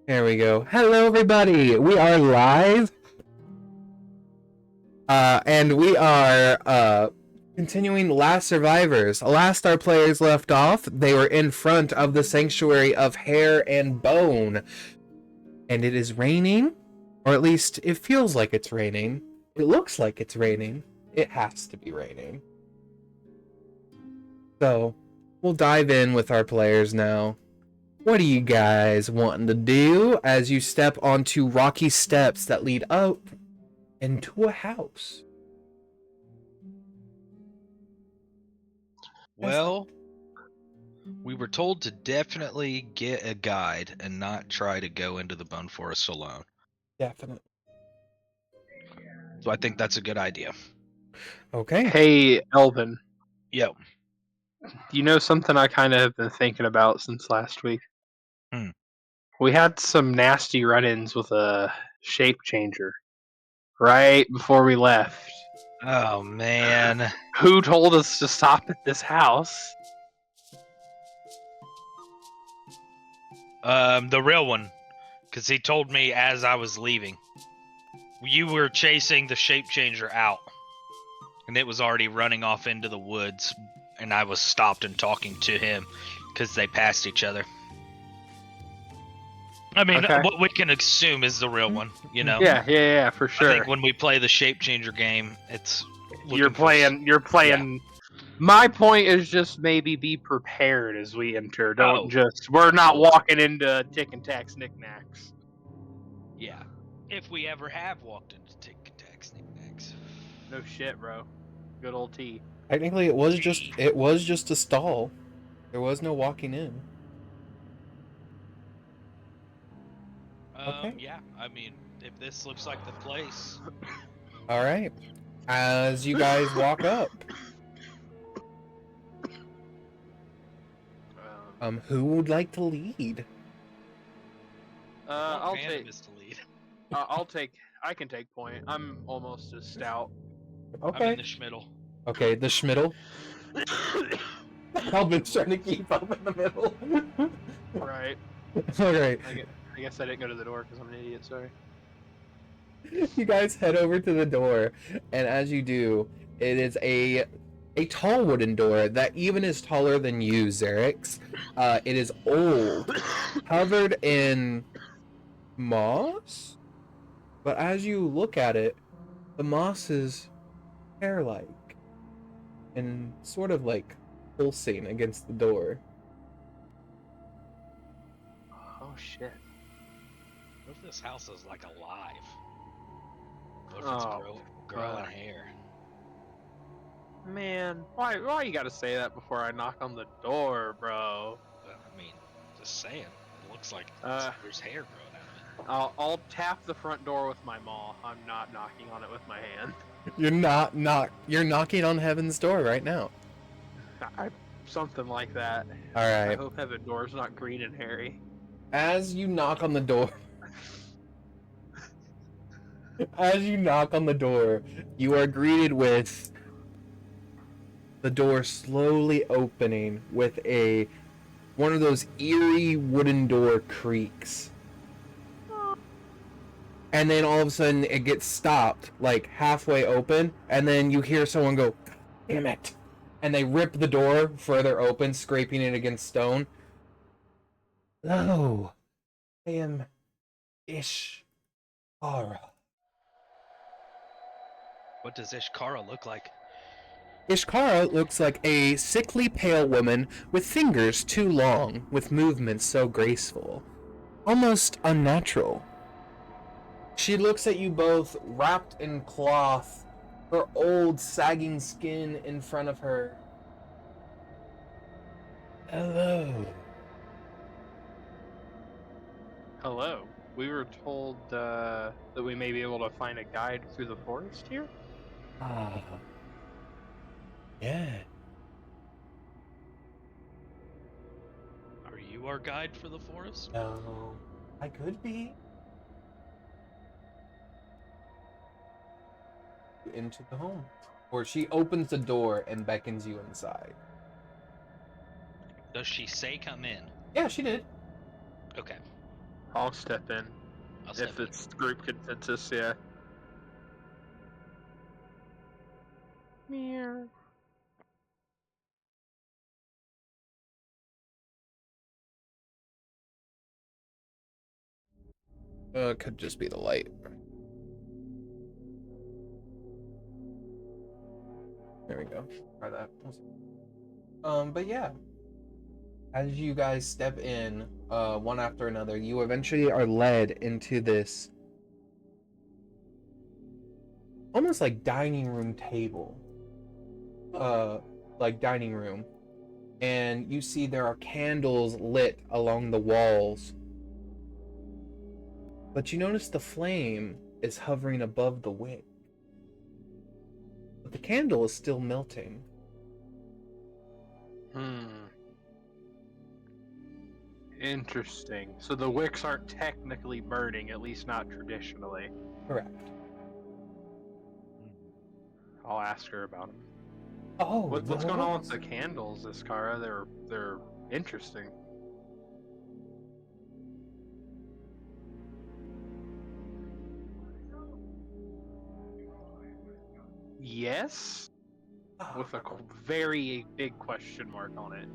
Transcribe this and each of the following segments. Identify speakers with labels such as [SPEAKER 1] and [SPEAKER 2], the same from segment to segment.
[SPEAKER 1] There we go. Hello, everybody. We are live. And we are continuing Last Survivors. Last our players left off, they were in front of the Sanctuary of Hair and Bone. And it is raining, or at least it feels like it's raining. It looks like it's raining. It has to be raining. So, we'll dive in with our players now. What are you guys wanting to do as you step onto rocky steps that lead up into a house?
[SPEAKER 2] Well, we were told to definitely get a guide and not try to go into the Bone Forest alone.
[SPEAKER 1] Definitely.
[SPEAKER 2] So I think that's a good idea.
[SPEAKER 1] Okay.
[SPEAKER 3] Hey, Elben.
[SPEAKER 2] Yo.
[SPEAKER 3] You know something I kind of have been thinking about since last week? We had some nasty run-ins with a shape changer right before we left.
[SPEAKER 2] Oh, man.
[SPEAKER 3] Who told us to stop at this house?
[SPEAKER 2] The real one. Because he told me as I was leaving. You were chasing the shape changer out, and it was already running off into the woods, and I was stopped and talking to him because they passed each other. I mean,
[SPEAKER 3] Okay.
[SPEAKER 2] what we can assume is the real one, you know?
[SPEAKER 3] Yeah, for sure.
[SPEAKER 2] I think when we play the shape changer game, it's
[SPEAKER 3] You're playing. My point is just maybe be prepared as we enter. We're not walking into tick and tack knickknacks.
[SPEAKER 2] Yeah. If we ever have walked into tick and tack knickknacks.
[SPEAKER 3] No shit, bro. Good old T.
[SPEAKER 1] Technically, it was just a stall. There was no walking in. Okay.
[SPEAKER 2] Yeah, I mean, if this looks like the place.
[SPEAKER 1] All right. As you guys walk up, who would like to lead?
[SPEAKER 3] I'll take.
[SPEAKER 2] Pandemus to lead.
[SPEAKER 3] I can take point. I'm almost as stout.
[SPEAKER 1] Okay.
[SPEAKER 2] I'm in the schmiddle.
[SPEAKER 1] Okay, the schmiddle. Elben's trying to keep up in the middle.
[SPEAKER 3] Right.
[SPEAKER 1] All right.
[SPEAKER 3] I guess I didn't go to the door because I'm an idiot. Sorry.
[SPEAKER 1] You guys head over to the door, and as you do, it is a tall wooden door that even is taller than you, Xerix. It is old, covered in moss, but as you look at it, the moss is hair-like and sort of like pulsing against the door.
[SPEAKER 3] Oh shit.
[SPEAKER 2] What if this house is like alive? What if
[SPEAKER 3] Oh,
[SPEAKER 2] it's growing hair?
[SPEAKER 3] Man, why you gotta say that before I knock on the door, bro?
[SPEAKER 2] I mean, just saying. It looks like there's hair growing out of it.
[SPEAKER 3] I'll tap the front door with my maw. I'm not knocking on it with my hand.
[SPEAKER 1] You're knocking on heaven's door right now.
[SPEAKER 3] Something like that.
[SPEAKER 1] All right.
[SPEAKER 3] I hope heaven door's not green and hairy.
[SPEAKER 1] As you knock on the door, you are greeted with the door slowly opening with one of those eerie wooden door creaks. And then all of a sudden it gets stopped, like halfway open, and then you hear someone go, "Damn it." And they rip the door further open, scraping it against stone. Hello, I am Ishkara.
[SPEAKER 2] What does Ishkara look like?
[SPEAKER 1] Ishkara looks like a sickly pale woman with fingers too long, with movements so graceful, almost unnatural. She looks at you both wrapped in cloth, her old sagging skin in front of her. Hello.
[SPEAKER 3] Hello. We were told that we may be able to find a guide through the forest here?
[SPEAKER 1] Ah. Yeah.
[SPEAKER 2] Are you our guide for the forest?
[SPEAKER 1] No. I could be. Into the home. Or she opens the door and beckons you inside.
[SPEAKER 2] Does she say come in?
[SPEAKER 1] Yeah, she did.
[SPEAKER 2] Okay.
[SPEAKER 3] I'll step in. If it's group consensus, yeah. Meow.
[SPEAKER 1] It could just be the light. There we go. Try that. But yeah. As you guys step in, one after another, you eventually are led into this almost like dining room table. Like dining room. And you see there are candles lit along the walls. But you notice the flame is hovering above the wick. But the candle is still melting.
[SPEAKER 3] Interesting. So the wicks aren't technically burning, at least not traditionally.
[SPEAKER 1] Correct.
[SPEAKER 3] I'll ask her about them.
[SPEAKER 1] Oh,
[SPEAKER 3] what's going on with the candles, Iskara? They're interesting. Yes, with a very big question mark on it.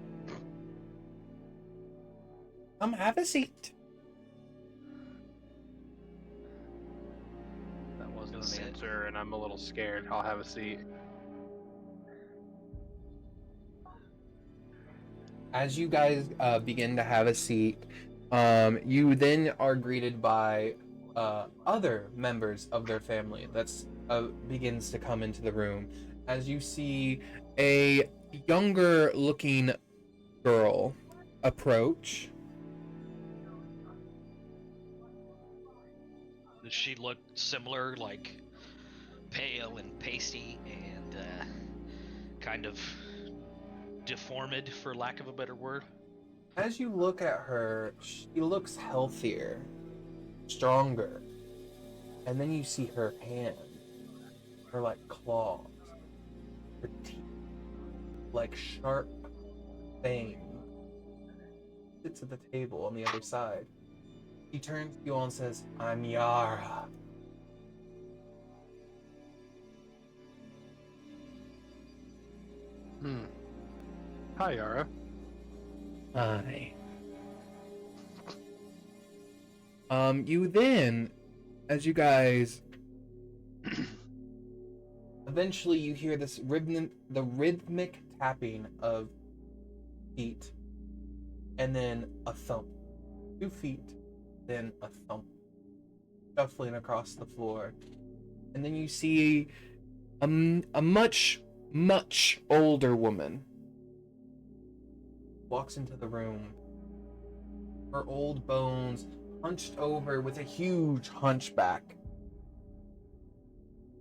[SPEAKER 1] Come have a seat.
[SPEAKER 3] That wasn't an answer, and I'm a little scared. I'll have a seat.
[SPEAKER 1] As you guys begin to have a seat, you then are greeted by other members of their family that's begins to come into the room. As you see a younger looking girl approach.
[SPEAKER 2] Does she look similar, like pale and pasty and kind of deformed, for lack of a better word?
[SPEAKER 1] As you look at her, she looks healthier, stronger. And then you see her hand, her like claws, her teeth, like sharp fangs. Sits at the table on the other side. He turns to you all and says, "I'm Yara."
[SPEAKER 3] Hi, Yara.
[SPEAKER 1] Hi. You then, as you guys, eventually you hear this the rhythmic tapping of feet, and then a thump. 2 feet, then a thump, shuffling across the floor, and then you see a much older woman walks into the room. Her old bones hunched over with a huge hunchback.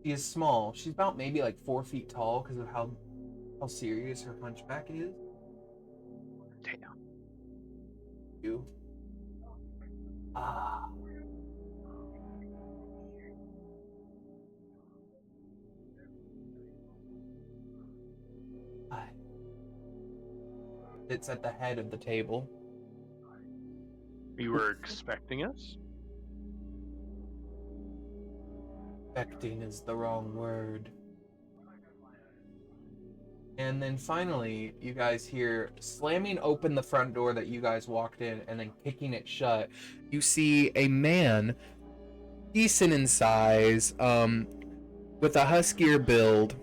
[SPEAKER 1] She is small. She's about maybe like 4 feet tall because of how serious her hunchback is.
[SPEAKER 3] Damn.
[SPEAKER 1] You. Ah. Hi. It's at the head of the table.
[SPEAKER 3] You were expecting us?
[SPEAKER 1] Expecting is the wrong word. And then finally, you guys hear slamming open the front door that you guys walked in and then kicking it shut. You see a man, decent in size, with a huskier build.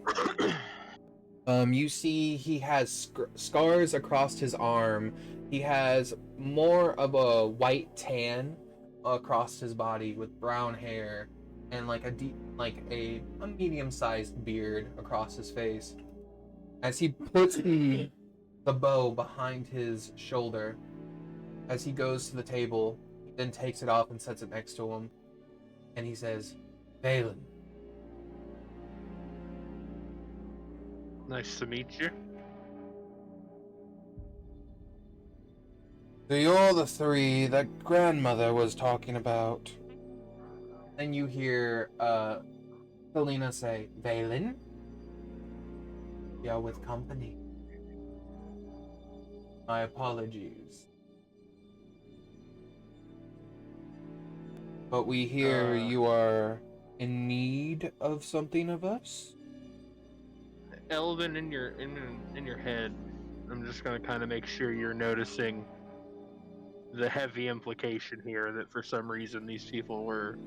[SPEAKER 1] You see he has scars across his arm. He has more of a white tan across his body with brown hair and like a medium-sized beard across his face. As he puts the bow behind his shoulder, as he goes to the table, he then takes it off and sets it next to him, and he says, "Valen."
[SPEAKER 3] Nice to meet you.
[SPEAKER 1] So you're the 3 that grandmother was talking about. Then you hear Selena say, "Valen? You're with company. My apologies. But we hear you are in need of something of us?"
[SPEAKER 3] Elven, in your head, I'm just gonna kind of make sure you're noticing the heavy implication here that for some reason these people were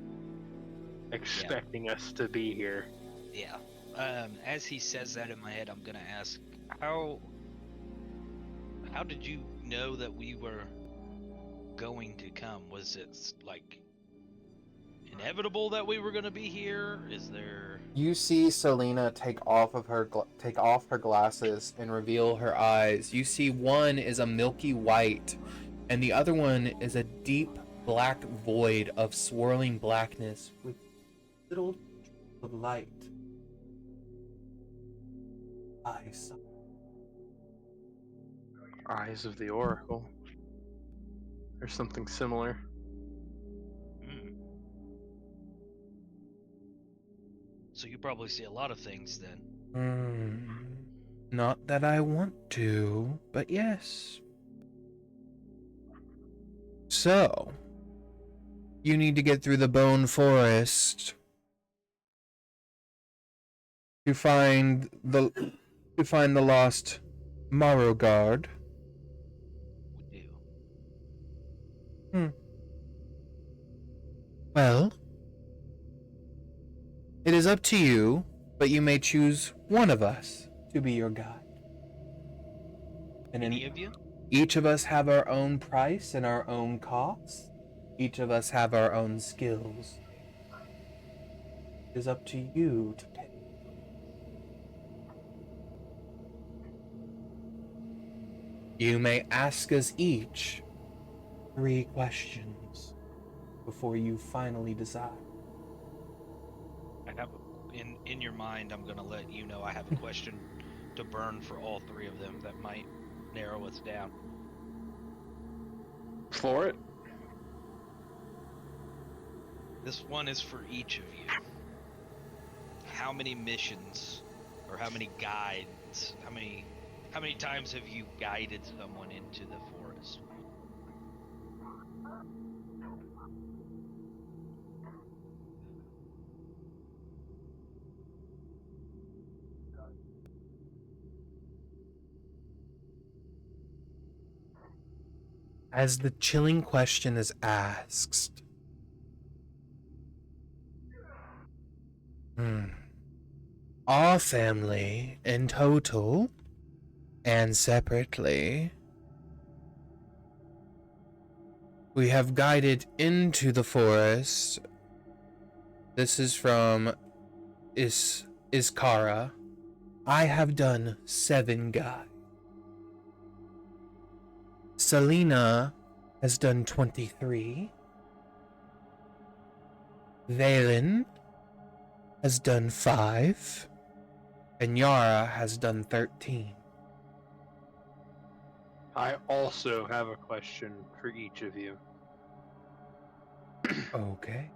[SPEAKER 3] expecting us to be here.
[SPEAKER 2] Yeah. As he says that in my head, I'm gonna ask, how did you know that we were going to come? Was it like inevitable that we were gonna be here? Is there?
[SPEAKER 1] You see Selena take off her glasses and reveal her eyes. You see one is a milky white, and the other one is a deep black void of swirling blackness with little drops of light. Eyes.
[SPEAKER 3] Eyes of the Oracle. There's something similar.
[SPEAKER 2] So you probably see a lot of things then.
[SPEAKER 1] Not that I want to, but yes. So, you need to get through the Bone Forest to find the lost Morrow Guard.
[SPEAKER 2] We do.
[SPEAKER 1] Well, it is up to you, but you may choose one of us to be your guide. And
[SPEAKER 2] Any of you?
[SPEAKER 1] each of us have our own price and our own costs. Each of us have our own skills. It is up to you to pick. You may ask us each 3 questions before you finally decide.
[SPEAKER 2] I have in your mind. I'm gonna let you know I have a question to burn for all 3 of them that might narrow us down.
[SPEAKER 3] For it.
[SPEAKER 2] This one is for each of you. How many missions, or how many guides, how many times have you guided someone into the forest?
[SPEAKER 1] As the chilling question is asked, our family in total and separately, we have guided into the forest. This is from Iskara. I have done 7 guides. Selena has done 23. Valen has done 5. And Yara has done 13.
[SPEAKER 3] I also have a question for each of you.
[SPEAKER 1] Okay.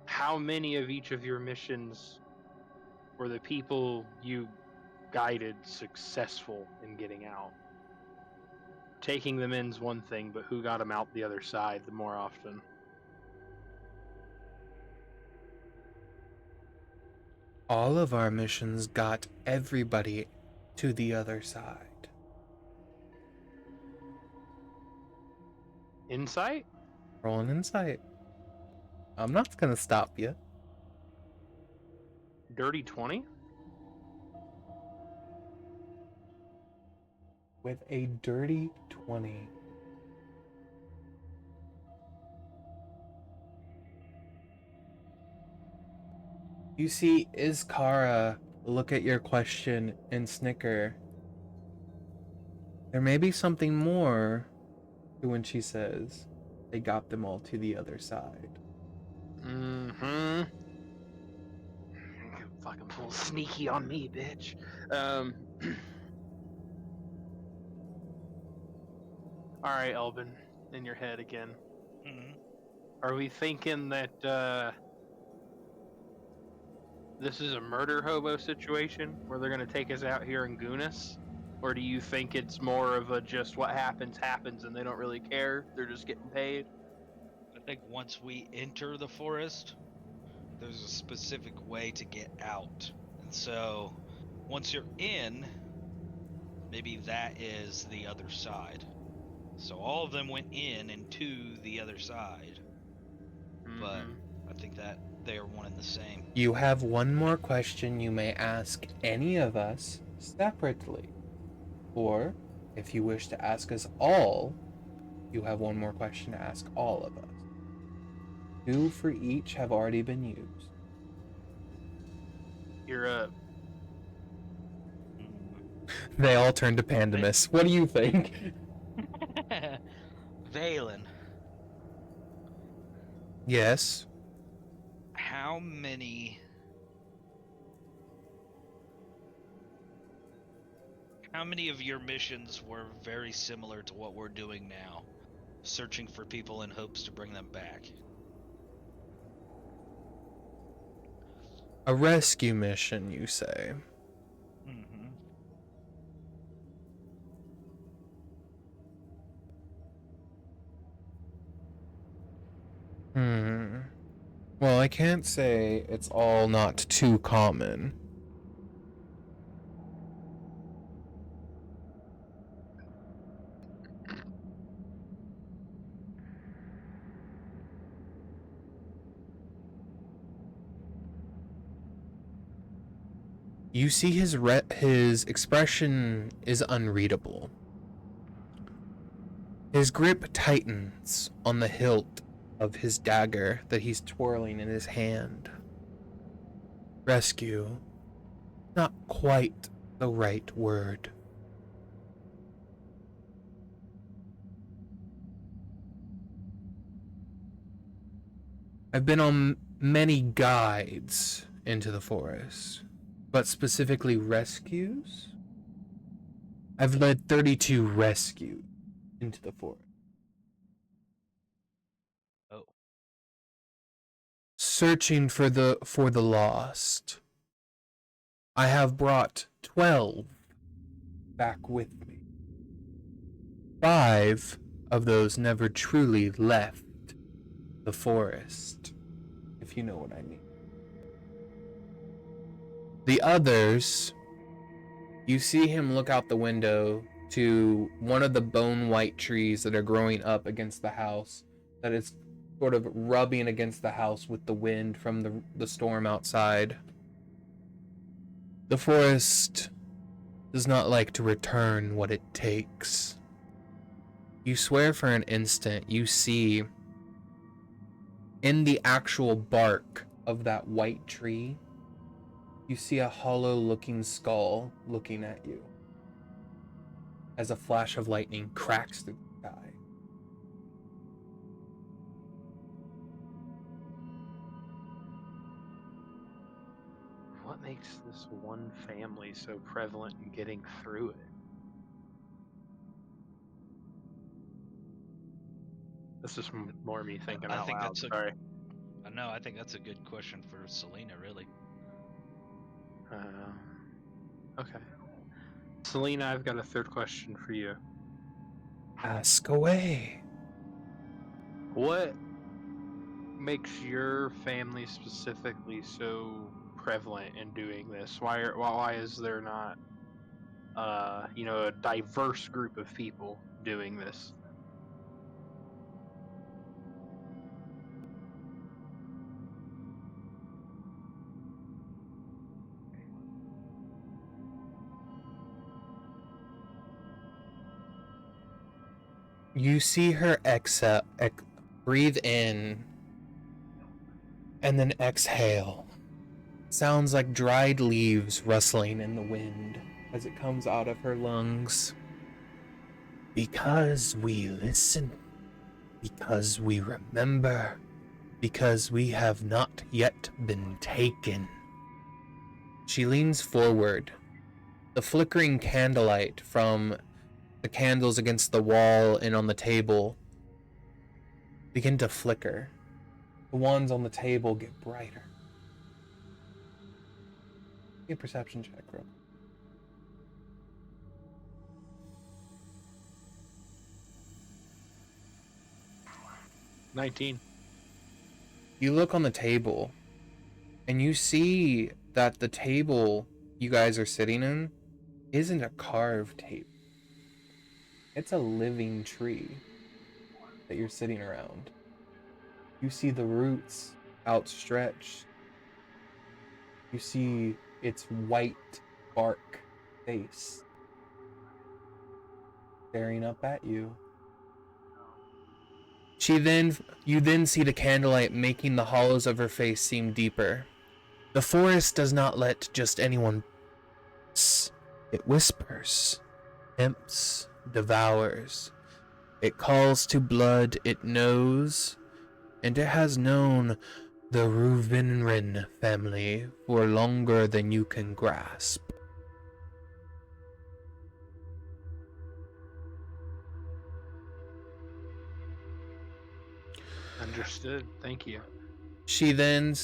[SPEAKER 3] How many of each of your missions were the people you guided successful in getting out? Taking them in's one thing, but who got them out the other side the more often?
[SPEAKER 1] All of our missions got everybody to the other side.
[SPEAKER 3] Insight?
[SPEAKER 1] Roll an insight. I'm not gonna stop you.
[SPEAKER 3] Dirty 20?
[SPEAKER 1] With a dirty 20. You see Iskara look at your question and snicker. There may be something more to when she says they got them all to the other side.
[SPEAKER 3] Mm-hmm. Fucking pull sneaky on me, bitch. Alright, Elben, in your head again.
[SPEAKER 2] Mm-hmm.
[SPEAKER 3] Are we thinking that this is a murder hobo situation where they're gonna take us out here and goon us? Or do you think it's more of a just what happens and they don't really care? They're just getting paid?
[SPEAKER 2] I think once we enter the forest, there's a specific way to get out. And so, once you're in, maybe that is the other side. So all of them went in and to the other side. But I think that they are one and the same.
[SPEAKER 1] You have one more question you may ask any of us separately. Or, if you wish to ask us all, you have one more question to ask all of us. 2 for each have already been used.
[SPEAKER 3] You're up.
[SPEAKER 1] They all turn to Pandemus. What do you think?
[SPEAKER 2] Valen,
[SPEAKER 1] Yes.
[SPEAKER 2] how many of your missions were very similar to what we're doing now, searching for people in hopes to bring them back?
[SPEAKER 1] A rescue mission, you say?
[SPEAKER 2] Mm-hmm.
[SPEAKER 1] Well, I can't say it's all not too common. You see his expression is unreadable. His grip tightens on the hilt of his dagger that he's twirling in his hand. Rescue. Not quite the right word. I've been on many guides into the forest, but specifically rescues? I've led 32 rescues into the forest.
[SPEAKER 2] Oh.
[SPEAKER 1] Searching for the lost. I have brought 12 back with me. 5 of those never truly left the forest, if you know what I mean. The others, you see him look out the window to one of the bone white trees that are growing up against the house, that is sort of rubbing against the house with the wind from the storm outside. The forest does not like to return what it takes. You swear for an instant you see in the actual bark of that white tree, you see a hollow looking skull looking at you as a flash of lightning cracks through the sky.
[SPEAKER 3] What makes this one family so prevalent in getting through it? This is more me thinking out loud. Sorry.
[SPEAKER 2] No, I think that's a good question for Selena, really.
[SPEAKER 3] Okay. Selena, I've got a third question for you.
[SPEAKER 1] Ask away.
[SPEAKER 3] What makes your family specifically so prevalent in doing this? Why is there not a diverse group of people doing this?
[SPEAKER 1] You see her breathe in and then exhale. Sounds like dried leaves rustling in the wind as it comes out of her lungs. Because we listen, because we remember, because we have not yet been taken. She leans forward. The flickering candlelight from the candles against the wall and on the table begin to flicker. The ones on the table get brighter. Give a perception check, bro.
[SPEAKER 3] $19.
[SPEAKER 1] You look on the table, and you see that the table you guys are sitting in isn't a carved table. It's a living tree that you're sitting around. You see the roots outstretched. You see its white bark face staring up at you. You then see the candlelight making the hollows of her face seem deeper. The forest does not let just anyone pass. It whispers, tempts, devours. It calls to blood it knows, and it has known the Ruvinrin family for longer than you can grasp.
[SPEAKER 3] Understood. Thank you.
[SPEAKER 1] She then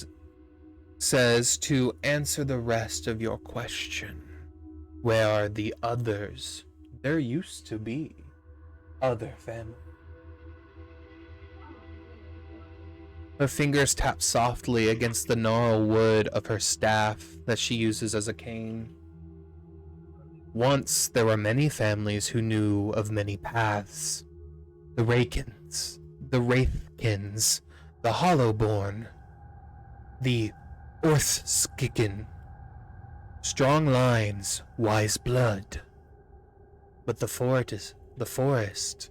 [SPEAKER 1] says to answer the rest of your question. Where are the others? There used to be other families. Her fingers tap softly against the gnarled wood of her staff that she uses as a cane. Once there were many families who knew of many paths. The Rakens, the Wraithkins, the Hollowborn, the Orthskicken. Strong lines, wise blood. But the forest,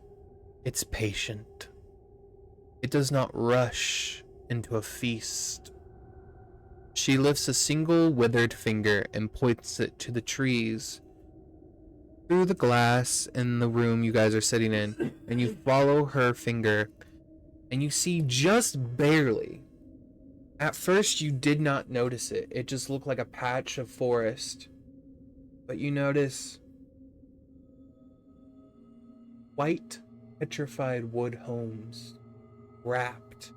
[SPEAKER 1] it's patient. It does not rush into a feast. She lifts a single withered finger and points it to the trees through the glass in the room you guys are sitting in, and you follow her finger, and you see just barely. At first, you did not notice it. It just looked like a patch of forest. But you notice white, petrified wood homes wrapped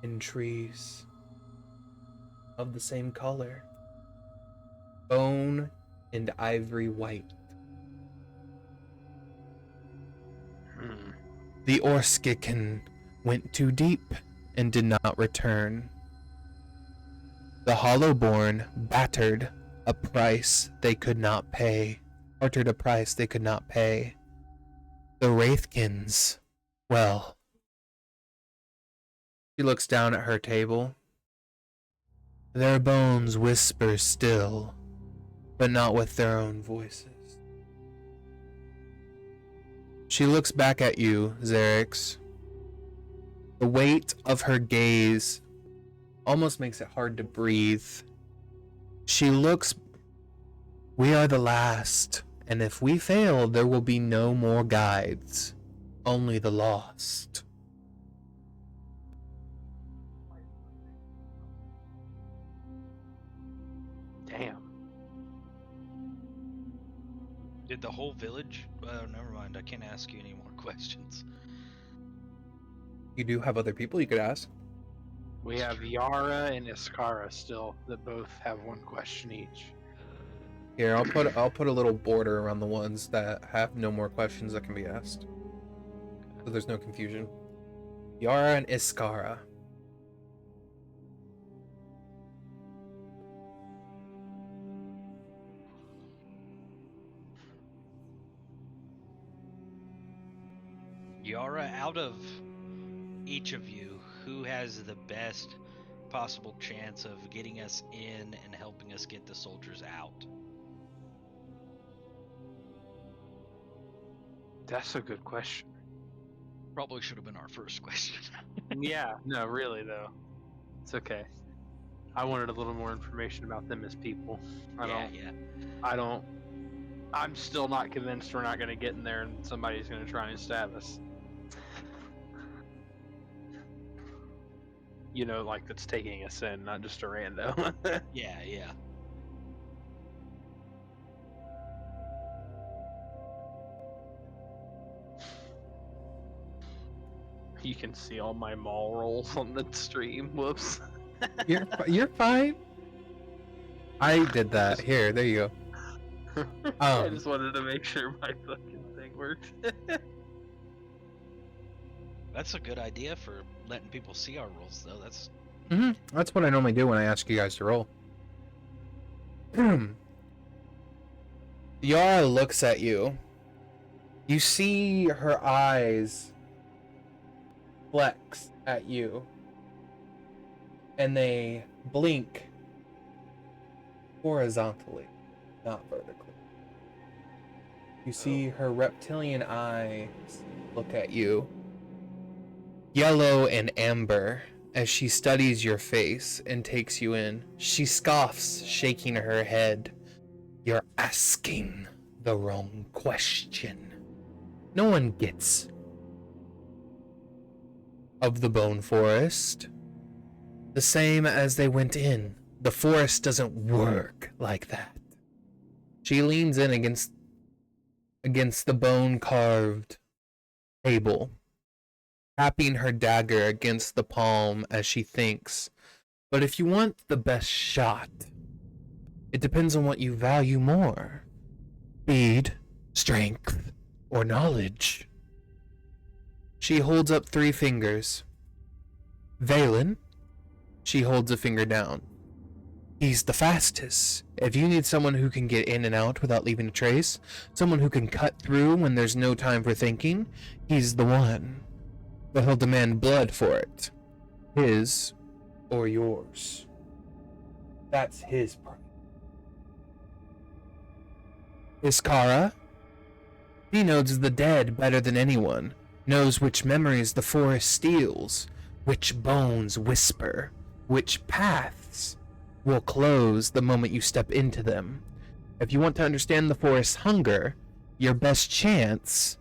[SPEAKER 1] in trees of the same color. Bone and ivory white. The Orskikin went too deep and did not return. The Hollowborn battered a price they could not pay. Bartered a price they could not pay. The Wraithkins, well. She looks down at her table. Their bones whisper still, but not with their own voices. She looks back at you, Xerix. The weight of her gaze almost makes it hard to breathe. She looks, we are the last, and if we fail, there will be no more guides, only the lost.
[SPEAKER 3] Damn.
[SPEAKER 2] Did the whole village? Oh, never mind. I can't ask you any more questions.
[SPEAKER 1] You do have other people you could ask.
[SPEAKER 3] We have Yara and Iskara still that both have one question each.
[SPEAKER 1] Here, I'll put a little border around the ones that have no more questions that can be asked, so there's no confusion. Yara and Iskara.
[SPEAKER 2] Yara, out of each of you, who has the best possible chance of getting us in and helping us get the soldiers out?
[SPEAKER 3] That's a good question.
[SPEAKER 2] Probably should have been our first question.
[SPEAKER 3] Yeah, no, really though. It's okay. I wanted a little more information about them as people. I'm still not convinced we're not going to get in there and somebody's going to try and stab us. You know, like that's taking us in, not just a rando.
[SPEAKER 2] Yeah.
[SPEAKER 3] You can see all my maul rolls on the stream. Whoops.
[SPEAKER 1] You're fine. I did that. Here, there you go.
[SPEAKER 3] I just wanted to make sure my fucking thing worked.
[SPEAKER 2] That's a good idea for letting people see our rolls, though.
[SPEAKER 1] That's what I normally do when I ask you guys to roll. Yara looks at you. You see her eyes flex at you, and they blink horizontally, not vertically. You see her reptilian eyes look at you, yellow and amber, as she studies your face and takes you in. She scoffs, shaking her head. You're asking the wrong question. No one gets of the Bone Forest the same as they went in. The forest doesn't work like that. She leans in against the bone-carved table, tapping her dagger against the palm as she thinks. But if you want the best shot, it depends on what you value more. Speed, strength, or knowledge. She holds up 3 fingers. Valen, she holds a finger down. He's the fastest. If you need someone who can get in and out without leaving a trace, someone who can cut through when there's no time for thinking, he's the one. But he'll demand blood for it. His or yours. That's his price. Iskara. He knows the dead better than anyone, knows which memories the forest steals, which bones whisper, which paths will close the moment you step into them. If you want to understand the forest's hunger, your best chance,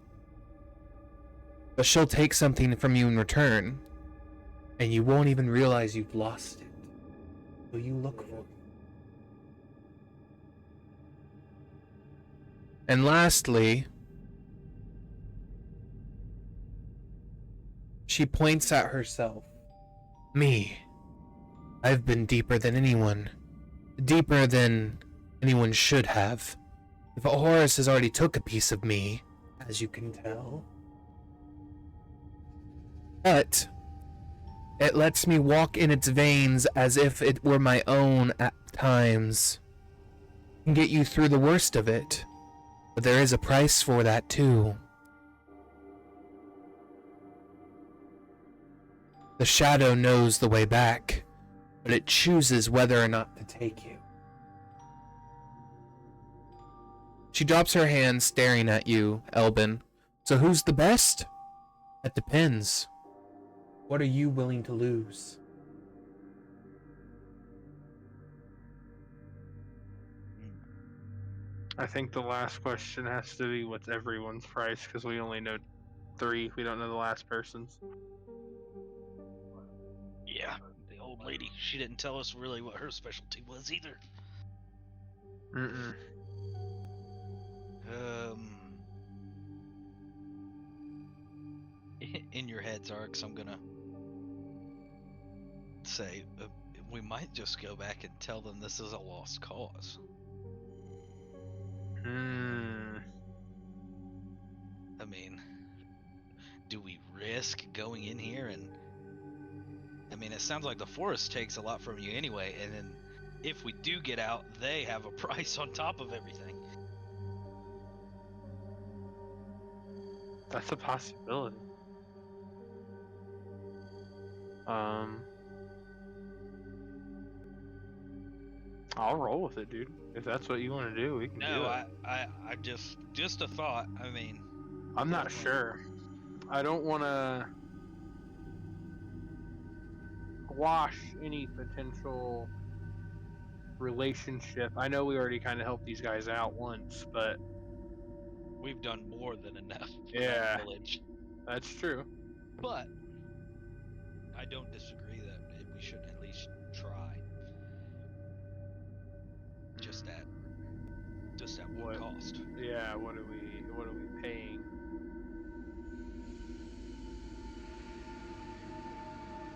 [SPEAKER 1] but she'll take something from you in return, and you won't even realize you've lost it. So you look for it. And lastly, she points at herself. Me. I've been deeper than anyone. Deeper than anyone should have. If Horus has already took a piece of me, as you can tell. But it lets me walk in its veins as if it were my own at times. Can get you through the worst of it. But there is a price for that too. The shadow knows the way back, but it chooses whether or not to take you. She drops her hand, staring at you, Elben. So who's the best? That depends. What are you willing to lose?
[SPEAKER 3] I think the last question has to be what's everyone's price, because we only know 3. We don't know the last person's.
[SPEAKER 2] Yeah, the old lady. She didn't tell us really what her specialty was either.
[SPEAKER 3] Mm-mm.
[SPEAKER 2] In your head, Zarks, I'm gonna say we might just go back and tell them this is a lost cause. I mean, do we risk going in here and... I mean, it sounds like the forest takes a lot from you anyway, and then if we do get out, they have a price on top of everything.
[SPEAKER 3] That's a possibility. I'll roll with it, dude. If that's what you want to do, we can do it.
[SPEAKER 2] I just a thought. I mean,
[SPEAKER 3] I'm not sure. I don't want to squash any potential relationship. I know we already kind of helped these guys out once, but
[SPEAKER 2] we've done more than enough for
[SPEAKER 3] Yeah.
[SPEAKER 2] that village.
[SPEAKER 3] That's true.
[SPEAKER 2] But I don't disagree that we should at least try. Just at what cost?
[SPEAKER 3] Yeah, what are we paying?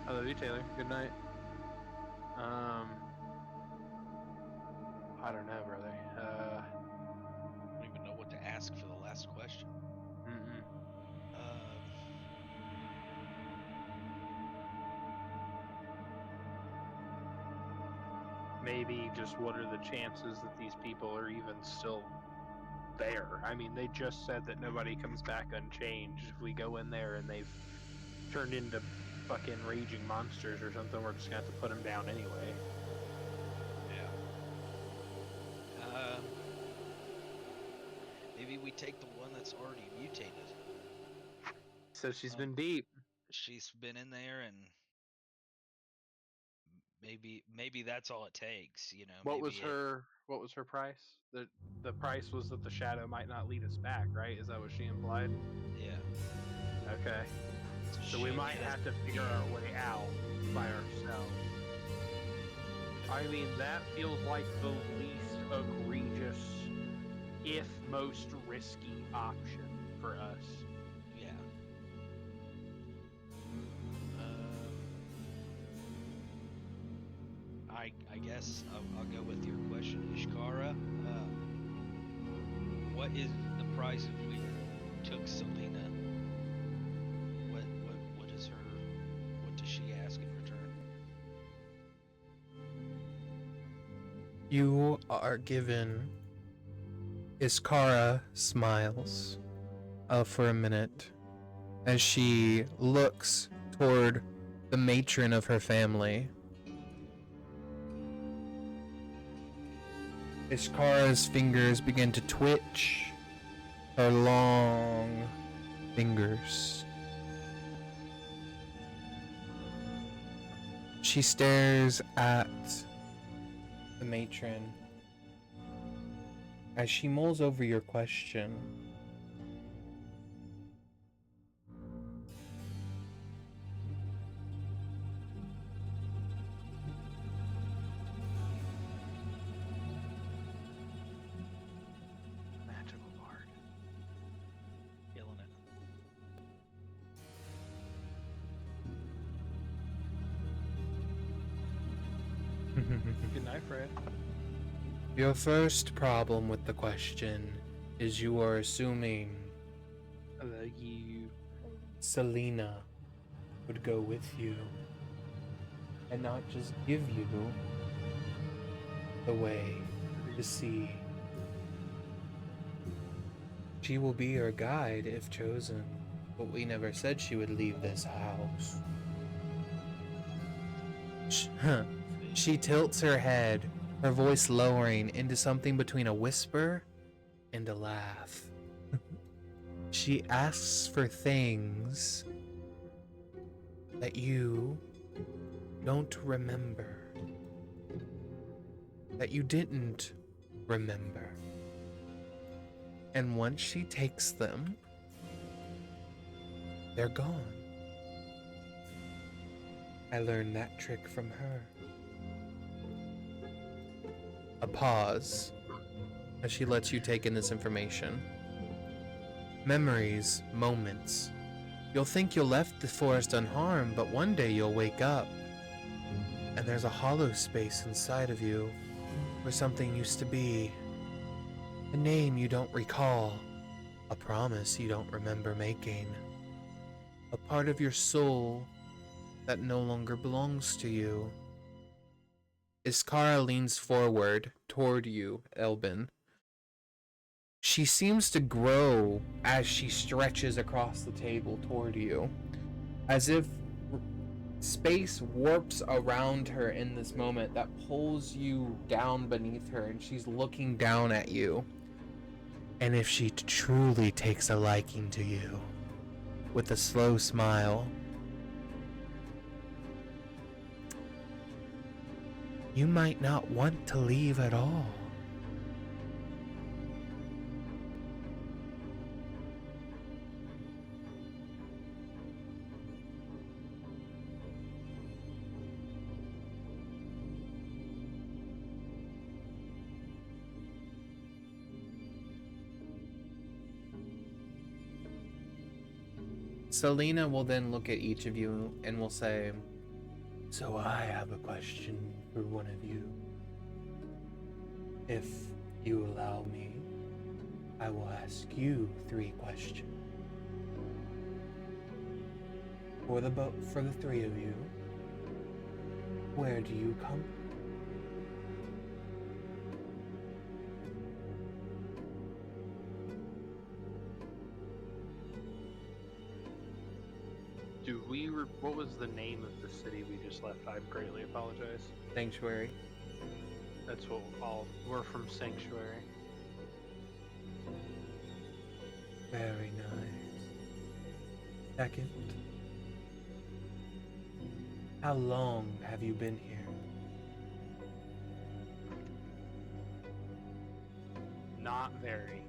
[SPEAKER 3] I love you, Taylor. Good night. I don't know, brother.
[SPEAKER 2] I don't even know what to ask for the last question.
[SPEAKER 3] Maybe just what are the chances that these people are even still there? I mean, they just said that nobody comes back unchanged. If we go in there and they've turned into fucking raging monsters or something, we're just gonna have to put them down anyway.
[SPEAKER 2] Yeah. Maybe we take the one that's already mutated.
[SPEAKER 3] So she's been deep.
[SPEAKER 2] She's been in there, and maybe that's all it takes, you know.
[SPEAKER 3] What was her price? The price was that the shadow might not lead us back, right? Is that what she implied?
[SPEAKER 2] Yeah.
[SPEAKER 3] Okay. So we might have to figure our way out by ourselves. I mean, that feels like the least egregious, if most risky option for us.
[SPEAKER 2] Yeah. I guess I'll go with your question, Ishkara. What is the price if we took Selena? What does she ask in return?
[SPEAKER 1] You are given... Iskara smiles for a minute as she looks toward the matron of her family. Ishkara's fingers begin to twitch. Her long fingers. She stares at the matron as she mulls over your question.
[SPEAKER 2] Magical bard. Killing it.
[SPEAKER 3] Good night, Fred.
[SPEAKER 1] Your first problem with the question is you are assuming
[SPEAKER 3] You.
[SPEAKER 1] Selena would go with you and not just give you the way to see. She will be your guide if chosen, but we never said she would leave this house. She tilts her head, her voice lowering into something between a whisper and a laugh. She asks for things that you don't remember, that you didn't remember. And once she takes them, they're gone. I learned that trick from her. A pause as she lets you take in this information. Memories, moments. You'll think you left the forest unharmed, but one day you'll wake up and there's a hollow space inside of you where something used to be. A name you don't recall, a promise you don't remember making, a part of your soul that no longer belongs to you. Iskara leans forward toward you, Elben. She seems to grow as she stretches across the table toward you, as if space warps around her in this moment that pulls you down beneath her, and she's looking down at you. And if she truly takes a liking to you, with a slow smile, you might not want to leave at all. Selena will then look at each of you and will say, "So I have a question for one of you. If you allow me, I will ask you 3 questions. For the three of you, where do you come from?"
[SPEAKER 3] What was the name of the city we just left? I greatly apologize.
[SPEAKER 1] Sanctuary.
[SPEAKER 3] That's what we'll call. We're from Sanctuary.
[SPEAKER 1] Very nice. Second, how long have you been here?
[SPEAKER 3] Not very.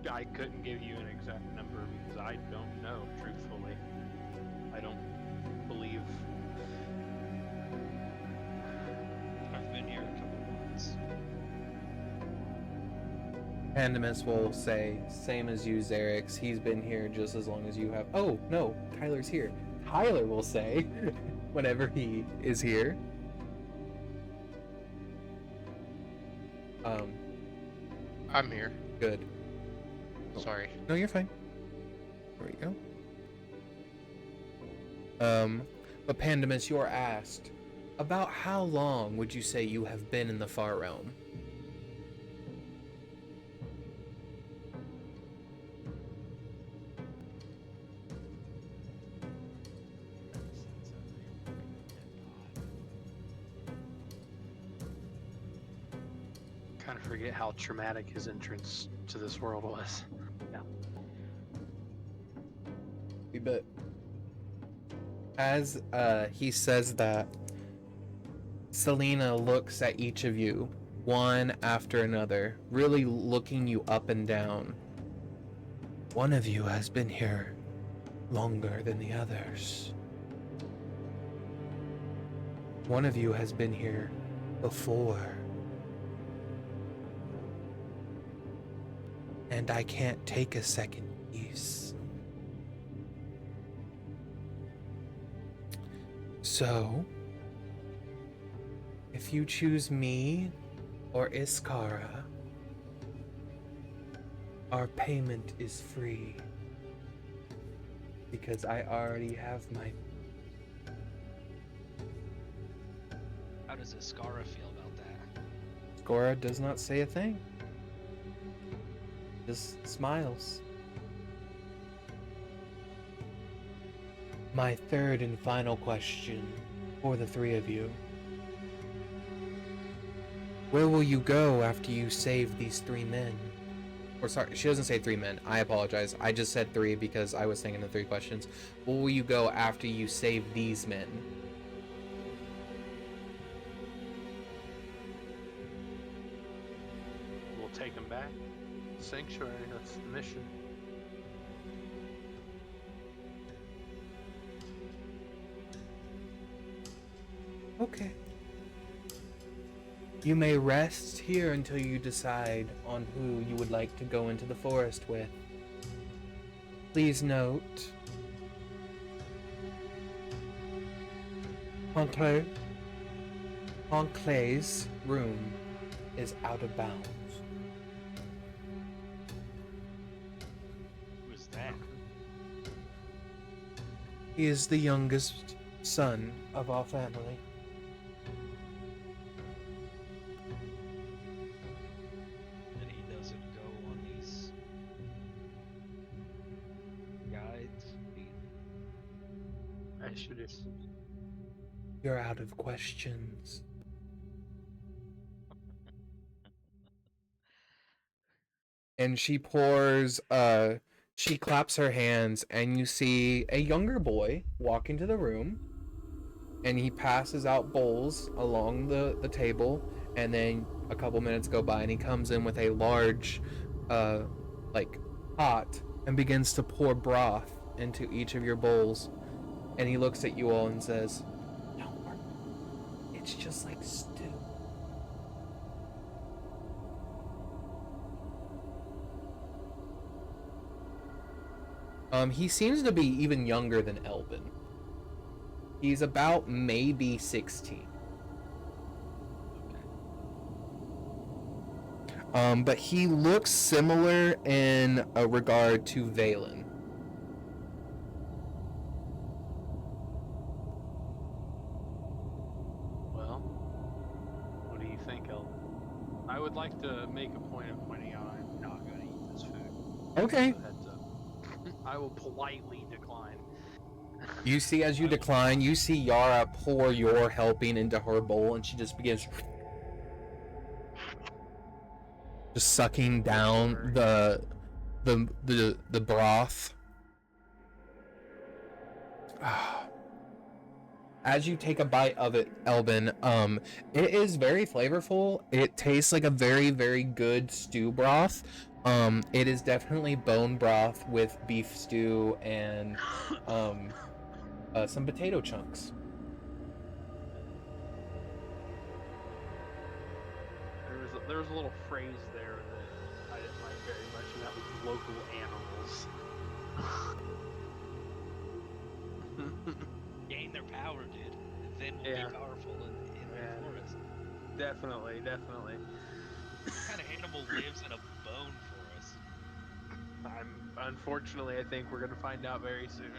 [SPEAKER 3] I couldn't give you an exact number because I don't know, truthfully. I don't believe.
[SPEAKER 2] I've been here a couple months.
[SPEAKER 1] Pandemus will say, same as you, Xerix. He's been here just as long as you have. Oh, no, Tyler's here. Tyler will say, whenever he is here.
[SPEAKER 4] I'm here.
[SPEAKER 1] Good.
[SPEAKER 4] Sorry.
[SPEAKER 1] No, you're fine. There we go. But Pandemus, you're asked, about how long would you say you have been in the Far Realm?
[SPEAKER 3] to forget how traumatic his entrance to this world was.
[SPEAKER 1] But as he says that, Selena looks at each of you, one after another, really looking you up and down. One of you has been here longer than the others. One of you has been here before. And I can't take a second piece. So, if you choose me or Iskara, our payment is free. Because I already have my...
[SPEAKER 2] How does Iskara feel about that?
[SPEAKER 1] Iskara does not say a thing. Just smiles. My third and final question for the three of you. Where will you go after you save these three men? Or sorry, she doesn't say three men. I apologize. I just said three because I was thinking of three questions. Where will you go after you save these men?
[SPEAKER 3] We'll take him back. Sanctuary, that's the mission.
[SPEAKER 1] Okay. You may rest here until you decide on who you would like to go into the forest with. Please note, Enclave's room is out of bounds.
[SPEAKER 2] Who is that?
[SPEAKER 1] He is the youngest son of our family.
[SPEAKER 2] And he doesn't go on these guides.
[SPEAKER 3] I should have.
[SPEAKER 1] You're out of questions. And she pours, she claps her hands, and you see a younger boy walk into the room, and he passes out bowls along the table, and then a couple minutes go by, and he comes in with a large, pot, and begins to pour broth into each of your bowls, and he looks at you all and says, "Don't worry, it's just like stew." He seems to be even younger than Elben. He's about maybe 16. But he looks similar in a regard to Valen.
[SPEAKER 3] Well, what do you think, Elben? I would like to make a point of pointing out I'm not going to eat this food.
[SPEAKER 1] Okay.
[SPEAKER 3] I will politely decline.
[SPEAKER 1] You see, as you decline, you see Yara pour your helping into her bowl, and she just begins just sucking down the broth. As you take a bite of it, Elben, it is very flavorful. It tastes like a very, very good stew broth. It is definitely bone broth with beef stew and some potato chunks.
[SPEAKER 3] There was a little phrase there that I didn't like very much, and that was local animals.
[SPEAKER 2] Gain their power, dude. And then we'll be powerful in the forest.
[SPEAKER 3] Definitely.
[SPEAKER 2] What kind of animal lives in a bone forest?
[SPEAKER 3] Unfortunately, I think we're gonna find out very soon.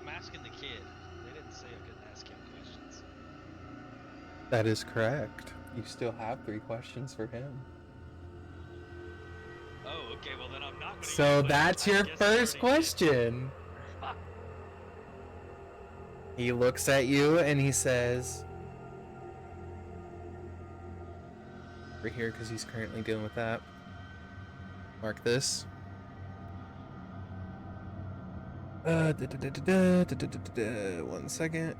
[SPEAKER 2] I'm asking the kid. They didn't say I couldn't ask him questions.
[SPEAKER 1] That is correct. You still have 3 questions for him.
[SPEAKER 2] Oh, okay. Well, then I'm not gonna.
[SPEAKER 1] So that's your first question. He looks at you and he says, over here because he's currently dealing with that. Mark this. One second.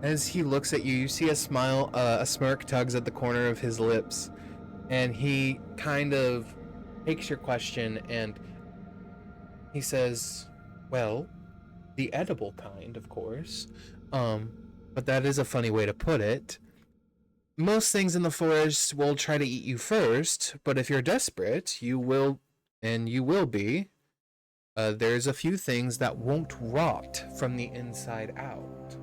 [SPEAKER 1] As he looks at you, you see a smile, a smirk tugs at the corner of his lips, and he kind of takes your question and he says, well, the edible kind, of course. But that is a funny way to put it. Most things in the forest will try to eat you first, but if you're desperate, you will, and you will be. There's a few things that won't rot from the inside out.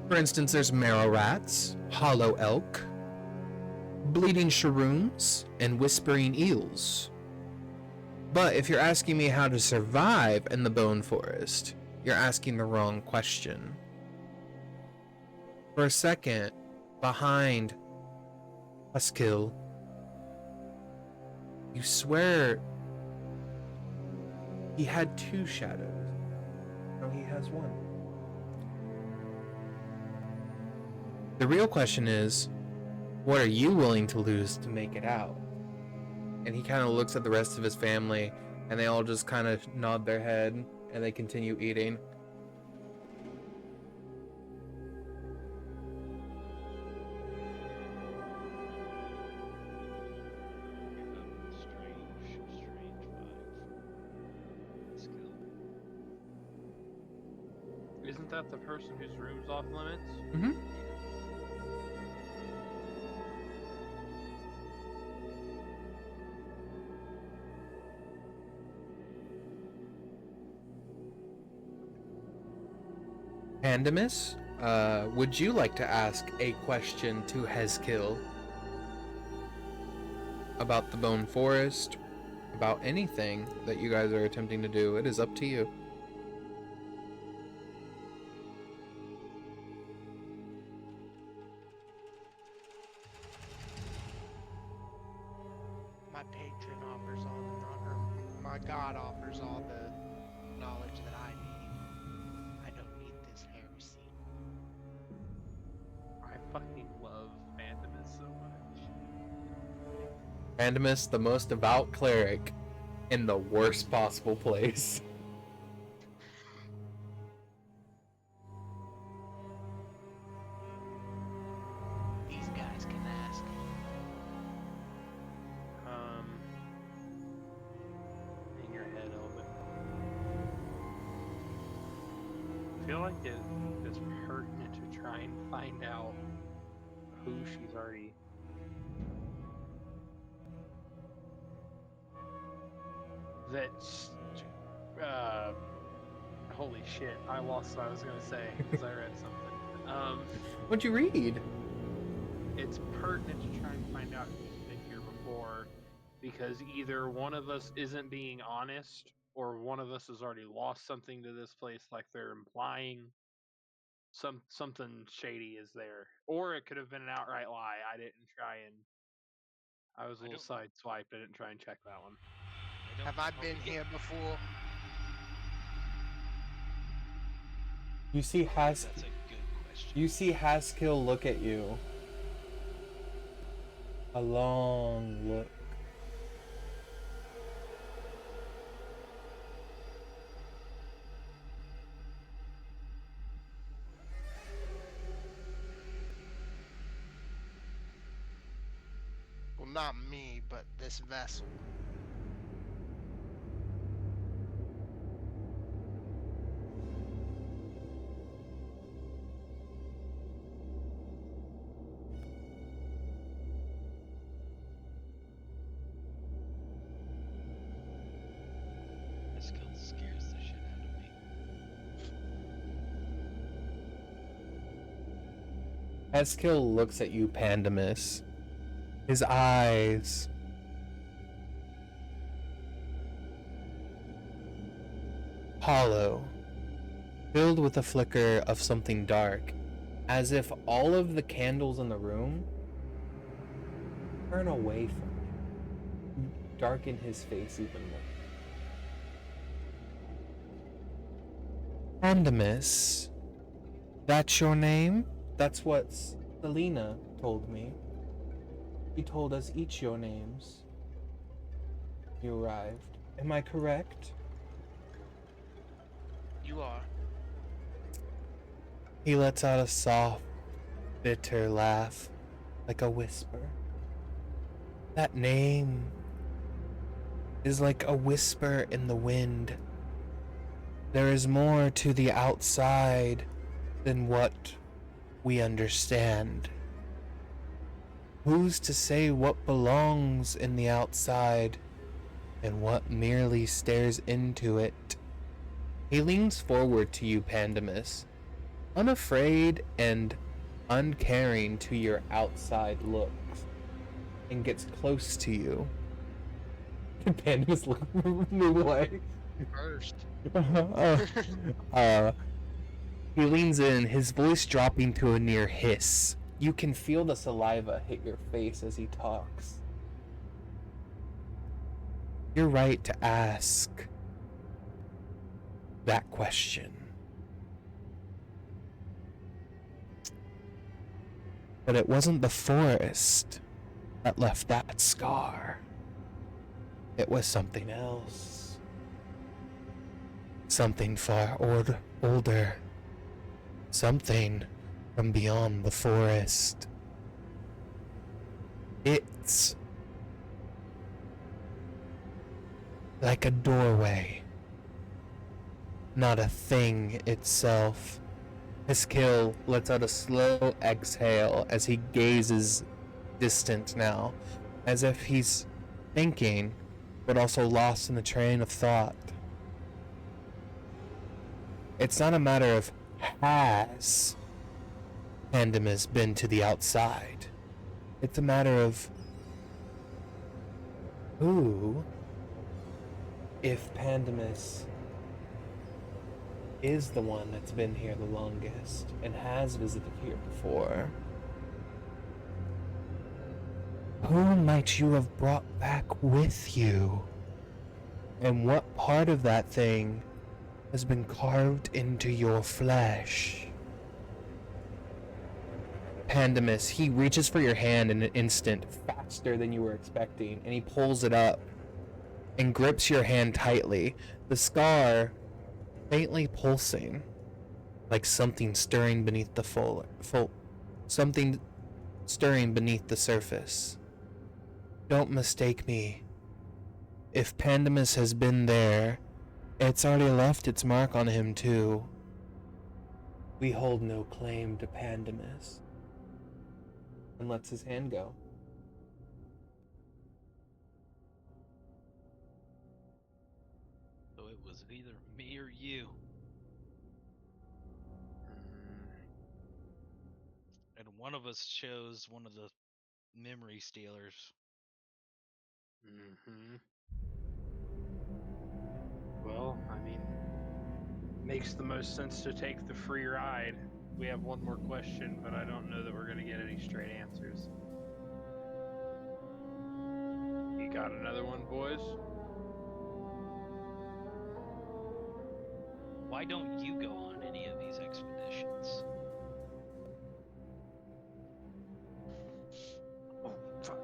[SPEAKER 1] For instance, there's marrow rats, hollow elk, bleeding shrooms, and whispering eels. But if you're asking me how to survive in the bone forest, you're asking the wrong question. For a second, behind Huskill, you swear he had two shadows. Now he has one. The real question is, what are you willing to lose to make it out? And he kind of looks at the rest of his family, and they all just kind of nod their head, and they continue eating.
[SPEAKER 3] Isn't that the person whose room's off limits?
[SPEAKER 1] Mm-hmm. Pandemus, would you like to ask a question to Hezkill about the Bone Forest, about anything that you guys are attempting to do? It is up to you.
[SPEAKER 4] My patron offers all the or my god offers all the knowledge that I need. I don't need this heresy.
[SPEAKER 3] I fucking love Pandemus so much.
[SPEAKER 1] Pandemus, the most devout cleric in the worst possible place.
[SPEAKER 4] These guys can ask.
[SPEAKER 3] In your head, Elben. I feel like it is pertinent to try and find out who she's already. That's. Holy shit! I lost what I was gonna say because I read something.
[SPEAKER 1] What'd you read?
[SPEAKER 3] It's pertinent to try and find out who's been here before, because either one of us isn't being honest, or one of us has already lost something to this place, like they're implying something shady is there, or it could have been an outright lie. I didn't try and. I was a little sideswiped. I didn't try and check that one.
[SPEAKER 4] Have I been here before?
[SPEAKER 1] You see
[SPEAKER 2] That's a good question.
[SPEAKER 1] You see Haskill look at you. A long look.
[SPEAKER 4] Well, not me, but this vessel.
[SPEAKER 2] This skill scares the shit out of me.
[SPEAKER 1] Haskill looks at you, Pandemus. His eyes hollow, filled with a flicker of something dark. as if all of the candles in the room turn away from him, darken his face even more. Pandemus, that's your name? That's what Selena told me. He told us each your names. You arrived. Am I correct?
[SPEAKER 4] You are.
[SPEAKER 1] He lets out a soft, bitter laugh, like a whisper. That name is like a whisper in the wind. There is more to the outside than what we understand. Who's to say what belongs in the outside and what merely stares into it? He leans forward to you, Pandemus, unafraid and uncaring to your outside looks, and gets close to you. Pandemus move away.
[SPEAKER 4] First.
[SPEAKER 1] He leans in, his voice dropping to a near hiss. You can feel the saliva hit your face as he talks. You're right to ask that question. But it wasn't the forest that left that scar. It was something else. Something far older. Something from beyond the forest. It's like a doorway, not a thing itself. Hiskill lets out a slow exhale as he gazes distant now, as if he's thinking, but also lost in the train of thought. It's not a matter of has Pandemus been to the outside. It's a matter of who, if Pandemus is the one that's been here the longest and has visited here before, who might you have brought back with you? And what part of that thing has been carved into your flesh? Pandemus, he reaches for your hand in an instant, faster than you were expecting, and he pulls it up and grips your hand tightly, the scar faintly pulsing, like something stirring beneath the something stirring beneath the surface. Don't mistake me. If Pandemus has been there, it's already left its mark on him too. We hold no claim to Pandemus. And lets his hand go.
[SPEAKER 2] So it was either me or you. And one of us chose one of the memory stealers.
[SPEAKER 3] Mm-hmm. Well, I mean, makes the most sense to take the free ride. We have one more question, but I don't know that we're going to get any straight answers. You got another one, boys?
[SPEAKER 2] Why don't you go on any of these expeditions?
[SPEAKER 3] Oh, fuck.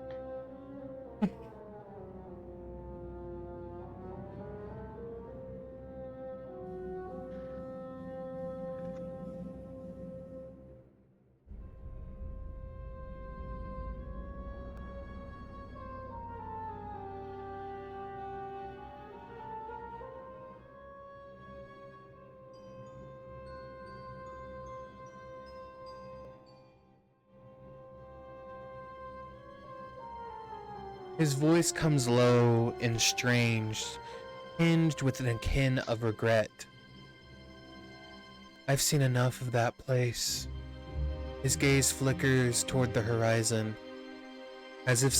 [SPEAKER 1] His voice comes low and strange, tinged with an akin of regret. I've seen enough of that place. His gaze flickers toward the horizon, as if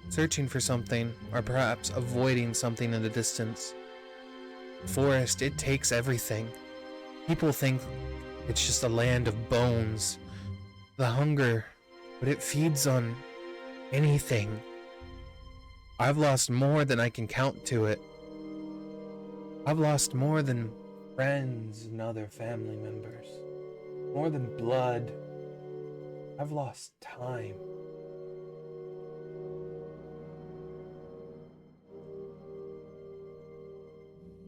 [SPEAKER 1] searching for something, or perhaps avoiding something in the distance. Forest, it takes everything. People think It's just a land of bones. The hunger, but it feeds on anything. I've lost more than I can count to it. I've lost more than friends and other family members. More than blood. I've lost time.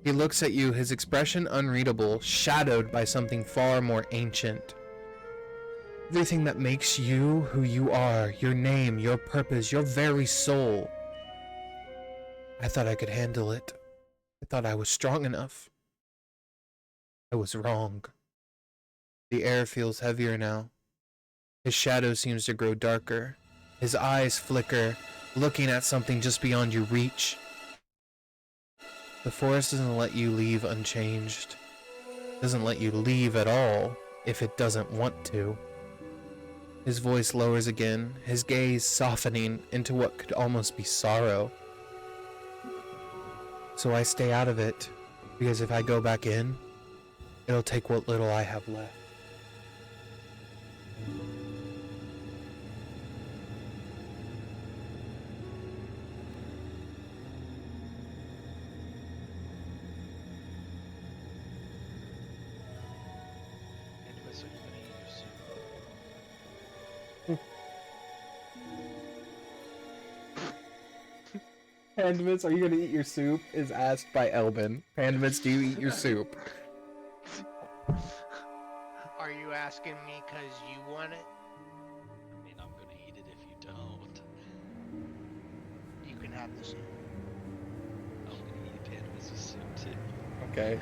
[SPEAKER 1] He looks at you, his expression unreadable, shadowed by something far more ancient. Everything that makes you who you are, your name, your purpose, your very soul. I thought I could handle it. I thought I was strong enough. I was wrong. The air feels heavier now. His shadow seems to grow darker. His eyes flicker, looking at something just beyond your reach. The forest doesn't let you leave unchanged. It doesn't let you leave at all if it doesn't want to. His voice lowers again, his gaze softening into what could almost be sorrow. So I stay out of it, because if I go back in, it'll take what little I have left.
[SPEAKER 2] Pandemus, are you gonna eat your soup?
[SPEAKER 1] Pandemus, are you gonna eat your soup? Is asked by Elben. Pandemus, do you eat your soup?
[SPEAKER 4] Are you asking me because you want it?
[SPEAKER 2] I mean, I'm gonna eat it if you don't.
[SPEAKER 4] You can have the soup.
[SPEAKER 2] I'm gonna eat Pandemus' soup too.
[SPEAKER 1] Okay.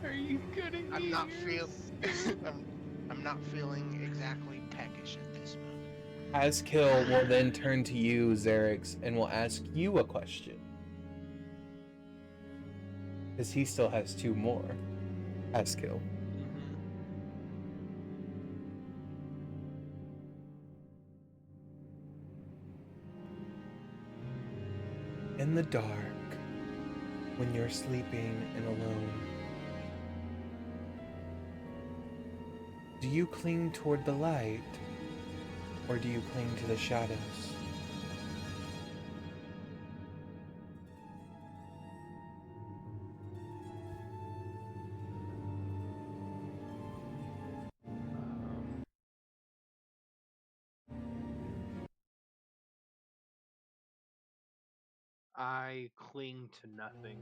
[SPEAKER 3] Are you gonna
[SPEAKER 4] I'm not I'm not feeling exactly peckish at this moment.
[SPEAKER 1] Askill will then turn to you, Xerix, and will ask you a question. Because he still has two more. Askill. In the dark, when you're sleeping and alone, do you cling toward the light, or do you cling to the shadows?
[SPEAKER 3] I cling to nothing.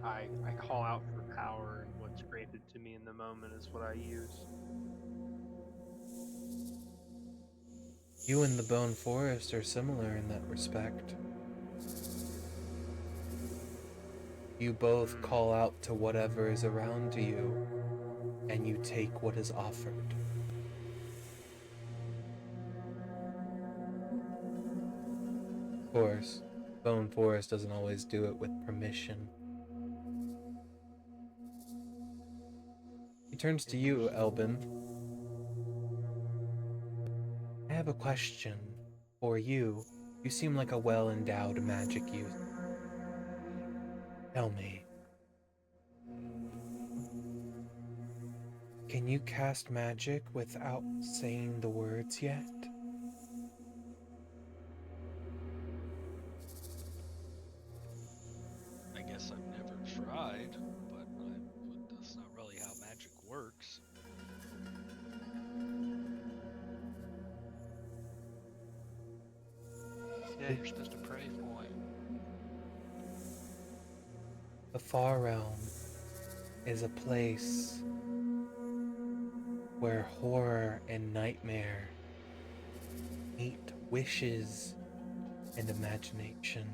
[SPEAKER 3] I call out for power, and what's granted to me in the moment is what I use.
[SPEAKER 1] You and the Bone Forest are similar in that respect. You both call out to whatever is around you, and you take what is offered. Of course, Bone Forest doesn't always do it with permission. He turns to you, Elben. I have a question for you. You seem like a well-endowed magic user. Tell me, can you cast magic without saying the words yet?
[SPEAKER 2] I guess I've never tried, but that's not really how magic works.
[SPEAKER 4] Yeah, you're supposed to pray for it.
[SPEAKER 1] The Far Realm is a place where horror and nightmare meet wishes and imagination.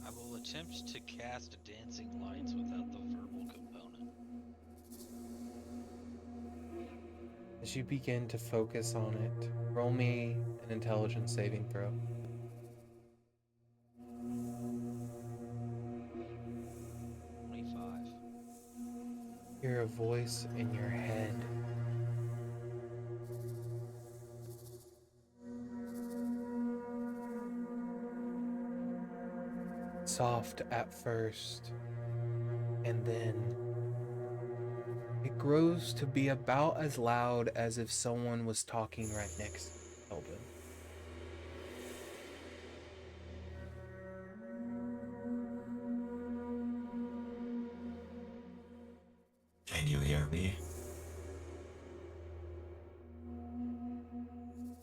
[SPEAKER 2] I will attempt to cast dancing lights without the verbal component.
[SPEAKER 1] As you begin to focus on it, roll me an intelligence saving throw.
[SPEAKER 2] 25.
[SPEAKER 1] Hear a voice in your head. soft at first, and then it grows to be about as loud as if someone was talking right next to Elben.
[SPEAKER 5] Can you hear me?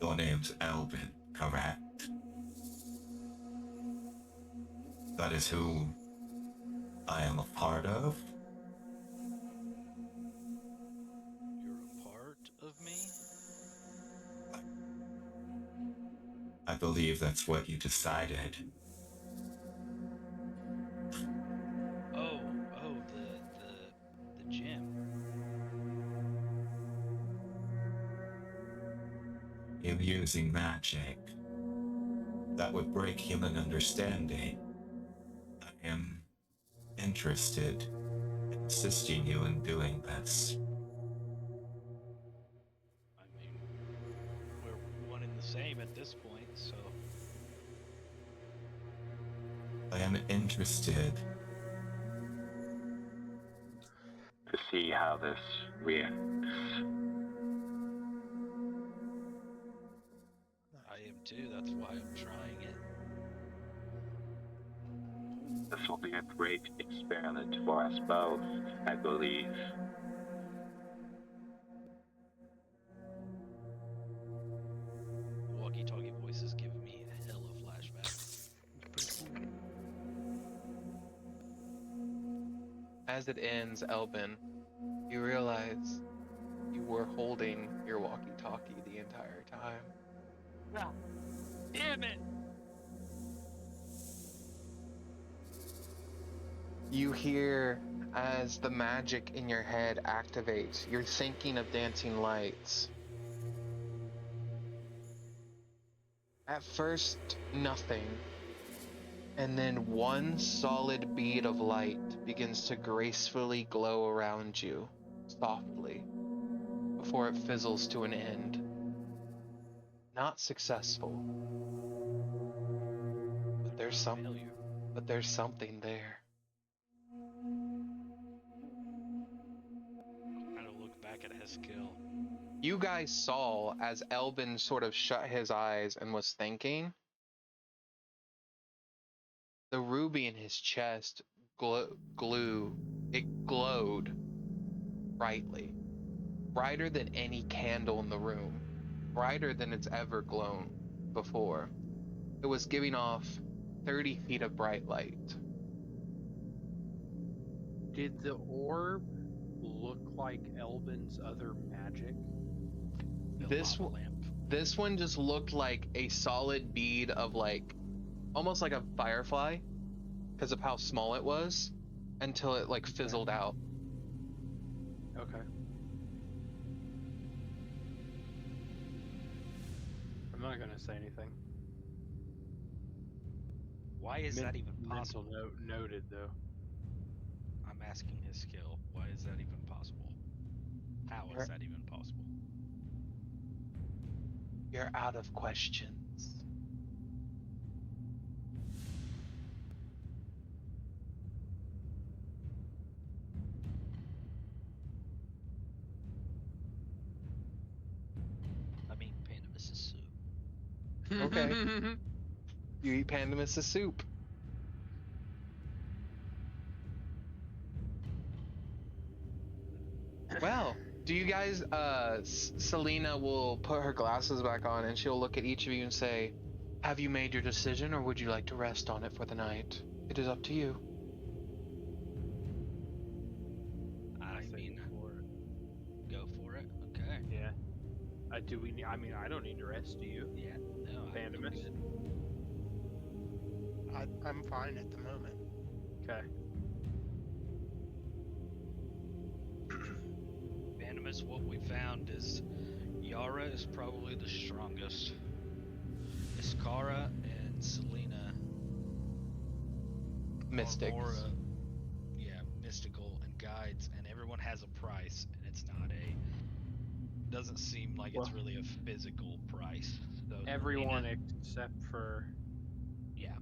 [SPEAKER 5] Your name's Elben, correct? That is who I am a part of?
[SPEAKER 2] You're a part of me?
[SPEAKER 5] I believe that's what you decided.
[SPEAKER 2] Oh, the gym.
[SPEAKER 5] You using magic that would break human understanding. I am interested in assisting you in doing this.
[SPEAKER 2] I mean, we're one and the same at this point, so
[SPEAKER 5] I am interested to see how this reacts.
[SPEAKER 2] I am too. That's why I'm trying it.
[SPEAKER 5] This will be a great experiment for us both, I believe.
[SPEAKER 2] Walkie-talkie voice is giving me a hell of flashbacks.
[SPEAKER 6] As it ends, Elben, you realize you were holding your walkie-talkie the entire time.
[SPEAKER 2] Damn it!
[SPEAKER 6] You hear as the magic in your head activates, you're thinking of dancing lights. At first, nothing. And then one solid bead of light begins to gracefully glow around you, softly, before it fizzles to an end. Not successful. But there's something there.
[SPEAKER 2] Kind of look back at his skill.
[SPEAKER 6] You guys saw as Elben sort of shut his eyes and was thinking. The ruby in his chest glowed brightly. Brighter than any candle in the room. Brighter than it's ever glowed before. It was giving off 30 feet of bright light.
[SPEAKER 3] Did the orb look like Elben's other magic?
[SPEAKER 2] The
[SPEAKER 6] This
[SPEAKER 2] lava lamp.
[SPEAKER 6] This one just looked like a solid bead of almost like a firefly because of how small it was until it fizzled out.
[SPEAKER 3] Okay. I'm not gonna say anything.
[SPEAKER 2] Why is that even possible?
[SPEAKER 3] Mental noted though.
[SPEAKER 2] I'm asking his skill. Why is that even possible? How is that even possible?
[SPEAKER 6] You're out of questions.
[SPEAKER 2] I mean, Pandemus is soup.
[SPEAKER 6] Okay. You eat Pandemus' soup. Well, do you guys, Selena will put her glasses back on and she'll look at each of you and say, have you made your decision or would you like to rest on it for the night? It is up to you.
[SPEAKER 2] I mean, go for it. Okay.
[SPEAKER 3] Yeah. Do we? I mean, I don't need to rest. Do you?
[SPEAKER 2] Yeah. No.
[SPEAKER 3] Pandemus?
[SPEAKER 4] I'm fine at the moment.
[SPEAKER 3] Okay.
[SPEAKER 2] Pandemus, what we found is Yara is probably the strongest. Iskara and Selena
[SPEAKER 6] Mystics.
[SPEAKER 2] are more, mystical and guides, and everyone has a price, and it's not doesn't seem like it's really a physical price. So
[SPEAKER 3] Everyone
[SPEAKER 2] Selena,
[SPEAKER 3] except for.
[SPEAKER 2] yeah.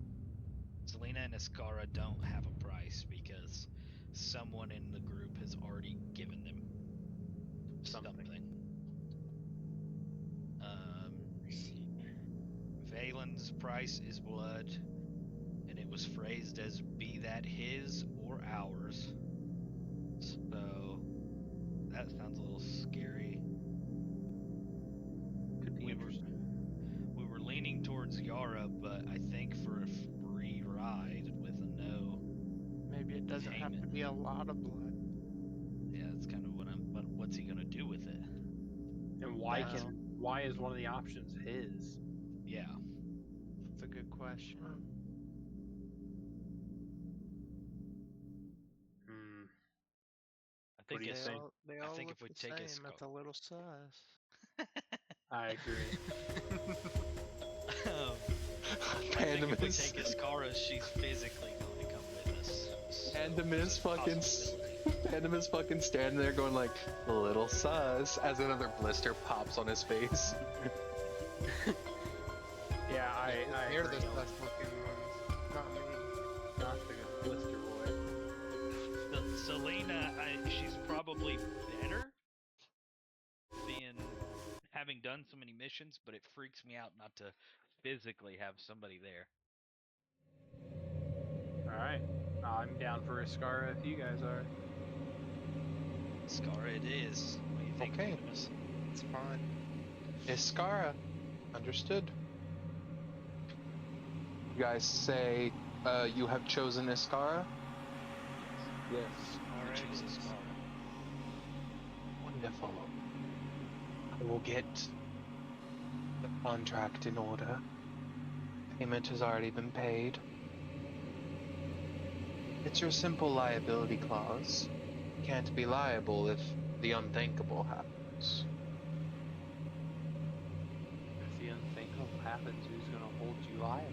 [SPEAKER 2] Selena and Iskara don't have a price because someone in the group has already given them something. Valen's price is blood, and it was phrased as "be that his or ours." So that sounds a little scary.
[SPEAKER 3] Could be interesting.
[SPEAKER 2] We were leaning towards Yara, but I think for a free ride with a no.
[SPEAKER 4] Maybe it doesn't have to
[SPEAKER 2] payment.
[SPEAKER 4] be a lot of blood.
[SPEAKER 2] Yeah, that's kind of what what's he gonna do with it?
[SPEAKER 3] And why is one of the options his?
[SPEAKER 2] Yeah.
[SPEAKER 4] That's a good question.
[SPEAKER 2] I think
[SPEAKER 3] do you
[SPEAKER 2] it's.
[SPEAKER 3] think?
[SPEAKER 4] They
[SPEAKER 2] I
[SPEAKER 4] all
[SPEAKER 2] think
[SPEAKER 4] look
[SPEAKER 2] if we
[SPEAKER 4] the
[SPEAKER 2] take
[SPEAKER 4] same.
[SPEAKER 2] his
[SPEAKER 4] That's a little sus.
[SPEAKER 3] I agree.
[SPEAKER 2] I think if we
[SPEAKER 6] Pandemus.
[SPEAKER 2] take Iskara, she's physically going to come with us. So
[SPEAKER 6] Pandemus
[SPEAKER 2] it's a
[SPEAKER 6] fucking
[SPEAKER 2] possibility.
[SPEAKER 6] Pandemus fucking standing there going like little sus as another blister pops on his face.
[SPEAKER 3] Yeah, I
[SPEAKER 4] They're
[SPEAKER 3] agree.
[SPEAKER 4] the sus looking ones, not me.
[SPEAKER 3] Not the blister boy.
[SPEAKER 2] Selena, she's probably better having done so many missions, but it freaks me out not to physically have somebody there.
[SPEAKER 3] Alright. I'm down for Iskara if you guys are.
[SPEAKER 2] Iskara it is. What do you think,
[SPEAKER 6] Okay.
[SPEAKER 2] Pandemus?
[SPEAKER 4] It's fine.
[SPEAKER 6] Iskara. Understood. You guys say you have chosen Iskara?
[SPEAKER 3] Yes.
[SPEAKER 2] We
[SPEAKER 4] Alright.
[SPEAKER 2] choose Iskara.
[SPEAKER 6] Wonderful. I will get the contract in order. Payment has already been paid. It's your simple liability clause. Can't be liable if the unthinkable happens.
[SPEAKER 3] If the unthinkable happens, who's gonna hold you liable?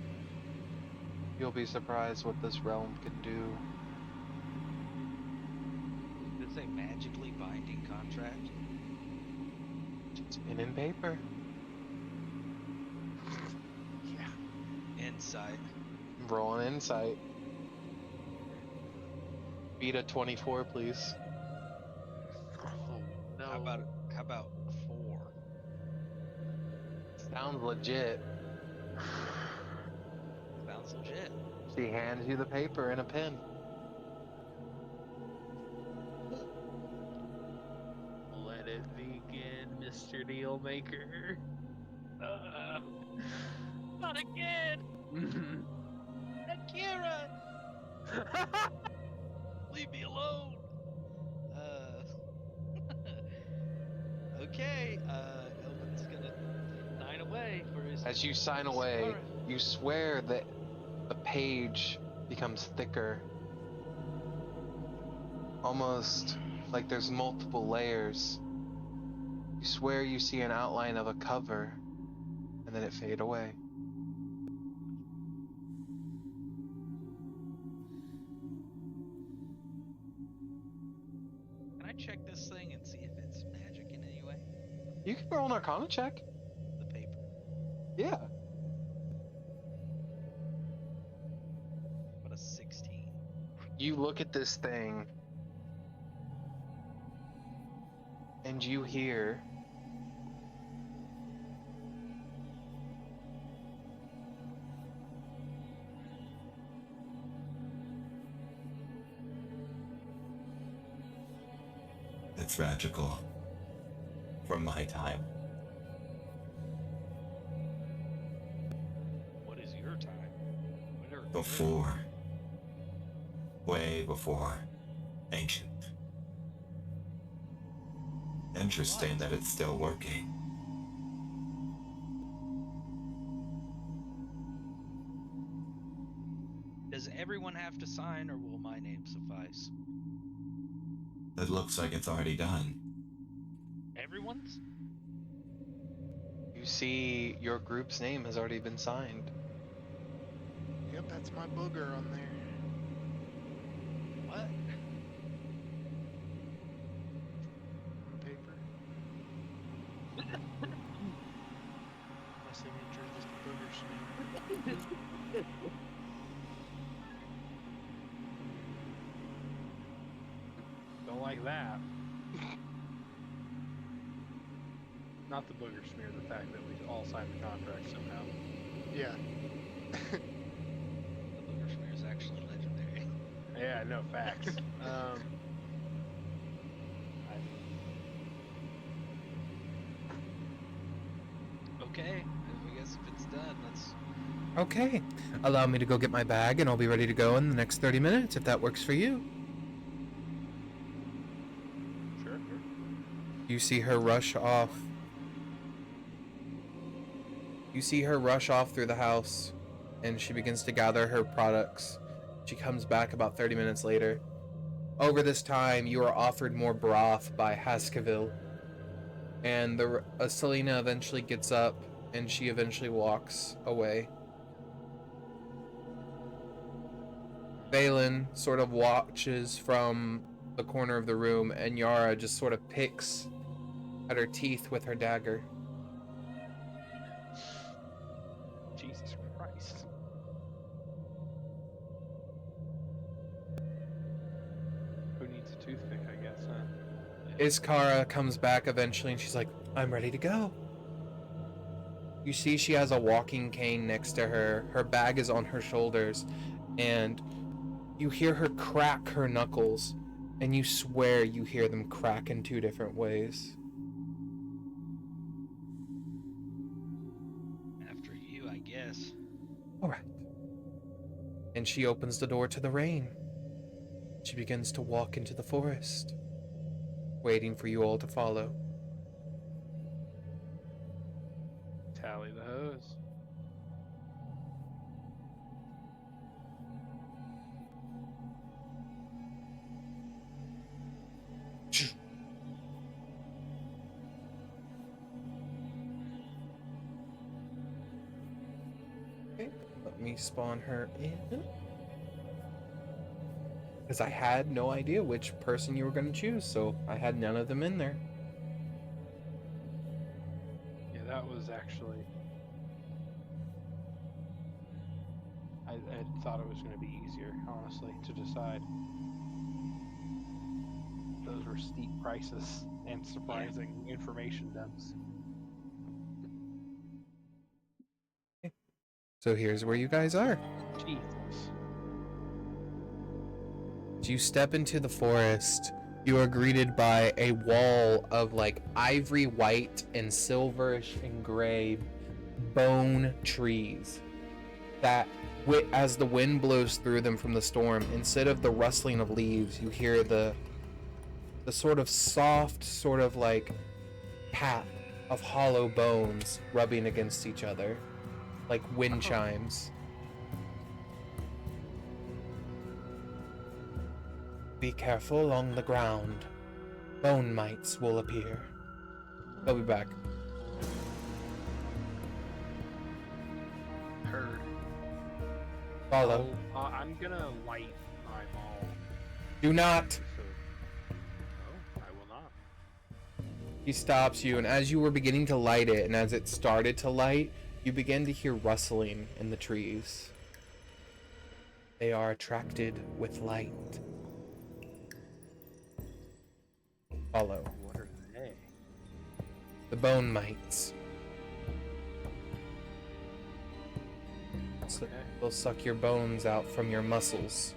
[SPEAKER 6] You'll be surprised what this realm can do.
[SPEAKER 2] Is this a magically binding contract?
[SPEAKER 6] It's pen and paper.
[SPEAKER 4] Yeah.
[SPEAKER 2] Insight.
[SPEAKER 6] Roll an insight. Beat a 24, please.
[SPEAKER 4] Oh no.
[SPEAKER 2] How about 4?
[SPEAKER 6] Sounds legit.
[SPEAKER 2] Sounds legit.
[SPEAKER 6] She hands you the paper and a pen.
[SPEAKER 3] Let it begin, Mr. Dealmaker.
[SPEAKER 2] Not again! Akira! Leave me alone! Okay, Elben's gonna sign away for his.
[SPEAKER 6] As you sign away, you swear that the page becomes thicker. Almost like there's multiple layers. You swear you see an outline of a cover, and then it fade away.
[SPEAKER 2] Can I check this thing and see if it's magic in any way?
[SPEAKER 6] You can roll an Arcana check.
[SPEAKER 2] The paper.
[SPEAKER 6] Yeah.
[SPEAKER 2] What a 16.
[SPEAKER 6] You look at this thing, and you hear
[SPEAKER 7] It's magical. From my time.
[SPEAKER 2] What is your time?
[SPEAKER 7] Before. Way before. Ancient. Interesting that it's still working.
[SPEAKER 2] Does everyone have to sign, or will my name suffice?
[SPEAKER 7] It looks like it's already done.
[SPEAKER 2] Everyone's?
[SPEAKER 6] You see your group's name has already been signed.
[SPEAKER 4] Yep, that's my booger on there.
[SPEAKER 2] What?
[SPEAKER 4] On paper. My signature is just a booger's name.
[SPEAKER 3] like that. Not the booger smear, the fact that we all signed the contract somehow.
[SPEAKER 4] Yeah.
[SPEAKER 2] The booger smear is actually legendary.
[SPEAKER 3] Yeah, no, facts.
[SPEAKER 2] Okay, I guess if it's done, let's...
[SPEAKER 1] Okay. Allow me to go get my bag, and I'll be ready to go in the next 30 minutes, if that works for you.
[SPEAKER 3] Sure.
[SPEAKER 1] You see her rush off. You see her rush off through the house, and she begins to gather her products. She comes back about 30 minutes later. Over this time, you are offered more broth by Haskaville. And Selena eventually gets up, and she eventually walks away. Valen sort of watches from the corner of the room, and Yara just sort of picks at her teeth with her dagger.
[SPEAKER 3] Jesus Christ. Who needs a toothpick, I guess, huh?
[SPEAKER 1] Iskara comes back eventually, and she's like, I'm ready to go. You see she has a walking cane next to her. Her bag is on her shoulders, and you hear her crack her knuckles, and you swear you hear them crack in 2 different ways.
[SPEAKER 2] After you, I guess.
[SPEAKER 1] Alright. And she opens the door to the rain. She begins to walk into the forest, waiting for you all to follow.
[SPEAKER 3] Tally the hose.
[SPEAKER 1] Okay, let me spawn her in. Because I had no idea which person you were going to choose, so I had none of them in there.
[SPEAKER 3] Yeah, that was actually... I thought it was going to be easier, honestly, to decide. Those were steep prices and surprising information dumps.
[SPEAKER 1] So here's where you guys are.
[SPEAKER 3] Jesus.
[SPEAKER 1] As you step into the forest, you are greeted by a wall of like ivory white and silverish and gray bone trees that, as the wind blows through them from the storm, instead of the rustling of leaves, you hear the sort of soft, sort of like pat of hollow bones rubbing against each other, like wind chimes. Be careful along the ground. Bone mites will appear. They'll be back.
[SPEAKER 3] Heard.
[SPEAKER 1] Follow.
[SPEAKER 3] I'm gonna light my ball.
[SPEAKER 1] Do not!
[SPEAKER 3] So... Oh, I will not.
[SPEAKER 1] He stops you, and as you were beginning to light it, and as it started to light, you begin to hear rustling in the trees. They are attracted with light. Follow.
[SPEAKER 3] What are they?
[SPEAKER 1] The bone mites. So
[SPEAKER 3] Okay.
[SPEAKER 1] they'll suck your bones out from your muscles.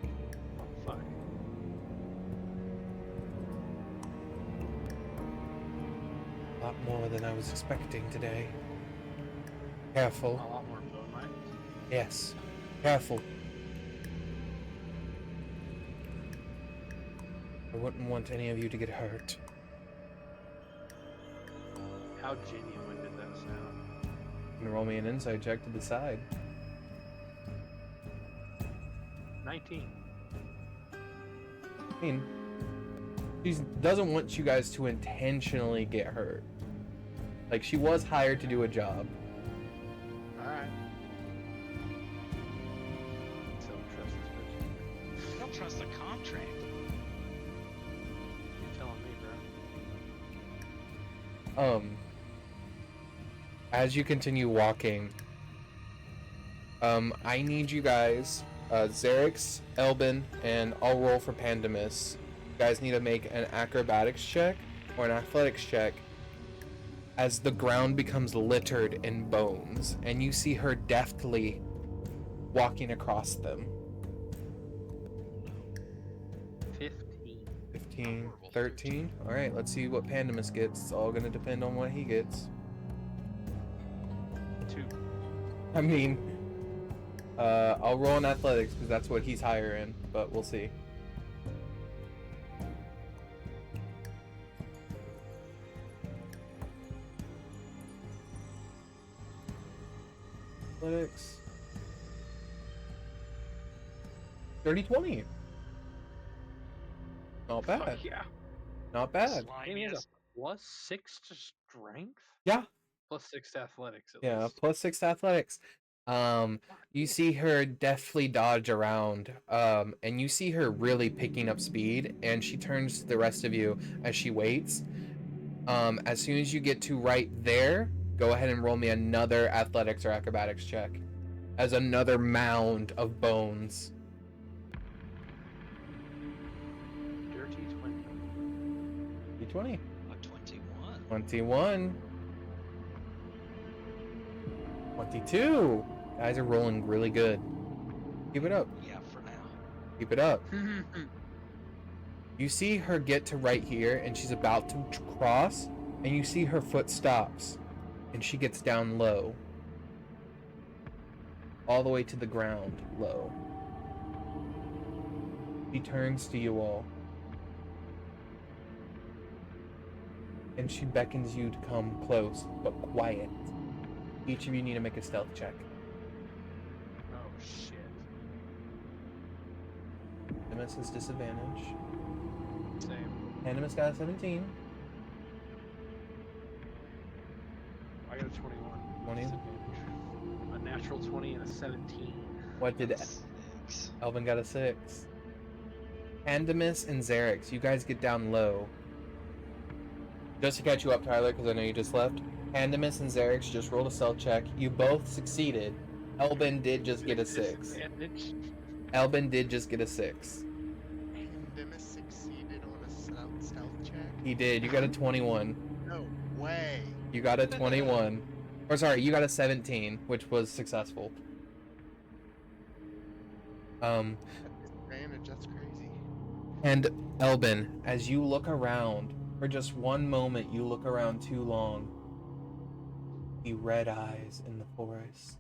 [SPEAKER 3] Oh, fuck.
[SPEAKER 1] A lot more than I was expecting today. Careful.
[SPEAKER 3] A lot more bone mites?
[SPEAKER 1] Yes. Careful. I wouldn't want any of you to get hurt.
[SPEAKER 3] How genuine did that sound?
[SPEAKER 1] You can roll me an insight check to decide.
[SPEAKER 3] 19.
[SPEAKER 1] I mean, she doesn't want you guys to intentionally get hurt. Like, she was hired to do a job.
[SPEAKER 3] Alright. Don't trust this person.
[SPEAKER 2] I don't trust the contract.
[SPEAKER 3] You're telling me, bro.
[SPEAKER 1] As you continue walking, I need you guys, Xerix, Elben, and I'll roll for Pandemus. guys need to make an acrobatics check or an athletics check as the ground becomes littered in bones, and you see her deftly walking across them.
[SPEAKER 3] 15.
[SPEAKER 1] 15, 13. All right, let's see what Pandemus gets. It's all going to depend on what he gets.
[SPEAKER 3] 2.
[SPEAKER 1] I mean, I'll roll in athletics because that's what he's higher in, but we'll see. Athletics. 30-20. Not bad.
[SPEAKER 3] Fuck yeah.
[SPEAKER 1] Not bad.
[SPEAKER 3] And he has a +6 to strength?
[SPEAKER 1] Yeah.
[SPEAKER 3] +6 to athletics at
[SPEAKER 1] Yeah,
[SPEAKER 3] least.
[SPEAKER 1] +6 to athletics. You see her deftly dodge around, and you see her really picking up speed, and she turns to the rest of you as she waits. As soon as you get to right there, go ahead and roll me another athletics or acrobatics check as another mound of bones.
[SPEAKER 3] Dirty 20.
[SPEAKER 1] D20.
[SPEAKER 2] A 21.
[SPEAKER 1] 21. 22. Guys are rolling really good. Keep it up.
[SPEAKER 2] Yeah, for now.
[SPEAKER 1] Keep it up. You see her get to right here, and she's about to cross, and you see her foot stops, and she gets down low. All the way to the ground, low. She turns to you all. And she beckons you to come close, but quiet. Each of you need to make a stealth check.
[SPEAKER 3] Oh shit.
[SPEAKER 1] Pandemus has disadvantage.
[SPEAKER 3] Same.
[SPEAKER 1] Pandemus got a 17.
[SPEAKER 3] I got a 21.
[SPEAKER 1] 20.
[SPEAKER 3] A natural 20 and a 17.
[SPEAKER 1] What did
[SPEAKER 2] 6.
[SPEAKER 1] Elben got a 6? Pandemus and Xerix, you guys get down low. Just to catch you up, Tyler, because I know you just left. Pandemus and Xerix just rolled a stealth check. You both succeeded. Elben did just get a 6. Elben did just get a 6.
[SPEAKER 4] Pandemus succeeded on a stealth check?
[SPEAKER 1] He did. You got a 21.
[SPEAKER 4] No way.
[SPEAKER 1] You got a 21. Or sorry, you got a 17, which was successful.
[SPEAKER 4] Advantage, that's crazy.
[SPEAKER 1] And Elben, as you look around, for just one moment you look around too long, see red eyes in the forest,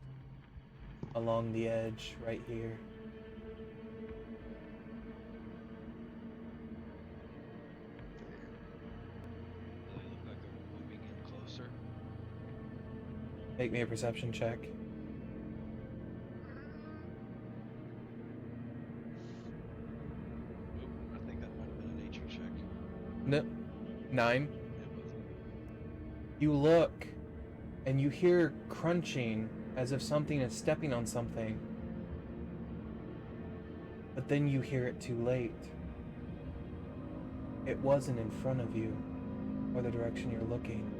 [SPEAKER 1] along the edge, right here.
[SPEAKER 2] They look like they're moving in closer.
[SPEAKER 1] Make me a perception check.
[SPEAKER 2] Oop, I think that might have been a nature check.
[SPEAKER 1] No, 9.
[SPEAKER 2] It was.
[SPEAKER 1] You look, and you hear crunching as if something is stepping on something. But then you hear it too late. It wasn't in front of you, or the direction you're looking.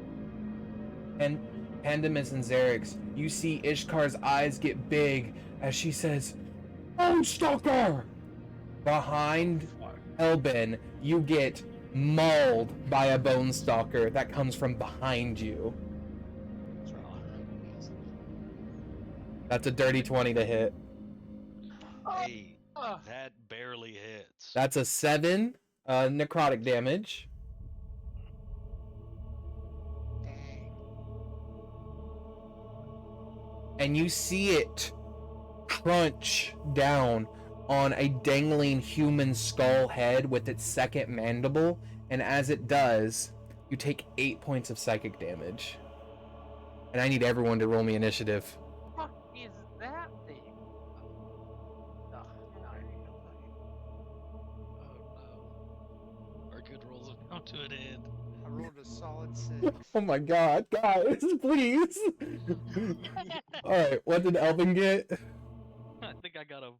[SPEAKER 1] And Pandemus and Xerix, you see Ishkar's eyes get big as she says, "Bone Stalker!" Behind Elben, you get mauled by a Bone Stalker that comes from behind you. That's a dirty 20 to hit.
[SPEAKER 2] Hey, that barely hits.
[SPEAKER 1] That's a 7 necrotic damage.
[SPEAKER 4] Dang.
[SPEAKER 1] And you see it crunch down on a dangling human skull head with its second mandible, and as it does, you take 8 points of psychic damage. And I need everyone to roll me initiative.
[SPEAKER 3] What is that thing?
[SPEAKER 2] Oh no. Our good rolls have come to an end.
[SPEAKER 4] I rolled a solid 6.
[SPEAKER 1] Oh my god, guys, please! Alright, what did Elvin get?
[SPEAKER 2] I think I got a.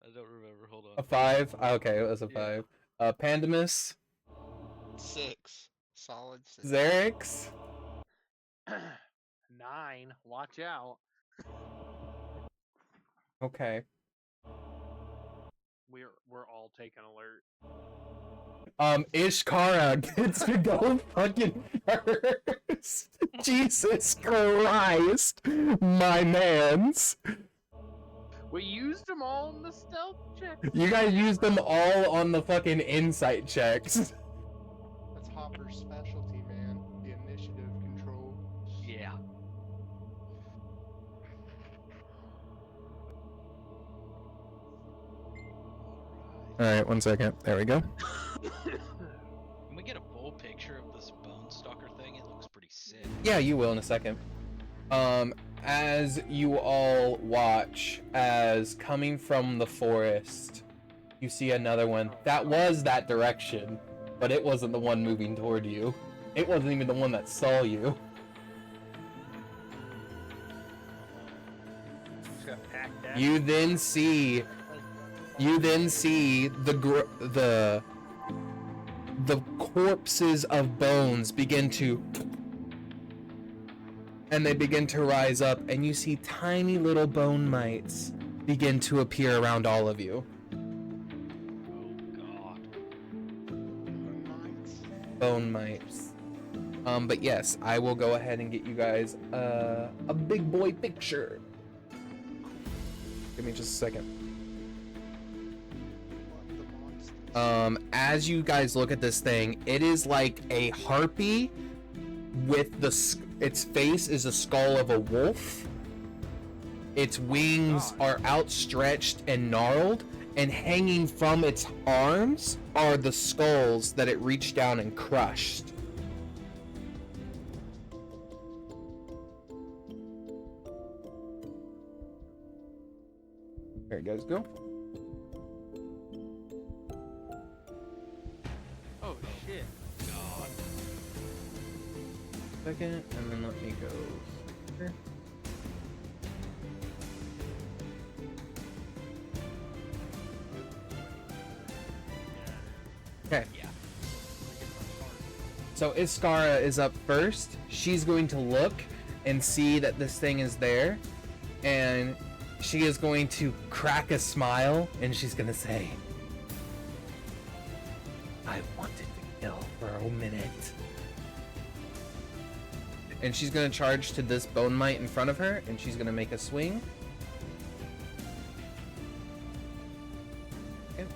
[SPEAKER 2] I don't remember. Hold on.
[SPEAKER 1] A 5? Okay, it was a
[SPEAKER 2] Yeah.
[SPEAKER 1] 5. Pandemus,
[SPEAKER 4] 6. Solid 6.
[SPEAKER 1] Xerix,
[SPEAKER 3] 9. Watch out.
[SPEAKER 1] okay.
[SPEAKER 3] We're all taking alert.
[SPEAKER 1] Ishkara gets to go fucking first. Jesus Christ, my mans.
[SPEAKER 3] We used them all in the stealth check.
[SPEAKER 1] You guys used them all on the fucking insight checks.
[SPEAKER 4] That's Hopper's specialty, man. The initiative control.
[SPEAKER 2] Yeah.
[SPEAKER 1] Alright, 1 second. There we go.
[SPEAKER 2] Can we get a full picture of this bone stalker thing? It looks pretty sick.
[SPEAKER 1] Yeah, you will in a second. As you all watch, as coming from the forest, you see another one. That was that direction, but it wasn't the one moving toward you. It wasn't even the one that saw you. You then see the corpses of bones begin to, and they begin to rise up, and you see tiny little bone mites begin to appear around all of you.
[SPEAKER 2] Oh god.
[SPEAKER 1] Bone mites. But yes, I will go ahead and get you guys a big boy picture. Give me just a second. As you guys look at this thing, it is like a harpy with its face is a skull of a wolf. Its wings are outstretched and gnarled, and hanging from its arms are the skulls that it reached down and crushed. There you guys go.
[SPEAKER 3] Oh shit.
[SPEAKER 2] God.
[SPEAKER 1] Second, and then let me go here. Okay.
[SPEAKER 2] Yeah.
[SPEAKER 1] So Iskara is up first. She's going to look and see that this thing is there, and she is going to crack a smile, and she's gonna say, I wanted to kill for a minute. And she's gonna charge to this bone mite in front of her, and she's gonna make a swing. Okay.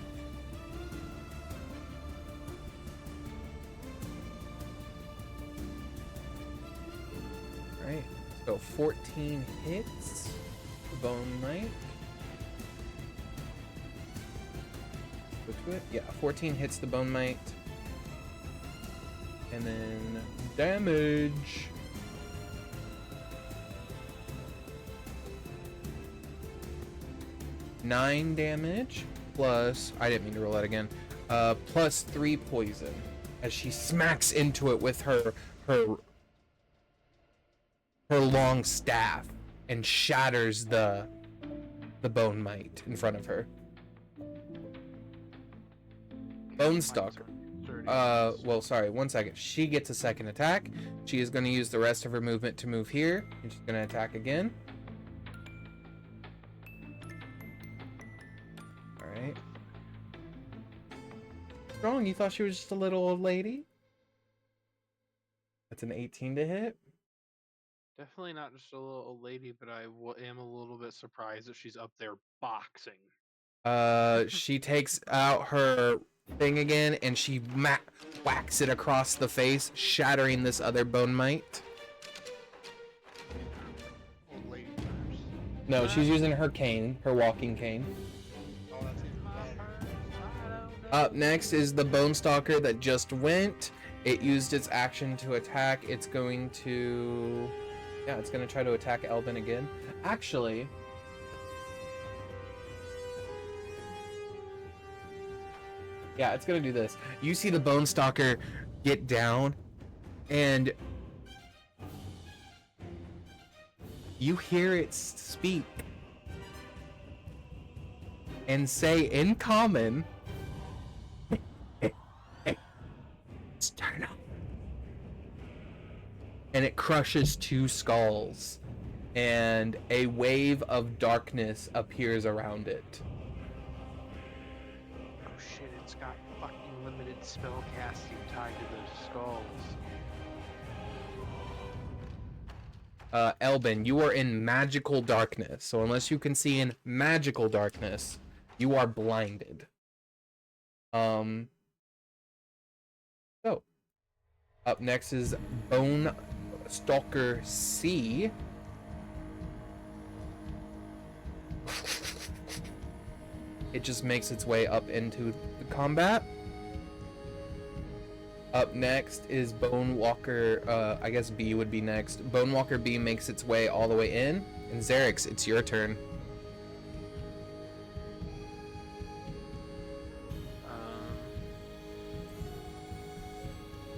[SPEAKER 1] Alright, so 14 hits the bone mite. Go to it. Yeah, 14 hits the bone mite. And then damage. Nine damage plus, I didn't mean to roll that again, plus 3 poison as she smacks into it with her long staff and shatters the bone mite in front of her. Bone Stalker. Well, sorry, 1 second. She gets a second attack. She is going to use the rest of her movement to move here, and she's going to attack again. Alright. Strong, you thought she was just a little old lady? That's an 18 to hit.
[SPEAKER 3] Definitely not just a little old lady, but I am a little bit surprised that she's up there boxing.
[SPEAKER 1] She takes out her thing again, and she whacks it across the face, shattering this other bone mite.
[SPEAKER 4] Old lady first.
[SPEAKER 1] No, she's using her cane, her walking cane.
[SPEAKER 4] Oh, that's even better.
[SPEAKER 1] Up next is the Bone Stalker that just went. It used its action to attack. It's going to... Yeah, it's going to try to attack Elben again. Actually... Yeah, it's going to do this. You see the Bone Stalker get down, and you hear it speak and say in common, It's turn up. And it crushes 2 skulls, and a wave of darkness appears around it.
[SPEAKER 3] Oh shit, it's got fucking unlimited spell casting tied to those skulls.
[SPEAKER 1] Elben, you are in magical darkness. So unless you can see in magical darkness, you are blinded. So up next is Bone Stalker C. It just makes its way up into the combat. Up next is Bone Walker, I guess B would be next. Bone Walker B makes its way all the way in. And Xerix, it's your turn.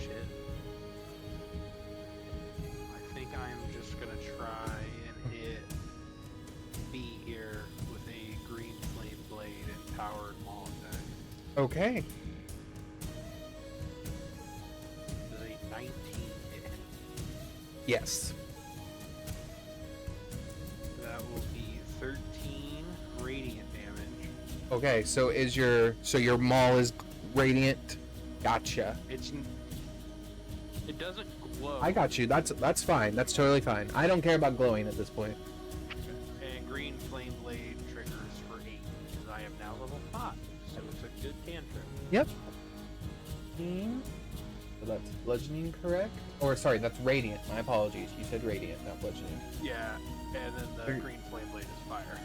[SPEAKER 3] Shit. I think I'm just gonna try and hit B here with a green flame blade and powered maul attack.
[SPEAKER 1] Okay.
[SPEAKER 3] Does a 19 hit?
[SPEAKER 1] Yes.
[SPEAKER 3] That will be 13 radiant damage.
[SPEAKER 1] Okay, so your maul is radiant. Gotcha.
[SPEAKER 3] It doesn't glow.
[SPEAKER 1] I got you. That's fine. That's totally fine. I don't care about glowing at this point.
[SPEAKER 3] And green flame blade triggers for 8 because I am now level 5. So it's a good cantrip.
[SPEAKER 1] Yep. So that's bludgeoning, correct? Or sorry, that's radiant. My apologies. You said radiant, not bludgeoning.
[SPEAKER 3] Yeah, and then the green flame blade is fire.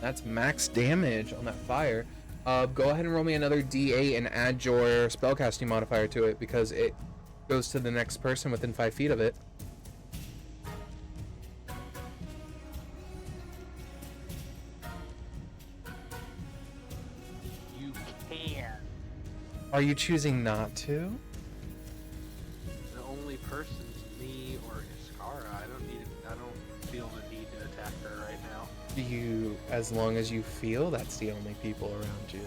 [SPEAKER 1] That's max damage on that fire. Go ahead and roll me another D8 and add your spellcasting modifier to it because it goes to the next person within 5 feet of it.
[SPEAKER 3] You can.
[SPEAKER 1] Are you choosing not to?
[SPEAKER 3] The only person's me or Iskara. I don't feel the need to attack her right now.
[SPEAKER 1] Do you, as long as you feel that's the only people around you?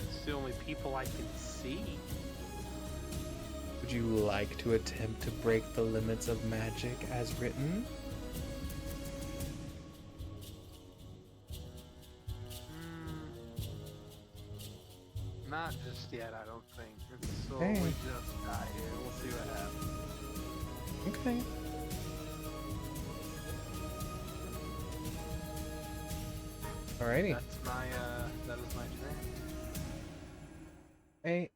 [SPEAKER 3] It's the only people I can see.
[SPEAKER 1] Would you like to attempt to break the limits of magic as written?
[SPEAKER 3] Not just yet, I don't think. It's so
[SPEAKER 1] Hey.
[SPEAKER 3] we just got here. We'll see what happens.
[SPEAKER 1] Okay. Alrighty.
[SPEAKER 3] That is my turn.
[SPEAKER 1] Hey.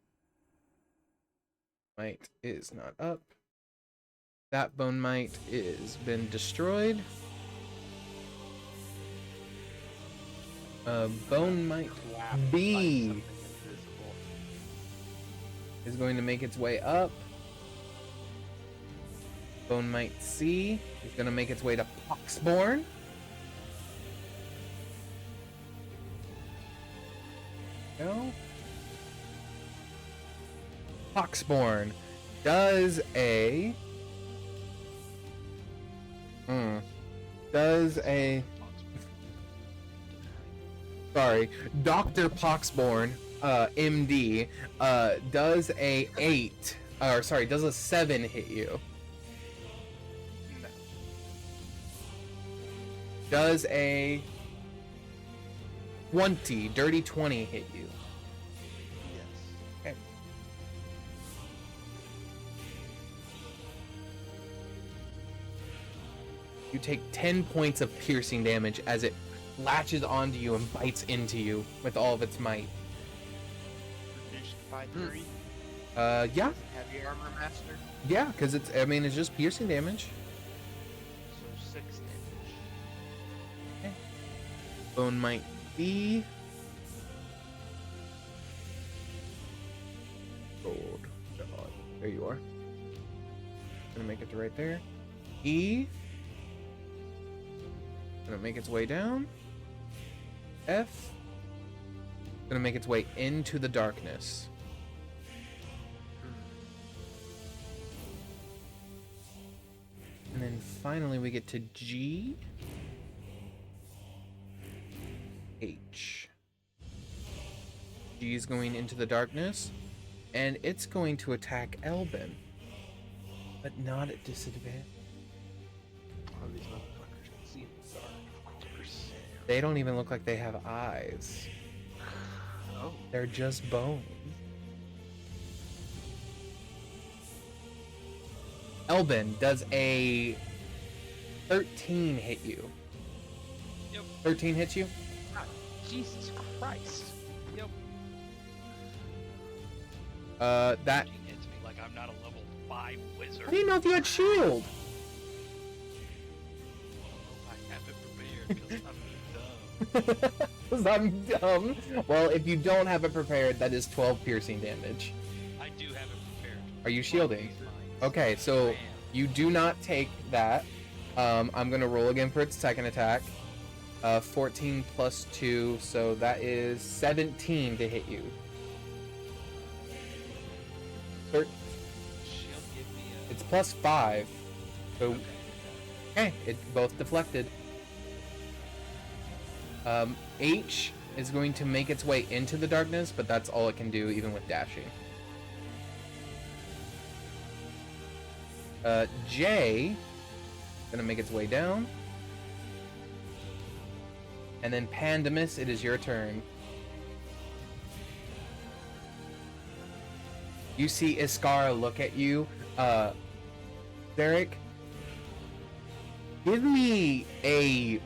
[SPEAKER 1] Might is not up. That bone mite is been destroyed. Bone mite B is going to make its way up. Bone mite C is going to make its way to Poxborn. No. Poxborn does a sorry, Dr. Poxborn, MD, does a 8, or sorry, does a 7 hit you?
[SPEAKER 3] No.
[SPEAKER 1] Does a 20, dirty 20 hit you?
[SPEAKER 6] Yes.
[SPEAKER 1] Okay. You take 10 points of piercing damage as it latches onto you and bites into you with all of its might.
[SPEAKER 4] Reduced by 3.
[SPEAKER 1] Yeah.
[SPEAKER 4] Heavy armor master.
[SPEAKER 1] Yeah, because it's just piercing damage.
[SPEAKER 4] So 6 damage.
[SPEAKER 1] Bone might be gold. God. There you are. Gonna make it to right there. E. Gonna make its way down. F. Gonna make its way into the darkness. And then finally we get to G. H. G is going into the darkness, and it's going to attack Elben, but not at disadvantage.
[SPEAKER 6] Oh, these motherfuckers can see in the dark, of course.
[SPEAKER 1] They don't even look like they have eyes.
[SPEAKER 3] Oh.
[SPEAKER 1] They're just bones. Elben, does a 13 hit you?
[SPEAKER 2] Yep.
[SPEAKER 1] 13 hits you?
[SPEAKER 3] God, Jesus Christ.
[SPEAKER 2] Yep.
[SPEAKER 1] That.
[SPEAKER 2] He hits me like I'm not a level 5 wizard.
[SPEAKER 1] I didn't know if you had shield.
[SPEAKER 2] I have it prepared because I'm dumb.
[SPEAKER 1] 'Cause I'm dumb. Well, if you don't have it prepared, that is 12 piercing damage.
[SPEAKER 2] I do have it prepared.
[SPEAKER 1] Are you shielding? Okay,
[SPEAKER 2] I
[SPEAKER 1] so
[SPEAKER 2] am.
[SPEAKER 1] you do not take that. I'm gonna roll again for its second attack. 14 plus 2, so that is 17 to hit you.
[SPEAKER 2] She'll give me a...
[SPEAKER 1] It's plus 5. So, okay, it both deflected. H is going to make its way into the darkness, but that's all it can do, even with dashing. J gonna make its way down. And then Pandemus, it is your turn. You see Iskara look at you. Derek, give me a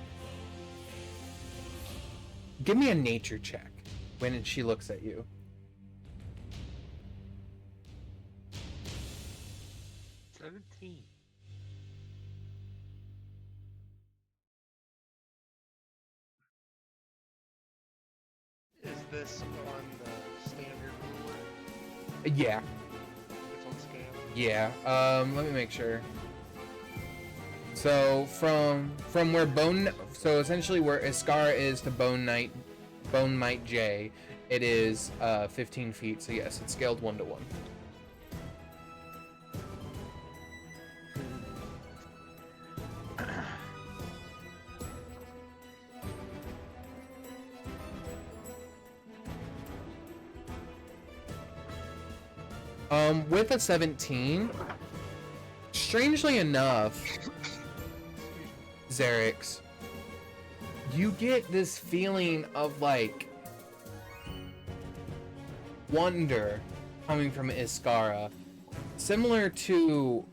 [SPEAKER 1] nature check when she looks at you.
[SPEAKER 3] 17.
[SPEAKER 4] Is this on the standard ruler?
[SPEAKER 1] Yeah.
[SPEAKER 4] It's on scale?
[SPEAKER 1] Yeah, let me make sure. So from where so essentially where Iskara is to Bone Might J, it is 15 feet. So yes, it's scaled 1 to 1. With a 17, strangely enough, Xerix, you get this feeling of like wonder coming from Iskara, similar to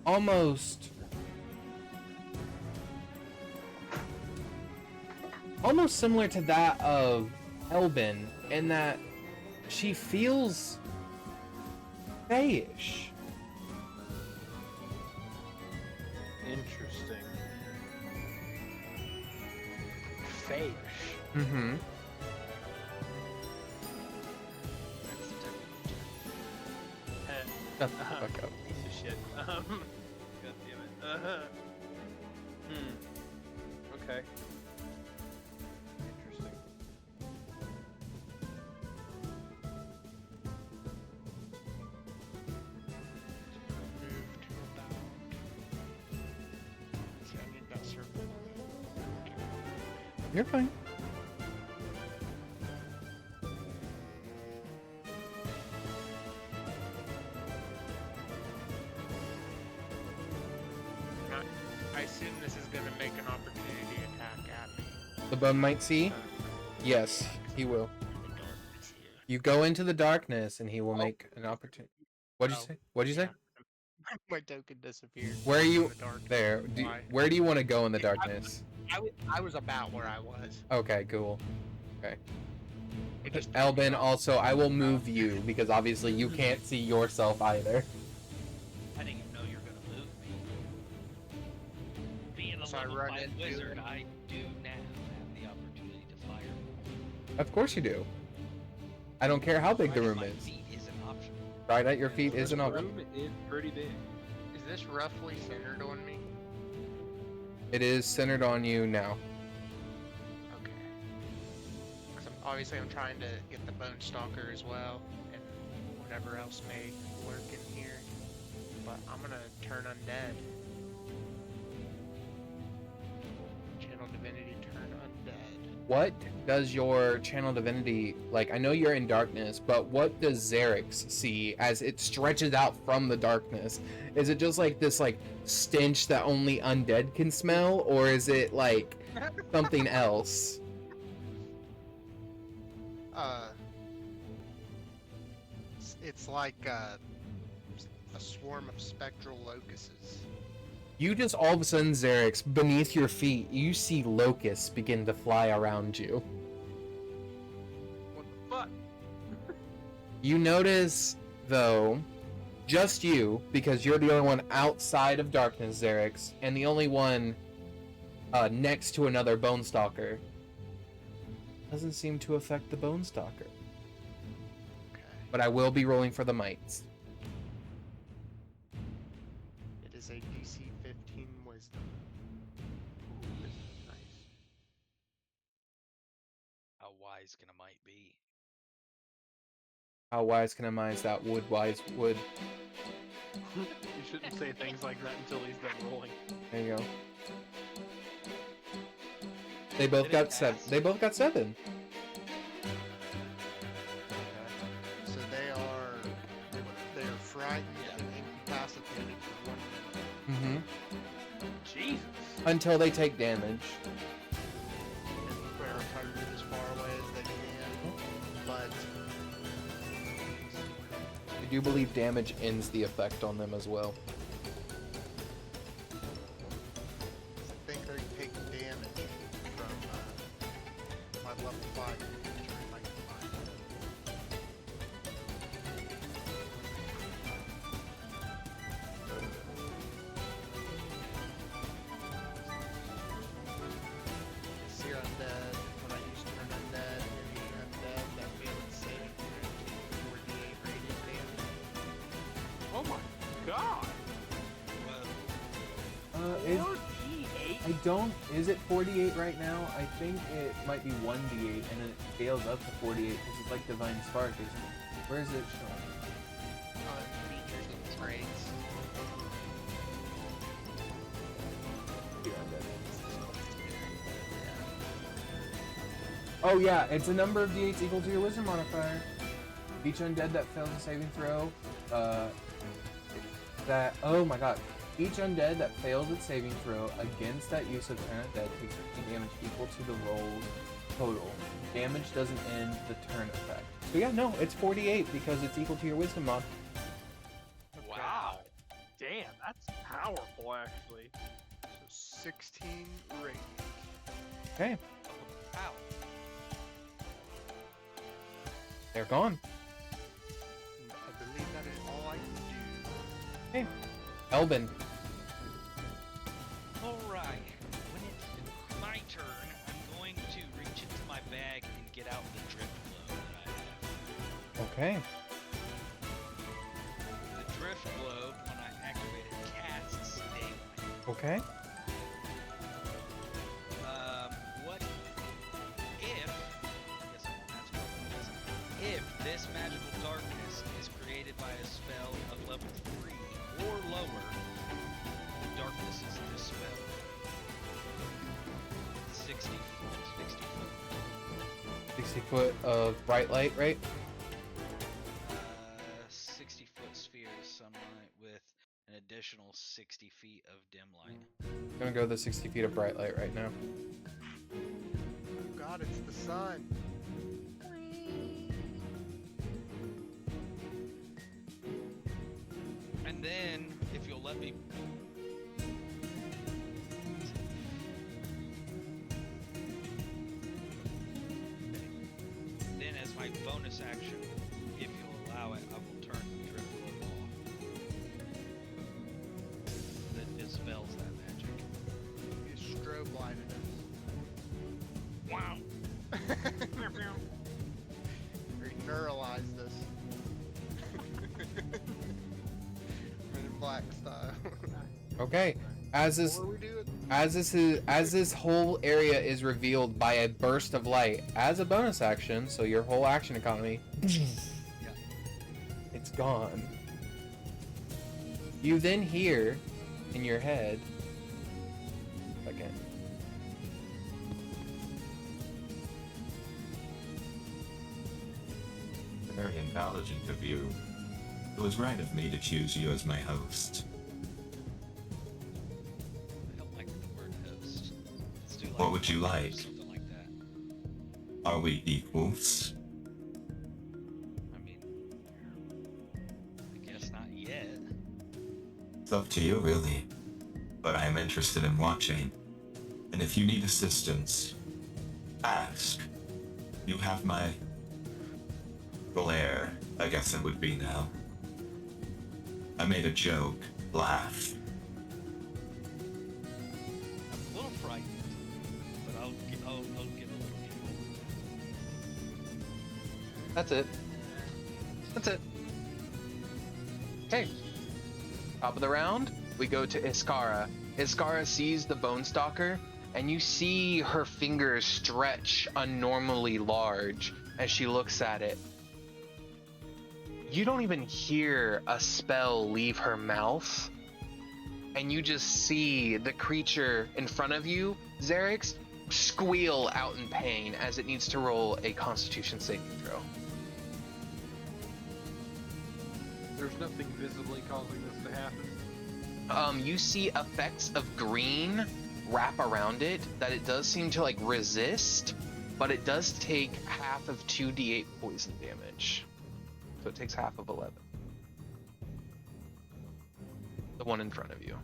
[SPEAKER 1] almost similar to that of Elben, in that she feels fayish.
[SPEAKER 3] Interesting. Fayish.
[SPEAKER 1] Mm-hmm. Shut the fuck up.
[SPEAKER 3] Piece of shit. God damn it. Okay. Interesting.
[SPEAKER 4] Move to about... See, I need that circle.
[SPEAKER 1] You're fine.
[SPEAKER 4] Now, I assume this is going to make an opportunity attack at me.
[SPEAKER 1] The bone might see? Yes, he will.
[SPEAKER 4] In the darkness here.
[SPEAKER 1] You go into the darkness and he will make an opportunity. What'd you
[SPEAKER 4] Oh,
[SPEAKER 1] say? What'd you say?
[SPEAKER 4] yeah. My token disappeared.
[SPEAKER 1] Where are
[SPEAKER 4] in
[SPEAKER 1] you?
[SPEAKER 4] the darkness.
[SPEAKER 1] There.
[SPEAKER 4] Why?
[SPEAKER 1] Where do you want to go in the darkness?
[SPEAKER 4] I was about where I was.
[SPEAKER 1] Okay, cool. Okay.
[SPEAKER 4] It just
[SPEAKER 1] Elben, also, I will move you because obviously you can't see yourself either.
[SPEAKER 2] I didn't even know you were gonna move me. Being a
[SPEAKER 4] So I
[SPEAKER 2] level
[SPEAKER 4] run
[SPEAKER 2] 5
[SPEAKER 4] into
[SPEAKER 2] wizard,
[SPEAKER 4] him.
[SPEAKER 2] I do now have the opportunity to fire.
[SPEAKER 1] Of course you do. I don't care how big the
[SPEAKER 2] Right at
[SPEAKER 1] room
[SPEAKER 2] my
[SPEAKER 1] is.
[SPEAKER 2] feet is an option.
[SPEAKER 1] Right at your feet is an option.
[SPEAKER 3] Room is pretty big.
[SPEAKER 4] Is this roughly centered on me?
[SPEAKER 1] It is centered on you now.
[SPEAKER 4] Okay. Because obviously I'm trying to get the Bone Stalker as well, and whatever else may lurk in here. But I'm gonna turn undead. Channel Divinity, turn undead.
[SPEAKER 1] What does your channel divinity, like, I know you're in darkness, but what does Xerix see as it stretches out from the darkness? Is it just like this, like, stench that only undead can smell, or is it like something else?
[SPEAKER 4] It's like a swarm of spectral locusts.
[SPEAKER 1] You just all of a sudden, Xerix, beneath your feet, you see locusts begin to fly around you.
[SPEAKER 3] What the fuck?
[SPEAKER 1] You notice, though, just you, because you're the only one outside of darkness, Xerix, and the only one next to another Bone Stalker. Doesn't seem to affect the Bone Stalker.
[SPEAKER 4] Okay.
[SPEAKER 1] But I will be rolling for the mites.
[SPEAKER 4] It is a DC 15 wisdom. Ooh, this is nice.
[SPEAKER 2] How wise can a mite be?
[SPEAKER 1] How wise can I minds that wood wise wood?
[SPEAKER 3] You shouldn't say things like that until he's done rolling.
[SPEAKER 1] There you go. They both
[SPEAKER 2] Did it
[SPEAKER 1] got 7.
[SPEAKER 2] pass?
[SPEAKER 1] They both got 7.
[SPEAKER 4] So they are frightened and incapacitated for 1 minute.
[SPEAKER 1] Mm-hmm.
[SPEAKER 3] Jesus.
[SPEAKER 1] Until they take damage.
[SPEAKER 4] And they're trying to move as far away as they can. But
[SPEAKER 1] I do believe damage ends the effect on them as well.
[SPEAKER 4] I think they're taking damage from my level 5 creature in my combine. Seer undead, when I use turn undead, any undead that failed saving throw 4d8 radiant damage.
[SPEAKER 3] Oh my god.
[SPEAKER 2] Well,
[SPEAKER 3] 4d8?
[SPEAKER 1] I don't. Is it 48 right now? I think it might be 1d8 and then it scales up to 48 because it's like Divine Spark, isn't it? Where is it showing?
[SPEAKER 4] Features and traits.
[SPEAKER 1] Here, undead. Oh yeah, it's a number of d8s equal to your wisdom modifier. Each undead that fails a saving throw, oh my god. Each undead that fails its saving throw against that use of turn undead takes 15 damage equal to the roll's total. Damage doesn't end the turn effect. So yeah, no, it's 48 because it's equal to your wisdom mod.
[SPEAKER 2] wow.
[SPEAKER 3] Damn, that's powerful actually.
[SPEAKER 4] So 16 radiant.
[SPEAKER 1] Okay,
[SPEAKER 2] Ow.
[SPEAKER 1] they're gone.
[SPEAKER 4] I believe that is all I can do.
[SPEAKER 1] Hey, Elben.
[SPEAKER 2] Alright. When it's my turn, I'm going to reach into my bag and get out the drift glow that I have.
[SPEAKER 1] Okay.
[SPEAKER 2] The drift globe, when I activate it, casts daylight.
[SPEAKER 1] Okay.
[SPEAKER 2] What if? Yes, that's what it is. If this magical darkness is created by a spell of level 3 or lower, the darkness is dispelled. 60 foot.
[SPEAKER 1] 60 foot of bright light, right?
[SPEAKER 2] 60-foot sphere of sunlight with an additional 60 feet of dim light.
[SPEAKER 1] I'm gonna go the 60 feet of bright light right now.
[SPEAKER 4] Oh god, it's the sun.
[SPEAKER 2] And then, if you'll let me. Then, as my bonus action, if you'll allow it, I will turn the drift globe off. That dispels that magic.
[SPEAKER 4] You strobe lighted us.
[SPEAKER 2] Wow.
[SPEAKER 4] Or neuralized us. Men in Black style.
[SPEAKER 1] Okay. As this
[SPEAKER 4] What are we doing?
[SPEAKER 1] as this whole area is revealed by a burst of light as a bonus action, so your whole action economy, it's gone. You then hear in your head, second.
[SPEAKER 7] Very intelligent of you. It was right of me to choose you as my host.
[SPEAKER 2] I don't like the word host. Let's do
[SPEAKER 7] What would you like?
[SPEAKER 2] Something like that.
[SPEAKER 7] Are we equals? It's up to you, really. But I am interested in watching. And if you need assistance, ask. You have my glare, I guess it would be now. I made a joke. Laugh.
[SPEAKER 2] I'm a little frightened, but I'll give a little giggle.
[SPEAKER 6] That's it. That's it. Okay. Top of the round, we go to Iskara. Iskara sees the Bone Stalker, and you see her fingers stretch unnormally large as she looks at it. You don't even hear a spell leave her mouth, and you just see the creature in front of you, Xerix, squeal out in pain as it needs to roll a Constitution saving throw.
[SPEAKER 3] There's nothing visibly causing this to happen.
[SPEAKER 6] You see effects of green wrap around it that it does seem to like resist, but it does take half of 2d8 poison damage. So it takes half of 11. The one in front of you.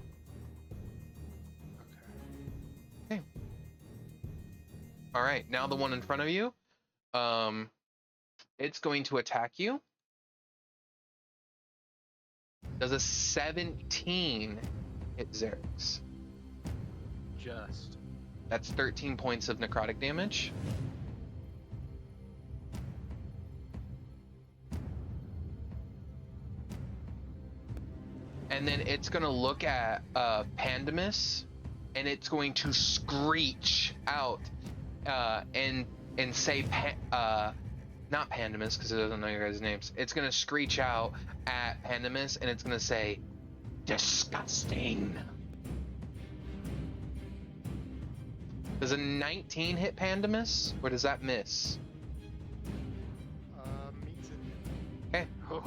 [SPEAKER 6] Okay. All right, now the one in front of you. It's going to attack you. Does a 17 hit Xerix?
[SPEAKER 3] Just.
[SPEAKER 6] That's 13 points of necrotic damage. And then it's going to look at Pandemus, and it's going to screech out and say, not Pandemus, because it doesn't know your guys' names. It's going to screech out at Pandemus, and it's going to say, disgusting. Does a 19 hit Pandemus, or does that miss?
[SPEAKER 4] Meets it.
[SPEAKER 6] Okay.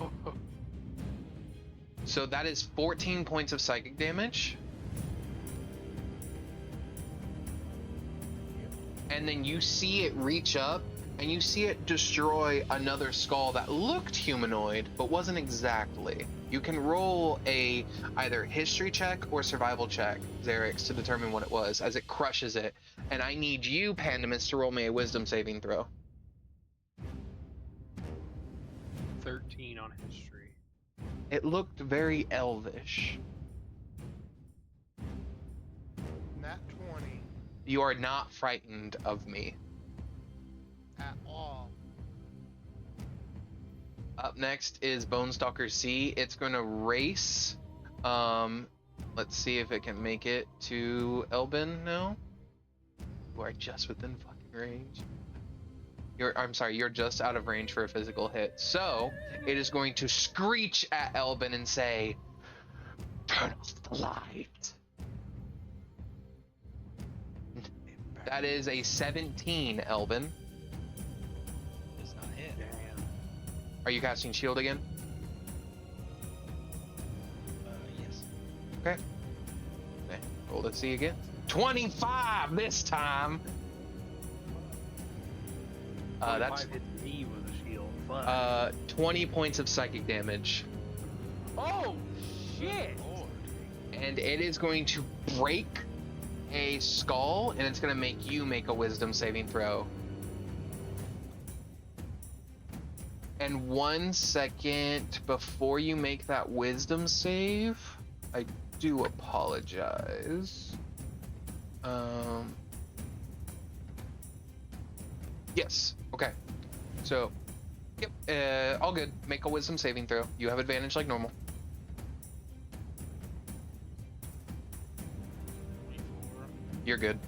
[SPEAKER 6] So that is 14 points of psychic damage. And then you see it reach up, and you see it destroy another skull that looked humanoid, but wasn't exactly. You can roll a either history check or survival check, Xerix, to determine what it was as it crushes it. And I need you, Pandemus, to roll me a wisdom saving throw.
[SPEAKER 3] 13 on history.
[SPEAKER 6] It looked very elvish.
[SPEAKER 4] Nat 20
[SPEAKER 6] You are not frightened of me.
[SPEAKER 4] at all.
[SPEAKER 6] Up next is Bonestalker C. It's going to race. Let's see if it can make it to Elben now. You are just within fucking range. You're just out of range for a physical hit. So, it is going to screech at Elben and say, turn off the light. That is a 17, Elben.
[SPEAKER 2] Does not hit.
[SPEAKER 3] Damn.
[SPEAKER 6] Are you casting shield again?
[SPEAKER 2] Yes.
[SPEAKER 6] Okay. Roll to see again. 25 this time. That's
[SPEAKER 3] 25 hits me with a shield. Fuck.
[SPEAKER 6] 20 points of psychic damage.
[SPEAKER 3] Oh shit!
[SPEAKER 6] And it is going to break a skull, and it's going to make you make a wisdom saving throw. And 1 second before you make that wisdom save, I do apologize. Yes. Okay. So, yep. All good. Make a wisdom saving throw. You have advantage like normal.
[SPEAKER 2] 24.
[SPEAKER 6] You're good.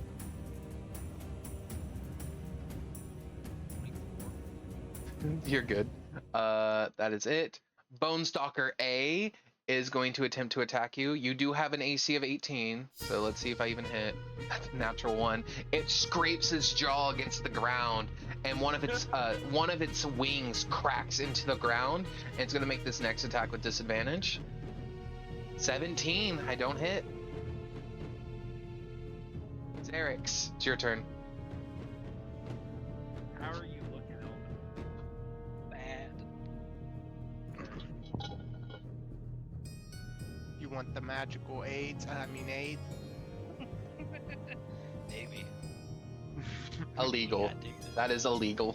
[SPEAKER 2] 24.
[SPEAKER 6] You're good. That is it. Bonestalker A is going to attempt to attack you. You do have an AC of 18, so let's see if I even hit. That's a natural 1. It scrapes its jaw against the ground, and one of its wings cracks into the ground, and it's going to make this next attack with disadvantage. 17, I don't hit. Xerix, it's your turn.
[SPEAKER 3] How are you looking, Elben?
[SPEAKER 2] Bad.
[SPEAKER 4] You want the magical aid.
[SPEAKER 2] Maybe.
[SPEAKER 6] Illegal.
[SPEAKER 2] God damn it.
[SPEAKER 6] That is illegal.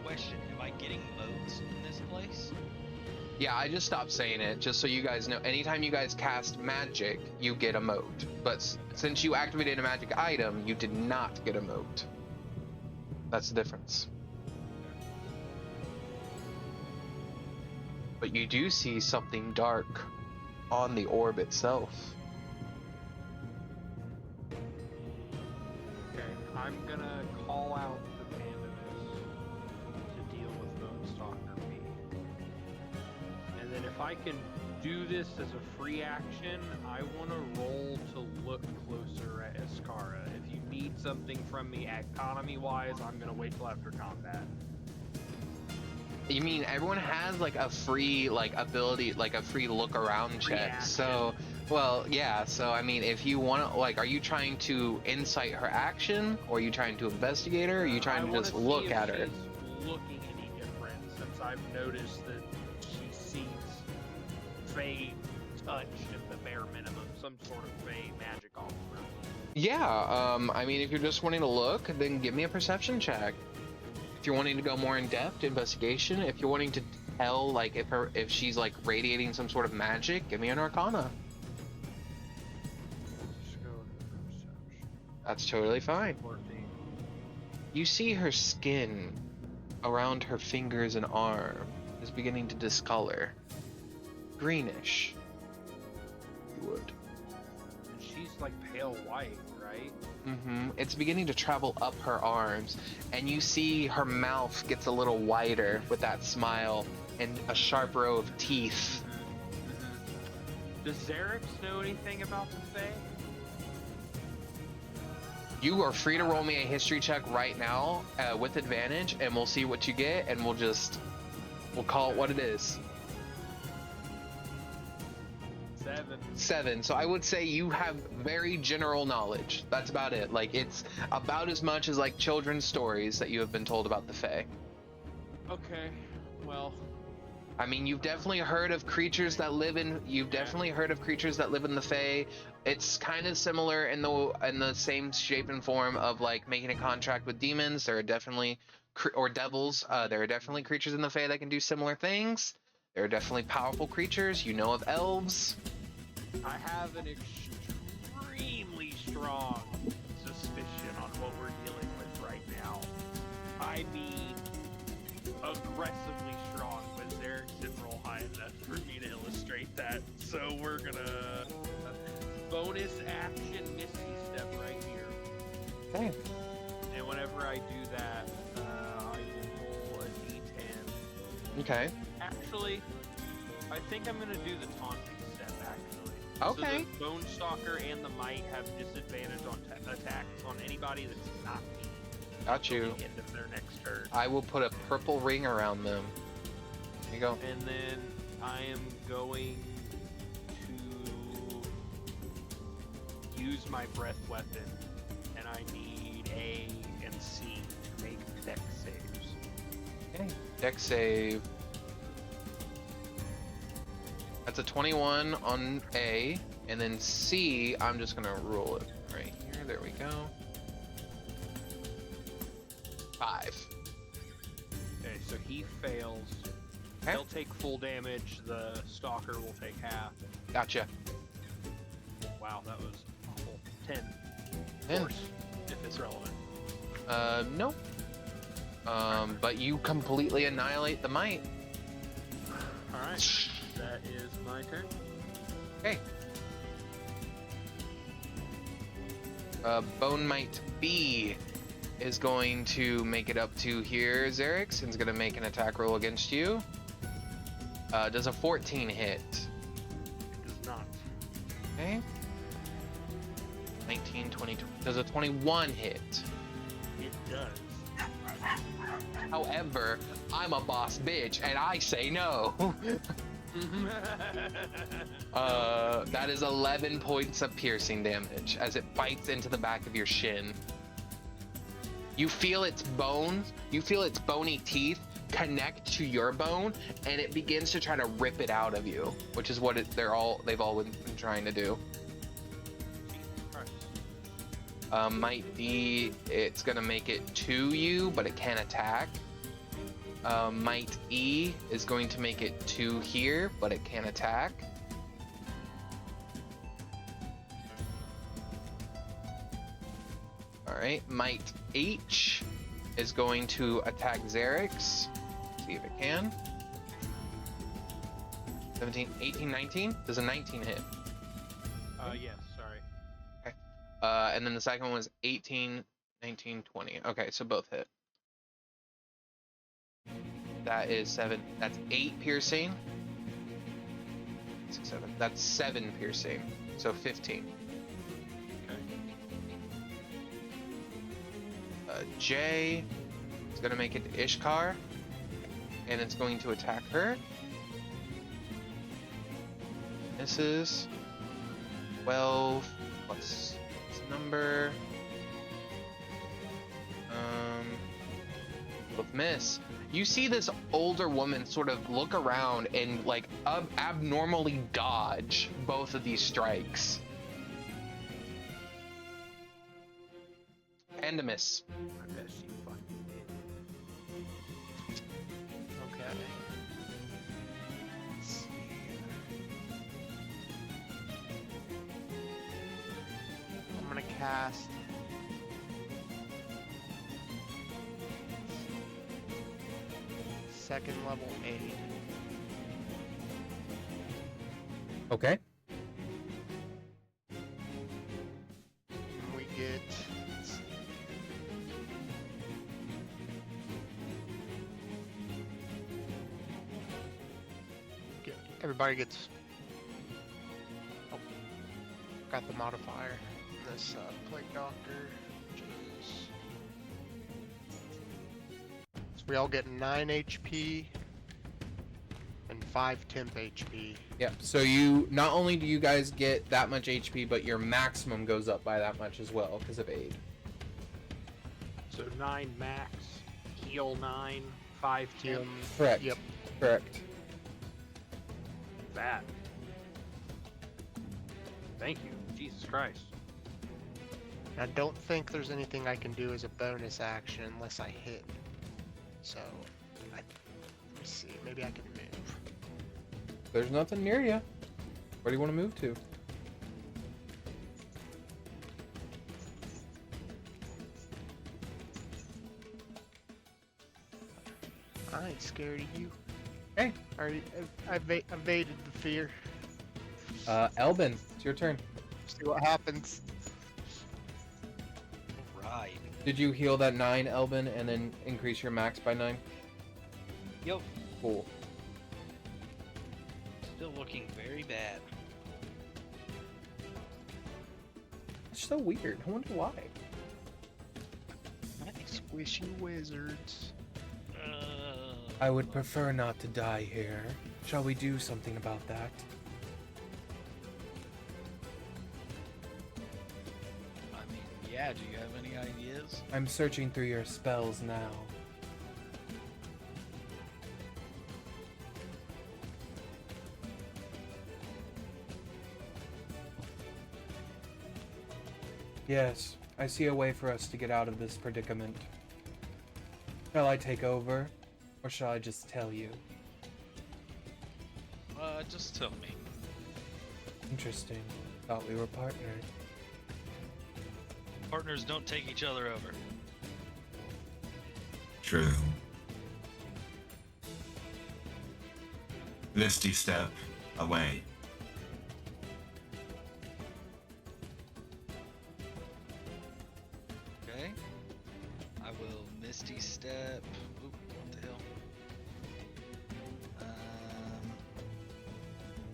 [SPEAKER 2] Question: am I getting moats in this place?
[SPEAKER 6] Yeah, I just stopped saying it, just so you guys know. Anytime you guys cast magic, you get a moat. But since you activated a magic item, you did not get a moat. That's the difference. But you do see something dark on the orb itself.
[SPEAKER 3] Okay, I'm gonna call out the Pandemus to deal with Bonestalker B. And then if I can do this as a free action, I want to roll to look closer at Escara. If you need something from me economy-wise, I'm gonna wait till after combat.
[SPEAKER 6] You mean everyone has like a free ability, like a free look around check?
[SPEAKER 3] Reaction.
[SPEAKER 6] So, well, yeah. So I mean, if you want to, like, are you trying to insight her action, or are you trying to investigate her, or are you trying to just look at her?
[SPEAKER 3] She's looking any different, since I've noticed that she sees Fey touch at the bare minimum, some sort of Fey magic off of her.
[SPEAKER 6] Yeah. I mean, if you're just wanting to look, then give me a perception check. If you're wanting to go more in depth investigation, if you're wanting to tell like if she's like radiating some sort of magic, give me an Arcana.
[SPEAKER 3] Just go with perception.
[SPEAKER 6] That's totally fine.
[SPEAKER 3] 14.
[SPEAKER 6] You see her skin around her fingers and arm is beginning to discolor. Greenish. You would.
[SPEAKER 3] And she's like pale white, right?
[SPEAKER 6] It's beginning to travel up her arms, and you see her mouth gets a little wider with that smile and a sharp row of teeth.
[SPEAKER 3] Does Xerix know anything about the Fae?
[SPEAKER 6] You are free to roll me a history check right now with advantage, and we'll see what you get, and we'll call it what it is. 7. So I would say you have very general knowledge. That's about it. Like, it's about as much as like children's stories that you have been told about the Fae.
[SPEAKER 3] Okay, well,
[SPEAKER 6] I mean, you've definitely heard of creatures that live in. You've definitely heard of creatures that live in the Fae. It's kind of similar in the same shape and form of like making a contract with demons. There are definitely or devils. There are definitely creatures in the Fae that can do similar things. There are definitely powerful creatures. You know of elves.
[SPEAKER 3] I have an extremely strong suspicion on what we're dealing with right now. I mean, aggressively strong, but Xerix didn't roll high enough for me to illustrate that. So we're gonna bonus action Misty Step right here.
[SPEAKER 6] Okay.
[SPEAKER 3] And whenever I do that, I will roll a d10.
[SPEAKER 6] Okay.
[SPEAKER 3] Actually, I think I'm gonna do the taunting step, actually.
[SPEAKER 6] Okay.
[SPEAKER 3] So the Bone Stalker and the Might have disadvantage on attacks on anybody that's not me.
[SPEAKER 6] Got you.
[SPEAKER 3] Until the end of their next turn.
[SPEAKER 6] I will put a purple ring around them. There you go.
[SPEAKER 3] And then I am going to use my breath weapon, and I need A and C to make dex saves.
[SPEAKER 6] Okay. Dex save. That's a 21 on A, and then C, I'm just gonna roll it right here. There we go. 5.
[SPEAKER 3] Okay, so he fails.
[SPEAKER 6] Okay.
[SPEAKER 3] He'll take full damage. The Stalker will take half.
[SPEAKER 6] Gotcha.
[SPEAKER 3] Wow, that was awful. 10.
[SPEAKER 6] 10.
[SPEAKER 3] Force, if it's relevant.
[SPEAKER 6] No. But you completely annihilate the Might.
[SPEAKER 3] Alright, that is my turn.
[SPEAKER 6] Okay. Bone Might B is going to make it up to here, Xerix, and is going to make an attack roll against you. Does a 14 hit?
[SPEAKER 3] It does not.
[SPEAKER 6] Okay. 19, 20, does a 21 hit?
[SPEAKER 3] It does.
[SPEAKER 6] However, I'm a boss bitch, and I say no. That is 11 points of piercing damage as it bites into the back of your shin. You feel its bones, you feel its bony teeth connect to your bone, and it begins to try to rip it out of you, which is what they've all been trying to do. Might D, it's gonna make it to you, but it can't attack. Might E is going to make it to here, but it can't attack. Alright, Might H is going to attack Xerix. See if it can. 17, 18, 19? Does a 19 hit?
[SPEAKER 3] Yes, sorry.
[SPEAKER 6] Okay. And then the second one was 18, 19, 20. Okay, so both hit. That is 7. That's 8 piercing. 6, 7. That's 7 piercing. So 15. J is going to make it to Ishkar, and it's going to attack her. Misses. 12. What's its number? Both miss. You see this older woman sort of look around and like abnormally dodge both of these strikes. Pandemus.
[SPEAKER 3] I bet she fucking did.
[SPEAKER 4] Okay. Let's see. I'm gonna cast. Second level aid.
[SPEAKER 1] Okay.
[SPEAKER 4] And we get. Everybody gets. Oh, got the modifier. This plague doctor, which is. So we all get 9 HP and 5 temp HP.
[SPEAKER 1] Yep. So you not only do you guys get that much HP, but your maximum goes up by that much as well because of aid.
[SPEAKER 3] So 9 max, heal 9, 5 temp.
[SPEAKER 1] Correct.
[SPEAKER 4] Yep.
[SPEAKER 1] Correct.
[SPEAKER 3] That. Thank you. Jesus Christ.
[SPEAKER 4] I don't think there's anything I can do as a bonus action unless I hit. So, let me see. Maybe I can move.
[SPEAKER 1] There's nothing near you. Where do you want to move to?
[SPEAKER 4] I ain't scared of you.
[SPEAKER 1] Hey.
[SPEAKER 4] I evaded the fear.
[SPEAKER 1] Elben, it's your turn.
[SPEAKER 4] See what happens.
[SPEAKER 2] Right.
[SPEAKER 1] Did you heal that 9, Elben, and then increase your max by 9?
[SPEAKER 2] Yep.
[SPEAKER 1] Cool.
[SPEAKER 2] Still looking very bad.
[SPEAKER 1] It's so weird. I wonder why.
[SPEAKER 4] Squishy wizards.
[SPEAKER 1] I would prefer not to die here. Shall we do something about that?
[SPEAKER 2] I mean, yeah, do you have any ideas?
[SPEAKER 1] I'm searching through your spells now. Yes, I see a way for us to get out of this predicament. Shall I take over, or shall I just tell you?
[SPEAKER 2] Just tell me.
[SPEAKER 1] Interesting. Thought we were partnered.
[SPEAKER 2] Partners don't take each other over.
[SPEAKER 7] True. Misty step away.
[SPEAKER 2] Okay. I will Misty Step. Oop, what the hell?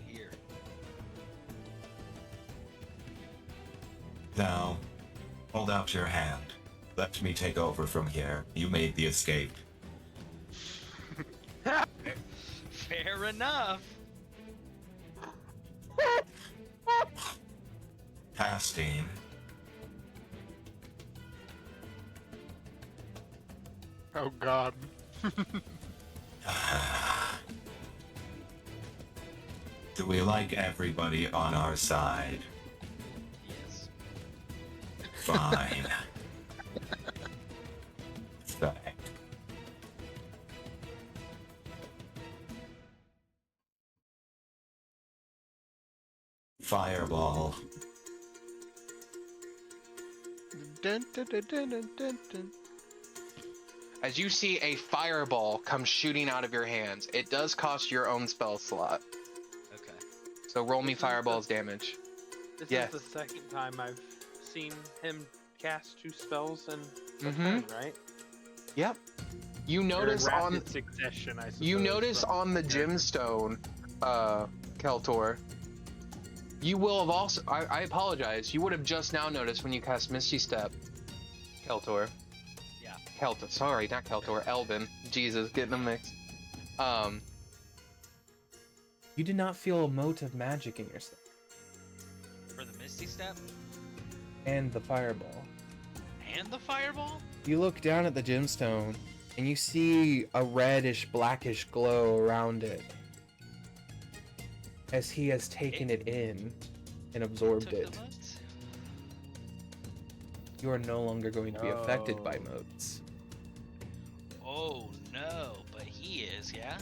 [SPEAKER 2] Here.
[SPEAKER 7] Now, hold out your hand. Let me take over from here. You made the escape.
[SPEAKER 2] Fair enough.
[SPEAKER 7] Casting.
[SPEAKER 4] Oh god.
[SPEAKER 7] Do we like everybody on our side?
[SPEAKER 2] Yes.
[SPEAKER 7] Fine. Fact. Fireball.
[SPEAKER 4] Dun, dun, dun, dun, dun, dun, dun.
[SPEAKER 6] As you see a fireball come shooting out of your hands, it does cost your own spell slot.
[SPEAKER 2] Okay.
[SPEAKER 6] So roll me
[SPEAKER 3] This is the-
[SPEAKER 6] fireball's damage.
[SPEAKER 3] This
[SPEAKER 6] Yes.
[SPEAKER 3] is the second time I've seen him cast 2 spells in a
[SPEAKER 6] Mhm.
[SPEAKER 3] turn, right?
[SPEAKER 6] Yep. You
[SPEAKER 3] They're in
[SPEAKER 6] notice on
[SPEAKER 3] rapid succession, I suppose.
[SPEAKER 6] you notice
[SPEAKER 3] from
[SPEAKER 6] on the
[SPEAKER 3] character.
[SPEAKER 6] gemstone, Keltor. You will have also. I apologize. You would have just now noticed when you cast Misty Step, Keltor.
[SPEAKER 2] Yeah.
[SPEAKER 6] Keltor. Sorry, not Keltor. Elben. Jesus, getting them mixed.
[SPEAKER 1] You did not feel a mote of magic in your step.
[SPEAKER 2] For the Misty Step
[SPEAKER 1] And the fireball.
[SPEAKER 2] and the Fireball?
[SPEAKER 1] You look down at the gemstone, and you see a reddish, blackish glow around it. As he has taken it in and absorbed
[SPEAKER 2] Took
[SPEAKER 1] it.
[SPEAKER 2] the motes?
[SPEAKER 1] You are no longer going to be affected by
[SPEAKER 3] No.
[SPEAKER 1] motes.
[SPEAKER 2] Oh no, but he is, yeah?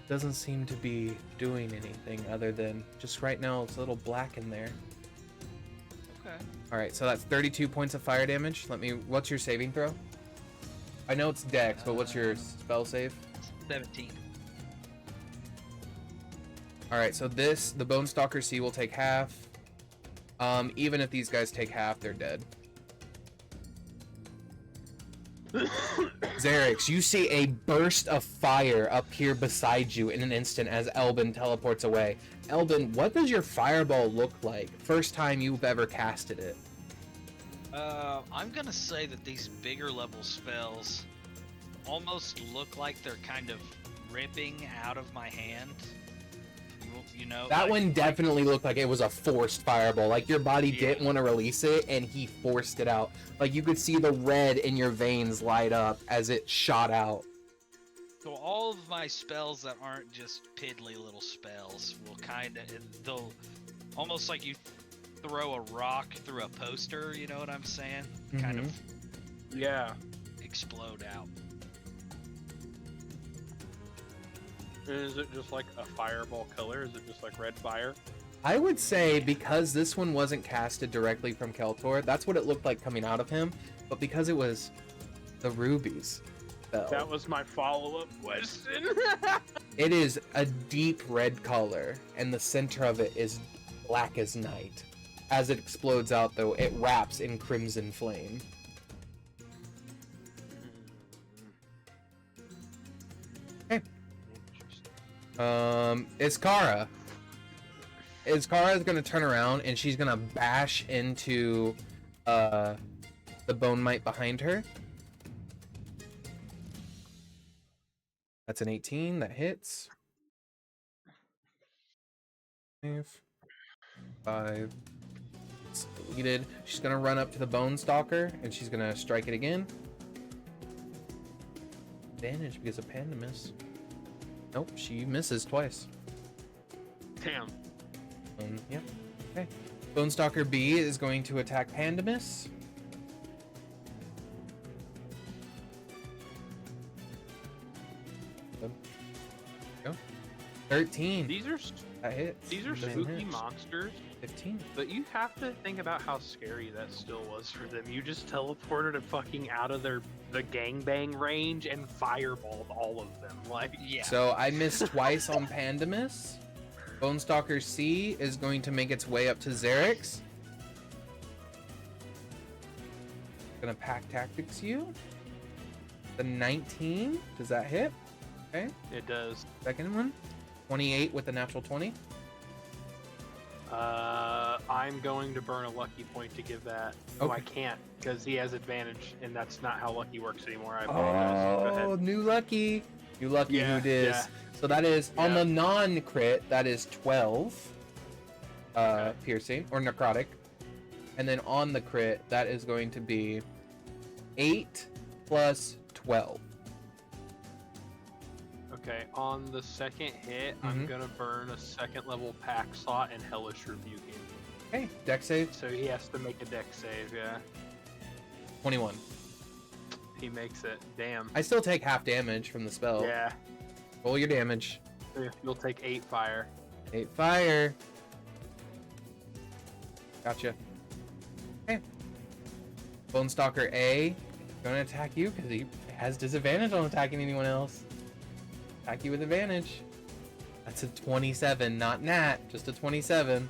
[SPEAKER 1] Doesn't seem to be doing anything other than just right now it's a little black in there.
[SPEAKER 2] Okay.
[SPEAKER 1] Alright, so that's 32 points of fire damage. What's your saving throw? I know it's dex, but what's your spell save?
[SPEAKER 2] 17.
[SPEAKER 1] Alright, so the Bone Stalker C will take half. Even if these guys take half, they're dead. Xerix, you see a burst of fire appear beside you in an instant as Elben teleports away. Elben, what does your fireball look like? First time you've ever casted it.
[SPEAKER 2] I'm gonna say that these bigger level spells almost look like they're kind of ripping out of my hand. You know,
[SPEAKER 1] That
[SPEAKER 2] like-
[SPEAKER 1] one definitely looked like it was a forced fireball. Like your body
[SPEAKER 2] Yeah.
[SPEAKER 1] didn't want to release it and he forced it out. Like you could see the red in your veins light up as it shot out.
[SPEAKER 2] So all of my spells that aren't just piddly little spells will they'll almost like you throw a rock through a poster, you know what I'm saying? Kind of
[SPEAKER 3] Yeah.
[SPEAKER 2] explode out.
[SPEAKER 3] Is it just like a fireball color? Is it just like red fire?
[SPEAKER 1] I would say because this one wasn't casted directly from Keltor, that's what it looked like coming out of him. But because it was the rubies spell,
[SPEAKER 3] That was my follow-up question.
[SPEAKER 1] it is a deep red color, and the center of it is black as night. As it explodes out, though, it wraps in crimson flame. Okay. Iskara. Iskara is gonna turn around and she's gonna bash into the bone mite behind her. That's an 18 that hits. 5. It's deleted. She's gonna run up to the bone stalker and she's gonna strike it again. Advantage because of Pandemus. Nope, she misses twice.
[SPEAKER 3] Damn.
[SPEAKER 1] Yep. Okay. Bone Stalker B is going to attack Pandemus. Go. 13.
[SPEAKER 3] These are
[SPEAKER 1] That hits.
[SPEAKER 3] these are
[SPEAKER 1] Doesn't
[SPEAKER 3] spooky
[SPEAKER 1] hit.
[SPEAKER 3] monsters,
[SPEAKER 1] 15.
[SPEAKER 3] but you have to think about how scary that still was for them. You just teleported it fucking out of the gangbang range and fireballed all of them. Like,
[SPEAKER 2] Yeah.
[SPEAKER 1] So I missed twice on Pandemus. Bone Stalker C is going to make its way up to Xerix. Gonna pack tactics you. The 19. Does that hit? Okay.
[SPEAKER 3] it does.
[SPEAKER 1] Second one. 28 with the natural 20.
[SPEAKER 3] I'm going to burn a lucky point to give that. Oh, I
[SPEAKER 1] Okay.
[SPEAKER 3] can't because he has advantage, and that's not how lucky works anymore. I apologize. Go
[SPEAKER 1] Oh,
[SPEAKER 3] ahead.
[SPEAKER 1] new lucky. New lucky
[SPEAKER 3] Yeah,
[SPEAKER 1] who dis.
[SPEAKER 3] yeah.
[SPEAKER 1] So that is on
[SPEAKER 3] Yeah.
[SPEAKER 1] the non-crit, that is 12
[SPEAKER 3] Okay.
[SPEAKER 1] piercing or necrotic. And then on the crit, that is going to be 8 plus 12.
[SPEAKER 3] Okay, on the second hit, I'm gonna burn a second level pack slot and Hellish Rebuke him.
[SPEAKER 1] Okay, deck save.
[SPEAKER 3] So he has to make a deck save, yeah.
[SPEAKER 1] 21.
[SPEAKER 3] He makes it. Damn.
[SPEAKER 1] I still take half damage from the spell.
[SPEAKER 3] Yeah.
[SPEAKER 1] Roll your damage.
[SPEAKER 3] You'll take 8 fire.
[SPEAKER 1] 8 fire. Gotcha. Okay. Bone Stalker A gonna attack you because he has disadvantage on attacking anyone else. Attack you with advantage. That's a 27, not nat, just a 27.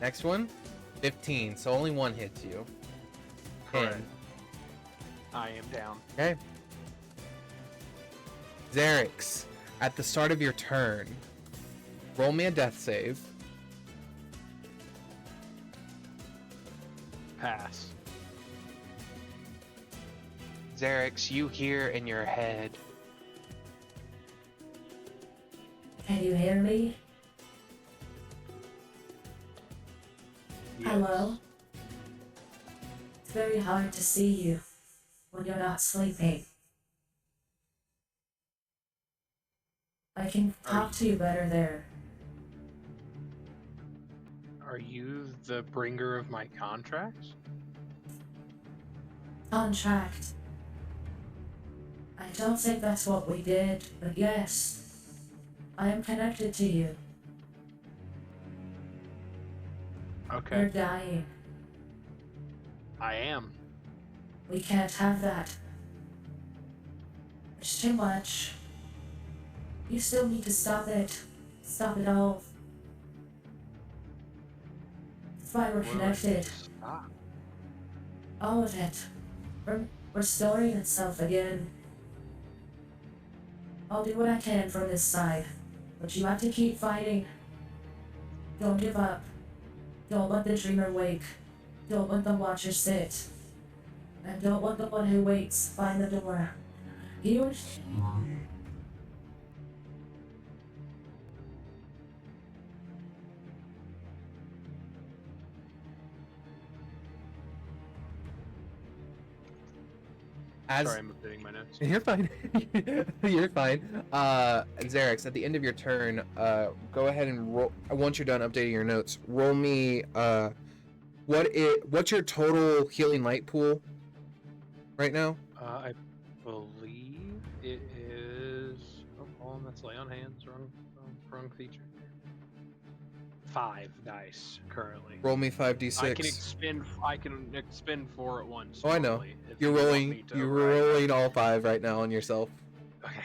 [SPEAKER 1] Next one, 15, so only one hits you.
[SPEAKER 3] Correct.
[SPEAKER 1] 10.
[SPEAKER 3] I am down.
[SPEAKER 1] Okay. Xerix, at the start of your turn, roll me a death save.
[SPEAKER 3] Pass.
[SPEAKER 6] Xerix, you hear in your head.
[SPEAKER 8] Can you hear me?
[SPEAKER 3] Yes.
[SPEAKER 8] Hello? It's very hard to see you when you're not sleeping. I can talk to you better there.
[SPEAKER 3] Are you the bringer of my contracts?
[SPEAKER 8] Contract. I don't think that's what we did, but yes. I am connected to you.
[SPEAKER 3] Okay.
[SPEAKER 8] You're dying.
[SPEAKER 3] I am.
[SPEAKER 8] We can't have that. It's too much. You still need to stop it. Stop it all. That's why we're connected.
[SPEAKER 3] Stop.
[SPEAKER 8] All of it. Restoring itself again. I'll do what I can from this side. But you have to keep fighting. Don't give up. Don't let the dreamer wake. Don't let the watcher sit. And don't let the one who waits find the door. You
[SPEAKER 3] Sorry, I'm updating my notes.
[SPEAKER 1] You're fine. You're fine. Xerix, at the end of your turn, go ahead and roll. Once you're done updating your notes, roll me. What's your total healing light pool right now?
[SPEAKER 3] I believe it is. Oh, hold on, that's lay on hands. Wrong feature. 5 dice currently.
[SPEAKER 1] Roll me 5d6.
[SPEAKER 3] I can expend 4 at once.
[SPEAKER 1] Oh, I know.
[SPEAKER 3] normally, if
[SPEAKER 1] You're
[SPEAKER 3] you want
[SPEAKER 1] rolling.
[SPEAKER 3] me to
[SPEAKER 1] You're
[SPEAKER 3] override that.
[SPEAKER 1] rolling all 5 right now on yourself.
[SPEAKER 3] Okay.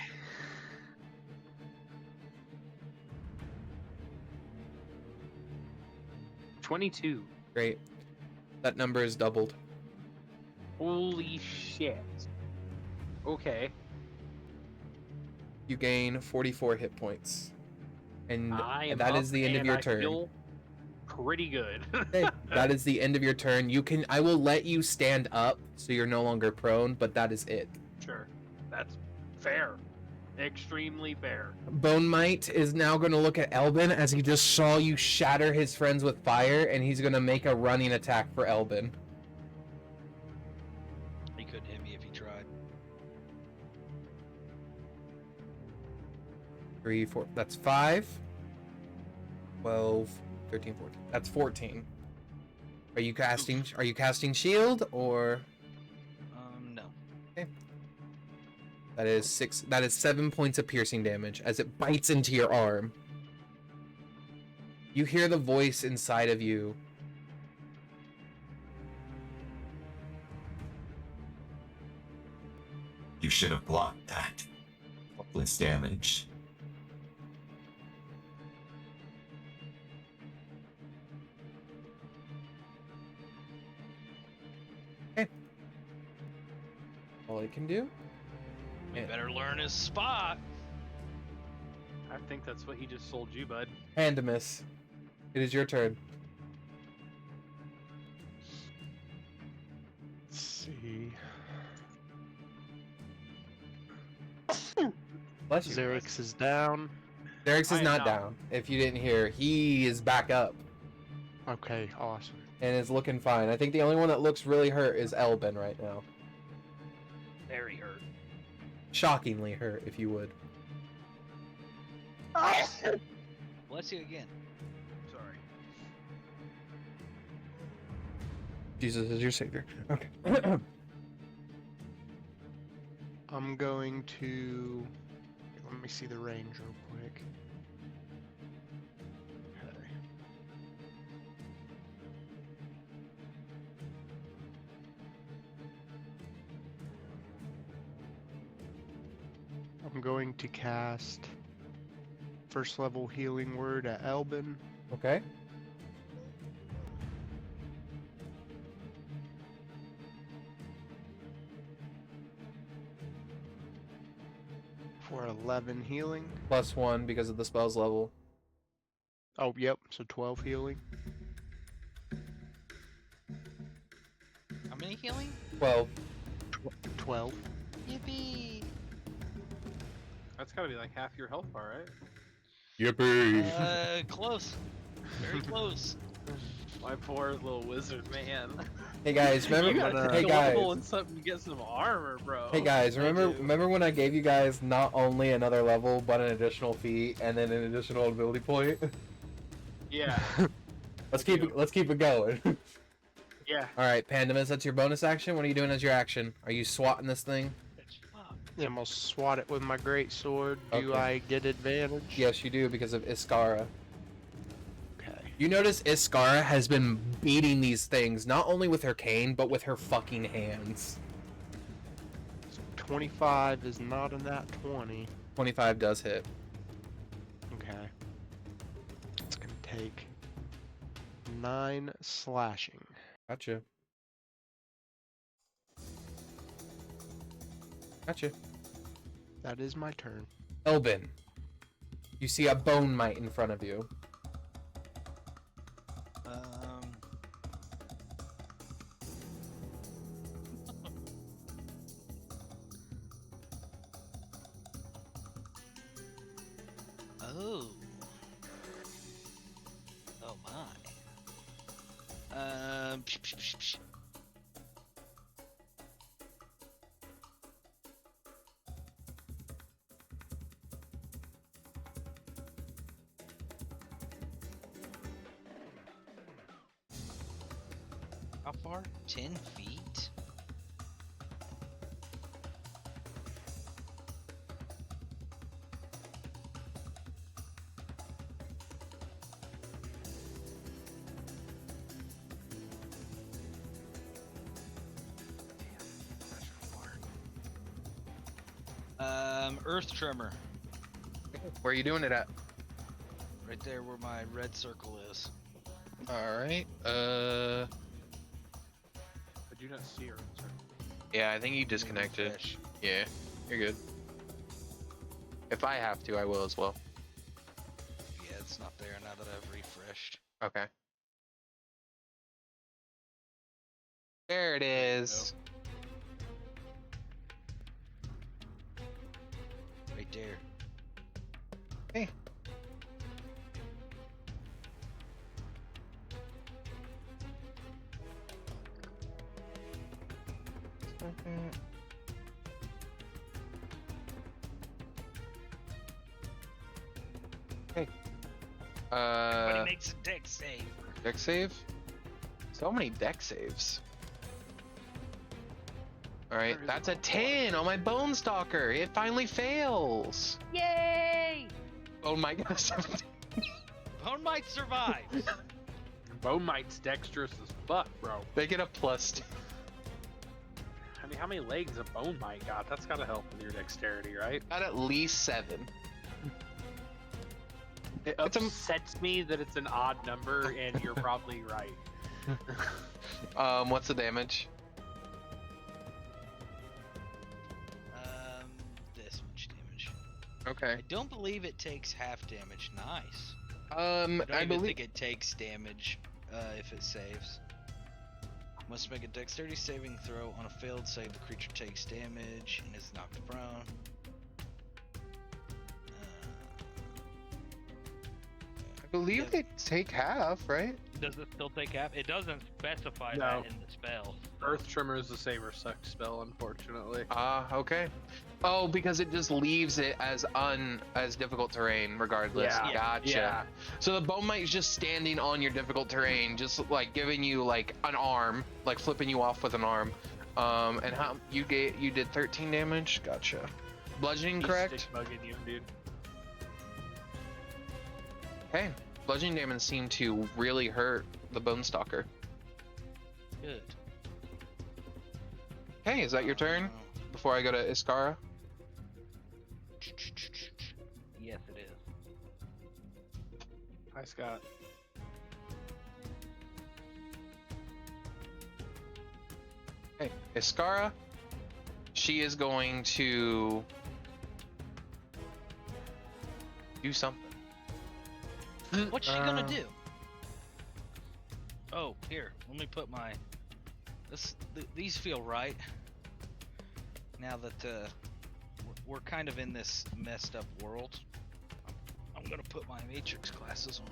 [SPEAKER 3] $22.
[SPEAKER 1] Great. That number is doubled.
[SPEAKER 3] Holy shit. Okay.
[SPEAKER 1] You gain 44 hit points, and
[SPEAKER 3] I am
[SPEAKER 1] that
[SPEAKER 3] up
[SPEAKER 1] is the end of
[SPEAKER 3] and
[SPEAKER 1] your
[SPEAKER 3] I
[SPEAKER 1] turn.
[SPEAKER 3] feel pretty good.
[SPEAKER 1] Okay, that is the end of your turn. I will let you stand up, so you're no longer prone, but that is it.
[SPEAKER 3] Sure. That's fair. Extremely fair.
[SPEAKER 1] Bone Might is now going to look at Elben as he just saw you shatter his friends with fire, and he's going to make a running attack for Elben.
[SPEAKER 2] He couldn't hit me if he tried.
[SPEAKER 1] 3, 4. That's 5. 12, 13, 14. That's 14. Are you casting shield or?
[SPEAKER 2] No.
[SPEAKER 1] That is 6. That is 7 points of piercing damage as it bites into your arm. You hear the voice inside of you.
[SPEAKER 7] You should have blocked that. Hopeless damage.
[SPEAKER 1] All it can do.
[SPEAKER 2] We
[SPEAKER 1] Yeah.
[SPEAKER 2] better learn his spot.
[SPEAKER 3] I think that's what he just sold you, bud.
[SPEAKER 1] Pandemus, it is your turn.
[SPEAKER 4] Let's see.
[SPEAKER 1] Bless you.
[SPEAKER 4] Xerix is down.
[SPEAKER 1] Xerix
[SPEAKER 3] I
[SPEAKER 1] is
[SPEAKER 3] am
[SPEAKER 1] not
[SPEAKER 3] not.
[SPEAKER 1] down. If you didn't hear, he is back up
[SPEAKER 4] Okay, awesome.
[SPEAKER 1] and is looking fine. I think the only one that looks really hurt is Elben right now.
[SPEAKER 3] Very hurt.
[SPEAKER 1] Shockingly hurt, if you would.
[SPEAKER 2] Bless you again.
[SPEAKER 3] Sorry.
[SPEAKER 1] Jesus is your savior. Okay.
[SPEAKER 4] I'm going to... Let me see the range real quick. Okay. I'm going to cast first level healing word at Elben.
[SPEAKER 1] Okay.
[SPEAKER 4] For 11 healing.
[SPEAKER 1] +1 because of the spell's level.
[SPEAKER 4] Oh, yep. So 12 healing.
[SPEAKER 2] How many healing?
[SPEAKER 1] 12.
[SPEAKER 4] 12.
[SPEAKER 2] Yippee!
[SPEAKER 3] That's gotta be like half your health bar, right?
[SPEAKER 1] Yippee!
[SPEAKER 2] Close. Very close.
[SPEAKER 3] My poor little wizard man.
[SPEAKER 1] Hey guys, remember?
[SPEAKER 3] You gotta
[SPEAKER 1] Hey
[SPEAKER 3] take a level
[SPEAKER 1] guys.
[SPEAKER 3] and something to get some armor, bro.
[SPEAKER 1] Hey guys,
[SPEAKER 2] do.
[SPEAKER 1] remember when I gave you guys not only another level but an additional feat and then an additional ability point?
[SPEAKER 3] Yeah.
[SPEAKER 1] Let's keep it going.
[SPEAKER 3] Yeah.
[SPEAKER 1] All right, Pandemus, that's your bonus action. What are you doing as your action? Are you swatting this thing?
[SPEAKER 4] Yeah, I'm gonna swat it with my great sword. Do
[SPEAKER 1] Okay.
[SPEAKER 4] I get advantage?
[SPEAKER 1] Yes, you do because of Iskara.
[SPEAKER 4] Okay.
[SPEAKER 1] You notice Iskara has been beating these things not only with her cane but with her fucking hands.
[SPEAKER 4] So 25 is not in that 20.
[SPEAKER 1] 25 does hit.
[SPEAKER 4] Okay. It's gonna take 9 slashing.
[SPEAKER 1] Gotcha. Gotcha.
[SPEAKER 4] That is my turn.
[SPEAKER 1] Elben, you see a bone mite in front of you.
[SPEAKER 2] Oh. Oh my. How far? 10 feet? Earth tremor.
[SPEAKER 6] Where are you doing it at?
[SPEAKER 2] Right there where my red circle is.
[SPEAKER 6] Alright,
[SPEAKER 3] I do not see her.
[SPEAKER 6] yeah, I think you disconnected.
[SPEAKER 2] Refresh.
[SPEAKER 6] Yeah, you're good. If I have to, I will as well.
[SPEAKER 2] Yeah, it's not there now that I've refreshed.
[SPEAKER 6] Okay. There it is.
[SPEAKER 2] Right there.
[SPEAKER 6] Hey. Hey.
[SPEAKER 2] Everybody makes a deck save.
[SPEAKER 6] Deck save? So many deck saves. Alright, that's a 10 on my Bone Stalker. It finally fails.
[SPEAKER 2] Yay!
[SPEAKER 6] Bone Mite got a 17.
[SPEAKER 2] Bone might survive.
[SPEAKER 3] Bone Mite's dexterous as fuck, bro.
[SPEAKER 6] They get a +2.
[SPEAKER 3] I mean, how many legs a Bone Mite got? That's gotta help with your dexterity, right?
[SPEAKER 6] Got at least 7.
[SPEAKER 3] It
[SPEAKER 6] It's a
[SPEAKER 3] upsets me that it's an odd number, and you're probably right.
[SPEAKER 6] what's the damage?
[SPEAKER 2] This much damage.
[SPEAKER 6] Okay.
[SPEAKER 2] I don't believe it takes half damage. Nice. I don't
[SPEAKER 6] I
[SPEAKER 2] even
[SPEAKER 6] believe
[SPEAKER 2] think it takes damage if it saves. Must make a dexterity saving throw. On a failed save, the creature takes damage and is knocked prone.
[SPEAKER 6] I believe they take half, right?
[SPEAKER 9] Does it still take half? It doesn't specify
[SPEAKER 3] No.
[SPEAKER 9] that in the spell.
[SPEAKER 3] Earth Tremor is the Saber Suck spell, unfortunately.
[SPEAKER 6] Okay. Oh, because it just leaves it as difficult terrain regardless.
[SPEAKER 3] Yeah.
[SPEAKER 6] Gotcha.
[SPEAKER 3] Yeah.
[SPEAKER 6] So the bone mite is just standing on your difficult terrain, just like giving you like an arm, like flipping you off with an arm. And how you did 13 damage? Gotcha. Bludgeoning,
[SPEAKER 3] He's
[SPEAKER 6] correct?
[SPEAKER 3] stick bugging you, dude.
[SPEAKER 6] Okay. Bludgeoning damage seemed to really hurt the bone stalker.
[SPEAKER 2] Good.
[SPEAKER 6] Okay, is that your turn? Before I go to Iskara?
[SPEAKER 9] Yes, it is.
[SPEAKER 3] Hi, Scott.
[SPEAKER 6] Okay, Iskara. She is going to do something.
[SPEAKER 2] What's she gonna do? Oh, here. Let me put my. These feel right. Now that we're kind of in this messed up world, I'm gonna put my Matrix glasses on.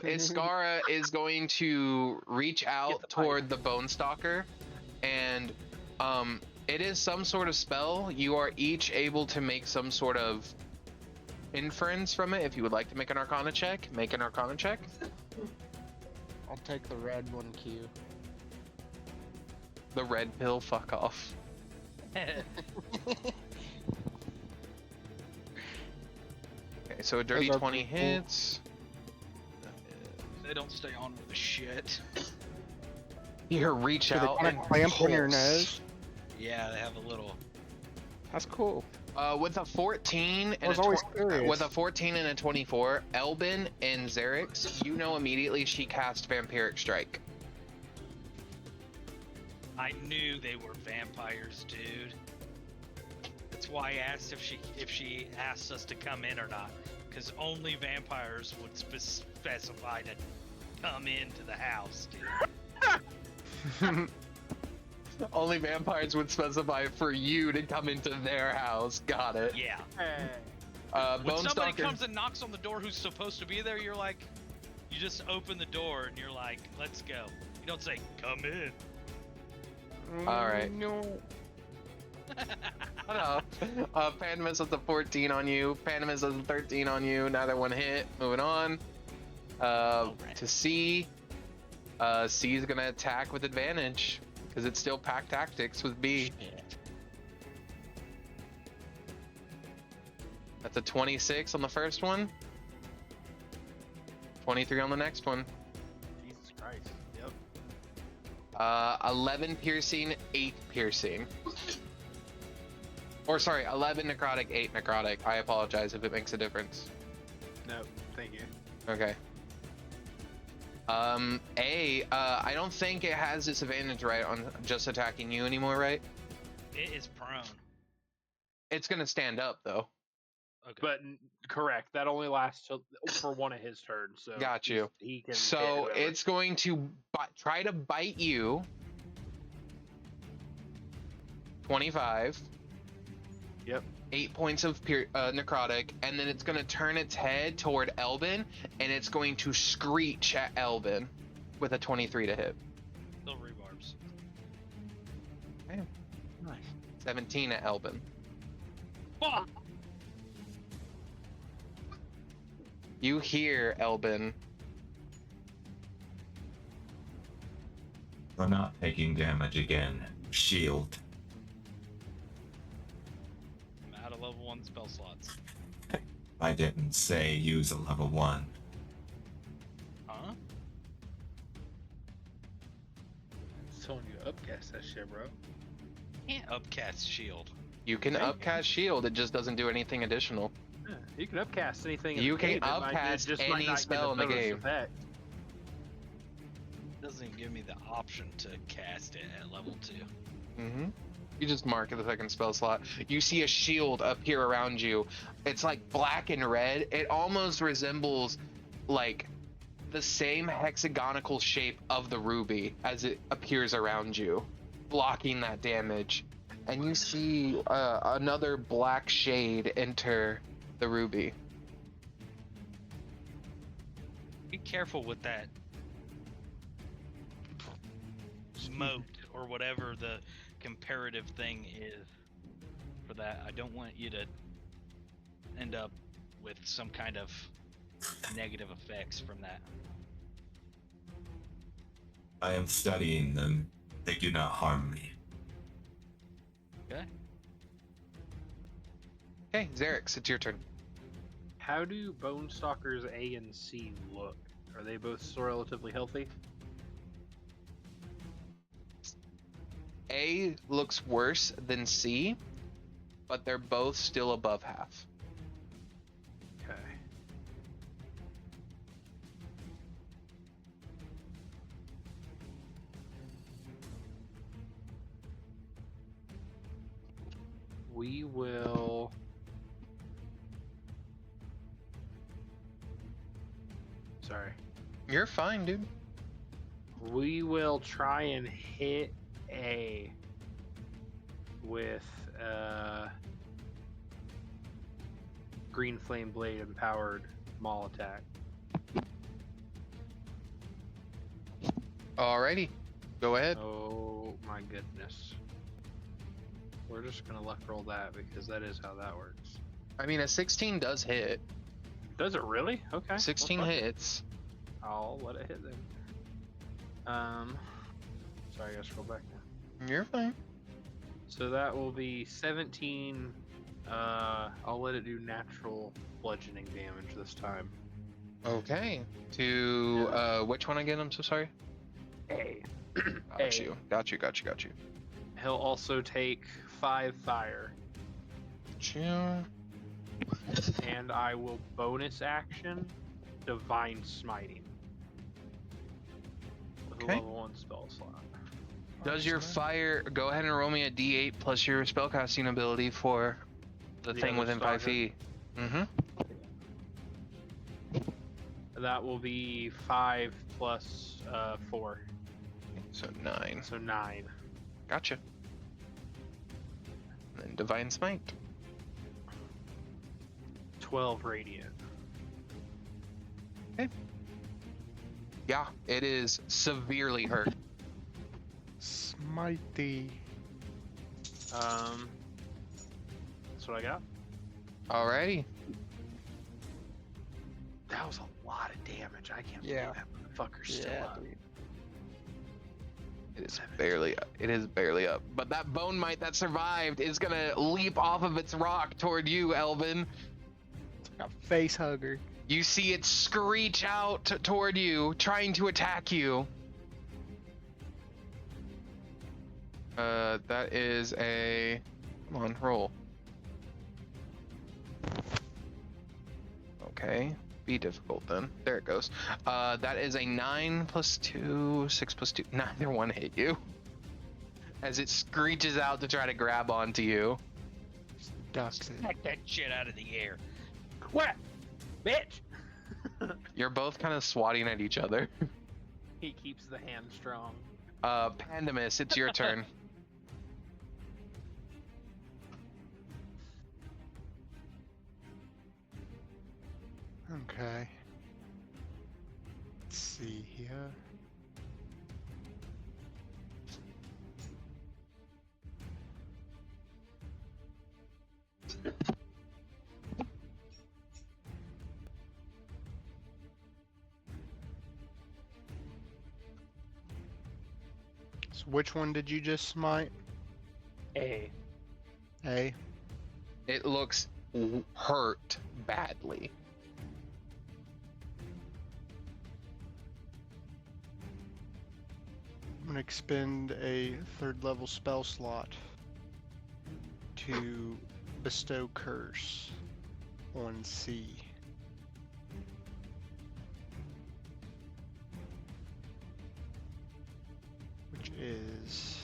[SPEAKER 6] Iskara is going to reach out toward the Bone Stalker, and it is some sort of spell. You are each able to make some sort of inference from it. If you would like to make an Arcana check, make an Arcana check.
[SPEAKER 4] I'll take the red one, Q.
[SPEAKER 6] The red pill, fuck off. Okay, so a dirty
[SPEAKER 4] Those are
[SPEAKER 6] 20
[SPEAKER 4] pretty cool.
[SPEAKER 6] hits.
[SPEAKER 2] They don't stay on with the shit.
[SPEAKER 6] You hear reach
[SPEAKER 4] Do they
[SPEAKER 6] out
[SPEAKER 4] kinda
[SPEAKER 6] and
[SPEAKER 4] clamp on your
[SPEAKER 6] pulse.
[SPEAKER 4] nose?
[SPEAKER 2] Yeah, they have a little.
[SPEAKER 4] That's cool.
[SPEAKER 6] With a 14
[SPEAKER 4] I
[SPEAKER 6] and
[SPEAKER 4] was
[SPEAKER 6] a
[SPEAKER 4] always curious.
[SPEAKER 6] with a 14 and a 24, Elben and Xerix, you know immediately she cast Vampiric Strike.
[SPEAKER 2] I knew they were vampires, dude. That's why I asked if she asked us to come in or not, because only vampires would specify to come into the house, dude.
[SPEAKER 6] Only vampires would specify for you to come into their house. Got it.
[SPEAKER 2] Yeah. When
[SPEAKER 6] Bone
[SPEAKER 2] somebody
[SPEAKER 6] Stalker.
[SPEAKER 2] comes and knocks on the door who's supposed to be there, you're like, you just open the door and you're like, let's go. You don't say, come in.
[SPEAKER 6] All right.
[SPEAKER 4] No.
[SPEAKER 6] Pandemus has a 14 on you. Pandemus has a 13 on you. Neither one hit. Moving on.
[SPEAKER 2] Alright.
[SPEAKER 6] To C. C is gonna attack with advantage because it's still pack tactics with B. That's a 26 on the first one. 23 on the next one.
[SPEAKER 3] Jesus Christ. Yep.
[SPEAKER 6] 11 piercing, 8 piercing. Or sorry, 11 necrotic, 8 necrotic. I apologize if it makes a difference.
[SPEAKER 3] No, thank you.
[SPEAKER 6] Okay. I don't think it has disadvantage, right, on just attacking you anymore, right?
[SPEAKER 2] It is prone.
[SPEAKER 6] It's gonna stand up though.
[SPEAKER 2] Okay.
[SPEAKER 3] But correct, that only lasts for one of his turns. So
[SPEAKER 6] Got you.
[SPEAKER 3] He can. hit
[SPEAKER 6] So
[SPEAKER 3] whoever.
[SPEAKER 6] it's going to try to bite you. 25.
[SPEAKER 3] Yep.
[SPEAKER 6] 8 points of necrotic, and then it's going to turn its head toward Elben, and it's going to screech at Elben with a 23 to hit.
[SPEAKER 2] Still rebarbs.
[SPEAKER 6] Okay.
[SPEAKER 3] Nice.
[SPEAKER 6] 17 at Elben.
[SPEAKER 2] Fuck!
[SPEAKER 6] You hear Elben.
[SPEAKER 7] You're not taking damage again. Shield.
[SPEAKER 2] I'm out of level 1 spell slots.
[SPEAKER 7] I didn't say use a level 1.
[SPEAKER 2] Huh?
[SPEAKER 3] It's telling you to upcast that shit, bro.
[SPEAKER 2] Can't upcast shield.
[SPEAKER 6] You can
[SPEAKER 3] Yeah, you
[SPEAKER 6] upcast shield, it just doesn't do anything additional.
[SPEAKER 3] Yeah, you can upcast anything. in
[SPEAKER 6] You
[SPEAKER 3] the
[SPEAKER 6] can
[SPEAKER 3] game, it might- it
[SPEAKER 6] upcast
[SPEAKER 3] just might
[SPEAKER 6] any
[SPEAKER 3] not give
[SPEAKER 6] spell in the
[SPEAKER 3] bonus
[SPEAKER 6] game.
[SPEAKER 3] effect.
[SPEAKER 2] Doesn't even give me the option to cast it at level 2.
[SPEAKER 6] Mm-hmm. You just mark the second spell slot. You see a shield appear around you. It's like black and red. It almost resembles like the same hexagonal shape of the ruby as it appears around you, blocking that damage. And you see another black shade enter the ruby.
[SPEAKER 2] Be careful with that moat or whatever the comparative thing is. for that. I don't want you to end up with some kind of negative effects from that.
[SPEAKER 7] I am studying them. They do not harm me.
[SPEAKER 2] Okay.
[SPEAKER 6] Okay, Xerix, it's your turn.
[SPEAKER 3] How do Bone Stalkers A and C look? Are they both still relatively healthy?
[SPEAKER 6] A looks worse than C, but they're both still above half.
[SPEAKER 3] Okay. We will... Sorry.
[SPEAKER 6] You're fine, dude.
[SPEAKER 3] We will try and hit A with Green Flame Blade empowered maul attack.
[SPEAKER 6] Alrighty, go ahead.
[SPEAKER 3] Oh my goodness. We're just gonna luck roll that because that is how that works.
[SPEAKER 6] I mean, a 16 does hit.
[SPEAKER 3] Does it really? Okay.
[SPEAKER 6] 16
[SPEAKER 3] well, fuck it.
[SPEAKER 6] hits.
[SPEAKER 3] I'll let it hit then. Sorry, I gotta scroll back now.
[SPEAKER 6] You're fine.
[SPEAKER 3] So that will be 17. I'll let it do natural bludgeoning damage this time.
[SPEAKER 6] Okay. To which one again? I'm so sorry.
[SPEAKER 3] A.
[SPEAKER 6] Got you. Got you.
[SPEAKER 3] He'll also take 5 fire,
[SPEAKER 6] Gotcha.
[SPEAKER 3] and I will bonus action Divine Smiting. With
[SPEAKER 6] Okay.
[SPEAKER 3] a level 1 spell slot.
[SPEAKER 6] Does your fire? Go ahead and roll me a d8 plus your spellcasting ability for the thing
[SPEAKER 3] other
[SPEAKER 6] within 5
[SPEAKER 3] stalker?
[SPEAKER 6] feet. Mm-hmm.
[SPEAKER 3] That will be 5 plus 4,
[SPEAKER 6] So 9.
[SPEAKER 3] so 9.
[SPEAKER 6] Gotcha. And then Divine Smite.
[SPEAKER 3] 12 radiant.
[SPEAKER 6] Yeah, it is severely hurt.
[SPEAKER 4] Smitey.
[SPEAKER 3] That's what I got.
[SPEAKER 6] Alrighty.
[SPEAKER 3] That was a lot of damage. I can't
[SPEAKER 4] Yeah.
[SPEAKER 3] believe that motherfucker's still
[SPEAKER 4] Yeah,
[SPEAKER 3] up.
[SPEAKER 4] dude.
[SPEAKER 6] It is barely up. It is barely up. But that bone mite that survived is gonna leap off of its rock toward you, Elben.
[SPEAKER 4] It's like a face hugger.
[SPEAKER 6] You see it screech out toward you, trying to attack you. That is a... Come on, roll. Okay, be difficult then. There it goes. That is a 9 plus 2, 6 plus 2. Neither one hit you. As it screeches out to try to grab onto you.
[SPEAKER 4] Ducks it.
[SPEAKER 2] Knock that shit out of the air.
[SPEAKER 3] What? Bitch!
[SPEAKER 6] You're both kind of swatting at each other.
[SPEAKER 3] He keeps the hand strong.
[SPEAKER 6] Pandemus, it's your turn.
[SPEAKER 4] Okay. Let's see here. So which one did you just smite?
[SPEAKER 3] A.
[SPEAKER 4] A.
[SPEAKER 6] It looks hurt badly.
[SPEAKER 4] I'm gonna expend a 3rd level spell slot to bestow curse on C. Which is,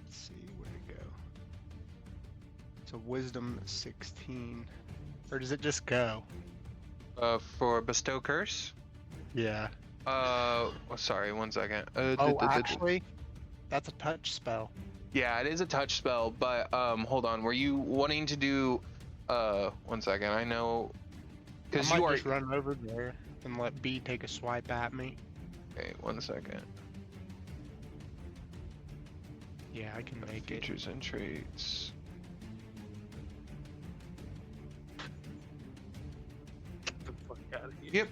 [SPEAKER 4] let's see, where'd it go? It's a wisdom 16. Or does it just go?
[SPEAKER 6] For bestow curse?
[SPEAKER 4] Yeah.
[SPEAKER 6] Sorry, one second.
[SPEAKER 4] Oh, actually, that's a touch spell.
[SPEAKER 6] Yeah, it is a touch spell, but hold on. Were you wanting to do? One second. I know, because
[SPEAKER 4] I
[SPEAKER 6] you
[SPEAKER 4] might
[SPEAKER 6] are.
[SPEAKER 4] just run over there and let B take a swipe at me.
[SPEAKER 6] Okay, one second.
[SPEAKER 4] Yeah, I can make it.
[SPEAKER 6] Features and traits. Yep.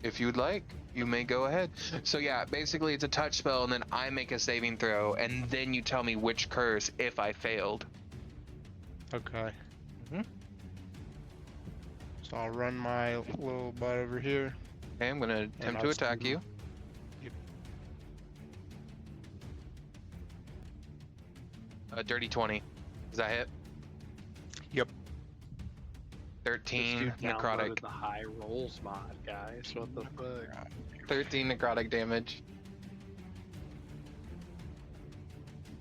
[SPEAKER 6] If you'd like, you may go ahead. So yeah, basically it's a touch spell, and then I make a saving throw, and then you tell me which curse if I failed.
[SPEAKER 4] Okay.
[SPEAKER 6] Mhm.
[SPEAKER 4] So I'll run my little butt over here.
[SPEAKER 6] Okay, I'm gonna attempt to
[SPEAKER 4] I'll
[SPEAKER 6] attack
[SPEAKER 4] see-
[SPEAKER 6] you. A dirty 20. Does that hit?
[SPEAKER 4] Yep.
[SPEAKER 6] 13
[SPEAKER 3] This dude
[SPEAKER 6] necrotic.
[SPEAKER 3] downloaded the high rolls mod, guys. What the fuck?
[SPEAKER 6] 13 necrotic damage.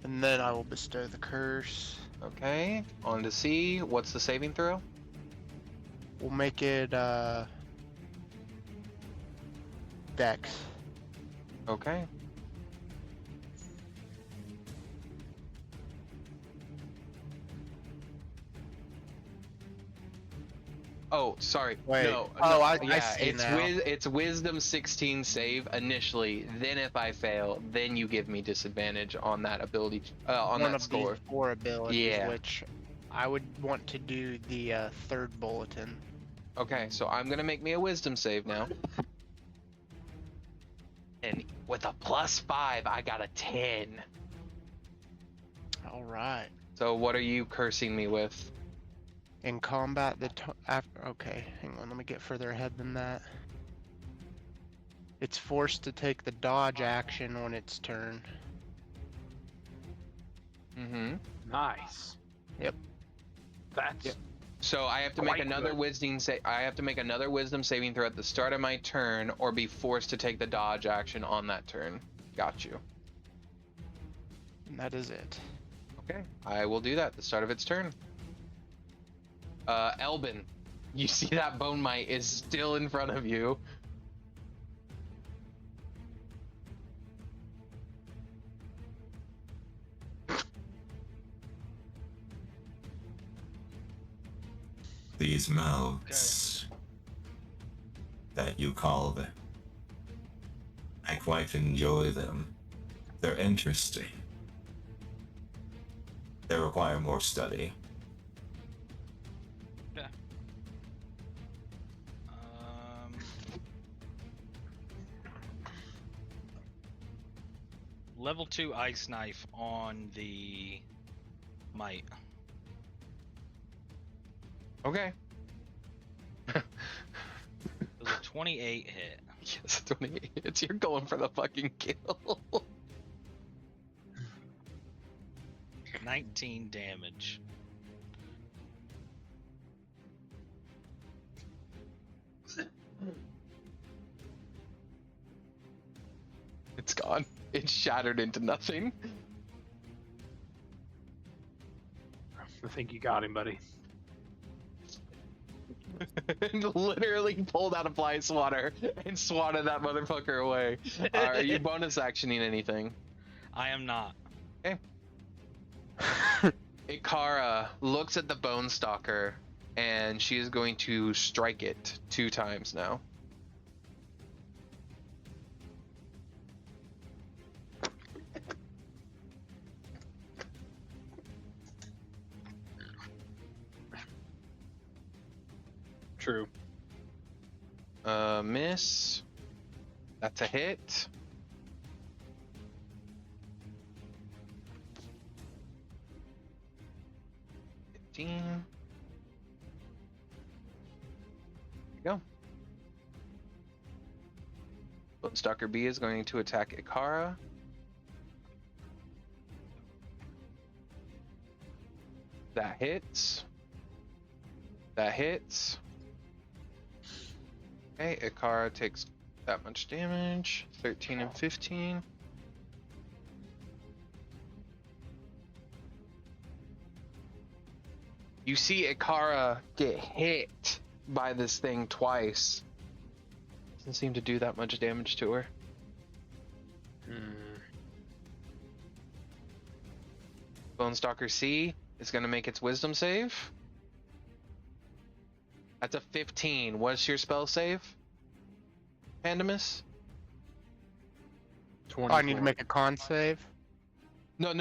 [SPEAKER 4] And then I will bestow the curse.
[SPEAKER 6] Okay, on to C. What's the saving throw?
[SPEAKER 4] We'll make it Dex.
[SPEAKER 6] Okay. Oh, sorry.
[SPEAKER 4] Wait.
[SPEAKER 6] No.
[SPEAKER 4] Oh,
[SPEAKER 6] no,
[SPEAKER 4] I
[SPEAKER 6] yeah,
[SPEAKER 4] see
[SPEAKER 6] it's
[SPEAKER 4] now.
[SPEAKER 6] it's wisdom 16 save initially. Then if I fail, then you give me disadvantage on that ability on
[SPEAKER 4] One
[SPEAKER 6] that
[SPEAKER 4] of
[SPEAKER 6] score.
[SPEAKER 4] these 4 abilities,
[SPEAKER 6] Yeah.
[SPEAKER 4] which I would want to do the third bulletin.
[SPEAKER 6] Okay, so I'm gonna make me a wisdom save now. And with a +5, I got a 10.
[SPEAKER 4] All right.
[SPEAKER 6] So what are you cursing me with?
[SPEAKER 4] In combat, after. Okay, hang on. Let me get further ahead than that. It's forced to take the dodge action on its turn.
[SPEAKER 6] Mm-hmm.
[SPEAKER 3] Nice.
[SPEAKER 4] Yep.
[SPEAKER 3] That's
[SPEAKER 6] Yep. So I have to make
[SPEAKER 3] Quite
[SPEAKER 6] another
[SPEAKER 3] good.
[SPEAKER 6] wisdom saving throw at the start of my turn, or be forced to take the dodge action on that turn. Got you.
[SPEAKER 4] And that is it.
[SPEAKER 6] Okay, I will do that at the start of its turn. Elben, you see that bone mite is still in front of you.
[SPEAKER 7] These mouths that you call them. I quite enjoy them. They're interesting. They require more study.
[SPEAKER 2] Yeah. Level 2 ice knife on the mite.
[SPEAKER 6] Okay.
[SPEAKER 2] It was a 28 hit.
[SPEAKER 6] Yes, 28 hits. You're going for the fucking kill.
[SPEAKER 2] 19 damage.
[SPEAKER 6] It's gone. It's shattered into nothing.
[SPEAKER 3] I think you got him, buddy.
[SPEAKER 6] And literally pulled out a fly swatter and swatted that motherfucker away. Are you bonus actioning anything?
[SPEAKER 2] I am not.
[SPEAKER 6] Ikara looks at the bone stalker and she is going to strike it 2 times now.
[SPEAKER 3] True.
[SPEAKER 6] Miss. That's a hit. There you go. Stalker B is going to attack Ikara. That hits. That hits. Okay, Ikara takes that much damage. 13 and 15. You see Ikara get hit by this thing twice. Doesn't seem to do that much damage to her. Bone Stalker C is going to make its wisdom save. That's a 15. What's your spell save, Pandemus?
[SPEAKER 3] 24.
[SPEAKER 4] I need to make a con save.
[SPEAKER 6] No.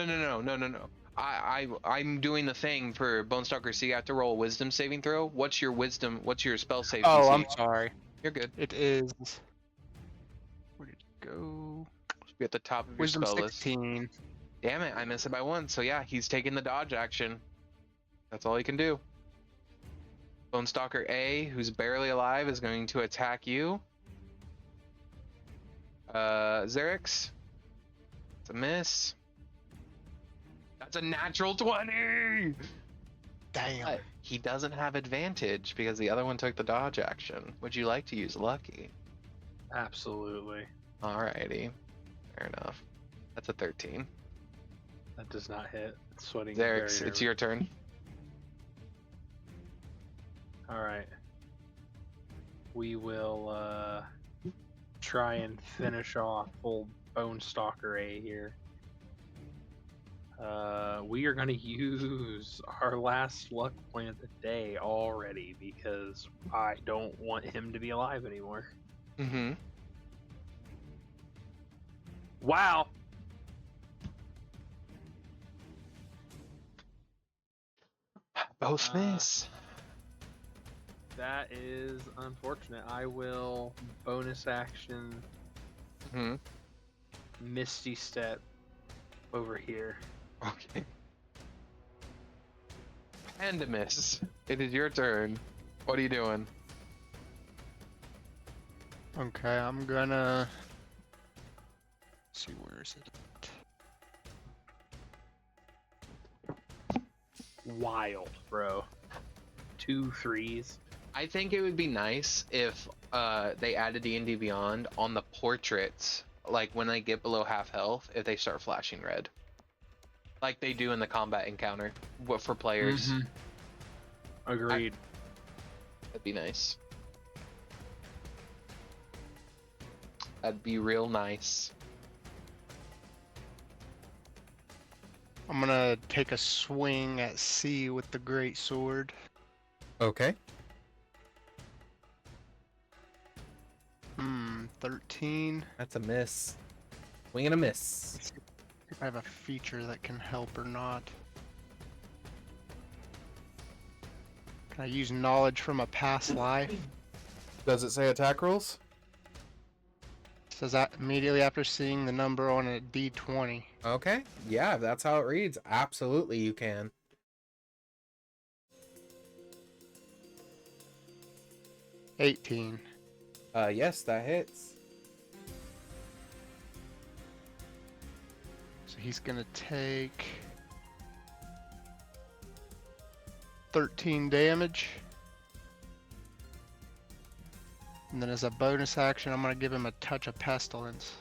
[SPEAKER 6] I'm doing the thing for Bone Stalker C. I have to roll a wisdom saving throw. What's your wisdom? What's your spell save?
[SPEAKER 4] Oh,
[SPEAKER 6] DC?
[SPEAKER 4] I'm sorry.
[SPEAKER 6] You're good.
[SPEAKER 4] It is. Where did it go?
[SPEAKER 6] Should be at the top of your
[SPEAKER 4] Wisdom
[SPEAKER 6] spell list.
[SPEAKER 4] 16.
[SPEAKER 6] Damn it, I missed it by one. So yeah, he's taking the dodge action. That's all he can do. Bone Stalker A, who's barely alive, is going to attack you. Xerix. It's a miss. That's a natural 20!
[SPEAKER 4] Damn.
[SPEAKER 6] But he doesn't have advantage because the other one took the dodge action. Would you like to use Lucky?
[SPEAKER 3] Absolutely.
[SPEAKER 6] Alrighty. Fair enough. That's a 13.
[SPEAKER 3] That does not hit. It's sweating.
[SPEAKER 6] Xerix,
[SPEAKER 3] very
[SPEAKER 6] it's your turn.
[SPEAKER 3] All right. We will try and finish off old Bone Stalker A here. We are going to use our last luck point of the day already because I don't want him to be alive anymore.
[SPEAKER 6] Mm-hmm.
[SPEAKER 3] Wow.
[SPEAKER 6] Both miss.
[SPEAKER 3] That is unfortunate. I will bonus action
[SPEAKER 6] Mm-hmm.
[SPEAKER 3] Misty Step over here.
[SPEAKER 6] Okay. Pandemus, it is your turn. What are you doing?
[SPEAKER 4] Okay, I'm gonna see where is it.
[SPEAKER 3] Wild, bro. 2 3s.
[SPEAKER 6] I think it would be nice if they added D&D Beyond on the portraits, like when they get below half health, if they start flashing red. Like they do in the combat encounter for players.
[SPEAKER 3] Mhm. Agreed.
[SPEAKER 6] That'd be nice. That'd be real nice.
[SPEAKER 4] I'm gonna take a swing at C with the great sword.
[SPEAKER 1] Okay.
[SPEAKER 4] 13.
[SPEAKER 1] That's a miss. Swing and a miss.
[SPEAKER 4] Let's see if I have a feature that can help or not. Can I use knowledge from a past life?
[SPEAKER 1] Does it say attack rolls?
[SPEAKER 4] It says that immediately after seeing the number on a D20.
[SPEAKER 1] Okay. Yeah, if that's how it reads. Absolutely, you can.
[SPEAKER 4] $18.
[SPEAKER 1] Yes, that hits.
[SPEAKER 4] So he's gonna take 13 damage. And then as a bonus action, I'm gonna give him a touch of pestilence.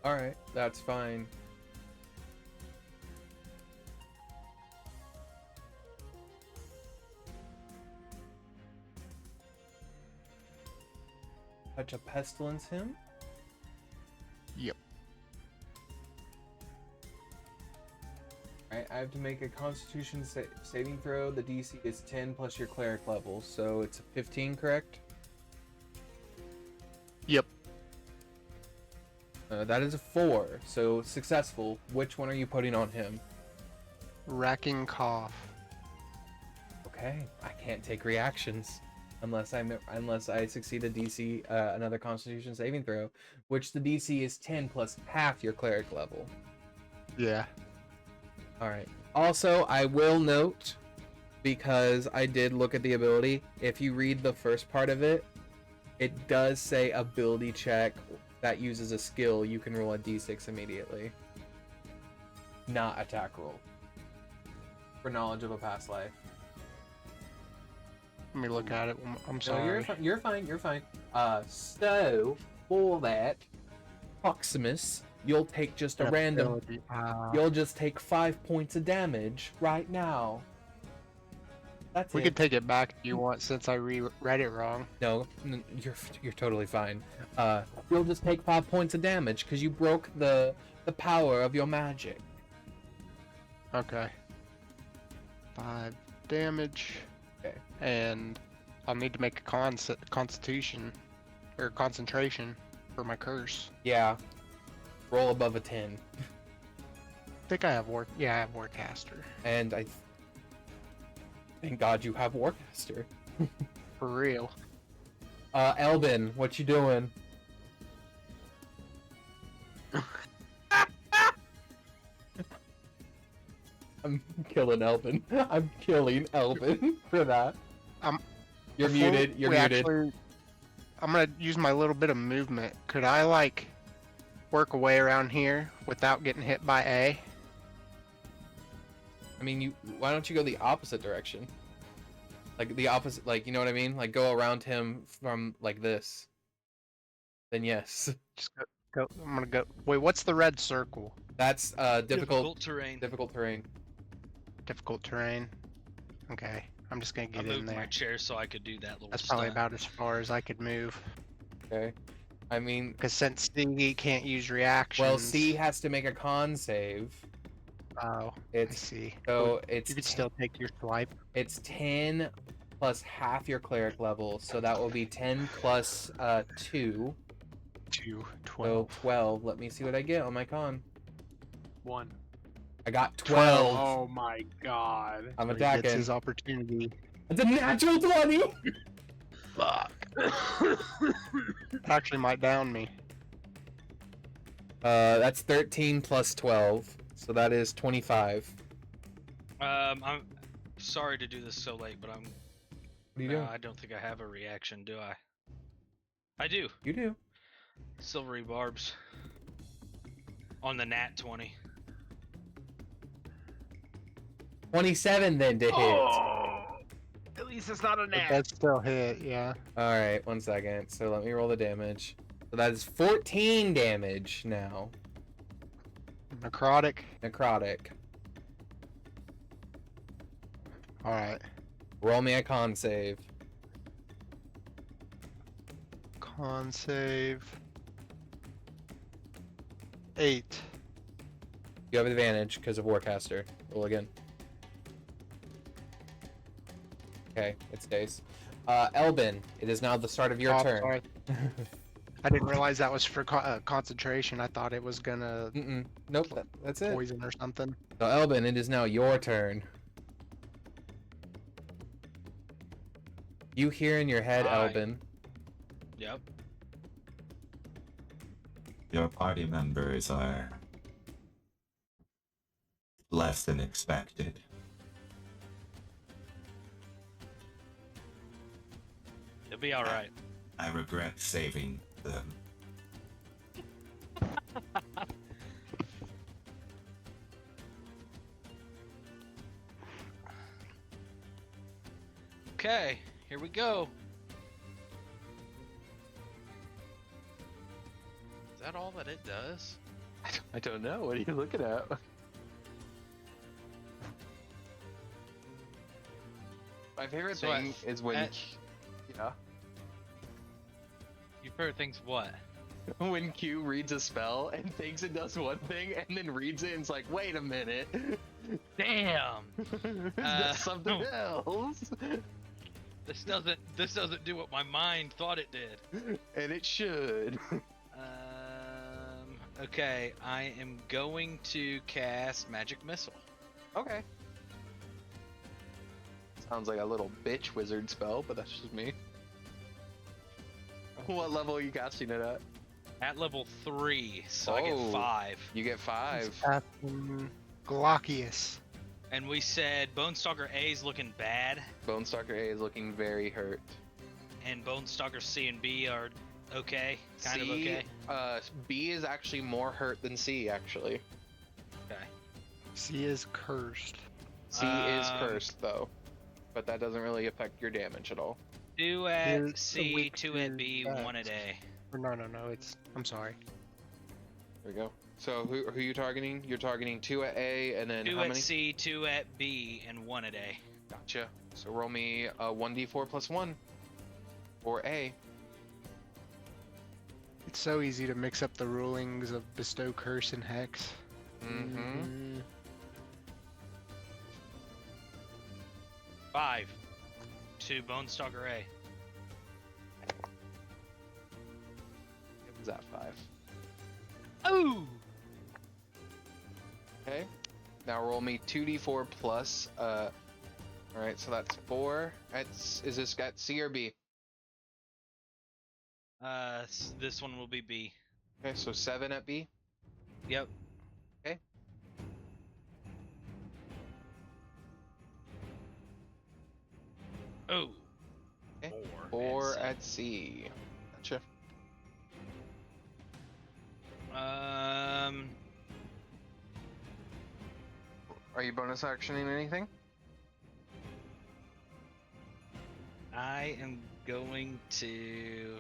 [SPEAKER 1] All right, that's fine. Touch of pestilence him.
[SPEAKER 4] Yep.
[SPEAKER 1] Alright, I have to make a Constitution saving throw. The DC is 10 plus your cleric level, so it's a 15, correct?
[SPEAKER 4] Yep.
[SPEAKER 1] That is a 4, so successful. Which one are you putting on him?
[SPEAKER 4] Racking cough.
[SPEAKER 1] Okay, I can't take reactions unless I succeed a DC another Constitution saving throw, which the DC is 10 plus half your cleric level.
[SPEAKER 4] Yeah.
[SPEAKER 1] All right. Also, I will note, because I did look at the ability, if you read the first part of it, it does say ability check that uses a skill. You can roll a d6 immediately. Not attack roll. For knowledge of a past life.
[SPEAKER 4] Let me look at it. I'm
[SPEAKER 1] No,
[SPEAKER 4] sorry.
[SPEAKER 1] you're fine. You're fine. So for that, Proximus, you'll take just a random.
[SPEAKER 4] Ability.
[SPEAKER 1] You'll just take 5 points of damage right now. That's
[SPEAKER 4] We
[SPEAKER 1] it.
[SPEAKER 4] could take it back if you want, since I read it wrong.
[SPEAKER 1] No, you're totally fine. You'll just take 5 points of damage because you broke the power of your magic.
[SPEAKER 4] Okay. 5 damage.
[SPEAKER 1] Okay.
[SPEAKER 6] And I'll need to make a constitution or concentration for my curse.
[SPEAKER 1] Yeah. Roll above a 10.
[SPEAKER 6] I think I have I have Warcaster.
[SPEAKER 1] And thank God you have Warcaster.
[SPEAKER 6] For real.
[SPEAKER 1] Elben, what you doing? I'm killing Elben. I'm killing Elben for that. You're
[SPEAKER 4] Before
[SPEAKER 1] muted. You're
[SPEAKER 4] we
[SPEAKER 1] muted.
[SPEAKER 4] actually- I'm gonna use my little bit of movement. Could I like work away around here without getting hit by A?
[SPEAKER 1] I mean, why don't you go the opposite direction? Like the opposite, like, you know what I mean? Like go around him from like this. Then yes.
[SPEAKER 4] Just go. I'm gonna go. Wait, what's the red circle?
[SPEAKER 1] That's difficult
[SPEAKER 2] terrain.
[SPEAKER 1] difficult terrain.
[SPEAKER 4] Difficult terrain. Okay, I'm just gonna
[SPEAKER 2] I
[SPEAKER 4] get in
[SPEAKER 2] moved
[SPEAKER 4] there.
[SPEAKER 2] my chair so I could do that little
[SPEAKER 4] That's probably
[SPEAKER 2] stunt.
[SPEAKER 4] about as far as I could move.
[SPEAKER 1] Okay. I mean,
[SPEAKER 4] Because since C can't use reactions.
[SPEAKER 1] well, C has to make a con save.
[SPEAKER 4] Oh, I
[SPEAKER 1] It's
[SPEAKER 4] see.
[SPEAKER 1] so it's
[SPEAKER 4] You could still take your swipe.
[SPEAKER 1] it's 10 plus half your cleric level, so that will be 10 plus 2.
[SPEAKER 4] To
[SPEAKER 1] So
[SPEAKER 4] 12.
[SPEAKER 1] 12. Let me see what I get on my con.
[SPEAKER 3] 1.
[SPEAKER 1] I got 12.
[SPEAKER 3] Oh my god.
[SPEAKER 1] I'm
[SPEAKER 4] So he gets
[SPEAKER 1] attacking.
[SPEAKER 4] his opportunity.
[SPEAKER 1] It's a natural 20.
[SPEAKER 4] Fuck. Actually might down me.
[SPEAKER 1] That's 13 plus 12, so that is 25.
[SPEAKER 2] I'm sorry to do this so late, but I'm.
[SPEAKER 1] What are you doing?
[SPEAKER 2] I don't think I have a reaction, do I? I do.
[SPEAKER 1] You do.
[SPEAKER 2] Silvery barbs. On the nat 20.
[SPEAKER 1] 27 then to hit.
[SPEAKER 3] Oh, at least it's not a
[SPEAKER 4] But
[SPEAKER 3] nat.
[SPEAKER 4] that's still hit, yeah.
[SPEAKER 1] Alright, 1 second. So let me roll the damage. So that is 14 damage now.
[SPEAKER 4] Necrotic.
[SPEAKER 1] Necrotic.
[SPEAKER 4] Alright.
[SPEAKER 1] Roll me a con save.
[SPEAKER 4] Con save. 8.
[SPEAKER 1] You have advantage because of Warcaster. Roll again. Okay, it stays. Elben, it is now the start of your
[SPEAKER 4] Oh,
[SPEAKER 1] turn.
[SPEAKER 4] sorry. I didn't realize that was for concentration. I thought it was gonna
[SPEAKER 1] Nope, that's it.
[SPEAKER 4] poison or something.
[SPEAKER 1] So Elben, it is now your turn. You hear in your head,
[SPEAKER 2] Hi.
[SPEAKER 1] Elben.
[SPEAKER 2] Yep.
[SPEAKER 7] Your party members are less than expected.
[SPEAKER 2] It'll be alright.
[SPEAKER 7] I regret saving them.
[SPEAKER 2] Okay, here we go. Is that all that it does?
[SPEAKER 6] I don't know. What are you looking at? My favorite
[SPEAKER 2] So
[SPEAKER 6] thing is when, yeah,
[SPEAKER 2] You've heard things what?
[SPEAKER 6] when Q reads a spell and thinks it does one thing and then reads it and it's like, wait a minute,
[SPEAKER 2] Damn!
[SPEAKER 6] it does something else,
[SPEAKER 2] This doesn't do what my mind thought it did.
[SPEAKER 6] and it should.
[SPEAKER 2] Okay, I am going to cast Magic Missile.
[SPEAKER 6] Okay. Sounds like a little bitch wizard spell, but that's just me. What level are you casting it at?
[SPEAKER 2] At level 3, so I
[SPEAKER 6] Oh.
[SPEAKER 2] get 5.
[SPEAKER 6] You get 5.
[SPEAKER 4] Captain Glockius.
[SPEAKER 2] And we said Bone Stalker A is looking bad,
[SPEAKER 6] Bone Stalker A is looking very hurt.
[SPEAKER 2] and Bone Stalker C and B are okay, kind of okay.
[SPEAKER 6] B is actually more hurt than C, actually.
[SPEAKER 2] Okay.
[SPEAKER 4] C is cursed.
[SPEAKER 6] C is
[SPEAKER 2] Um,
[SPEAKER 6] cursed, though. But that doesn't really affect your damage at all.
[SPEAKER 2] 2
[SPEAKER 4] Here's
[SPEAKER 2] at
[SPEAKER 4] the
[SPEAKER 2] C,
[SPEAKER 4] weak
[SPEAKER 2] 2 at B,
[SPEAKER 4] to
[SPEAKER 2] 1 at A.
[SPEAKER 4] Or no, it's. I'm sorry.
[SPEAKER 6] There we go. So who are you targeting? You're targeting 2 at A, and then
[SPEAKER 2] 2
[SPEAKER 6] how
[SPEAKER 2] at
[SPEAKER 6] many?
[SPEAKER 2] C, 2 at B, and 1 at A.
[SPEAKER 6] Gotcha. So roll me a 1d4 plus 1 for A.
[SPEAKER 4] It's so easy to mix up the rulings of Bestow Curse and Hex.
[SPEAKER 6] Mm-hmm.
[SPEAKER 2] 5 to Bone Stalker A.
[SPEAKER 6] It was at 5.
[SPEAKER 2] Oh!
[SPEAKER 6] Okay. Now roll me 2d4 plus, alright, so that's 4. Is this at C or B?
[SPEAKER 2] This one will be B.
[SPEAKER 6] Okay, so 7 at B.
[SPEAKER 2] Yep.
[SPEAKER 6] Okay.
[SPEAKER 2] Oh.
[SPEAKER 6] Okay.
[SPEAKER 2] 4
[SPEAKER 6] 4
[SPEAKER 2] at
[SPEAKER 6] at C. Gotcha. Are you bonus actioning anything?
[SPEAKER 2] I am going to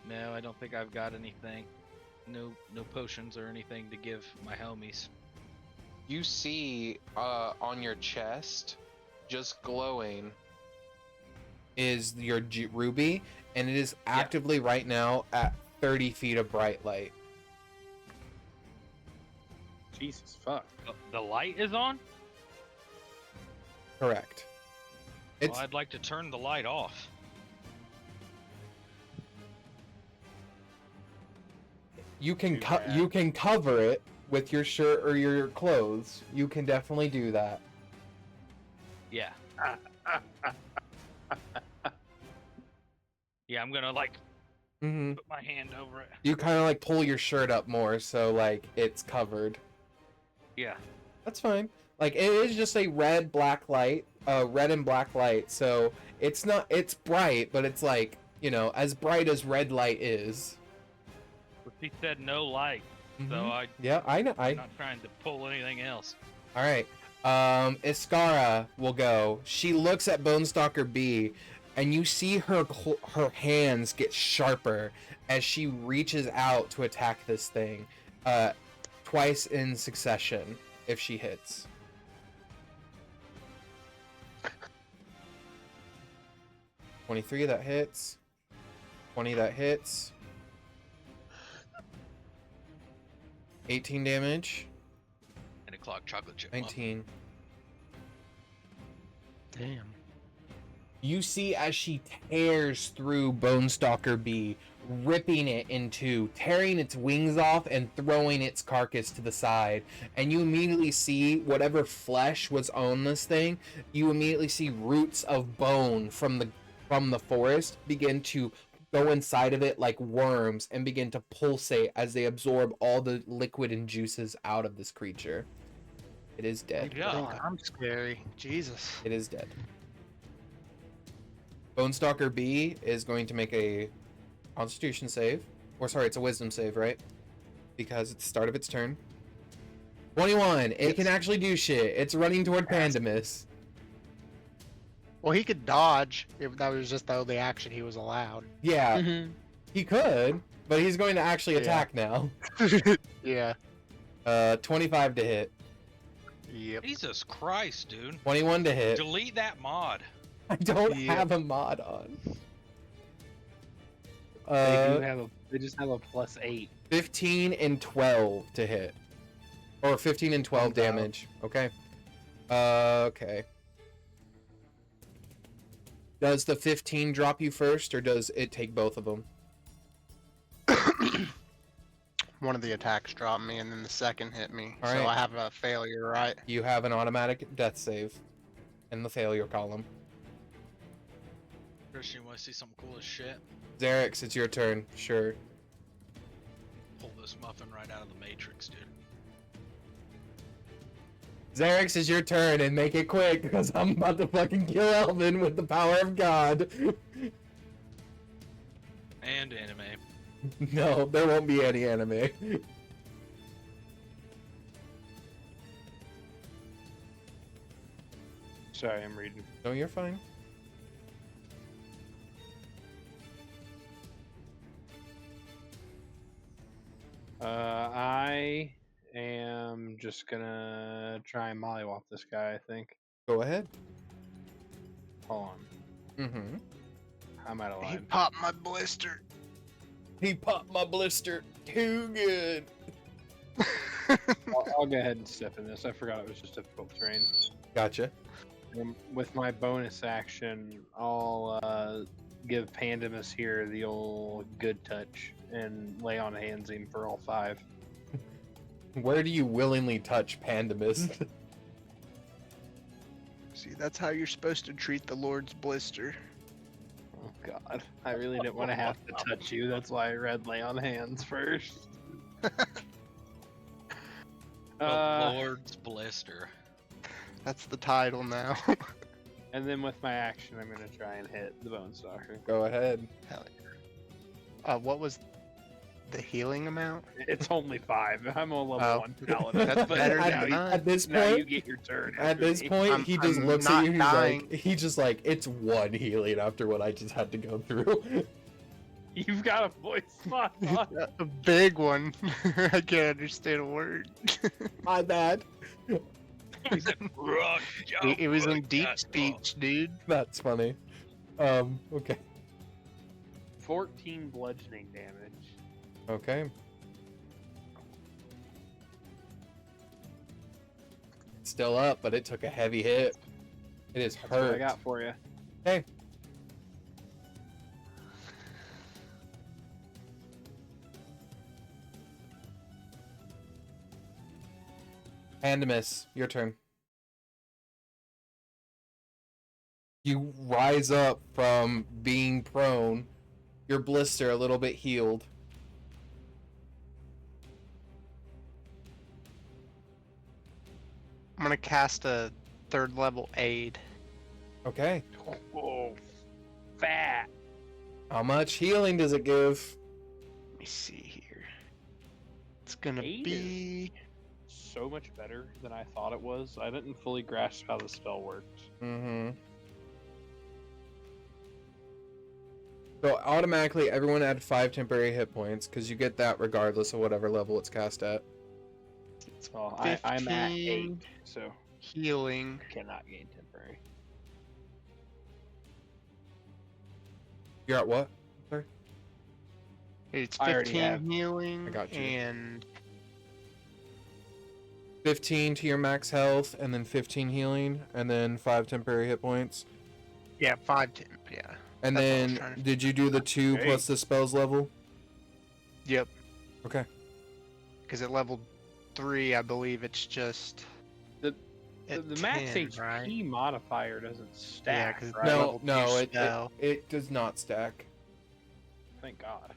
[SPEAKER 2] no, I don't think I've got anything. No potions or anything to give my homies.
[SPEAKER 6] You see on your chest, just glowing,
[SPEAKER 1] is your ruby, and it is actively right now at 30 feet of bright light.
[SPEAKER 3] Jesus fuck.
[SPEAKER 9] The light is on?
[SPEAKER 1] Correct.
[SPEAKER 2] Well,
[SPEAKER 1] It's
[SPEAKER 2] I'd like to turn the light off.
[SPEAKER 1] you can
[SPEAKER 3] Too bad.
[SPEAKER 1] you can cover it with your shirt or your clothes. You can definitely do that.
[SPEAKER 2] Yeah. Yeah, I'm gonna like
[SPEAKER 1] Mm-hmm.
[SPEAKER 2] put my hand over it.
[SPEAKER 1] You kind of like pull your shirt up more so like it's covered.
[SPEAKER 2] Yeah.
[SPEAKER 1] That's fine. Like it is just a red and black light, so it's bright, but it's like, you know, as bright as red light is.
[SPEAKER 2] But he said no light, so
[SPEAKER 1] Yeah, I know.
[SPEAKER 2] I'm not trying to pull anything else.
[SPEAKER 1] All right. Iskara will go. She looks at Bonestalker B, and you see her hands get sharper as she reaches out to attack this thing, twice in succession if she hits. $23 that hits. 20 that hits. 18 damage.
[SPEAKER 2] 9 o'clock chocolate chip.
[SPEAKER 1] 19.
[SPEAKER 4] Damn.
[SPEAKER 1] You see as she tears through Bonestalker B, ripping it in two, tearing its wings off and throwing its carcass to the side. And you immediately see whatever flesh was on this thing, you immediately see roots of bone from the forest begin to go inside of it like worms and begin to pulsate as they absorb all the liquid and juices out of this creature. It is dead.
[SPEAKER 2] Yeah.
[SPEAKER 4] I'm scary. Jesus.
[SPEAKER 1] It is dead. Bonestalker B is going to make a Constitution save. Or sorry, it's a Wisdom save, right? Because it's the start of its turn. 21. It can actually do shit. It's running toward Pandemus.
[SPEAKER 4] Well, he could dodge if that was just the only action he was allowed.
[SPEAKER 1] Yeah, he could, but he's going to actually attack now.
[SPEAKER 4] Yeah.
[SPEAKER 1] 25 to hit.
[SPEAKER 4] Yep.
[SPEAKER 2] Jesus Christ, dude.
[SPEAKER 1] 21 to hit.
[SPEAKER 2] Delete that mod.
[SPEAKER 1] I don't
[SPEAKER 4] Yep.
[SPEAKER 1] have a mod on.
[SPEAKER 3] They just have a +8.
[SPEAKER 1] 15 and 12 to hit. Or 15 and 12
[SPEAKER 4] Comes out.
[SPEAKER 1] damage. Okay. Okay. Does the 15 drop you first, or does it take both of them?
[SPEAKER 4] One of the attacks dropped me, and then the second hit me.
[SPEAKER 1] All
[SPEAKER 4] so
[SPEAKER 1] right.
[SPEAKER 4] I have a failure, right?
[SPEAKER 1] You have an automatic death save in the failure column.
[SPEAKER 2] Christian, you want to see something cool as shit?
[SPEAKER 1] Xerix, it's your turn. Sure.
[SPEAKER 2] Pull this muffin right out of the Matrix, dude.
[SPEAKER 1] Xerix, is your turn, and make it quick, because I'm about to fucking kill Elben with the power of God.
[SPEAKER 2] And anime.
[SPEAKER 1] No, there won't be any anime.
[SPEAKER 3] Sorry, I'm reading.
[SPEAKER 1] No, you're fine.
[SPEAKER 3] I am just gonna try and mollywop this guy, I think.
[SPEAKER 1] Go ahead.
[SPEAKER 3] Hold on.
[SPEAKER 1] Mm-hmm.
[SPEAKER 3] I'm out of
[SPEAKER 4] He
[SPEAKER 3] line.
[SPEAKER 4] popped my blister.
[SPEAKER 1] He popped my blister too good.
[SPEAKER 3] I'll go ahead and step in this. I forgot it was just difficult terrain.
[SPEAKER 1] Gotcha.
[SPEAKER 3] And with my bonus action, I'll give Pandemus here the old good touch and lay on hands him for all 5.
[SPEAKER 1] Where do you willingly touch Pandemus?
[SPEAKER 4] See, that's how you're supposed to treat the Lord's blister.
[SPEAKER 3] Oh god, I really didn't want to have to touch you. That's why I read lay on hands first.
[SPEAKER 2] The Lord's blister.
[SPEAKER 4] That's the title now.
[SPEAKER 3] And then with my action, I'm gonna try and hit the Bone Stalker.
[SPEAKER 1] Go ahead.
[SPEAKER 4] Hell yeah. What was the healing amount?
[SPEAKER 3] It's only 5. I'm a level
[SPEAKER 4] Oh.
[SPEAKER 3] 1 paladin.
[SPEAKER 4] That's
[SPEAKER 3] but
[SPEAKER 4] better
[SPEAKER 3] now
[SPEAKER 4] than
[SPEAKER 3] you-
[SPEAKER 4] none.
[SPEAKER 1] At this
[SPEAKER 3] Now you
[SPEAKER 1] point,
[SPEAKER 3] get your turn.
[SPEAKER 1] at
[SPEAKER 3] after
[SPEAKER 1] this
[SPEAKER 3] me.
[SPEAKER 1] point, he just
[SPEAKER 4] I'm
[SPEAKER 1] looks at
[SPEAKER 4] not
[SPEAKER 1] you.
[SPEAKER 4] dying.
[SPEAKER 1] He's just like, it's 1 healing after what I just had to go through.
[SPEAKER 3] You've got a voice spot on.
[SPEAKER 4] A big one. I can't understand a word.
[SPEAKER 1] My bad.
[SPEAKER 4] It was in deep speech, dude.
[SPEAKER 1] That's funny. Okay.
[SPEAKER 3] 14 bludgeoning damage.
[SPEAKER 1] Okay. It's still up, but it took a heavy hit. It is
[SPEAKER 3] That's what I
[SPEAKER 1] hurt.
[SPEAKER 3] got for you.
[SPEAKER 1] Okay. Pandemus, your turn. You rise up from being prone, your blister a little bit healed.
[SPEAKER 4] I'm gonna cast a 3rd level aid.
[SPEAKER 1] Okay.
[SPEAKER 3] Whoa. Fat.
[SPEAKER 1] How much healing does it give?
[SPEAKER 4] Let me see here. It's gonna
[SPEAKER 3] Aid
[SPEAKER 4] be.
[SPEAKER 3] So much better than I thought it was. I didn't fully grasp how the spell worked.
[SPEAKER 1] Mm-hmm. So automatically everyone add 5 temporary hit points, because you get that regardless of whatever level it's cast at.
[SPEAKER 3] Well, I'm at 8, so
[SPEAKER 4] Healing.
[SPEAKER 3] cannot gain temporary.
[SPEAKER 1] You're at what? Sorry?
[SPEAKER 4] It's
[SPEAKER 3] I already
[SPEAKER 4] 15
[SPEAKER 3] have.
[SPEAKER 4] healing
[SPEAKER 1] I got you.
[SPEAKER 4] and
[SPEAKER 1] 15 to your max health, and then 15 healing, and then 5 temporary hit points.
[SPEAKER 4] yeah, 5 temp, yeah.
[SPEAKER 1] And
[SPEAKER 4] That's what I was
[SPEAKER 1] then,
[SPEAKER 4] trying to
[SPEAKER 1] did you do the 2
[SPEAKER 3] Great.
[SPEAKER 1] plus the spells level?
[SPEAKER 4] Yep.
[SPEAKER 1] Okay.
[SPEAKER 4] Because at level 3, I believe it's just
[SPEAKER 3] The
[SPEAKER 4] at
[SPEAKER 3] the max
[SPEAKER 4] 10,
[SPEAKER 3] HP
[SPEAKER 4] right?
[SPEAKER 3] modifier doesn't
[SPEAKER 4] Yeah,
[SPEAKER 3] stack,
[SPEAKER 4] 'cause
[SPEAKER 3] right?
[SPEAKER 1] No,
[SPEAKER 4] level
[SPEAKER 1] no,
[SPEAKER 4] 2
[SPEAKER 1] it
[SPEAKER 4] spell.
[SPEAKER 1] does not stack.
[SPEAKER 3] Thank God.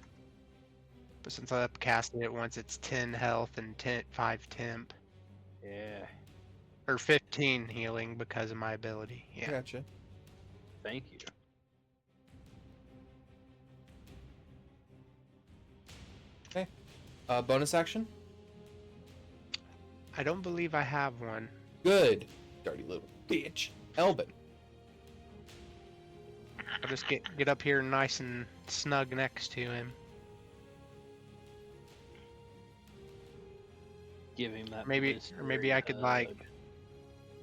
[SPEAKER 4] But since I've casted it once, it's 10 health and 5 temp.
[SPEAKER 3] Yeah.
[SPEAKER 4] Or 15 healing because of my ability.
[SPEAKER 1] I
[SPEAKER 4] Yeah.
[SPEAKER 1] gotcha.
[SPEAKER 3] Thank you.
[SPEAKER 1] Bonus action?
[SPEAKER 4] I don't believe I have one.
[SPEAKER 1] Good. Dirty little bitch. Elben.
[SPEAKER 4] I'll just get up here nice and snug next to him.
[SPEAKER 3] Give him that.
[SPEAKER 4] Maybe I could like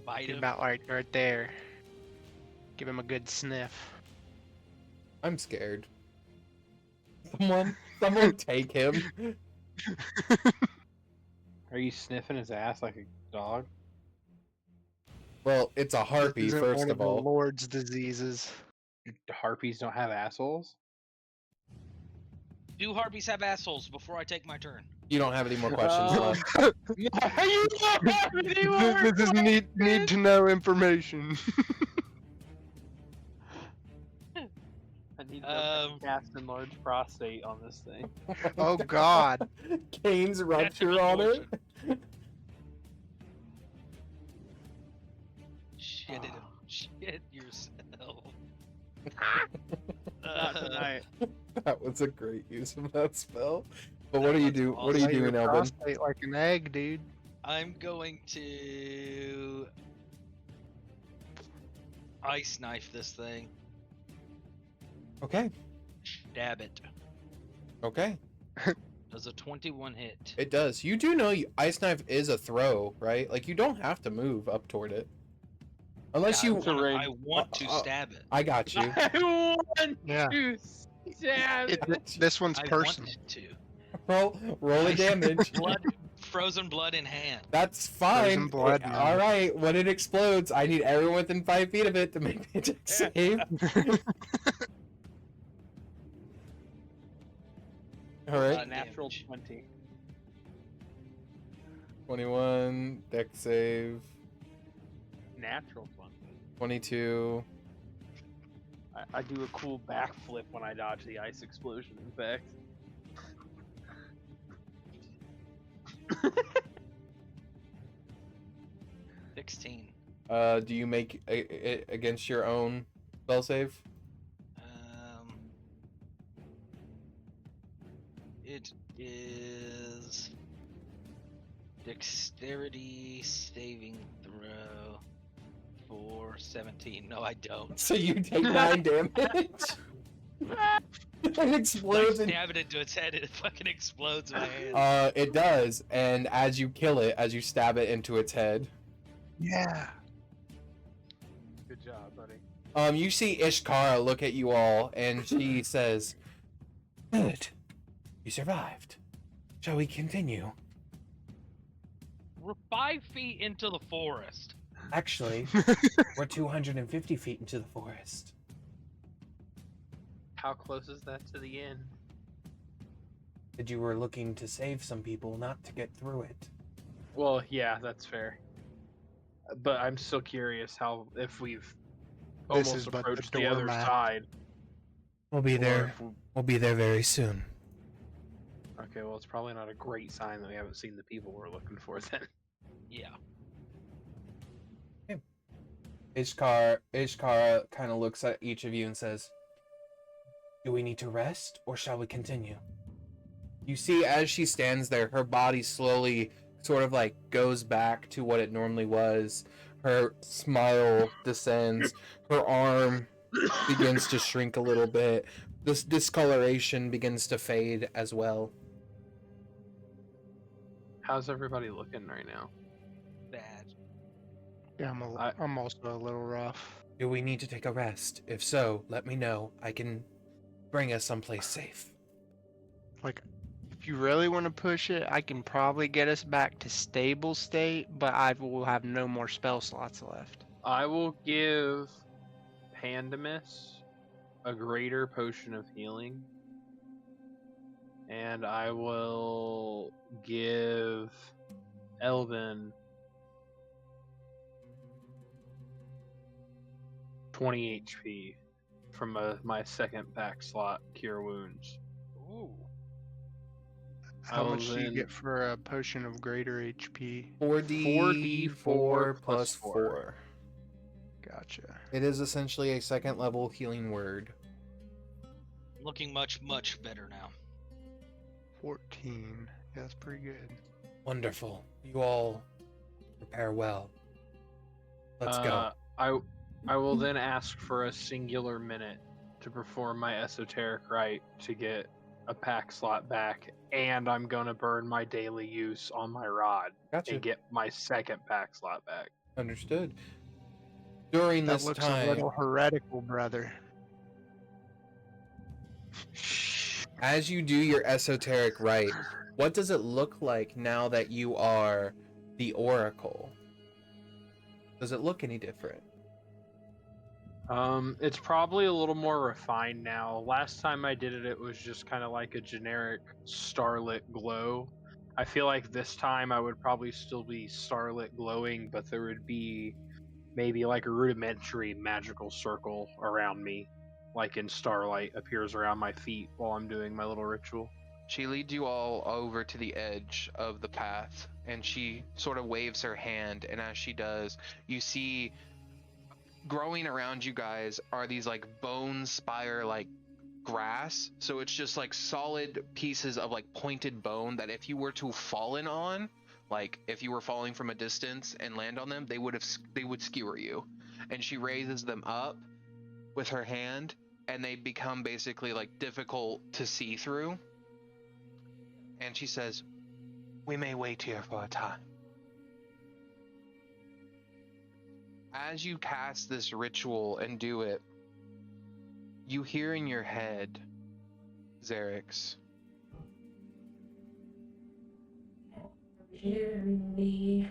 [SPEAKER 2] Bite
[SPEAKER 4] get
[SPEAKER 2] him.
[SPEAKER 4] about like right there. Give him a good sniff.
[SPEAKER 1] I'm scared. Someone take him.
[SPEAKER 3] Are you sniffing his ass like a dog?
[SPEAKER 1] Well, it's a harpy,
[SPEAKER 4] Isn't
[SPEAKER 1] first
[SPEAKER 4] one
[SPEAKER 1] of
[SPEAKER 4] the
[SPEAKER 1] all.
[SPEAKER 4] Lord's diseases.
[SPEAKER 3] Harpies don't have assholes?
[SPEAKER 2] Do harpies have assholes before I take my turn?
[SPEAKER 1] You don't have any more questions left.
[SPEAKER 3] You don't have any more
[SPEAKER 4] This is need to know information.
[SPEAKER 3] I need to cast enlarge prostate on this thing.
[SPEAKER 4] Oh God.
[SPEAKER 1] Kane's rupture on it.
[SPEAKER 2] Shit yourself.
[SPEAKER 3] Not tonight.
[SPEAKER 1] That was a great use of that spell. But what are you doing? What are you
[SPEAKER 4] Lay your
[SPEAKER 1] doing, Elben?
[SPEAKER 4] prostate like an egg, dude.
[SPEAKER 2] I'm going to ice knife this thing.
[SPEAKER 1] Okay.
[SPEAKER 2] Stab it.
[SPEAKER 1] Okay.
[SPEAKER 2] Does a 21 hit?
[SPEAKER 1] It does. You do know Ice Knife is a throw, right? Like, you don't have to move up toward it. Unless
[SPEAKER 2] Yeah,
[SPEAKER 1] you...
[SPEAKER 2] I want to stab it.
[SPEAKER 1] I got you.
[SPEAKER 3] I want
[SPEAKER 4] Yeah.
[SPEAKER 3] to stab it.
[SPEAKER 4] This one's
[SPEAKER 2] I
[SPEAKER 4] personal.
[SPEAKER 2] want to.
[SPEAKER 1] Roll a damage.
[SPEAKER 2] Frozen blood in hand.
[SPEAKER 1] That's fine.
[SPEAKER 4] Frozen blood, man.
[SPEAKER 1] All right. When it explodes, I need everyone within 5 feet of it to make me a dex save. All right.
[SPEAKER 3] Natural
[SPEAKER 2] Damage.
[SPEAKER 3] 20.
[SPEAKER 1] 21 dex save.
[SPEAKER 3] Natural 20.
[SPEAKER 1] 22.
[SPEAKER 3] I do a cool backflip when I dodge the ice explosion, in fact.
[SPEAKER 2] $16.
[SPEAKER 1] Do you make it against your own spell save?
[SPEAKER 2] It is dexterity saving throw for 17. No, I don't.
[SPEAKER 1] So you take 9 damage. It explodes.
[SPEAKER 2] I stab it into its head and it fucking explodes in my hand.
[SPEAKER 1] It does, and as you kill it, as you stab it into its head.
[SPEAKER 3] Yeah. Good job, buddy.
[SPEAKER 1] You see Ishkara look at you all, and she says, "Good. You survived. Shall we continue?"
[SPEAKER 2] We're 5 feet into the forest.
[SPEAKER 1] Actually, we're 250 feet into the forest.
[SPEAKER 3] How close is that to the end?
[SPEAKER 1] Said you were looking to save some people, not to get through it.
[SPEAKER 3] Well, yeah, that's fair. But I'm still curious if we've
[SPEAKER 4] This
[SPEAKER 3] almost
[SPEAKER 4] is but the
[SPEAKER 3] approached the other
[SPEAKER 4] doormat.
[SPEAKER 3] side.
[SPEAKER 1] We'll be
[SPEAKER 3] or
[SPEAKER 1] there.
[SPEAKER 3] if we-
[SPEAKER 1] We'll be there very soon.
[SPEAKER 3] Okay, well, it's probably not a great sign that we haven't seen the people we're looking for then.
[SPEAKER 2] Yeah.
[SPEAKER 1] Ishkara kind of looks at each of you and says, "Do we need to rest, or shall we continue?" You see, as she stands there, her body slowly sort of like goes back to what it normally was. Her smile descends. Her arm begins to shrink a little bit. This discoloration begins to fade as well.
[SPEAKER 3] How's everybody looking right now?
[SPEAKER 2] Bad.
[SPEAKER 4] Yeah, I'm also a little rough.
[SPEAKER 1] Do we need to take a rest? If so, let me know. I can bring us someplace safe.
[SPEAKER 4] Like, if you really want to push it, I can probably get us back to stable state, but I will have no more spell slots left.
[SPEAKER 3] I will give Pandemus a greater potion of healing. And I will give Elben 20 HP from my second pack slot, Cure Wounds.
[SPEAKER 2] Ooh.
[SPEAKER 4] How
[SPEAKER 3] I'll
[SPEAKER 4] much do you
[SPEAKER 3] then-
[SPEAKER 4] get for a potion of greater HP?
[SPEAKER 1] 4d4 plus 4.
[SPEAKER 4] Gotcha.
[SPEAKER 1] It is essentially a second level healing word.
[SPEAKER 2] Looking much, much better now.
[SPEAKER 4] 14. Yeah, that's pretty good.
[SPEAKER 1] Wonderful. You all prepare well. Let's go.
[SPEAKER 3] I will then ask for a singular minute to perform my esoteric rite to get a pack slot back, and I'm gonna burn my daily use on my rod
[SPEAKER 1] Gotcha.
[SPEAKER 3] and get my second pack slot back.
[SPEAKER 1] Understood. During
[SPEAKER 4] That
[SPEAKER 1] this
[SPEAKER 4] looks
[SPEAKER 1] time,
[SPEAKER 4] a little heretical, brother.
[SPEAKER 1] as you do your esoteric rite, what does it look like now that you are the Oracle? Does it look any different?
[SPEAKER 3] It's probably a little more refined now. Last time I did it, it was just kind of like a generic starlit glow. I feel like this time I would probably still be starlit glowing, but there would be maybe like a rudimentary magical circle around me, like in starlight appears around my feet while I'm doing my little ritual.
[SPEAKER 6] She leads you all over to the edge of the path, and she sort of waves her hand, and as she does, you see growing around you guys are these like bone spire like grass. So it's just like solid pieces of like pointed bone that if you were to fallen on, like if you were falling from a distance and land on them, they would skewer you. And she raises them up with her hand, and they become basically like difficult to see through. And she says, "We may wait here for a time." As you cast this ritual and do it, you hear in your head, Xerix,
[SPEAKER 8] Hear me.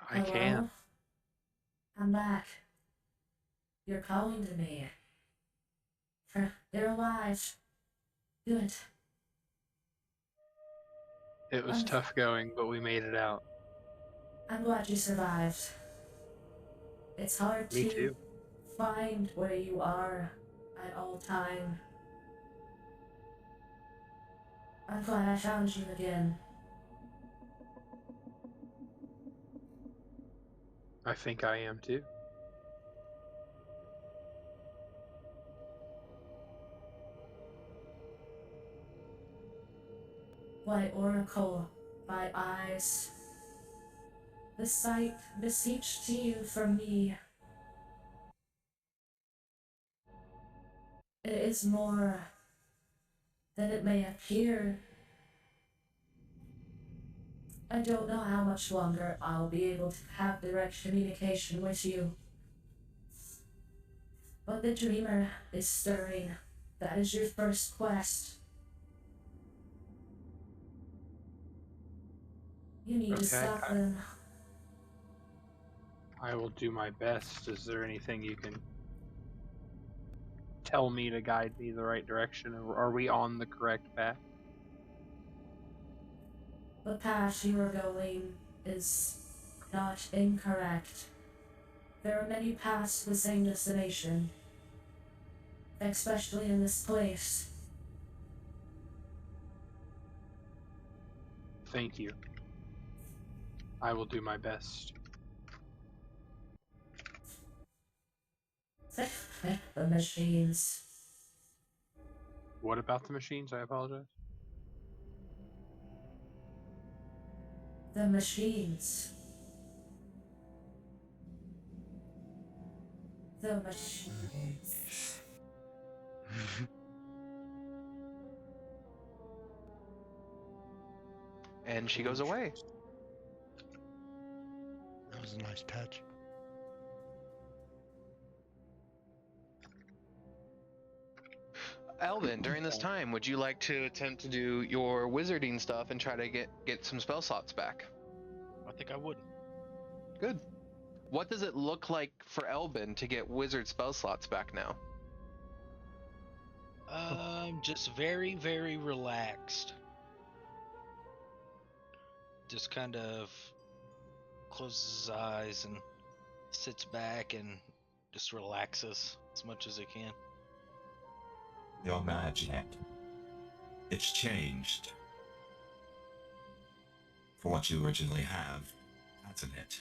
[SPEAKER 3] I can.
[SPEAKER 8] Hello? I'm back. You're calling to me. They're alive. Good.
[SPEAKER 3] It was tough going, but we made it out.
[SPEAKER 8] I'm glad you survived. It's hard
[SPEAKER 3] Me
[SPEAKER 8] to
[SPEAKER 3] too.
[SPEAKER 8] find where you are at all time. I'm glad I found you again.
[SPEAKER 3] I think I am too.
[SPEAKER 8] White oracle, my eyes. The sight beseech to you from me. It is more than it may appear. I don't know how much longer I'll be able to have direct communication with you. But the dreamer is stirring. That is your first quest. You need to
[SPEAKER 3] Okay,
[SPEAKER 8] stop them.
[SPEAKER 3] I will do my best. Is there anything you can tell me to guide me the right direction? Or are we on the correct path?
[SPEAKER 8] The path you are going is not incorrect. There are many paths to the same destination, especially in this place.
[SPEAKER 3] Thank you. I will do my best.
[SPEAKER 8] The machines.
[SPEAKER 3] What about the machines? I apologize.
[SPEAKER 8] The machines. The machines.
[SPEAKER 6] And she goes away.
[SPEAKER 10] That was a nice touch.
[SPEAKER 6] Elben, during this time, would you like to attempt to do your wizarding stuff and try to get some spell slots back?
[SPEAKER 2] I think I would.
[SPEAKER 6] Good. What does it look like for Elben to get wizard spell slots back now?
[SPEAKER 2] Just very, very relaxed. Just kind of closes his eyes and sits back and just relaxes as much as he can.
[SPEAKER 7] Your magic. It's changed. For what you originally have, hasn't it?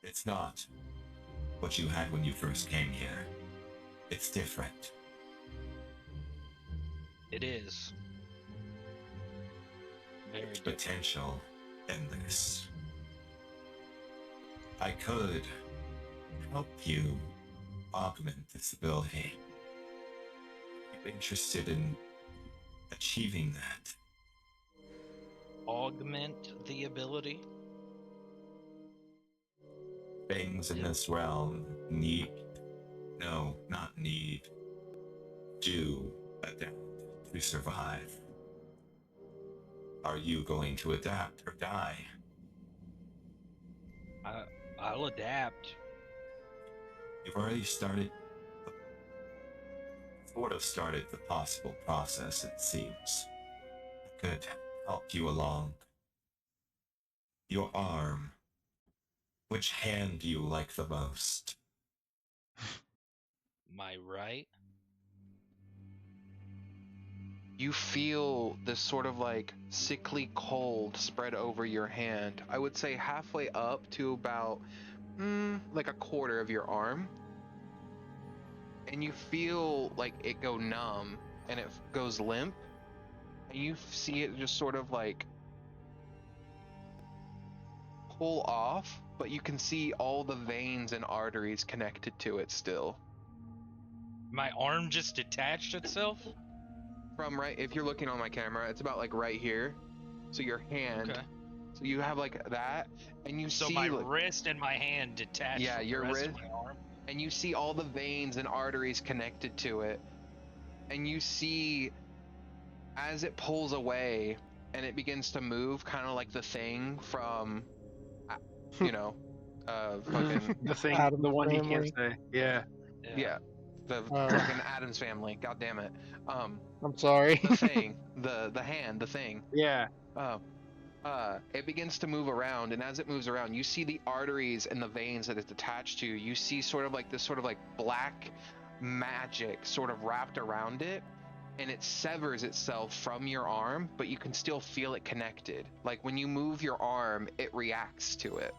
[SPEAKER 7] It's not what you had when you first came here. It's different.
[SPEAKER 2] It is. Very
[SPEAKER 7] Its
[SPEAKER 2] different.
[SPEAKER 7] potential endless. I could help you augment this ability. Are you interested in achieving that?
[SPEAKER 2] Augment the ability?
[SPEAKER 7] Things in this realm do adapt to survive. Are you going to adapt or die?
[SPEAKER 2] I'll adapt.
[SPEAKER 7] You've already started the possible process, it seems. I could help you along. Your arm. Which hand do you like the most?
[SPEAKER 2] My right?
[SPEAKER 6] You feel this sort of like sickly cold spread over your hand. I would say halfway up to about like a quarter of your arm. And you feel like it go numb and it goes limp. And you see it just sort of like pull off, but you can see all the veins and arteries connected to it still.
[SPEAKER 2] My arm just detached itself?
[SPEAKER 6] From right, if you're looking on my camera, it's about like right here. So your hand.
[SPEAKER 2] Okay.
[SPEAKER 6] So you have like that, and you
[SPEAKER 2] So
[SPEAKER 6] see
[SPEAKER 2] my
[SPEAKER 6] like,
[SPEAKER 2] wrist and my hand detached
[SPEAKER 6] yeah,
[SPEAKER 2] from
[SPEAKER 6] your
[SPEAKER 2] the rest
[SPEAKER 6] wrist,
[SPEAKER 2] of my arm?
[SPEAKER 6] and you see all the veins and arteries connected to it, and you see as it pulls away and it begins to move, kind of like the thing from, fucking
[SPEAKER 3] The thing,
[SPEAKER 4] Addams
[SPEAKER 3] the one
[SPEAKER 4] Family.
[SPEAKER 3] he can't say. Yeah.
[SPEAKER 6] yeah, the
[SPEAKER 4] Oh.
[SPEAKER 6] fucking Addams Family. God damn it.
[SPEAKER 4] I'm sorry.
[SPEAKER 6] The thing, the hand, the thing.
[SPEAKER 3] Yeah.
[SPEAKER 6] It begins to move around, and as it moves around, you see the arteries and the veins that it's attached to. You see sort of like this sort of like black magic sort of wrapped around it, and it severs itself from your arm, but you can still feel it connected. Like when you move your arm, it reacts to it.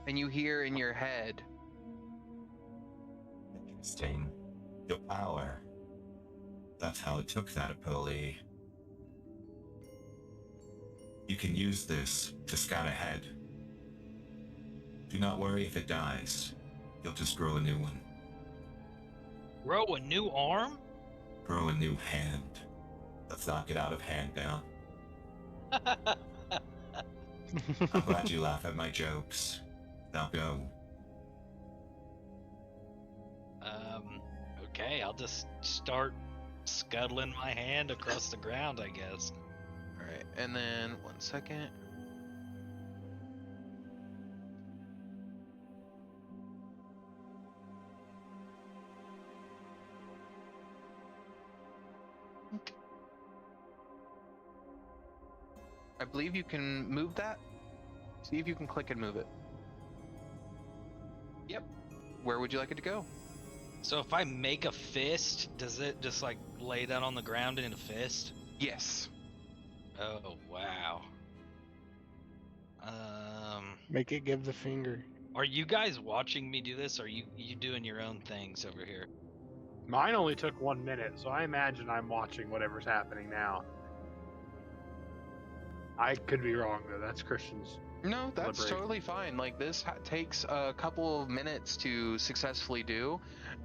[SPEAKER 6] And you hear in your head,
[SPEAKER 7] Interesting. Your power. That's how it took that ability. You can use this to scout ahead. Do not worry if it dies. You'll just grow a new one.
[SPEAKER 2] Grow a new arm?
[SPEAKER 7] Grow a new hand. Let's not get out of hand now. I'm glad you laugh at my jokes. Now go.
[SPEAKER 2] Okay, I'll just start scuttling my hand across the ground, I guess.
[SPEAKER 6] alright, and then 1 second. I believe you can move that. See if you can click and move it. Yep. Where would you like it to go?
[SPEAKER 2] So if I make a fist, does it just like lay that on the ground in a fist?
[SPEAKER 6] Yes.
[SPEAKER 2] Oh wow.
[SPEAKER 3] Make it give the finger.
[SPEAKER 2] Are you guys watching me do this? Or are you doing your own things over here?
[SPEAKER 3] Mine only took 1 minute, so I imagine I'm watching whatever's happening now. I could be wrong though. That's Christian's.
[SPEAKER 6] No, that's
[SPEAKER 3] Deliberate.
[SPEAKER 6] totally fine. Like this takes a couple of minutes to successfully do,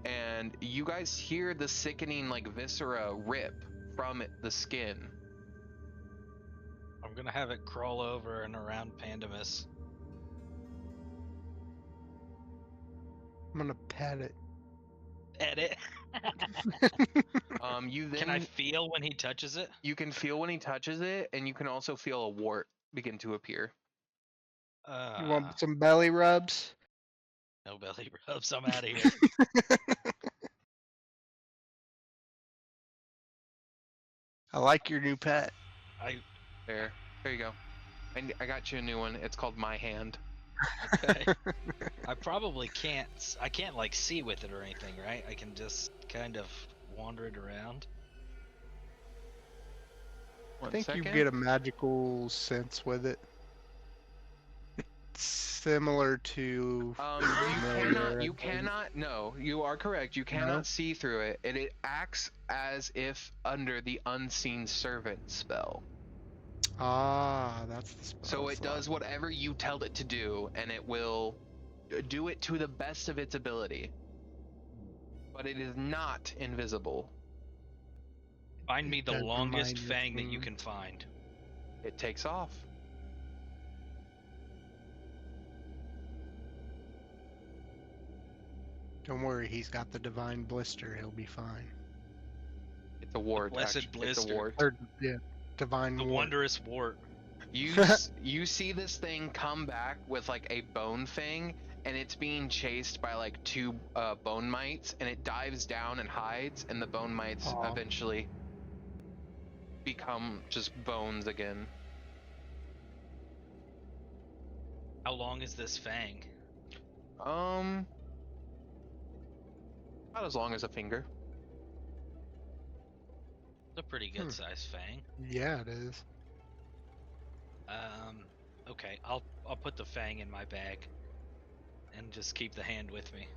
[SPEAKER 6] and you guys hear the sickening like viscera rip from the skin.
[SPEAKER 2] I'm gonna have it crawl over and around Pandemus.
[SPEAKER 10] I'm gonna pat it.
[SPEAKER 2] Edit.
[SPEAKER 6] You then
[SPEAKER 2] Can I feel when he touches it?
[SPEAKER 6] you can feel when he touches it, and you can also feel a wart begin to appear.
[SPEAKER 10] You want some belly rubs?
[SPEAKER 2] No belly rubs. I'm out of here.
[SPEAKER 10] I like your new pet.
[SPEAKER 6] There you go. And I got you a new one. It's called My Hand.
[SPEAKER 2] Okay. I probably can't. I can't like see with it or anything, right? I can just kind of wander it around.
[SPEAKER 10] I think you get a magical sense with it. It's similar to.
[SPEAKER 6] You cannot. No, you are correct. You cannot see through it, and it acts as if under the unseen servant spell.
[SPEAKER 10] Ah, that's the spell.
[SPEAKER 6] So it does whatever you tell it to do, and it will do it to the best of its ability. But it is not invisible.
[SPEAKER 2] Find me the
[SPEAKER 10] Doesn't
[SPEAKER 2] longest
[SPEAKER 10] mind
[SPEAKER 2] fang that you
[SPEAKER 10] looking-
[SPEAKER 2] can find.
[SPEAKER 6] It takes off.
[SPEAKER 10] Don't worry, he's got the divine blister. He'll be fine.
[SPEAKER 6] It's a wart.
[SPEAKER 2] blessed
[SPEAKER 6] It's a
[SPEAKER 2] blister.
[SPEAKER 6] wart.
[SPEAKER 10] Or yeah, divine.
[SPEAKER 2] The
[SPEAKER 10] ward.
[SPEAKER 2] wondrous wart.
[SPEAKER 6] You see this thing come back with like a bone fang, and it's being chased by like two bone mites, and it dives down and hides, and the bone mites
[SPEAKER 10] Aw.
[SPEAKER 6] eventually become just bones again.
[SPEAKER 2] How long is this fang?
[SPEAKER 6] About as long as a finger.
[SPEAKER 2] It's a pretty good sized fang.
[SPEAKER 10] Yeah, it is.
[SPEAKER 2] Okay, I'll put the fang in my bag, and just keep the hand with me.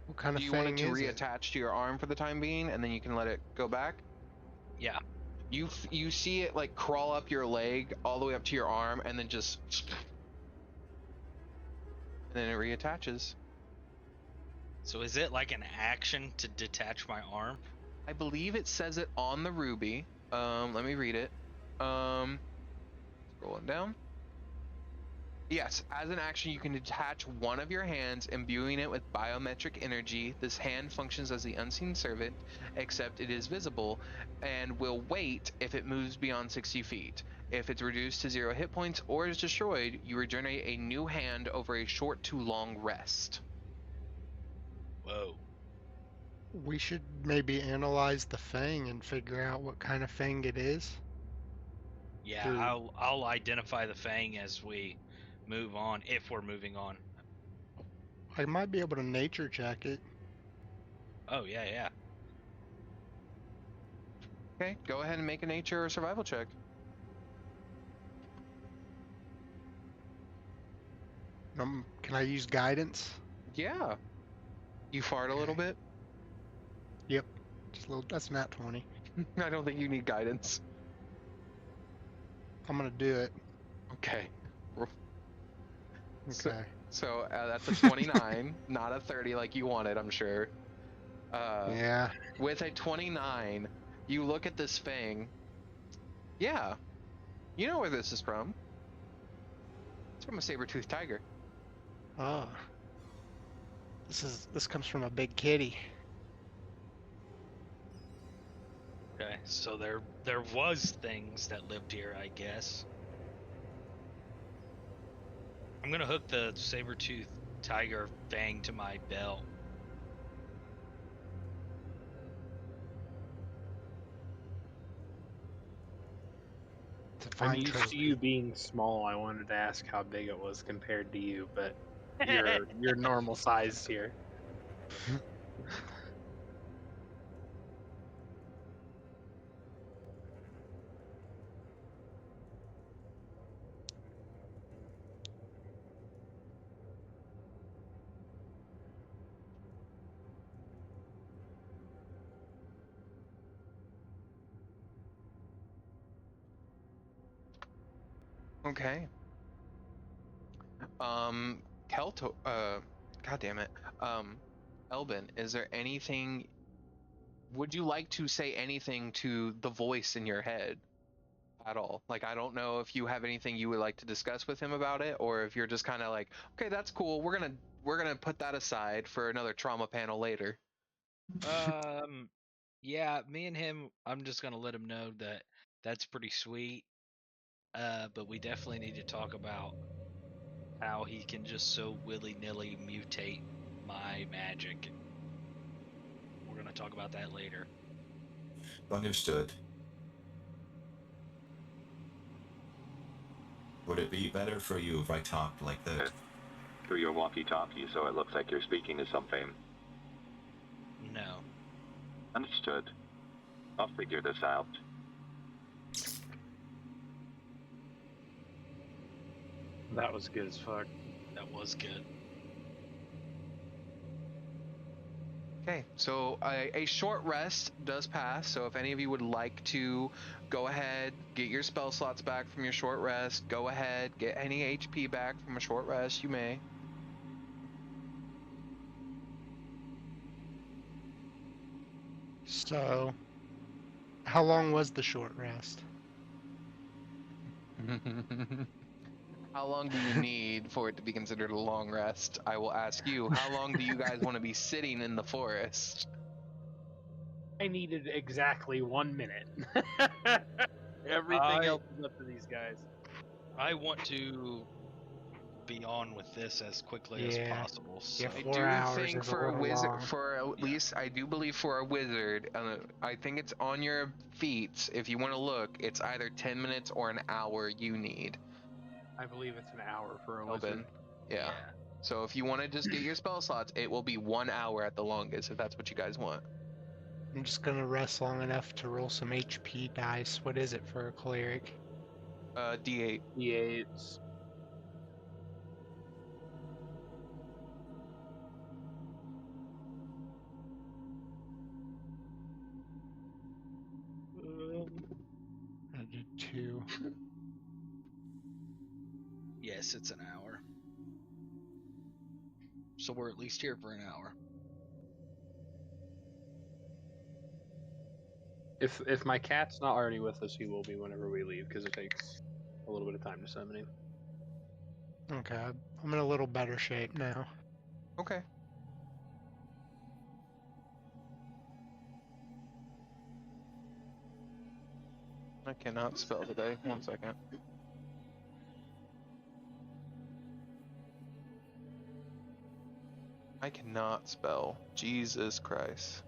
[SPEAKER 10] What kind
[SPEAKER 6] Do
[SPEAKER 10] of
[SPEAKER 6] you want
[SPEAKER 10] fang
[SPEAKER 6] it to
[SPEAKER 10] is it?
[SPEAKER 6] reattach to your arm for the time being, and then you can let it go back?
[SPEAKER 2] Yeah.
[SPEAKER 6] You see it like crawl up your leg all the way up to your arm, and then just, and then it reattaches.
[SPEAKER 2] So is it like an action to detach my arm?
[SPEAKER 6] I believe it says it on the ruby. Let me read it. Scrolling down. Yes, as an action, you can detach one of your hands, imbuing it with biometric energy. This hand functions as the unseen servant, except it is visible, and will wait if it moves beyond 60 feet. If it's reduced to 0 hit points or is destroyed, you regenerate a new hand over a short to long rest.
[SPEAKER 2] Whoa.
[SPEAKER 10] We should maybe analyze the fang and figure out what kind of fang it is.
[SPEAKER 2] Yeah,
[SPEAKER 10] Dude.
[SPEAKER 2] I'll identify the fang as we move on, if we're moving on.
[SPEAKER 10] I might be able to nature check it.
[SPEAKER 2] Oh yeah, yeah.
[SPEAKER 6] Okay, go ahead and make a nature or survival check.
[SPEAKER 10] Can I use guidance?
[SPEAKER 6] Yeah. You fart a little bit?
[SPEAKER 10] Yep. Just a little. That's nat 20.
[SPEAKER 6] I don't think you need guidance.
[SPEAKER 10] I'm gonna do it.
[SPEAKER 6] Okay.
[SPEAKER 10] Okay.
[SPEAKER 6] So that's a 29, not a 30 like you wanted, I'm sure.
[SPEAKER 10] Yeah.
[SPEAKER 6] With a 29, you look at this fang. Yeah. You know where this is from. It's from a saber-toothed tiger.
[SPEAKER 10] Oh. This comes from a big kitty.
[SPEAKER 2] Okay, so there was things that lived here, I guess. I'm gonna hook the saber-toothed tiger fang to my belt.
[SPEAKER 3] I'm used to you being small. I wanted to ask how big it was compared to you, but you're normal sized here.
[SPEAKER 6] Okay. Kelto, God damn it. Elben, is there anything, would you like to say anything to the voice in your head at all? Like, I don't know if you have anything you would like to discuss with him about it, or if you're just kind of like, okay, that's cool. We're gonna put that aside for another trauma panel later.
[SPEAKER 2] Yeah, me and him, I'm just gonna let him know that that's pretty sweet. But we definitely need to talk about how he can just so willy-nilly mutate my magic. We're gonna talk about that later.
[SPEAKER 7] Understood. Would it be better for you if I talked like this?
[SPEAKER 5] Through your walkie-talkie, so it looks like you're speaking to something.
[SPEAKER 2] No.
[SPEAKER 5] Understood. I'll figure this out.
[SPEAKER 3] That was good as fuck.
[SPEAKER 2] That was good.
[SPEAKER 6] Okay, so a short rest does pass, so if any of you would like to go ahead, get your spell slots back from your short rest, go ahead, get any HP back from a short rest, you may.
[SPEAKER 10] So, how long was the short rest?
[SPEAKER 6] How long do you need for it to be considered a long rest? I will ask you, how long do you guys want to be sitting in the forest?
[SPEAKER 3] I needed exactly 1 minute. Everything else is up to these guys.
[SPEAKER 2] I want to be on with this as quickly as possible. So.
[SPEAKER 10] Yeah,
[SPEAKER 6] I
[SPEAKER 10] 4
[SPEAKER 6] do
[SPEAKER 10] hours
[SPEAKER 6] think
[SPEAKER 10] is
[SPEAKER 6] for a wizard,
[SPEAKER 10] long.
[SPEAKER 6] for at least, I do believe for a wizard, I think it's on your feats. If you want to look, it's either 10 minutes or an hour you need.
[SPEAKER 3] I believe it's an hour for a
[SPEAKER 6] Elben.
[SPEAKER 3] wizard.
[SPEAKER 6] Yeah. So if you want to just get your spell slots, it will be 1 hour at the longest, if that's what you guys want.
[SPEAKER 10] I'm just gonna rest long enough to roll some HP dice. What is it for a cleric?
[SPEAKER 6] D8.
[SPEAKER 3] D8s.
[SPEAKER 10] I did 2.
[SPEAKER 2] Yes, it's an hour. So we're at least here for an hour.
[SPEAKER 3] If my cat's not already with us, he will be whenever we leave, because it takes a little bit of time to summon him.
[SPEAKER 10] Okay, I'm in a little better shape now.
[SPEAKER 6] Okay. I cannot spell today. 1 second. I cannot spell. Jesus Christ.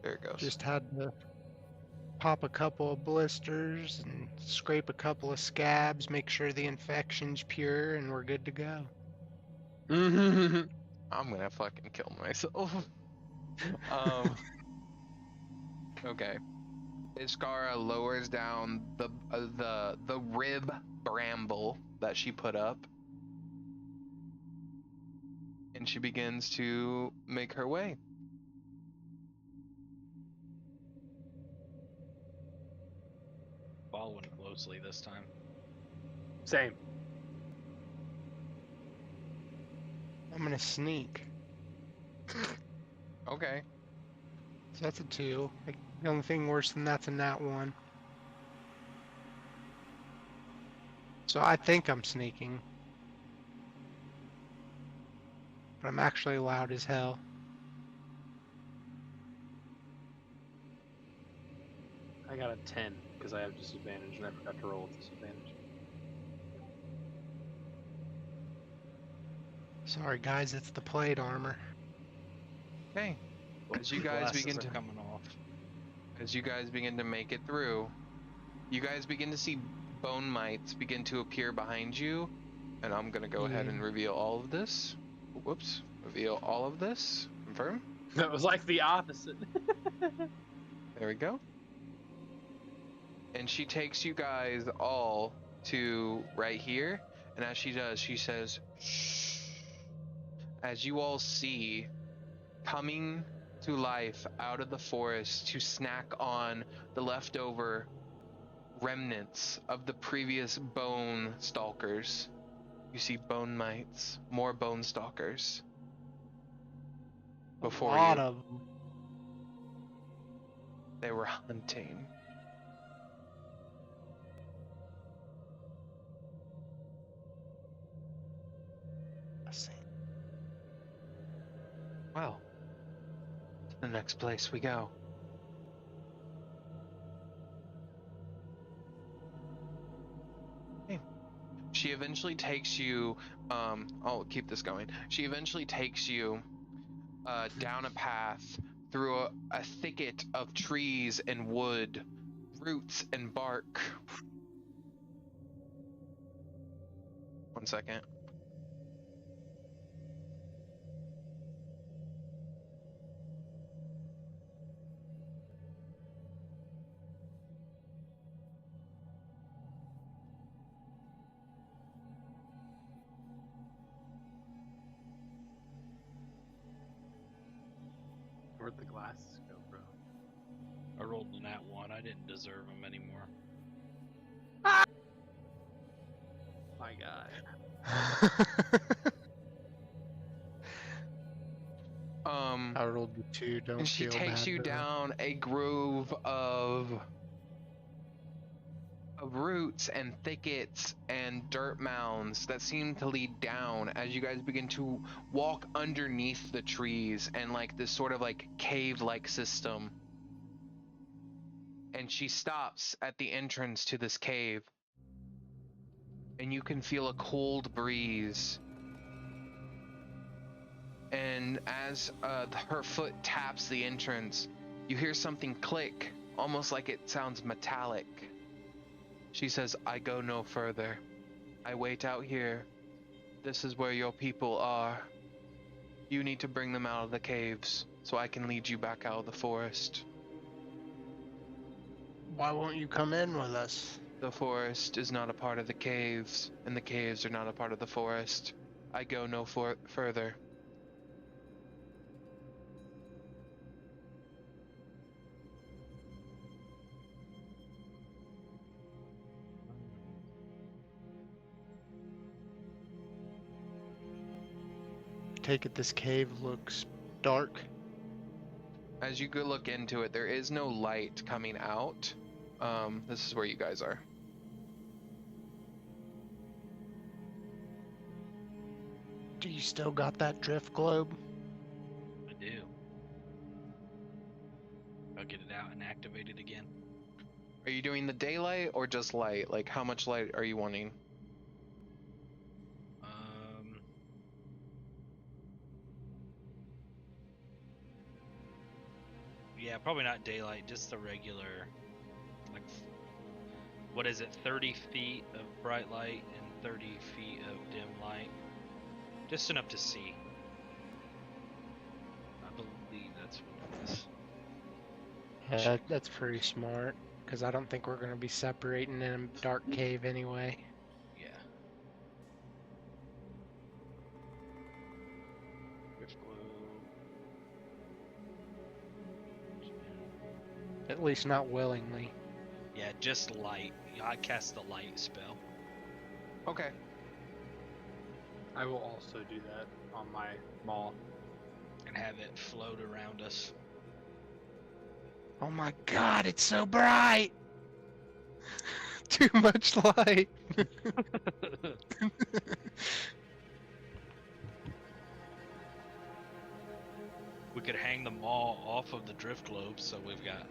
[SPEAKER 6] There it goes.
[SPEAKER 10] Just had to pop a couple of blisters and scrape a couple of scabs, make sure the infection's pure, and we're good to go.
[SPEAKER 6] I'm gonna fucking kill myself. Okay. Iskara lowers down the rib bramble that she put up, and she begins to make her way.
[SPEAKER 2] Following closely this time.
[SPEAKER 3] Same.
[SPEAKER 10] I'm gonna sneak.
[SPEAKER 6] Okay.
[SPEAKER 10] So that's a 2. Like, the only thing worse than that's a nat 1. So I think I'm sneaking. But I'm actually loud as hell.
[SPEAKER 3] I got a 10 because I have disadvantage and I forgot to roll with disadvantage.
[SPEAKER 10] Sorry guys, it's the plate armor.
[SPEAKER 6] Okay. As you guys begin to
[SPEAKER 2] coming off.
[SPEAKER 6] As you guys begin to make it through, you guys begin to see bone mites begin to appear behind you, and I'm gonna go ahead and reveal all of this. Whoops. Reveal all of this. Confirm.
[SPEAKER 3] That was like the opposite.
[SPEAKER 6] There we go. And she takes you guys all to right here, and as she does, she says, shh. As you all see, coming to life out of the forest to snack on the leftover remnants of the previous bone stalkers. You see bone mites, more bone stalkers. Before
[SPEAKER 10] a lot
[SPEAKER 6] you.
[SPEAKER 10] of them.
[SPEAKER 6] They were hunting. Well, to the next place we go. Okay. She eventually takes you, I'll keep this going. She eventually takes you down a path through a thicket of trees and wood, roots and bark. One second.
[SPEAKER 3] Where'd the glasses go, bro?
[SPEAKER 2] I rolled a nat 1. I didn't deserve them anymore.
[SPEAKER 3] My God.
[SPEAKER 10] I rolled the 2, don't
[SPEAKER 6] And she
[SPEAKER 10] feel
[SPEAKER 6] takes
[SPEAKER 10] bad,
[SPEAKER 6] you
[SPEAKER 10] bro.
[SPEAKER 6] down a grove of roots and thickets and dirt mounds that seem to lead down as you guys begin to walk underneath the trees and like this sort of like cave-like system. And she stops at the entrance to this cave, and you can feel a cold breeze. And as her foot taps the entrance, you hear something click, almost like it sounds metallic. She says, I go no further. I wait out here. This is where your people are. You need to bring them out of the caves so I can lead you back out of the forest.
[SPEAKER 10] Why won't you come in with us?
[SPEAKER 6] The forest is not a part of the caves, and the caves are not a part of the forest. I go no further.
[SPEAKER 10] Take it this cave looks dark.
[SPEAKER 6] As you go look into it, there is no light coming out. This is where you guys are.
[SPEAKER 10] Do you still got that drift globe?
[SPEAKER 2] I do. I'll get it out and activate it again.
[SPEAKER 6] Are you doing the daylight or just light? Like, how much light are you wanting?
[SPEAKER 2] Yeah, probably not daylight, just the regular what is it, 30 feet of bright light and 30 feet of dim light. Just enough to see. I believe that's what it is.
[SPEAKER 4] Yeah, that's pretty smart, because I don't think we're going to be separating in a dark cave anyway.
[SPEAKER 2] Yeah. Rift globe.
[SPEAKER 4] At least not willingly.
[SPEAKER 2] Yeah, just light. I cast the light spell.
[SPEAKER 6] Okay.
[SPEAKER 3] I will also do that on my maul.
[SPEAKER 2] And have it float around us.
[SPEAKER 4] Oh my god, it's so bright! Too much light!
[SPEAKER 2] We could hang the maul off of the drift globe so we've got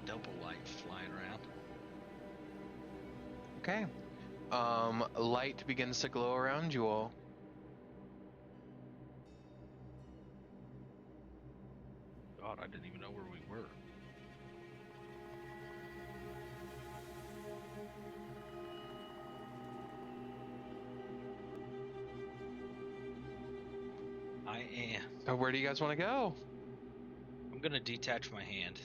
[SPEAKER 2] double light flying around.
[SPEAKER 6] Okay. Light begins to glow around you all.
[SPEAKER 2] God, I didn't even know where we were. I am.
[SPEAKER 6] So where do you guys want to go?
[SPEAKER 2] I'm gonna detach my hand.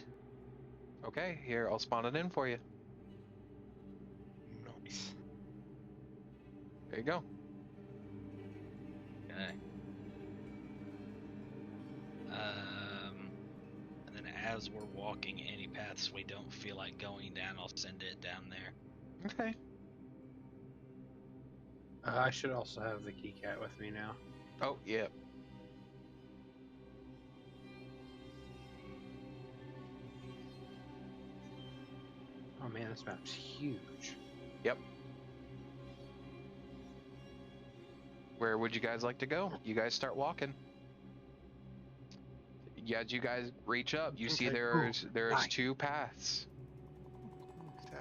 [SPEAKER 6] Okay, here, I'll spawn it in for you.
[SPEAKER 4] Nice.
[SPEAKER 6] There you go.
[SPEAKER 2] Okay. And then as we're walking any paths we don't feel like going down, I'll send it down there.
[SPEAKER 6] Okay.
[SPEAKER 3] I should also have the keycat with me now.
[SPEAKER 6] Oh, yeah.
[SPEAKER 3] Oh man, this map's huge.
[SPEAKER 6] Yep. Where would you guys like to go? You guys start walking. Yeah, as you guys reach up, you see
[SPEAKER 4] Okay,
[SPEAKER 6] there's
[SPEAKER 3] nice.
[SPEAKER 6] 2 paths.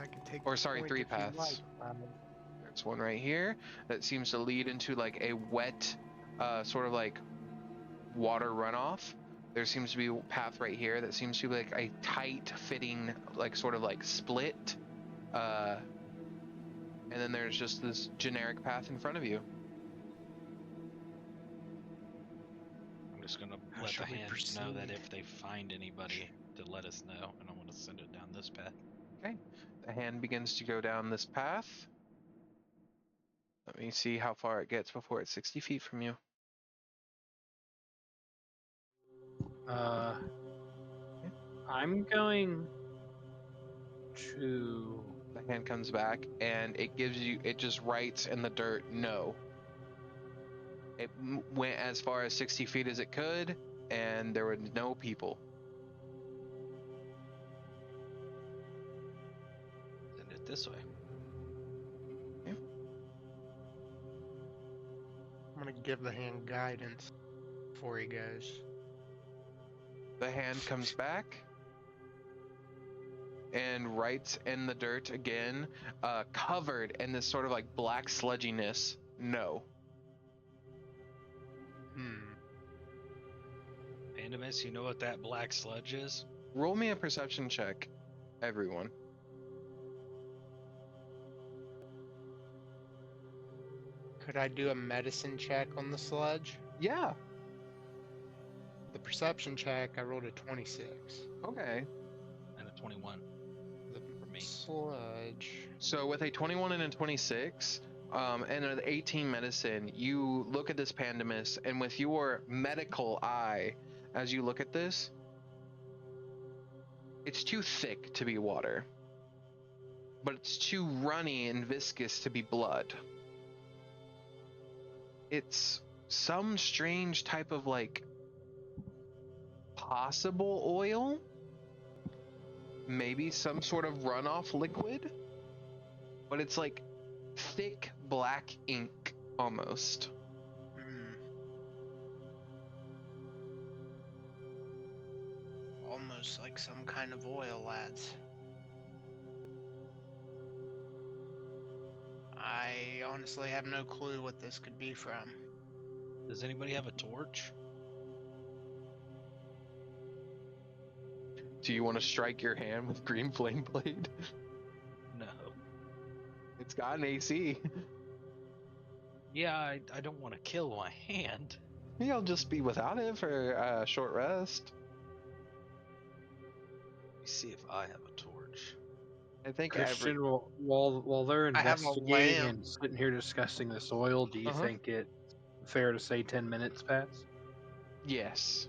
[SPEAKER 10] I can take
[SPEAKER 6] Or
[SPEAKER 10] this
[SPEAKER 6] sorry,
[SPEAKER 10] point
[SPEAKER 6] 3
[SPEAKER 10] if you
[SPEAKER 6] paths.
[SPEAKER 10] like.
[SPEAKER 6] There's one right here that seems to lead into like a wet, sort of like water runoff. There seems to be a path right here that seems to be like a tight fitting, like sort of like split. And then there's just this generic path in front of you.
[SPEAKER 2] I'm just gonna
[SPEAKER 4] How
[SPEAKER 2] let the
[SPEAKER 4] shall we
[SPEAKER 2] hand know that
[SPEAKER 4] proceed?
[SPEAKER 2] if they find anybody to let us know, and I'm gonna send it down this path.
[SPEAKER 6] Okay. The hand begins to go down this path. Let me see how far it gets before it's 60 feet from you.
[SPEAKER 3] I'm going to.
[SPEAKER 6] The hand comes back and it just writes in the dirt, no. It went as far as 60 feet as it could, and there were no people.
[SPEAKER 2] Send it this way.
[SPEAKER 6] Okay.
[SPEAKER 4] I'm gonna give the hand guidance before he goes.
[SPEAKER 6] The hand comes back and writes in the dirt again, covered in this sort of like black sludginess, no.
[SPEAKER 2] Pandemus, you know what that black sludge is?
[SPEAKER 6] Roll me a perception check, everyone.
[SPEAKER 4] Could I do a medicine check on the sludge?
[SPEAKER 6] Yeah.
[SPEAKER 4] The perception check, I rolled a 26.
[SPEAKER 6] Okay.
[SPEAKER 2] And a 21 for me.
[SPEAKER 4] Sludge.
[SPEAKER 6] So with a 21 and a 26, and an 18 medicine, you look at this Pandemus, and with your medical eye, as you look at this, it's too thick to be water, but it's too runny and viscous to be blood. It's some strange type of like possible oil, maybe some sort of runoff liquid, but it's like thick black ink almost.
[SPEAKER 4] Almost like some kind of oil, lads. I honestly have no clue what this could be from.
[SPEAKER 2] Does anybody have a torch?
[SPEAKER 6] Do you want to strike your hand with green flame blade?
[SPEAKER 2] No.
[SPEAKER 6] It's got an AC.
[SPEAKER 2] Yeah, I don't want to kill my hand.
[SPEAKER 6] You'll just be without it for a short rest.
[SPEAKER 2] Let me see if I have a torch.
[SPEAKER 6] I think
[SPEAKER 3] Christian, while they're
[SPEAKER 4] I have a
[SPEAKER 3] investigating
[SPEAKER 4] lamp.
[SPEAKER 3] and sitting here discussing this oil, do you think it's fair to say 10 minutes pass?
[SPEAKER 6] Yes.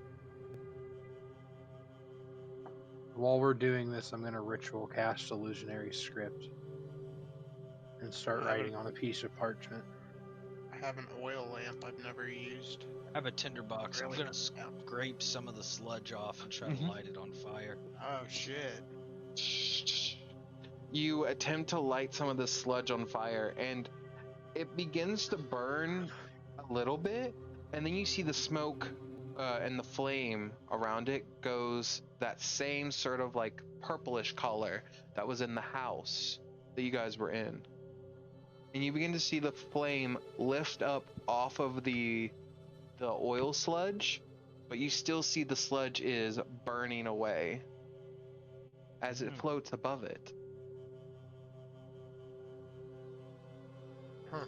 [SPEAKER 3] While we're doing this, I'm going to ritual cast illusionary script and start writing on a piece of parchment.
[SPEAKER 4] I have an oil lamp I've never used.
[SPEAKER 2] I have a tinderbox.
[SPEAKER 4] Really?
[SPEAKER 2] I'm gonna scrape some of the sludge off and try to light it on fire.
[SPEAKER 4] Oh shit.
[SPEAKER 6] You attempt to light some of the sludge on fire, and it begins to burn a little bit, and then you see the smoke and the flame around it goes that same sort of like purplish color that was in the house that you guys were in. And you begin to see the flame lift up off of the oil sludge, but you still see the sludge is burning away as it floats above it.
[SPEAKER 4] Huh.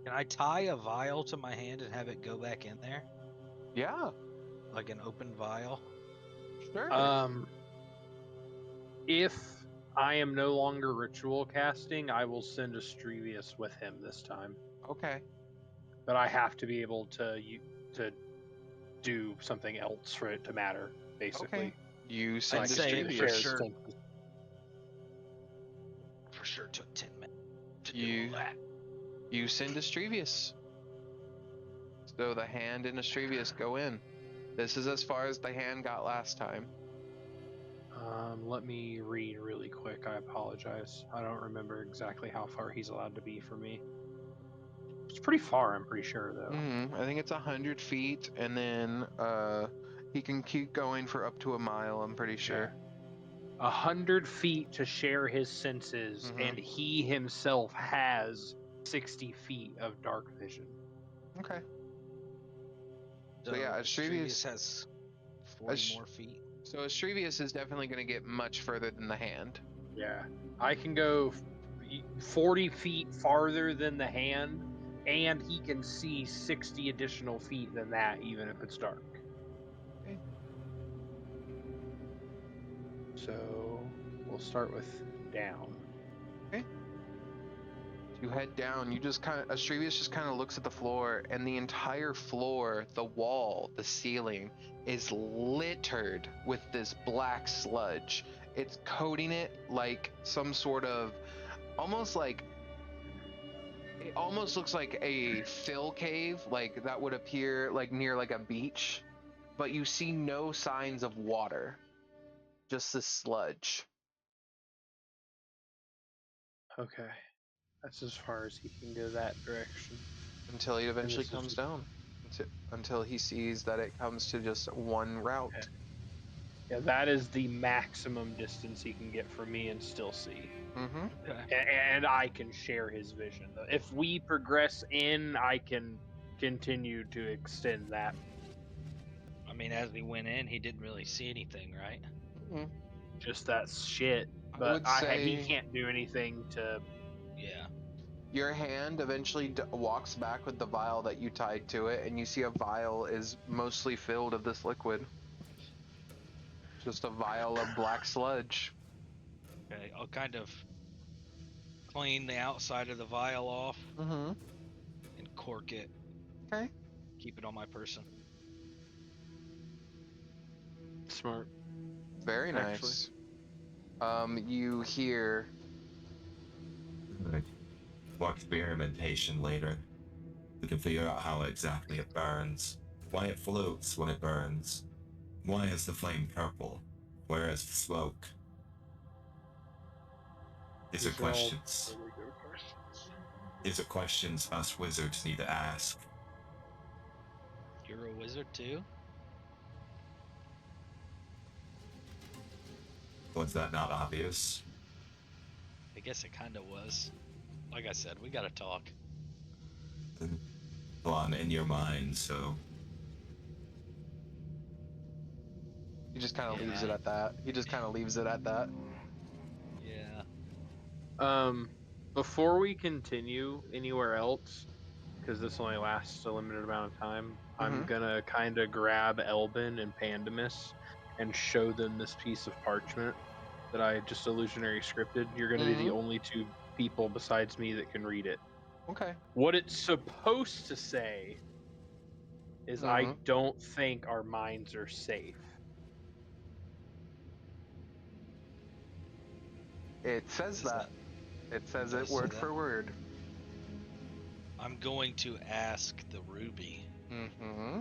[SPEAKER 2] Can I tie a vial to my hand and have it go back in there?
[SPEAKER 6] Yeah.
[SPEAKER 2] Like an open vial?
[SPEAKER 6] Sure.
[SPEAKER 3] If I am no longer ritual casting, I will send Estrevius with him this time.
[SPEAKER 6] Okay.
[SPEAKER 3] But I have to be able to do something else for it to matter, basically.
[SPEAKER 6] Okay. You send
[SPEAKER 2] I'd say
[SPEAKER 6] Estrevius.
[SPEAKER 2] for sure. For sure took 10 minutes to do all that.
[SPEAKER 6] You send Estrevius. So the hand and Estrevius go in. This is as far as the hand got last time.
[SPEAKER 3] Let me read really quick. I apologize. I don't remember exactly how far he's allowed to be from me. It's pretty far, I'm pretty sure, though.
[SPEAKER 6] I think it's 100 feet, and then he can keep going for up to a mile, I'm pretty sure.
[SPEAKER 3] 100 feet to share his senses, and he himself has 60 feet of dark vision.
[SPEAKER 6] Okay.
[SPEAKER 2] So
[SPEAKER 6] yeah, Estrevius
[SPEAKER 2] has 40 more feet.
[SPEAKER 6] So Estrevius is definitely going to get much further than the hand.
[SPEAKER 3] Yeah. I can go 40 feet farther than the hand, and he can see 60 additional feet than that, even if it's dark.
[SPEAKER 6] Okay.
[SPEAKER 3] So we'll start with down.
[SPEAKER 6] Okay. You head down. You just kind of, Estrevius just kind of looks at the floor, and the entire floor, the wall, the ceiling is littered with this black sludge. It's coating it like some sort of, almost like, it almost looks like a fill cave, like that would appear like near like a beach, but you see no signs of water, just this sludge.
[SPEAKER 3] Okay. That's as far as he can go that direction.
[SPEAKER 6] Until he eventually comes down. Until he sees that it comes to just one route.
[SPEAKER 3] Okay. Yeah, that is the maximum distance he can get from me and still see. And I can share his vision. If we progress in, I can continue to extend that.
[SPEAKER 2] I mean, as we went in, he didn't really see anything, right?
[SPEAKER 3] Just that shit. But
[SPEAKER 6] I would say
[SPEAKER 3] he can't do anything to...
[SPEAKER 2] Yeah.
[SPEAKER 6] Your hand eventually walks back with the vial that you tied to it, and you see a vial is mostly filled of this liquid. Just a vial of black sludge.
[SPEAKER 2] Okay, I'll kind of clean the outside of the vial off and cork it.
[SPEAKER 6] Okay.
[SPEAKER 2] Keep it on my person.
[SPEAKER 3] Smart.
[SPEAKER 6] Very nice. You hear...
[SPEAKER 7] More experimentation later. We can figure out how exactly it burns, why it floats when it burns, why is the flame purple, where is the smoke. These are questions. These are questions us wizards need to ask.
[SPEAKER 2] You're a wizard too?
[SPEAKER 7] Was that not obvious?
[SPEAKER 2] I guess it kind of was. Like I said, we gotta talk.
[SPEAKER 7] On in your mind, so...
[SPEAKER 6] He just kind of leaves it at that. He just kind of leaves it at that.
[SPEAKER 2] Yeah.
[SPEAKER 3] Before we continue anywhere else, because this only lasts a limited amount of time, I'm gonna kind of grab Elben and Pandemus and show them this piece of parchment that I just illusionary scripted. You're gonna be the only two people besides me that can read it.
[SPEAKER 6] Okay.
[SPEAKER 3] What it's supposed to say is I don't think our minds are safe.
[SPEAKER 6] It says that. It says it word for word.
[SPEAKER 2] I'm going to ask the Ruby.
[SPEAKER 6] Mm-hmm.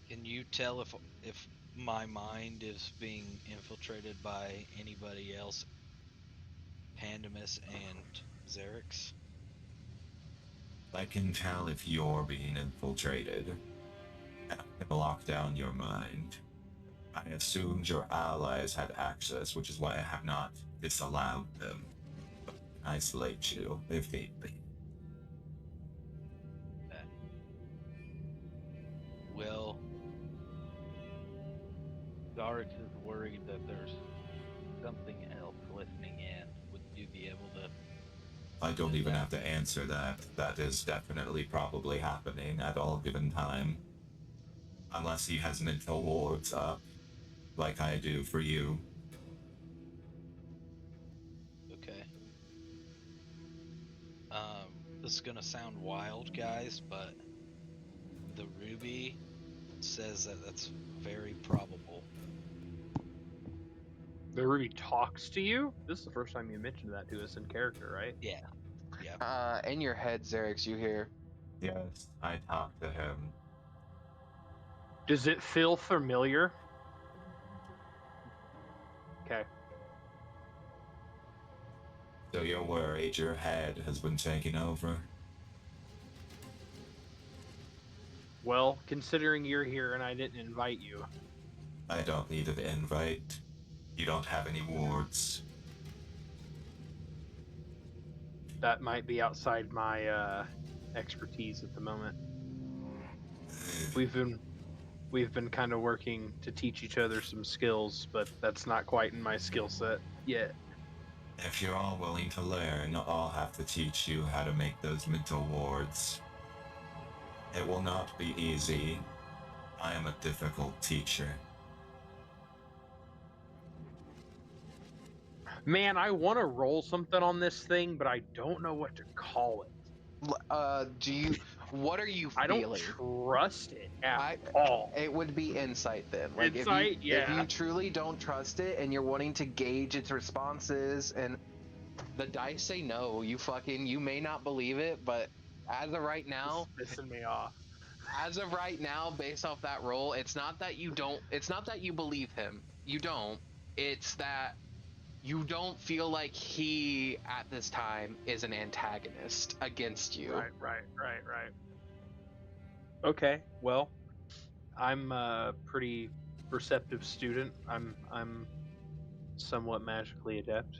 [SPEAKER 2] Can you tell if my mind is being infiltrated by anybody else, Pandemus and Xerix?
[SPEAKER 7] I can tell if you're being infiltrated. I can lock down your mind. I assumed your allies had access, which is why I have not disallowed them. But I can isolate you if need be.
[SPEAKER 9] Well, Garrett is worried that there's something else listening in. Would you be able to?
[SPEAKER 7] I don't even have to answer that. That is definitely probably happening at all given time. Unless he has mental wards up, like I do for you.
[SPEAKER 2] Okay. This is gonna sound wild, guys, but the Ruby says that that's very probable.
[SPEAKER 3] The Ruby talks to you? This is the first time you mentioned that to us in character, right?
[SPEAKER 2] Yeah. Yeah.
[SPEAKER 6] In your head, Xerix, you hear.
[SPEAKER 7] Yes, I talked to him.
[SPEAKER 3] Does it feel familiar? Okay.
[SPEAKER 7] So you're worried your head has been taken over?
[SPEAKER 3] Well, considering you're here and I didn't invite you.
[SPEAKER 7] I don't need an invite. You don't have any wards.
[SPEAKER 3] That might be outside my expertise at the moment. We've been kind of working to teach each other some skills, but that's not quite in my skill set yet.
[SPEAKER 7] If you're all willing to learn, I'll have to teach you how to make those mental wards. It will not be easy. I am a difficult teacher.
[SPEAKER 3] Man, I want to roll something on this thing, but I don't know what to call it.
[SPEAKER 6] What are you feeling?
[SPEAKER 3] I don't trust it at all.
[SPEAKER 6] It would be insight then. Like
[SPEAKER 3] Insight,
[SPEAKER 6] if you truly don't trust it and you're wanting to gauge its responses, and the dice say no, you may not believe it, but as of right now,
[SPEAKER 3] it's pissing me off.
[SPEAKER 6] As of right now, based off that roll, it's not that you believe him. You don't. It's that you don't feel like he at this time is an antagonist against you.
[SPEAKER 3] Right. Okay, well, I'm a pretty perceptive student. I'm somewhat magically adept.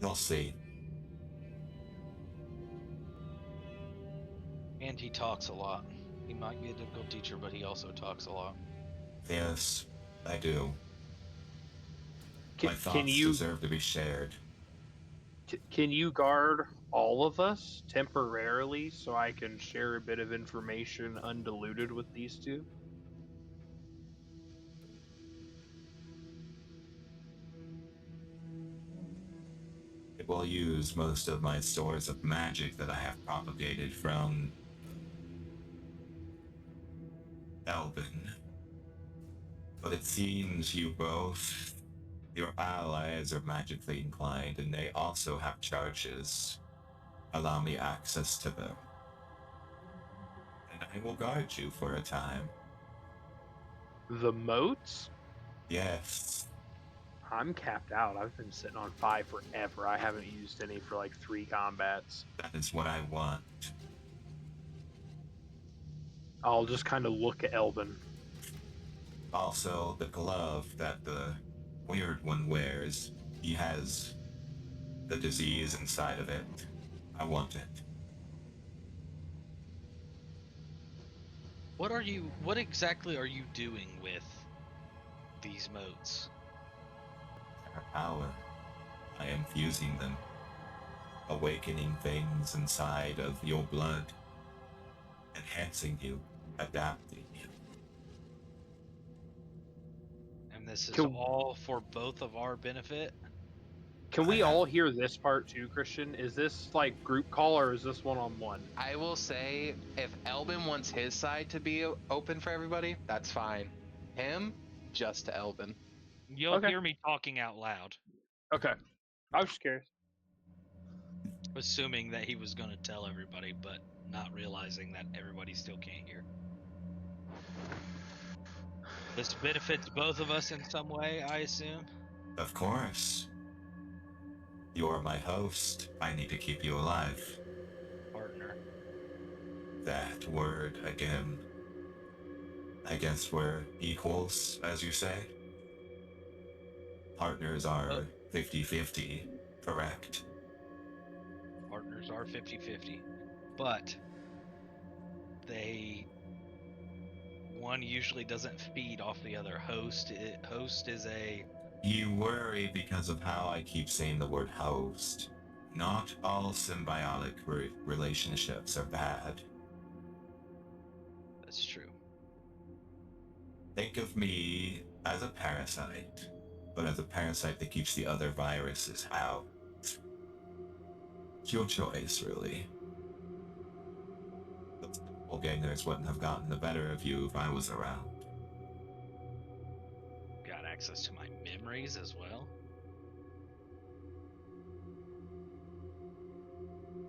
[SPEAKER 7] You'll see.
[SPEAKER 2] And he talks a lot. He might be a difficult teacher, but he also talks a lot.
[SPEAKER 7] Yes, I do. My thoughts deserve to be shared.
[SPEAKER 3] Can you guard all of us temporarily so I can share a bit of information undiluted with these two?
[SPEAKER 7] It will use most of my stores of magic that I have propagated from Elben. But it seems you both, your allies, are magically inclined, and they also have charges. Allow me access to them. And I will guard you for a time.
[SPEAKER 3] The moats?
[SPEAKER 7] Yes.
[SPEAKER 3] I'm capped out. I've been sitting on 5 forever. I haven't used any for like 3 combats.
[SPEAKER 7] That is what I want.
[SPEAKER 3] I'll just kind of look at Elben.
[SPEAKER 7] Also, the glove that the weird one wears, he has the disease inside of it. I want it.
[SPEAKER 2] What exactly are you doing with these motes?
[SPEAKER 7] Their power. I am fusing them, awakening things inside of your blood, enhancing you, adapting you.
[SPEAKER 2] And this is
[SPEAKER 3] Can-
[SPEAKER 2] all for both of our benefit?
[SPEAKER 3] Can
[SPEAKER 7] I
[SPEAKER 3] we
[SPEAKER 7] have-
[SPEAKER 3] all hear this part too, Christian? Is this like group call or is this one-on-one?
[SPEAKER 6] I will say, if Elben wants his side to be open for everybody, that's fine. Him, just to Elben.
[SPEAKER 2] You'll
[SPEAKER 3] Okay.
[SPEAKER 2] hear me talking out loud,
[SPEAKER 3] Okay. I was just curious.
[SPEAKER 2] assuming that he was going to tell everybody, but not realizing that everybody still can't hear. This benefits both of us in some way, I assume.
[SPEAKER 7] Of course. You are my host. I need to keep you alive.
[SPEAKER 2] Partner.
[SPEAKER 7] That word again. I guess we're equals, as you say. Partners are 50-50, correct?
[SPEAKER 2] Partners are 50-50. But one usually doesn't feed off the other. Host is a...
[SPEAKER 7] You worry because of how I keep saying the word host. Not all symbiotic relationships are bad.
[SPEAKER 2] That's true.
[SPEAKER 7] Think of me as a parasite, but as a parasite that keeps the other viruses out. It's your choice, really. The doppelgangers wouldn't have gotten the better of you if I was around.
[SPEAKER 2] Got access to my memories as well.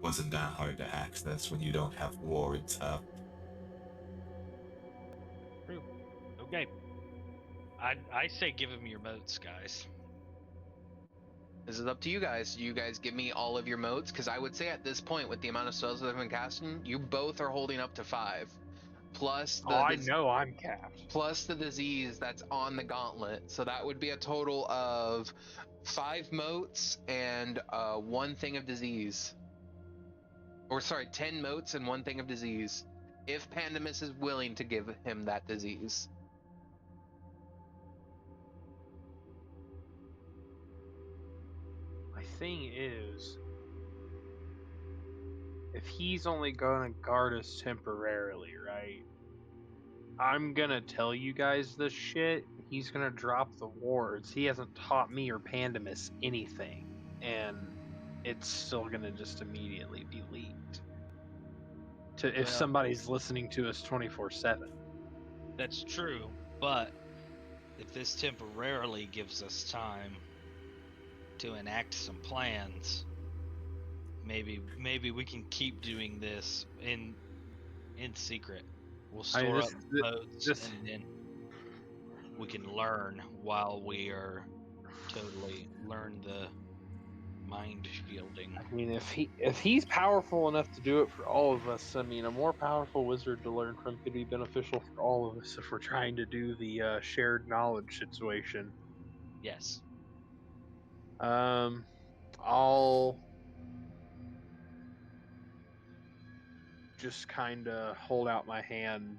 [SPEAKER 7] Wasn't that hard to access when you don't have wards up?
[SPEAKER 2] True. Okay. I say give him your motes, guys.
[SPEAKER 6] This is up to you guys. You guys give me all of your motes, because I would say at this point, with the amount of spells that have been casting, you both are holding up to 5. Plus the
[SPEAKER 3] I know I'm capped.
[SPEAKER 6] plus the disease that's on the gauntlet. So that would be a total of 5 motes and 1 thing of disease. Or sorry, 10 motes and 1 thing of disease. If Pandemus is willing to give him that disease.
[SPEAKER 3] My thing is, if he's only going to guard us temporarily, right? I'm going to tell you guys this shit. He's going to drop the wards. He hasn't taught me or Pandemus anything. And it's still going to just immediately be leaked. If
[SPEAKER 2] Well,
[SPEAKER 3] somebody's listening to us 24/7.
[SPEAKER 2] That's true, but if this temporarily gives us time to enact some plans, maybe we can keep doing this in secret. We'll store up motes, and then we can learn while we are learn the mind shielding.
[SPEAKER 3] I mean, if he's powerful enough to do it for all of us, I mean, a more powerful wizard to learn from could be beneficial for all of us if we're trying to do the shared knowledge situation.
[SPEAKER 2] Yes.
[SPEAKER 3] I'll just kind of hold out my hand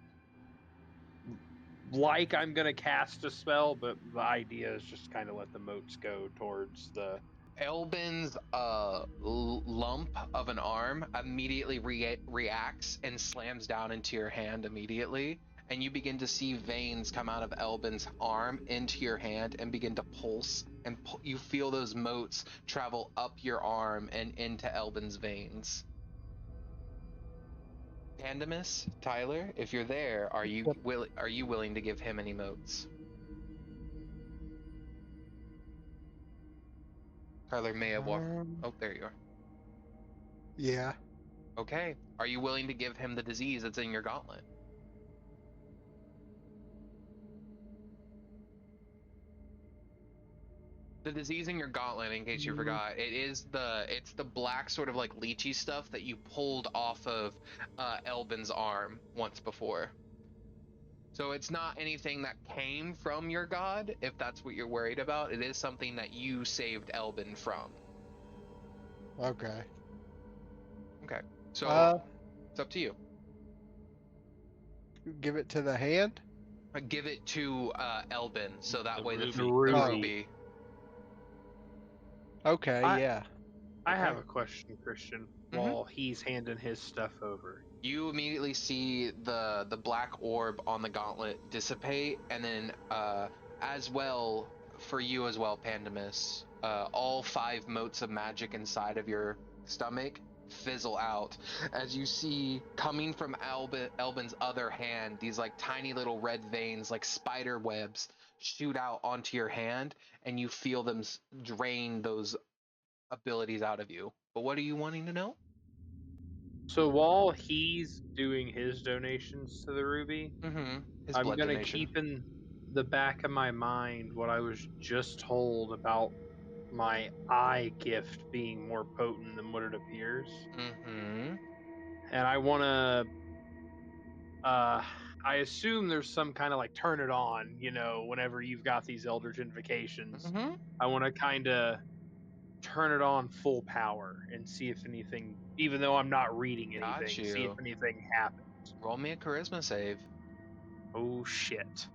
[SPEAKER 3] like I'm going to cast a spell, but the idea is just kind of let the motes go towards the...
[SPEAKER 6] Elben's lump of an arm immediately reacts and slams down into your hand immediately, and you begin to see veins come out of Elben's arm into your hand and begin to pulse, and you feel those motes travel up your arm and into Elben's veins. Pandemus, Tyler, if you're there, are you willing to give him any motes? Tyler may have walked. Oh, there you are.
[SPEAKER 10] Yeah.
[SPEAKER 6] Okay. Are you willing to give him the disease that's in your gauntlet? The disease in your gauntlet, in case you forgot, it's the black sort of like lychee stuff that you pulled off of Elben's arm once before. So it's not anything that came from your god, if that's what you're worried about. It is something that you saved Elben from.
[SPEAKER 10] Okay.
[SPEAKER 6] Okay. So it's up to you.
[SPEAKER 10] Give it to the hand?
[SPEAKER 6] Give it to Elben, so that
[SPEAKER 2] The
[SPEAKER 6] way
[SPEAKER 2] ruby.
[SPEAKER 6] the
[SPEAKER 3] ruby.
[SPEAKER 6] ruby.
[SPEAKER 10] Okay, yeah.
[SPEAKER 3] I have
[SPEAKER 6] Okay.
[SPEAKER 3] a question, Christian,
[SPEAKER 6] Mhm.
[SPEAKER 3] while he's handing his stuff over.
[SPEAKER 6] You immediately see the black orb on the gauntlet dissipate, and then as well for you as well, Pandemus, all 5 motes of magic inside of your stomach fizzle out as you see coming from Elben's other hand these like tiny little red veins like spider webs shoot out onto your hand, and you feel them drain those abilities out of you. But what are you wanting to know?
[SPEAKER 3] So while he's doing his donations to the ruby,
[SPEAKER 6] His
[SPEAKER 3] I'm
[SPEAKER 6] blood
[SPEAKER 3] gonna
[SPEAKER 6] donation.
[SPEAKER 3] keep in the back of my mind what I was just told about my eye gift being more potent than what it appears. And I wanna I assume there's some kind of like turn it on, whenever you've got these Eldritch invocations. I wanna kinda turn it on full power and see if anything, even though I'm not reading
[SPEAKER 6] Got
[SPEAKER 3] anything, see if
[SPEAKER 6] you.
[SPEAKER 3] anything happens.
[SPEAKER 6] Roll me a charisma save.
[SPEAKER 3] Oh shit.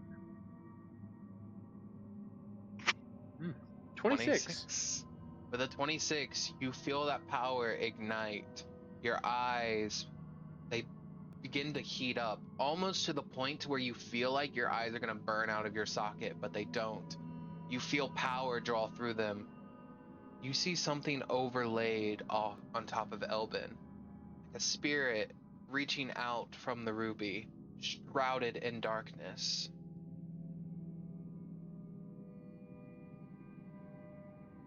[SPEAKER 3] 26.
[SPEAKER 6] With a 26, you feel that power ignite. Your eyes, they begin to heat up, almost to the point where you feel like your eyes are going to burn out of your socket, but they don't. You feel power draw through them. You see something overlaid off on top of Elben, like a spirit reaching out from the ruby, shrouded in darkness.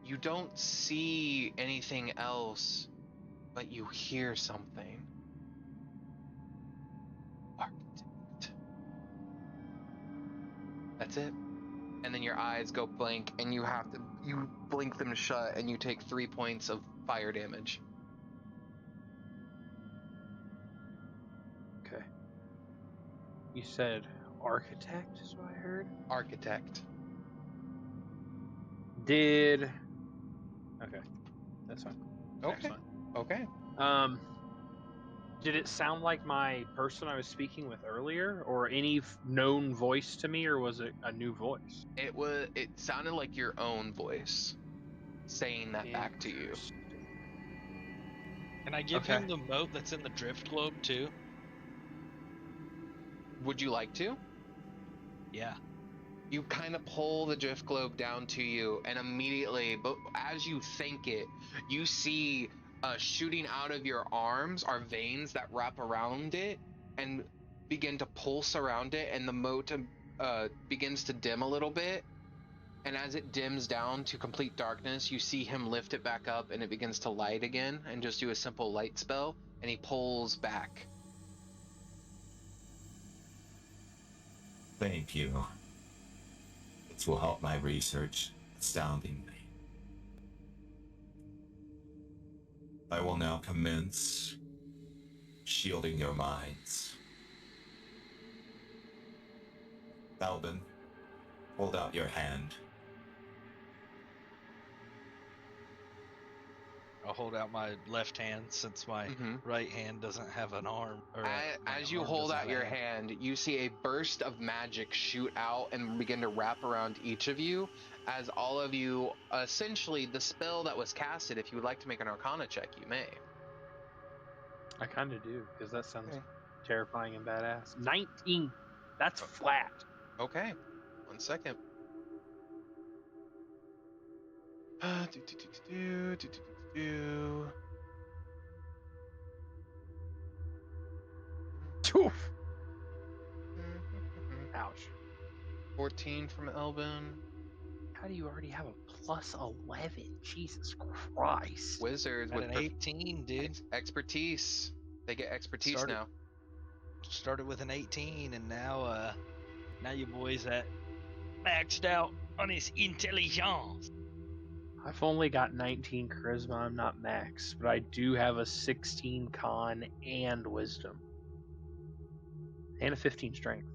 [SPEAKER 6] You don't see anything else, but you hear something. Architect. That's it. And then your eyes go blank, and you blink them shut, and you take 3 points of fire damage.
[SPEAKER 3] Okay. You said architect is what I heard?
[SPEAKER 6] Architect.
[SPEAKER 3] Okay. That's fine.
[SPEAKER 6] Okay.
[SPEAKER 3] That's fine.
[SPEAKER 6] Okay.
[SPEAKER 3] Did it sound like my person I was speaking with earlier, or any known voice to me, or was it a new voice?
[SPEAKER 6] It sounded like your own voice saying that back to you.
[SPEAKER 2] Can I give him the mote that's in the drift globe too?
[SPEAKER 6] Would you like to?
[SPEAKER 2] Yeah.
[SPEAKER 6] You kind of pull the drift globe down to you, and immediately, but as you think it, you see shooting out of your arms are veins that wrap around it and begin to pulse around it, and the mote begins to dim a little bit. And as it dims down to complete darkness, you see him lift it back up, and it begins to light again, and just do a simple light spell, and he pulls back.
[SPEAKER 7] Thank you. This will help my research astoundingly. I will now commence shielding your minds. Elben, hold out your hand.
[SPEAKER 2] I'll hold out my left hand since my right hand doesn't have an arm.
[SPEAKER 6] As you hold out your hand, you see a burst of magic shoot out and begin to wrap around each of you, as all of you, essentially, the spell that was casted, if you would like to make an Arcana check, you may.
[SPEAKER 3] I kind of do, because that sounds terrifying and badass. 19! That's flat.
[SPEAKER 6] Okay. 1 second.
[SPEAKER 3] Oof. Ouch.
[SPEAKER 6] 14 from Elben.
[SPEAKER 3] How do you already have a plus 11? Jesus Christ.
[SPEAKER 6] Wizards with
[SPEAKER 2] an 18, dude.
[SPEAKER 6] Expertise. They get expertise now.
[SPEAKER 2] Started with an 18, and now you boys at maxed out on his intelligence.
[SPEAKER 3] I've only got 19 charisma. I'm not max, but I do have a 16 con and wisdom. And a 15 strength.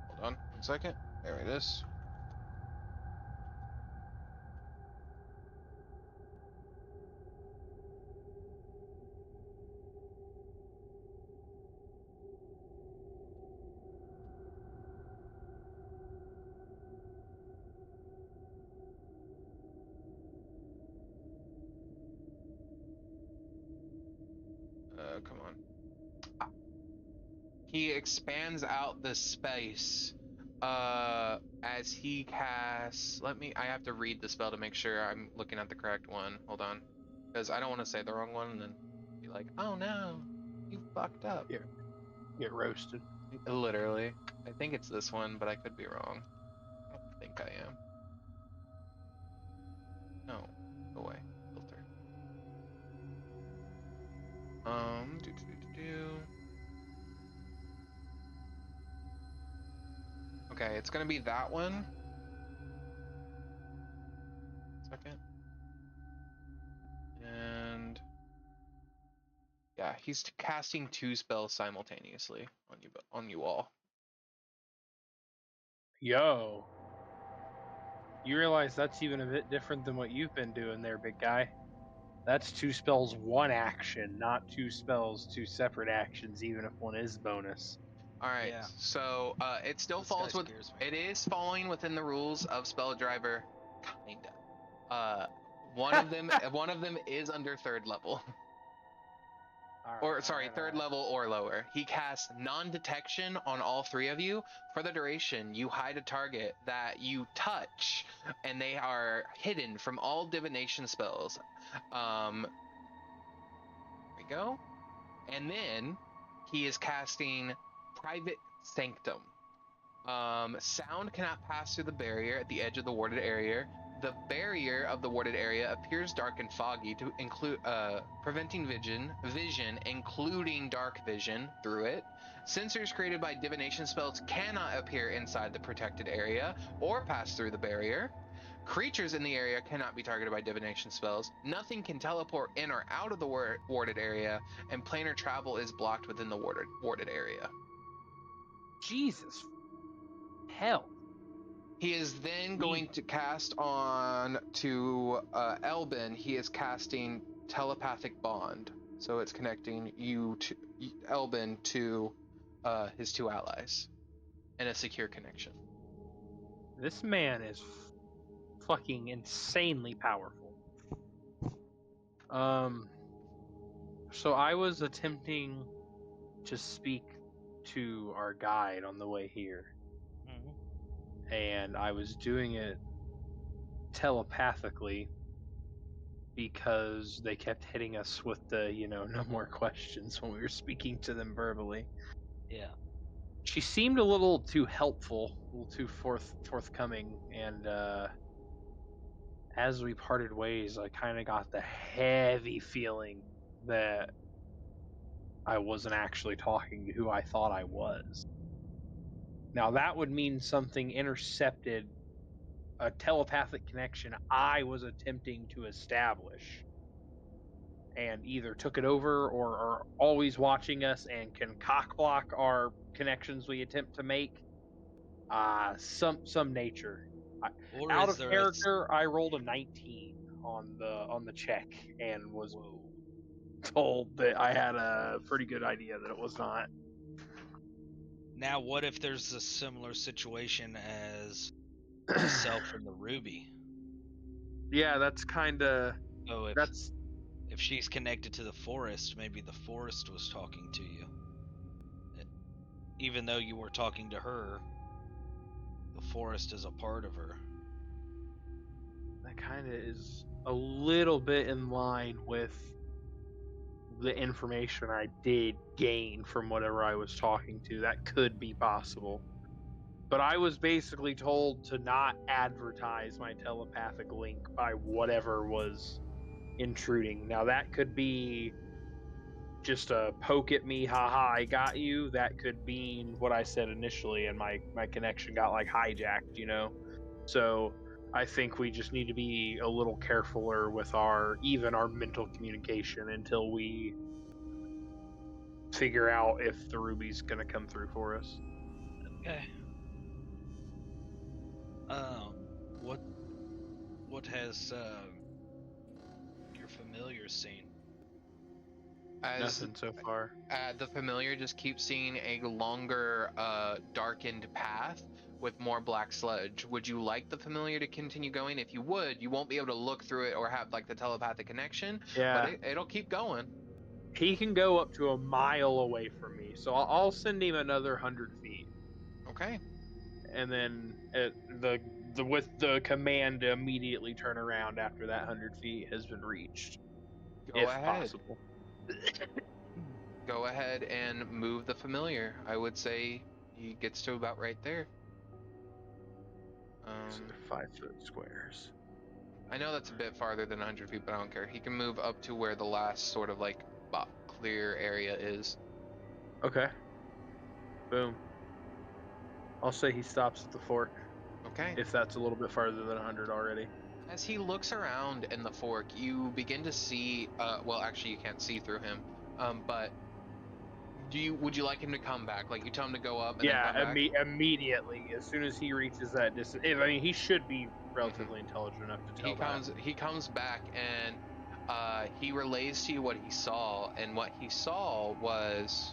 [SPEAKER 6] Hold on 1 second. There it is. He expands out the space as he casts. I have to read the spell to make sure I'm looking at the correct one. Hold on. Because I don't want to say the wrong one and then be like, oh no, you fucked up.
[SPEAKER 3] Yeah. Get roasted.
[SPEAKER 6] Literally. I think it's this one, but I could be wrong. I don't think I am. No. Go away. Filter. Okay, it's gonna be that one. Second. And yeah, he's casting 2 spells simultaneously on you all.
[SPEAKER 3] Yo. You realize that's even a bit different than what you've been doing there, big guy. That's 2 spells, 1 action, not 2 spells, 2 separate actions, even if one is bonus.
[SPEAKER 6] All right,
[SPEAKER 2] Yeah.
[SPEAKER 6] so it still
[SPEAKER 2] This
[SPEAKER 6] falls
[SPEAKER 2] guy
[SPEAKER 6] with.
[SPEAKER 2] scares me.
[SPEAKER 6] It is falling within the rules of spell driver, kinda. One of them is under 3rd level. Or sorry, 3rd level or lower. He casts non-detection on all 3 of you. For the duration, you hide a target that you touch, and they are hidden from all divination spells. There we go. And then he is casting Private Sanctum. Sound cannot pass through the barrier at the edge of the warded area. The barrier of the warded area appears dark and foggy to include preventing vision, including dark vision through it. Sensors created by divination spells cannot appear inside the protected area or pass through the barrier. Creatures in the area cannot be targeted by divination spells. Nothing can teleport in or out of the warded area, and planar travel is blocked within the warded area.
[SPEAKER 3] Jesus. Hell.
[SPEAKER 6] He is then going to cast on to Elben. He is casting Telepathic Bond. So it's connecting you to Elben to his 2 allies in a secure connection.
[SPEAKER 3] This man is fucking insanely powerful. So I was attempting to speak to our guide on the way here. And I was doing it telepathically because they kept hitting us with the, no more questions when we were speaking to them verbally.
[SPEAKER 2] Yeah.
[SPEAKER 3] She seemed a little too helpful, a little too forthcoming, and as we parted ways, I kind of got the heavy feeling that I wasn't actually talking to who I thought I was. Now, that would mean something intercepted a telepathic connection I was attempting to establish and either took it over or are always watching us and can cockblock our connections we attempt to make. Some nature.
[SPEAKER 2] Or
[SPEAKER 3] Out
[SPEAKER 2] is
[SPEAKER 3] of
[SPEAKER 2] there
[SPEAKER 3] character, I rolled a 19 on the check and was told that I had a pretty good idea that it was not.
[SPEAKER 2] Now, what if there's a similar situation as myself and the Ruby?
[SPEAKER 3] Yeah, that's kind of.
[SPEAKER 2] So if she's connected to the forest, maybe the forest was talking to you. Even though you were talking to her, the forest is a part of her.
[SPEAKER 3] That kind of is a little bit in line with the information I did gain from whatever I was talking to. That could be possible. But I was basically told to not advertise my telepathic link by whatever was intruding. Now, that could be just a poke at me, haha, I got you. That could mean what I said initially, and my connection got hijacked, So I think we just need to be a little carefuler with our mental communication until we figure out if the Ruby's gonna come through for us.
[SPEAKER 2] Okay. What has your familiar seen?
[SPEAKER 3] Nothing so far.
[SPEAKER 6] The familiar just keeps seeing a longer, darkened path with more black sludge. Would you like the familiar to continue going? If you would, you won't be able to look through it or have the telepathic connection.
[SPEAKER 3] Yeah.
[SPEAKER 6] But it'll keep going.
[SPEAKER 3] He can go up to a mile away from me, so I'll send him another 100 feet.
[SPEAKER 6] Okay.
[SPEAKER 3] And then with the command to immediately turn around after that 100 feet has been reached,
[SPEAKER 6] Go
[SPEAKER 3] if
[SPEAKER 6] ahead.
[SPEAKER 3] possible.
[SPEAKER 6] Go ahead and move the familiar. I would say he gets to about right there.
[SPEAKER 3] So they're 5-foot squares.
[SPEAKER 6] I know that's a bit farther than 100 feet, but I don't care. He can move up to where the last sort of like clear area is.
[SPEAKER 3] Okay. Boom. I'll say he stops at the fork.
[SPEAKER 6] Okay.
[SPEAKER 3] If that's a little bit farther than 100 already.
[SPEAKER 6] As he looks around in the fork, you begin to see. Well, actually, you can't see through him. But would you like him to come back? Like you tell him to go up and then come back?
[SPEAKER 3] Immediately. As soon as he reaches that distance. I mean, he should be relatively intelligent enough to tell
[SPEAKER 6] He comes back and he relays to you what he saw, and what he saw was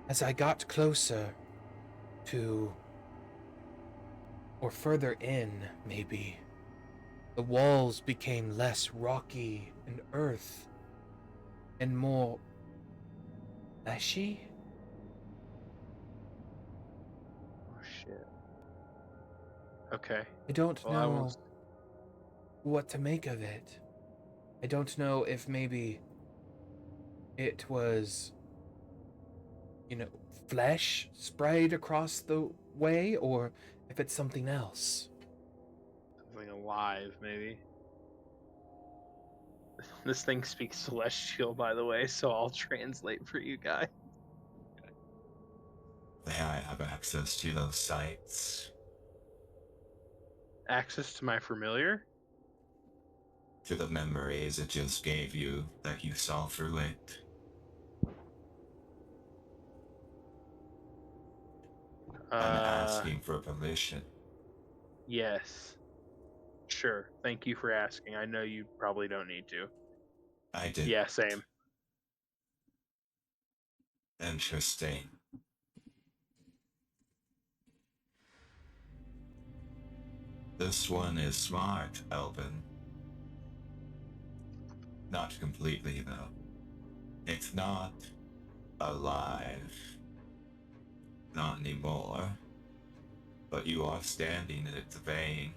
[SPEAKER 1] as I got closer to, or further in, maybe, the walls became less rocky and earth and more fleshy.
[SPEAKER 3] Oh shit. Okay.
[SPEAKER 1] I don't know what to make of it. I don't know if maybe it was, flesh sprayed across the way, or if it's something else.
[SPEAKER 3] Something alive, maybe. This thing speaks Celestial, by the way, so I'll translate for you guys.
[SPEAKER 7] May I have access to those sites?
[SPEAKER 3] Access to my familiar?
[SPEAKER 7] To the memories it just gave you that you saw through it? I'm asking for permission.
[SPEAKER 3] Yes. Sure. Thank you for asking. I know you probably don't need to.
[SPEAKER 7] I did.
[SPEAKER 3] Yeah, same.
[SPEAKER 7] Interesting. This one is smart, Elben. Not completely, though. It's not alive. Not anymore. But you are standing in its vein.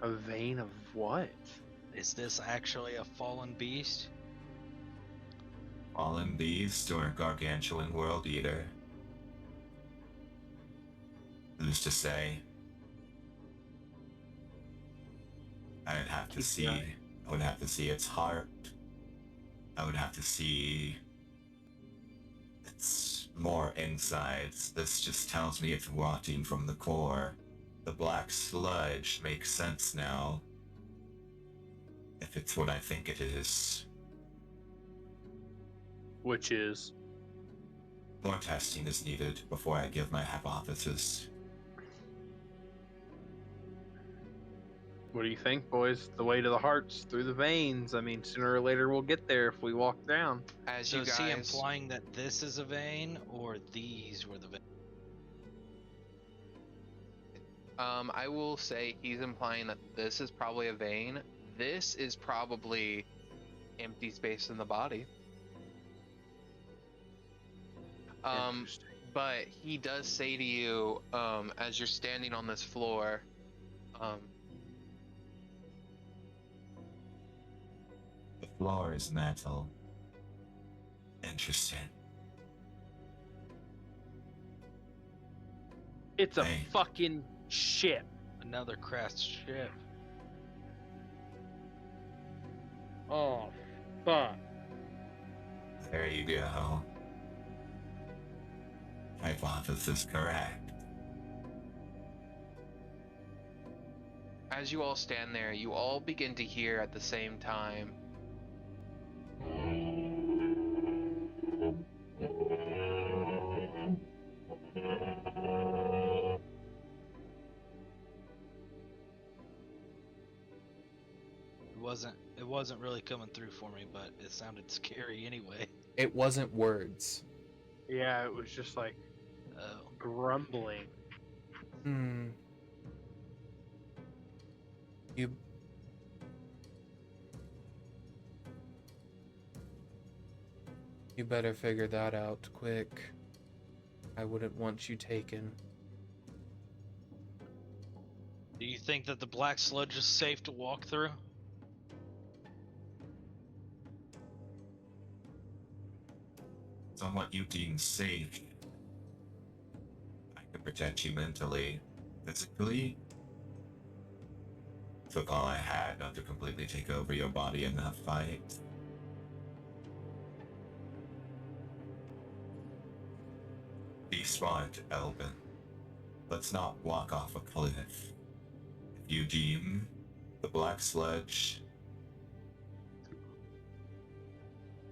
[SPEAKER 3] A vein of what?
[SPEAKER 2] Is this actually a fallen beast?
[SPEAKER 7] Fallen beast or gargantuan world eater? Who's to say? I would have to see. I would have to see its heart. I would have to see its more insides. This just tells me it's rotting from the core. The black sludge makes sense now. If it's what I think it is.
[SPEAKER 3] Which is?
[SPEAKER 7] More testing is needed before I give my hypothesis.
[SPEAKER 3] What do you think, boys? The way to the heart's through the veins. I mean, sooner or later we'll get there if we walk down.
[SPEAKER 6] As
[SPEAKER 2] So
[SPEAKER 6] you
[SPEAKER 2] is he
[SPEAKER 6] guys,
[SPEAKER 2] implying that this is a vein, or these were the veins?
[SPEAKER 6] I will say he's implying that this is probably a vein. This is probably empty space in the body. But he does say to you, as you're standing on this floor,
[SPEAKER 7] the floor is metal. Interesting.
[SPEAKER 3] It's a fucking ship.
[SPEAKER 2] Another crashed ship.
[SPEAKER 3] Oh, fuck.
[SPEAKER 7] There you go. Hypothesis correct.
[SPEAKER 6] as you all stand there, you all begin to hear at the same time.
[SPEAKER 2] It wasn't really coming through for me, but it sounded scary anyway.
[SPEAKER 1] It wasn't words.
[SPEAKER 3] Yeah, it was just like grumbling.
[SPEAKER 1] Hmm. You better figure that out quick. I wouldn't want you taken.
[SPEAKER 2] Do you think that the black sludge is safe to walk through?
[SPEAKER 7] It's on what you deem safe. I can protect you mentally, physically. Took all I had not to completely take over your body in that fight. Be smart, Elben. Let's not walk off a cliff. If you deem the black sludge,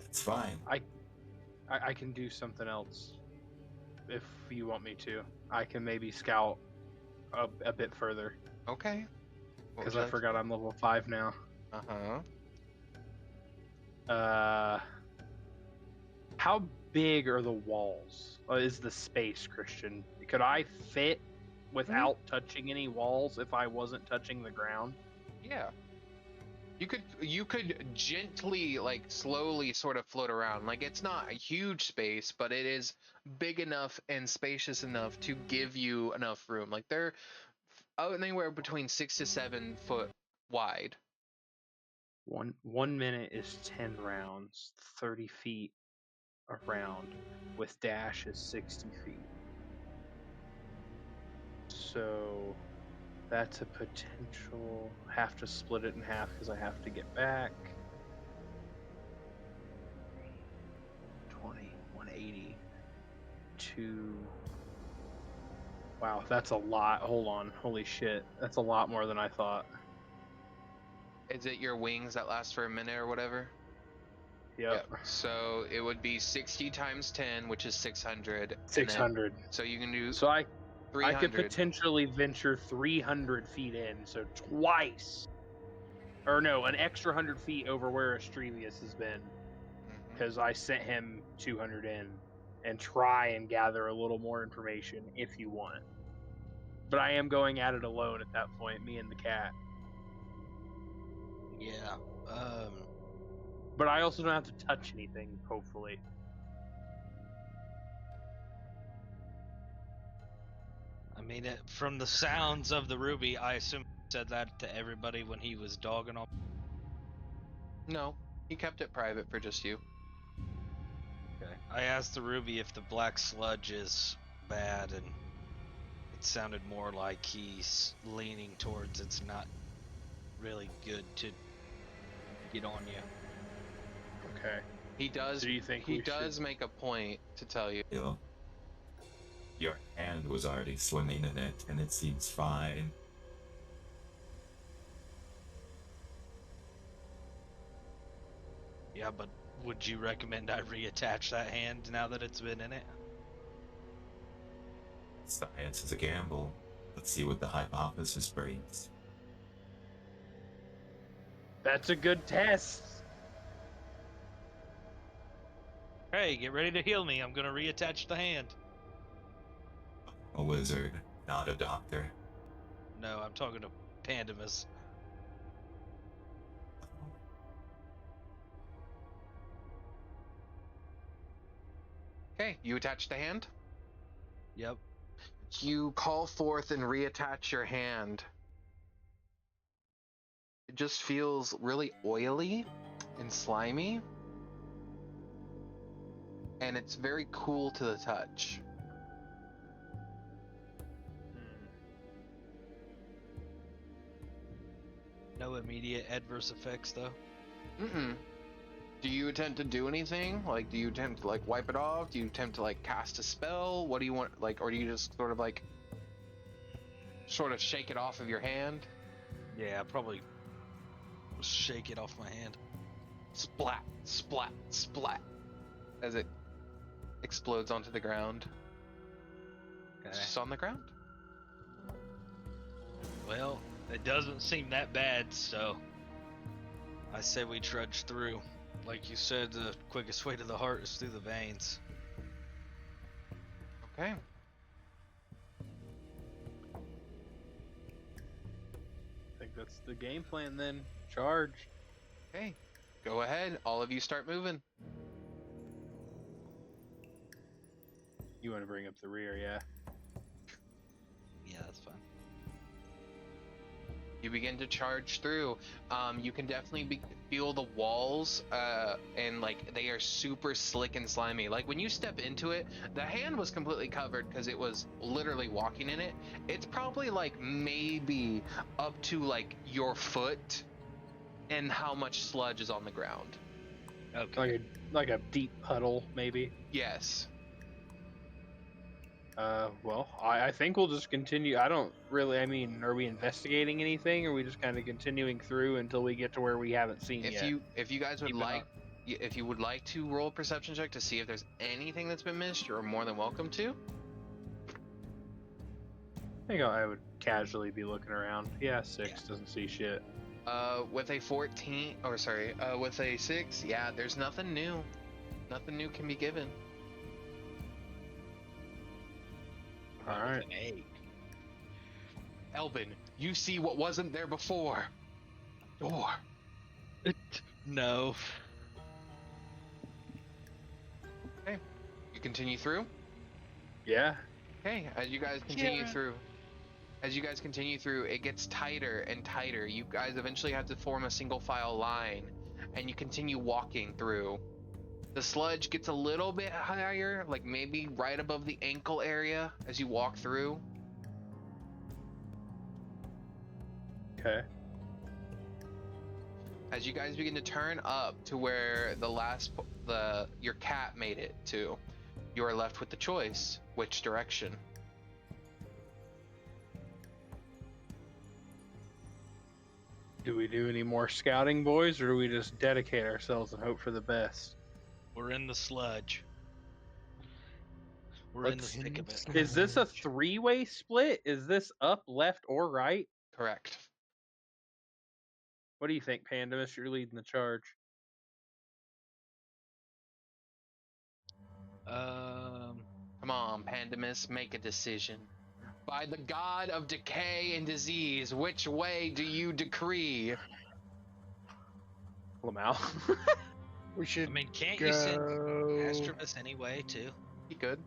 [SPEAKER 7] that's fine.
[SPEAKER 3] I can do something else if you want me to. I can maybe scout a bit further.
[SPEAKER 6] Okay.
[SPEAKER 3] Because I forgot I'm level 5 now. How big are the walls? Is the space, Christian? Could I fit without touching any walls if I wasn't touching the ground?
[SPEAKER 6] Yeah. You could gently, like, slowly sort of float around. Like, it's not a huge space, but it is big enough and spacious enough to give you enough room. Like, they're anywhere between 6 to 7 foot wide.
[SPEAKER 3] 1 minute is 10 rounds, 30 feet around, with dash is 60 feet. So that's a potential. Have to split it in half because I have to get back. 20, 180, 2. Wow, that's a lot. Hold on. Holy shit. That's a lot more than I thought.
[SPEAKER 6] Is it your wings that last for a minute or whatever?
[SPEAKER 3] Yep.
[SPEAKER 6] So it would be 60 times 10, which is 600.
[SPEAKER 3] 600.
[SPEAKER 6] So you can do.
[SPEAKER 3] So I
[SPEAKER 6] 300.
[SPEAKER 3] could potentially venture 300 feet in, so twice. Or no, an extra 100 feet over where Estrevius has been. Because I sent him 200 in. And try and gather a little more information if you want. But I am going at it alone at that point, me and the cat.
[SPEAKER 2] Yeah.
[SPEAKER 3] But I also don't have to touch anything, hopefully.
[SPEAKER 2] I mean, from the sounds of the ruby, I assume he said that to everybody when he was dogging on.
[SPEAKER 6] No, he kept it private for just you.
[SPEAKER 2] Okay. I asked the ruby if the black sludge is bad, and it sounded more like he's leaning towards it's not really good to get on you.
[SPEAKER 3] Okay.
[SPEAKER 6] He does.
[SPEAKER 3] Do you think
[SPEAKER 6] he does make a point to tell you?
[SPEAKER 7] Your hand was already swimming in it, and it seems fine.
[SPEAKER 2] Yeah, but would you recommend I reattach that hand now that it's been in it?
[SPEAKER 7] Science is a gamble. Let's see what the hypothesis brings.
[SPEAKER 3] That's a good test.
[SPEAKER 2] Hey, get ready to heal me. I'm gonna reattach the hand.
[SPEAKER 7] A wizard, not a doctor.
[SPEAKER 2] No, I'm talking to Pandemus.
[SPEAKER 6] Okay, you attach the hand?
[SPEAKER 2] Yep.
[SPEAKER 6] You call forth and reattach your hand. It just feels really oily and slimy. And it's very cool to the touch.
[SPEAKER 2] No immediate adverse effects, though?
[SPEAKER 6] Do you attempt to do anything? Like, do you attempt to, like, wipe it off? Do you attempt to, like, cast a spell? What do you want, like, or do you just sort of, like, shake it off of your hand?
[SPEAKER 2] Yeah, probably shake it off my hand.
[SPEAKER 6] Splat, splat, splat, as it explodes onto the ground.
[SPEAKER 2] Okay.
[SPEAKER 6] It's just on the ground.
[SPEAKER 2] Well, it doesn't seem that bad, so I say we trudge through. Like you said, the quickest way to the heart is through the veins.
[SPEAKER 6] Okay.
[SPEAKER 3] that's the game plan then. Charge.
[SPEAKER 6] Okay, go ahead. All of you start moving.
[SPEAKER 3] You want to bring up the rear, yeah?
[SPEAKER 2] Yeah, that's fine.
[SPEAKER 6] You begin to charge through. You can definitely feel the walls, and like they are super slick and slimy. Like when you step into it, the hand was completely covered because it was literally walking in it. It's probably like maybe up to like your foot, and how much sludge is on the ground.
[SPEAKER 2] Okay.
[SPEAKER 3] Like a deep puddle, maybe.
[SPEAKER 6] Yes.
[SPEAKER 3] Well, I think we'll just continue. I don't really. I mean, are we investigating anything, or are we just kind of continuing through until we get to where we haven't seen
[SPEAKER 6] If
[SPEAKER 3] yet?
[SPEAKER 6] you guys would if you would like to roll a perception check to see if there's anything that's been missed, you're more than welcome to.
[SPEAKER 3] I think I would casually be looking around. Yeah, 6 doesn't see shit.
[SPEAKER 6] With a 14, or sorry, with a 6, yeah, there's nothing new. Nothing new can be given.
[SPEAKER 3] All right.
[SPEAKER 2] An 8.
[SPEAKER 6] Elben, you see what wasn't there before. Door.
[SPEAKER 2] No.
[SPEAKER 6] Okay. You continue through?
[SPEAKER 3] Yeah.
[SPEAKER 6] Okay, as you guys continue through, it gets tighter and tighter. You guys eventually have to form a single file line, and you continue walking through. The sludge gets a little bit higher, like maybe right above the ankle area as you walk through.
[SPEAKER 3] Okay.
[SPEAKER 6] As you guys begin to turn up to where your cat made it to, you are left with the choice: which direction?
[SPEAKER 3] Do we do any more scouting, boys, or do we just dedicate ourselves and hope for the best?
[SPEAKER 2] We're in the sludge. We're in the thick of it.
[SPEAKER 3] Is this a 3-way split? Is this up, left, or right?
[SPEAKER 6] Correct.
[SPEAKER 3] What do you think, Pandemus? You're leading the charge.
[SPEAKER 6] Come on, Pandemus, make a decision. By the god of decay and disease, which way do you decree?
[SPEAKER 3] Lamau.
[SPEAKER 10] We should.
[SPEAKER 2] I mean, can't you send Astromus anyway, too?
[SPEAKER 6] He could.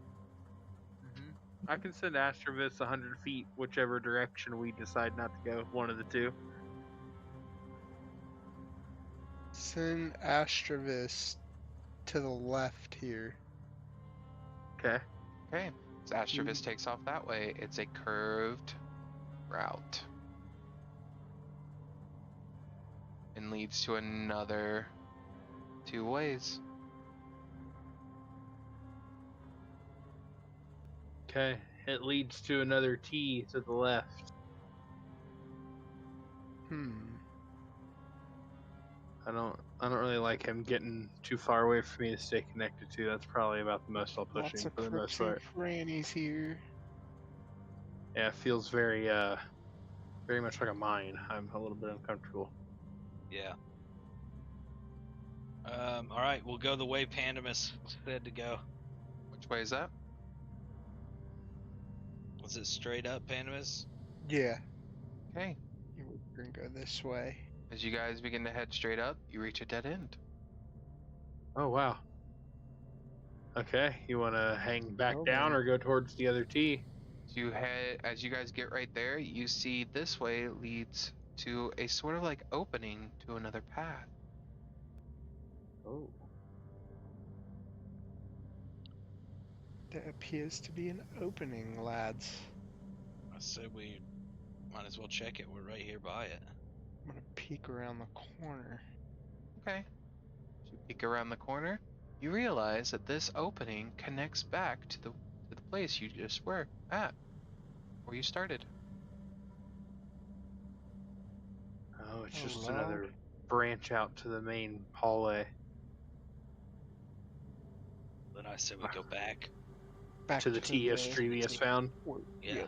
[SPEAKER 3] I can send Astrovis 100 feet, whichever direction we decide not to go. One of the two.
[SPEAKER 10] Send Astrovis to the left here.
[SPEAKER 3] Okay.
[SPEAKER 6] Okay. As Astrovis takes off that way, it's a curved route. And leads to another 2 ways.
[SPEAKER 3] Okay. It leads to another T to the left. I don't really like him getting too far away for me to stay connected to. That's probably about the most I'll push him for the most part.
[SPEAKER 10] Lots of crannies here.
[SPEAKER 3] Yeah, it feels very much like a mine. I'm a little bit uncomfortable.
[SPEAKER 2] Yeah. All right, we'll go the way Pandemus said to go.
[SPEAKER 6] Which way is that?
[SPEAKER 2] Was it straight up, Pandemus?
[SPEAKER 10] Yeah.
[SPEAKER 6] Okay.
[SPEAKER 10] We're gonna go this way.
[SPEAKER 6] As you guys begin to head straight up, you reach a dead end.
[SPEAKER 3] Oh, wow. Okay, you want to hang back down or go towards the other T?
[SPEAKER 6] As you guys get right there, you see this way leads to a sort of like opening to another path.
[SPEAKER 3] Oh.
[SPEAKER 10] There appears to be an opening, lads.
[SPEAKER 2] I said we might as well check it. We're right here by it.
[SPEAKER 10] I'm gonna peek around the corner.
[SPEAKER 6] Okay. As you peek around the corner, you realize that this opening connects back to the place you just were at, where you started.
[SPEAKER 3] Oh, it's just another branch out to the main hallway.
[SPEAKER 2] Then I said we go back.
[SPEAKER 3] To the T Estrevius found.
[SPEAKER 2] Yeah.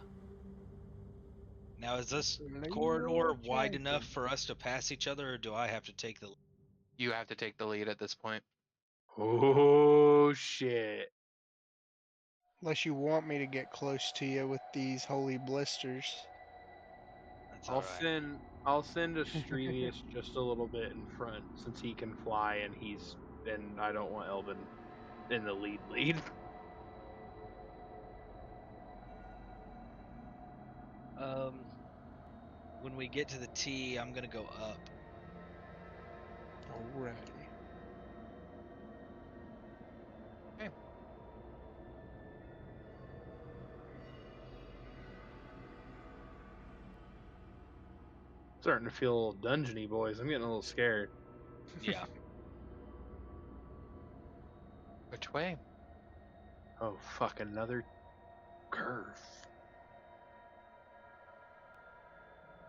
[SPEAKER 2] Now, is this corridor wide enough for us to pass each other, or do I have to take the lead?
[SPEAKER 6] You have to take the lead at this point.
[SPEAKER 3] Oh, shit.
[SPEAKER 10] Unless you want me to get close to you with these holy blisters.
[SPEAKER 2] That's
[SPEAKER 3] I'll
[SPEAKER 2] all right.
[SPEAKER 3] I'll send Estrevius just a little bit in front since he can fly and I don't want Elben in the lead.
[SPEAKER 2] When we get to the T, I'm gonna go up.
[SPEAKER 10] Alrighty.
[SPEAKER 3] Starting to feel a little dungeony, boys. I'm getting a little scared.
[SPEAKER 2] Yeah.
[SPEAKER 6] Which way?
[SPEAKER 3] Oh, fuck, another curve.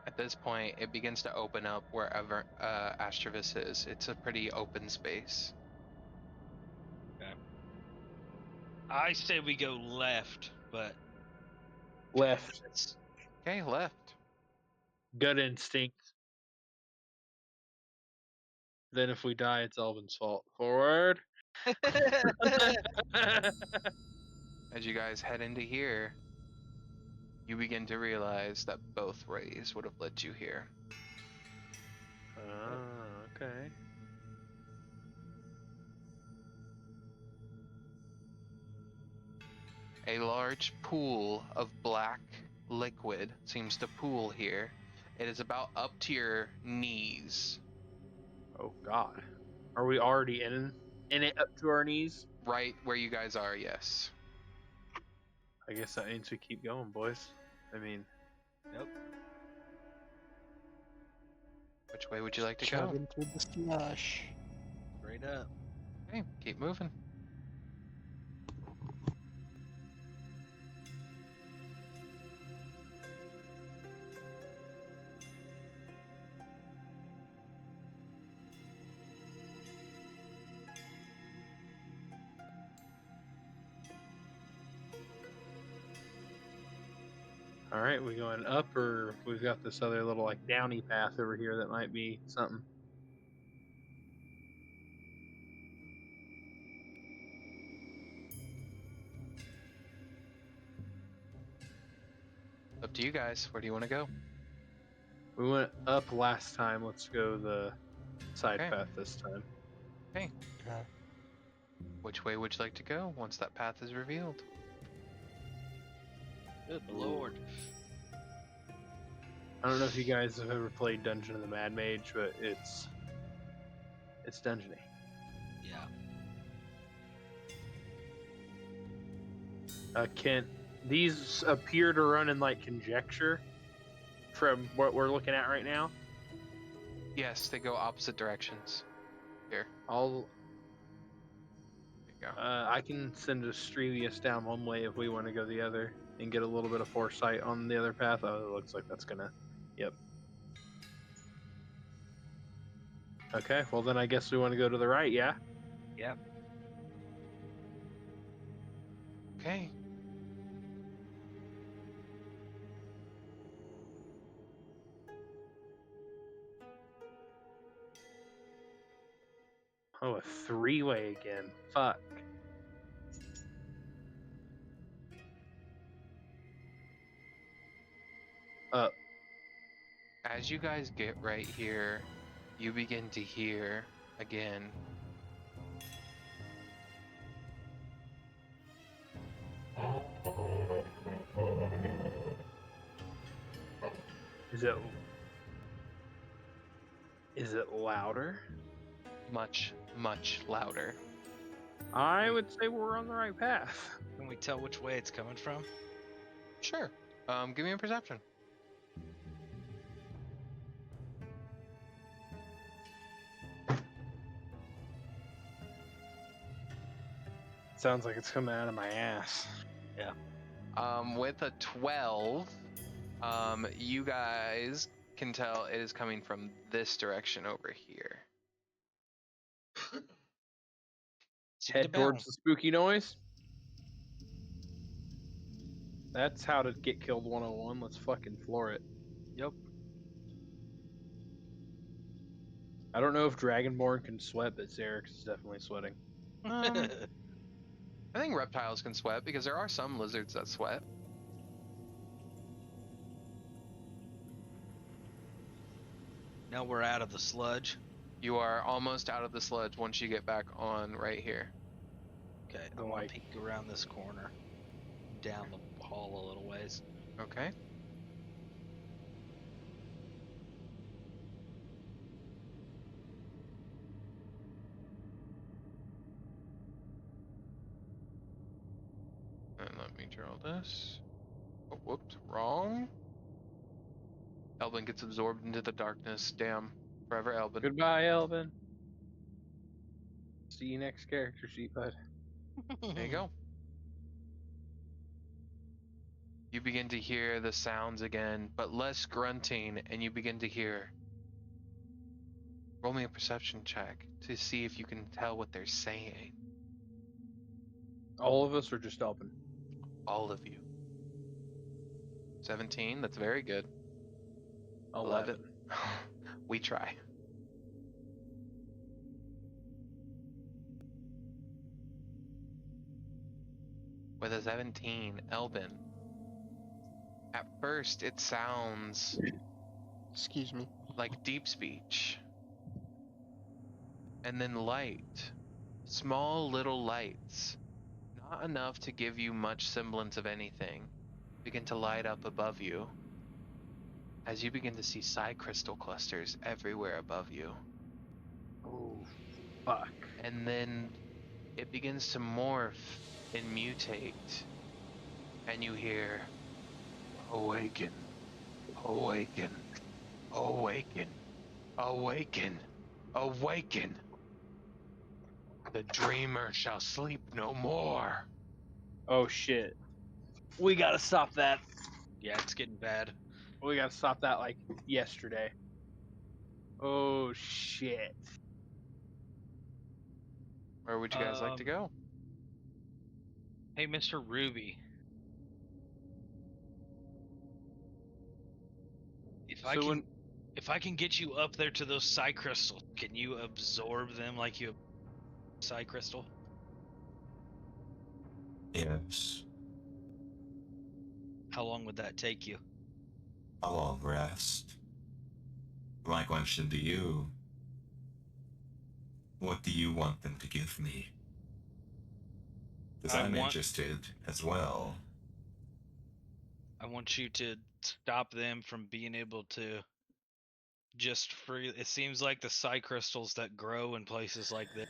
[SPEAKER 6] At this point, it begins to open up wherever Astravis is. It's a pretty open space.
[SPEAKER 2] Okay. I say we go left, but
[SPEAKER 3] Left.
[SPEAKER 6] Okay, left.
[SPEAKER 3] Gut instinct. Then if we die, it's Elben's fault. Forward.
[SPEAKER 6] As you guys head into here, you begin to realize that both ways would have led you here.
[SPEAKER 3] Okay.
[SPEAKER 6] A large pool of black liquid seems to pool here. It is about up to your knees.
[SPEAKER 3] Oh God. Are we already in it up to our knees?
[SPEAKER 6] Right where you guys are, yes.
[SPEAKER 3] I guess that means we keep going, boys. I mean,
[SPEAKER 2] Nope.
[SPEAKER 6] Which way would you like to
[SPEAKER 10] Shove
[SPEAKER 6] go?
[SPEAKER 10] into the slush.
[SPEAKER 2] Straight up.
[SPEAKER 6] Okay, keep moving.
[SPEAKER 3] all right, we going up or we've got this other little like downy path over here that might be something.
[SPEAKER 6] Up to you guys. Where do you want to go?
[SPEAKER 3] We went up last time. Let's go the side
[SPEAKER 6] Okay.
[SPEAKER 3] path this time.
[SPEAKER 6] Okay.
[SPEAKER 10] Okay.
[SPEAKER 6] Which way would you like to go once that path is revealed?
[SPEAKER 2] Good lord.
[SPEAKER 3] I don't know if you guys have ever played Dungeon of the Mad Mage, but it's dungeony.
[SPEAKER 2] Yeah.
[SPEAKER 3] Kent, these appear to run in like conjecture from what we're looking at right now.
[SPEAKER 6] Yes, they go opposite directions. Here.
[SPEAKER 3] I'll
[SPEAKER 6] There you go.
[SPEAKER 3] I can send a Strevius down one way if we want to go the other and get a little bit of foresight on the other path. Oh, it looks like that's gonna. Yep. Okay, well then I guess we want to go to the right, yeah?
[SPEAKER 2] Yep.
[SPEAKER 6] Okay.
[SPEAKER 3] Oh, a three-way again. Fuck. Up.
[SPEAKER 6] As you guys get right here, you begin to hear again.
[SPEAKER 3] Is it louder?
[SPEAKER 6] Much, much louder.
[SPEAKER 3] I would say we're on the right path.
[SPEAKER 2] Can we tell which way it's coming from?
[SPEAKER 6] Sure. Give me a perception.
[SPEAKER 3] Sounds like it's coming out of my ass.
[SPEAKER 2] Yeah.
[SPEAKER 6] With a 12, you guys can tell it is coming from this direction over here.
[SPEAKER 3] Head towards the spooky noise. That's how to get killed 101. Let's fucking floor it.
[SPEAKER 2] Yep.
[SPEAKER 3] I don't know if Dragonborn can sweat, but Xerix is definitely sweating.
[SPEAKER 6] I think reptiles can sweat because there are some lizards that sweat.
[SPEAKER 2] Now we're out of the sludge.
[SPEAKER 6] You are almost out of the sludge once you get back on right here.
[SPEAKER 2] Okay, I'm gonna peek around this corner, down the hall a little ways.
[SPEAKER 6] Okay. And let me draw this. Oh, whoops, wrong. Elben gets absorbed into the darkness. Damn. Forever Elben.
[SPEAKER 3] Goodbye, Elben. See you next character sheet, bud.
[SPEAKER 6] There you go. You begin to hear the sounds again, but less grunting, and you begin to hear. Roll me a perception check to see if you can tell what they're saying.
[SPEAKER 3] All of us, or just Elben?
[SPEAKER 6] All of you. 17, that's very good.
[SPEAKER 3] 11.
[SPEAKER 6] We try. With a 17, Elben. At first, it sounds.
[SPEAKER 10] Excuse me.
[SPEAKER 6] Like deep speech. And then light. Small little lights. Not enough to give you much semblance of anything. Begin to light up above you. As you begin to see psi crystal clusters everywhere above you.
[SPEAKER 3] Oh, fuck.
[SPEAKER 6] And then it begins to morph and mutate. And you hear, awaken, awaken, awaken, awaken, awaken. The dreamer shall sleep no more.
[SPEAKER 3] Oh, shit. We gotta stop that.
[SPEAKER 2] Yeah, it's getting bad.
[SPEAKER 3] We gotta stop that like yesterday. Oh, shit.
[SPEAKER 6] Where would you guys like to go?
[SPEAKER 2] Hey, Mr. Ruby. If I can get you up there to those psi crystals, can you absorb them like you psi crystal?
[SPEAKER 7] Yes.
[SPEAKER 2] How long would that take you?
[SPEAKER 7] A long rest. My question to you. What do you want them to give me? Because I'm interested as well.
[SPEAKER 2] I want you to stop them from being able to just free. It seems like the psi crystals that grow in places like this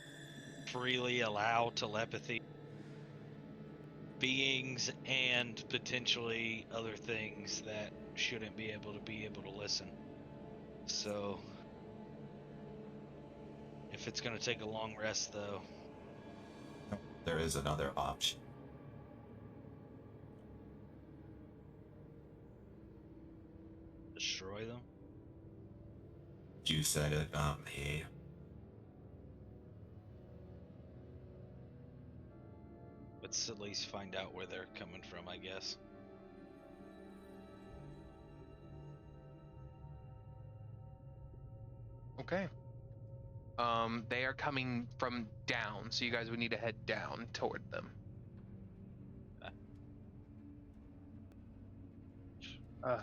[SPEAKER 2] freely allow telepathy, beings, and potentially other things that shouldn't be able to listen. So, if it's going to take a long rest, though,
[SPEAKER 7] there is another option.
[SPEAKER 2] Destroy them?
[SPEAKER 7] You said it, not me.
[SPEAKER 2] Let's at least find out where they're coming from, I guess.
[SPEAKER 6] Okay. They are coming from down, so you guys would need to head down toward them. Okay.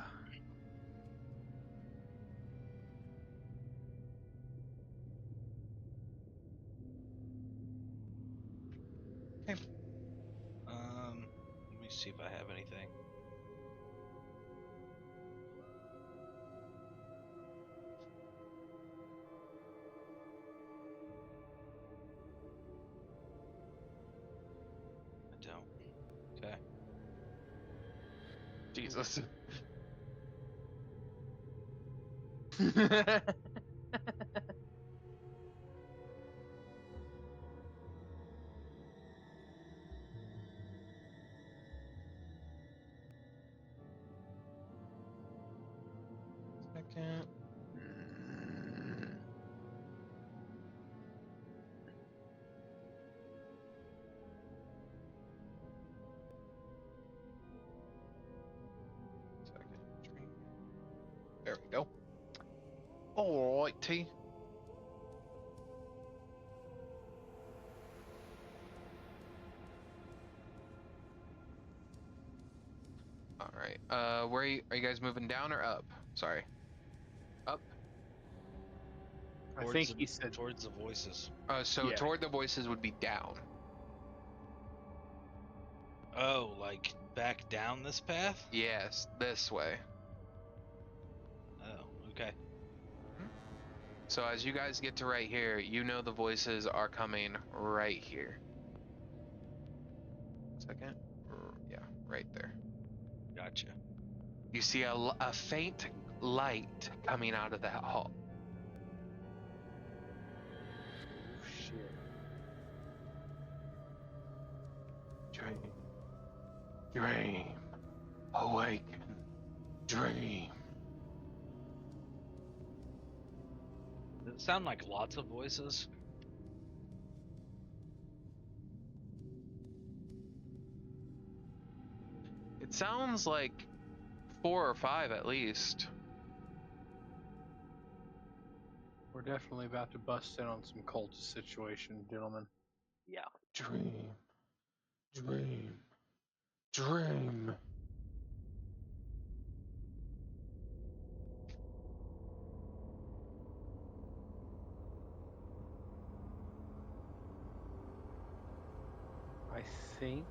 [SPEAKER 2] Let me see if I have anything. I don't. Okay.
[SPEAKER 6] Jesus. Second. There we go. Alright, T. Alright. Where are you guys moving, down or up? Sorry. Up?
[SPEAKER 3] I think he said
[SPEAKER 2] towards the voices.
[SPEAKER 6] So
[SPEAKER 3] Yeah.
[SPEAKER 6] toward the voices would be down.
[SPEAKER 2] Oh, like back down this path?
[SPEAKER 6] Yes, this way.
[SPEAKER 2] Oh, okay.
[SPEAKER 6] So as you guys get to right here, you know the voices are coming right here. 1 second. Yeah, right there.
[SPEAKER 2] Gotcha.
[SPEAKER 6] You see a faint light coming out of that hall.
[SPEAKER 3] Oh shit.
[SPEAKER 6] Dream. Awaken. Dream.
[SPEAKER 2] Does it sound like lots of voices?
[SPEAKER 6] It sounds like 4 or 5 at least.
[SPEAKER 3] We're definitely about to bust in on some cultist situation, gentlemen.
[SPEAKER 9] Yeah.
[SPEAKER 6] Dream. Dream. Dream.
[SPEAKER 3] I think.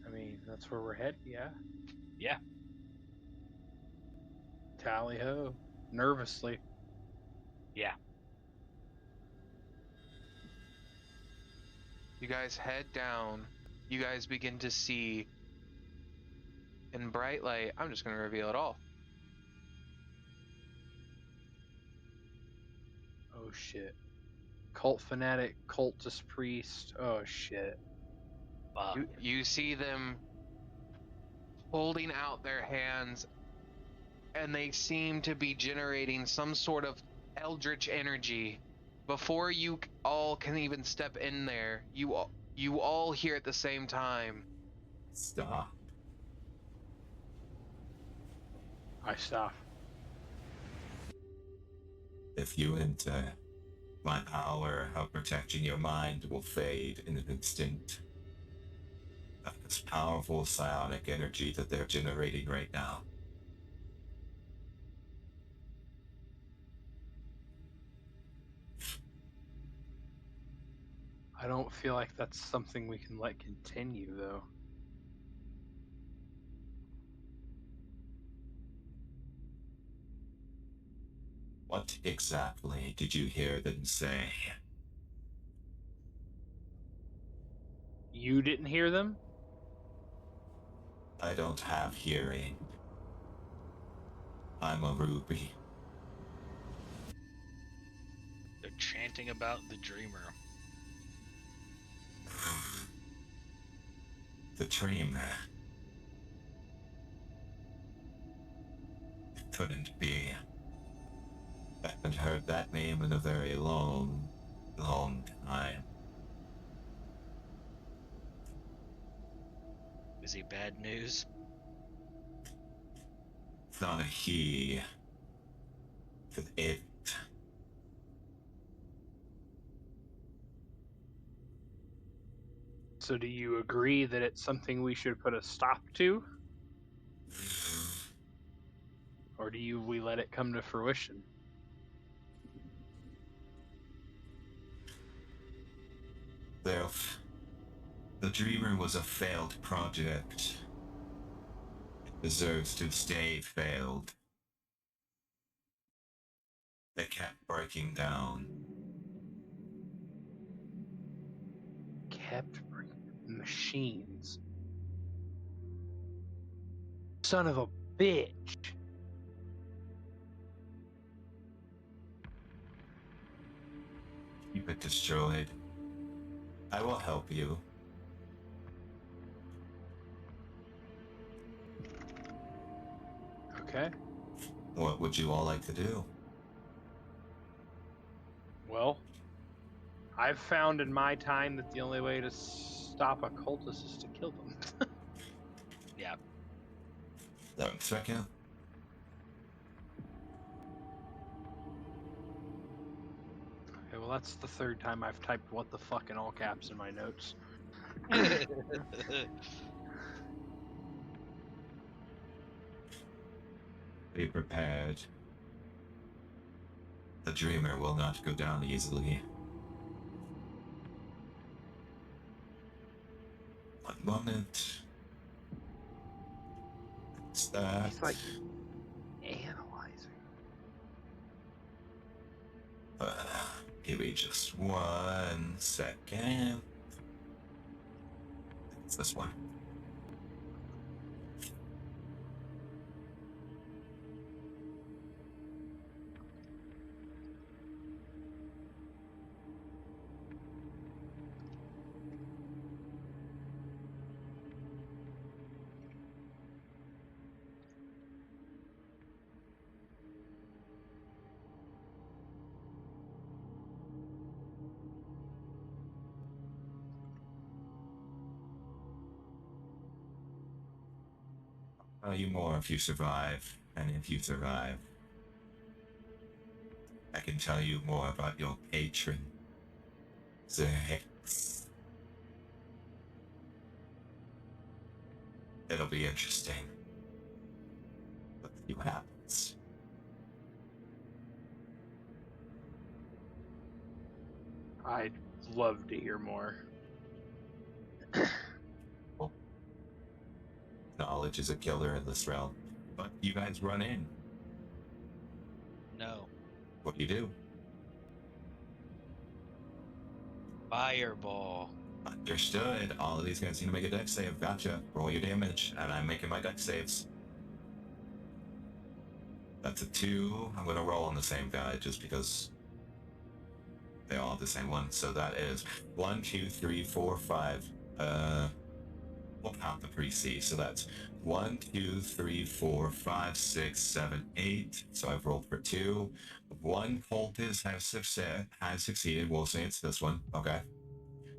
[SPEAKER 3] I mean, that's where we're headed, yeah.
[SPEAKER 2] Yeah.
[SPEAKER 3] Tally ho. Nervously.
[SPEAKER 2] Yeah.
[SPEAKER 6] You guys head down. You guys begin to see in bright light. I'm just going to reveal it all.
[SPEAKER 3] Oh shit. Cult fanatic, cultist priest. Oh shit.
[SPEAKER 2] Fuck.
[SPEAKER 6] You see them holding out their hands, and they seem to be generating some sort of eldritch energy. Before you all can even step in there, you all hear at the same time.
[SPEAKER 7] Stop.
[SPEAKER 3] I stop.
[SPEAKER 7] If you enter, my power of protecting your mind will fade in an instant. This powerful psionic energy that they're generating right now.
[SPEAKER 3] I don't feel like that's something we can let continue, though.
[SPEAKER 7] What exactly did you hear them say?
[SPEAKER 3] You didn't hear them?
[SPEAKER 7] I don't have hearing. I'm a ruby.
[SPEAKER 2] They're chanting about the dreamer.
[SPEAKER 7] The dreamer. It couldn't be. I haven't heard that name in a very long time.
[SPEAKER 2] Is he bad news?
[SPEAKER 7] It's not a he. It's an it.
[SPEAKER 3] So do you agree that it's something we should put a stop to? Or do we let it come to fruition?
[SPEAKER 7] The dreamer was a failed project. It deserves to stay failed. They kept breaking down.
[SPEAKER 3] Kept breaking machines. Son of a bitch.
[SPEAKER 7] Keep it destroyed. I will help you.
[SPEAKER 3] Okay.
[SPEAKER 7] What would you all like to do?
[SPEAKER 3] Well, I've found in my time that the only way to stop a cultist is to kill them.
[SPEAKER 2] Yeah.
[SPEAKER 7] 1 second.
[SPEAKER 3] Okay, well that's the third time I've typed what the fuck in all caps in my notes.
[SPEAKER 7] Be prepared. The dreamer will not go down easily. One moment. What's that?
[SPEAKER 3] He's like analyzing.
[SPEAKER 7] Give me just 1 second. It's this one. I'll tell you more if you survive, and if you survive, I can tell you more about your patron, the Hex. It'll be interesting. Let's see what happens.
[SPEAKER 3] I'd love to hear more.
[SPEAKER 7] Knowledge is a killer in this realm, but you guys run in.
[SPEAKER 2] No.
[SPEAKER 7] What do you do?
[SPEAKER 2] Fireball.
[SPEAKER 7] Understood. All of these guys need to make a dex save. Gotcha. Roll your damage, and I'm making my dex saves. That's a 2. I'm gonna roll on the same guy just because they all have the same one. So that is 1, 2, 3, 4, 5. We'll count the pre-C. So that's 1, 2, 3, 4, 5, 6, 7, 8. So I've rolled for 2. 1 cultist has succeeded. We'll say it's this one. Okay.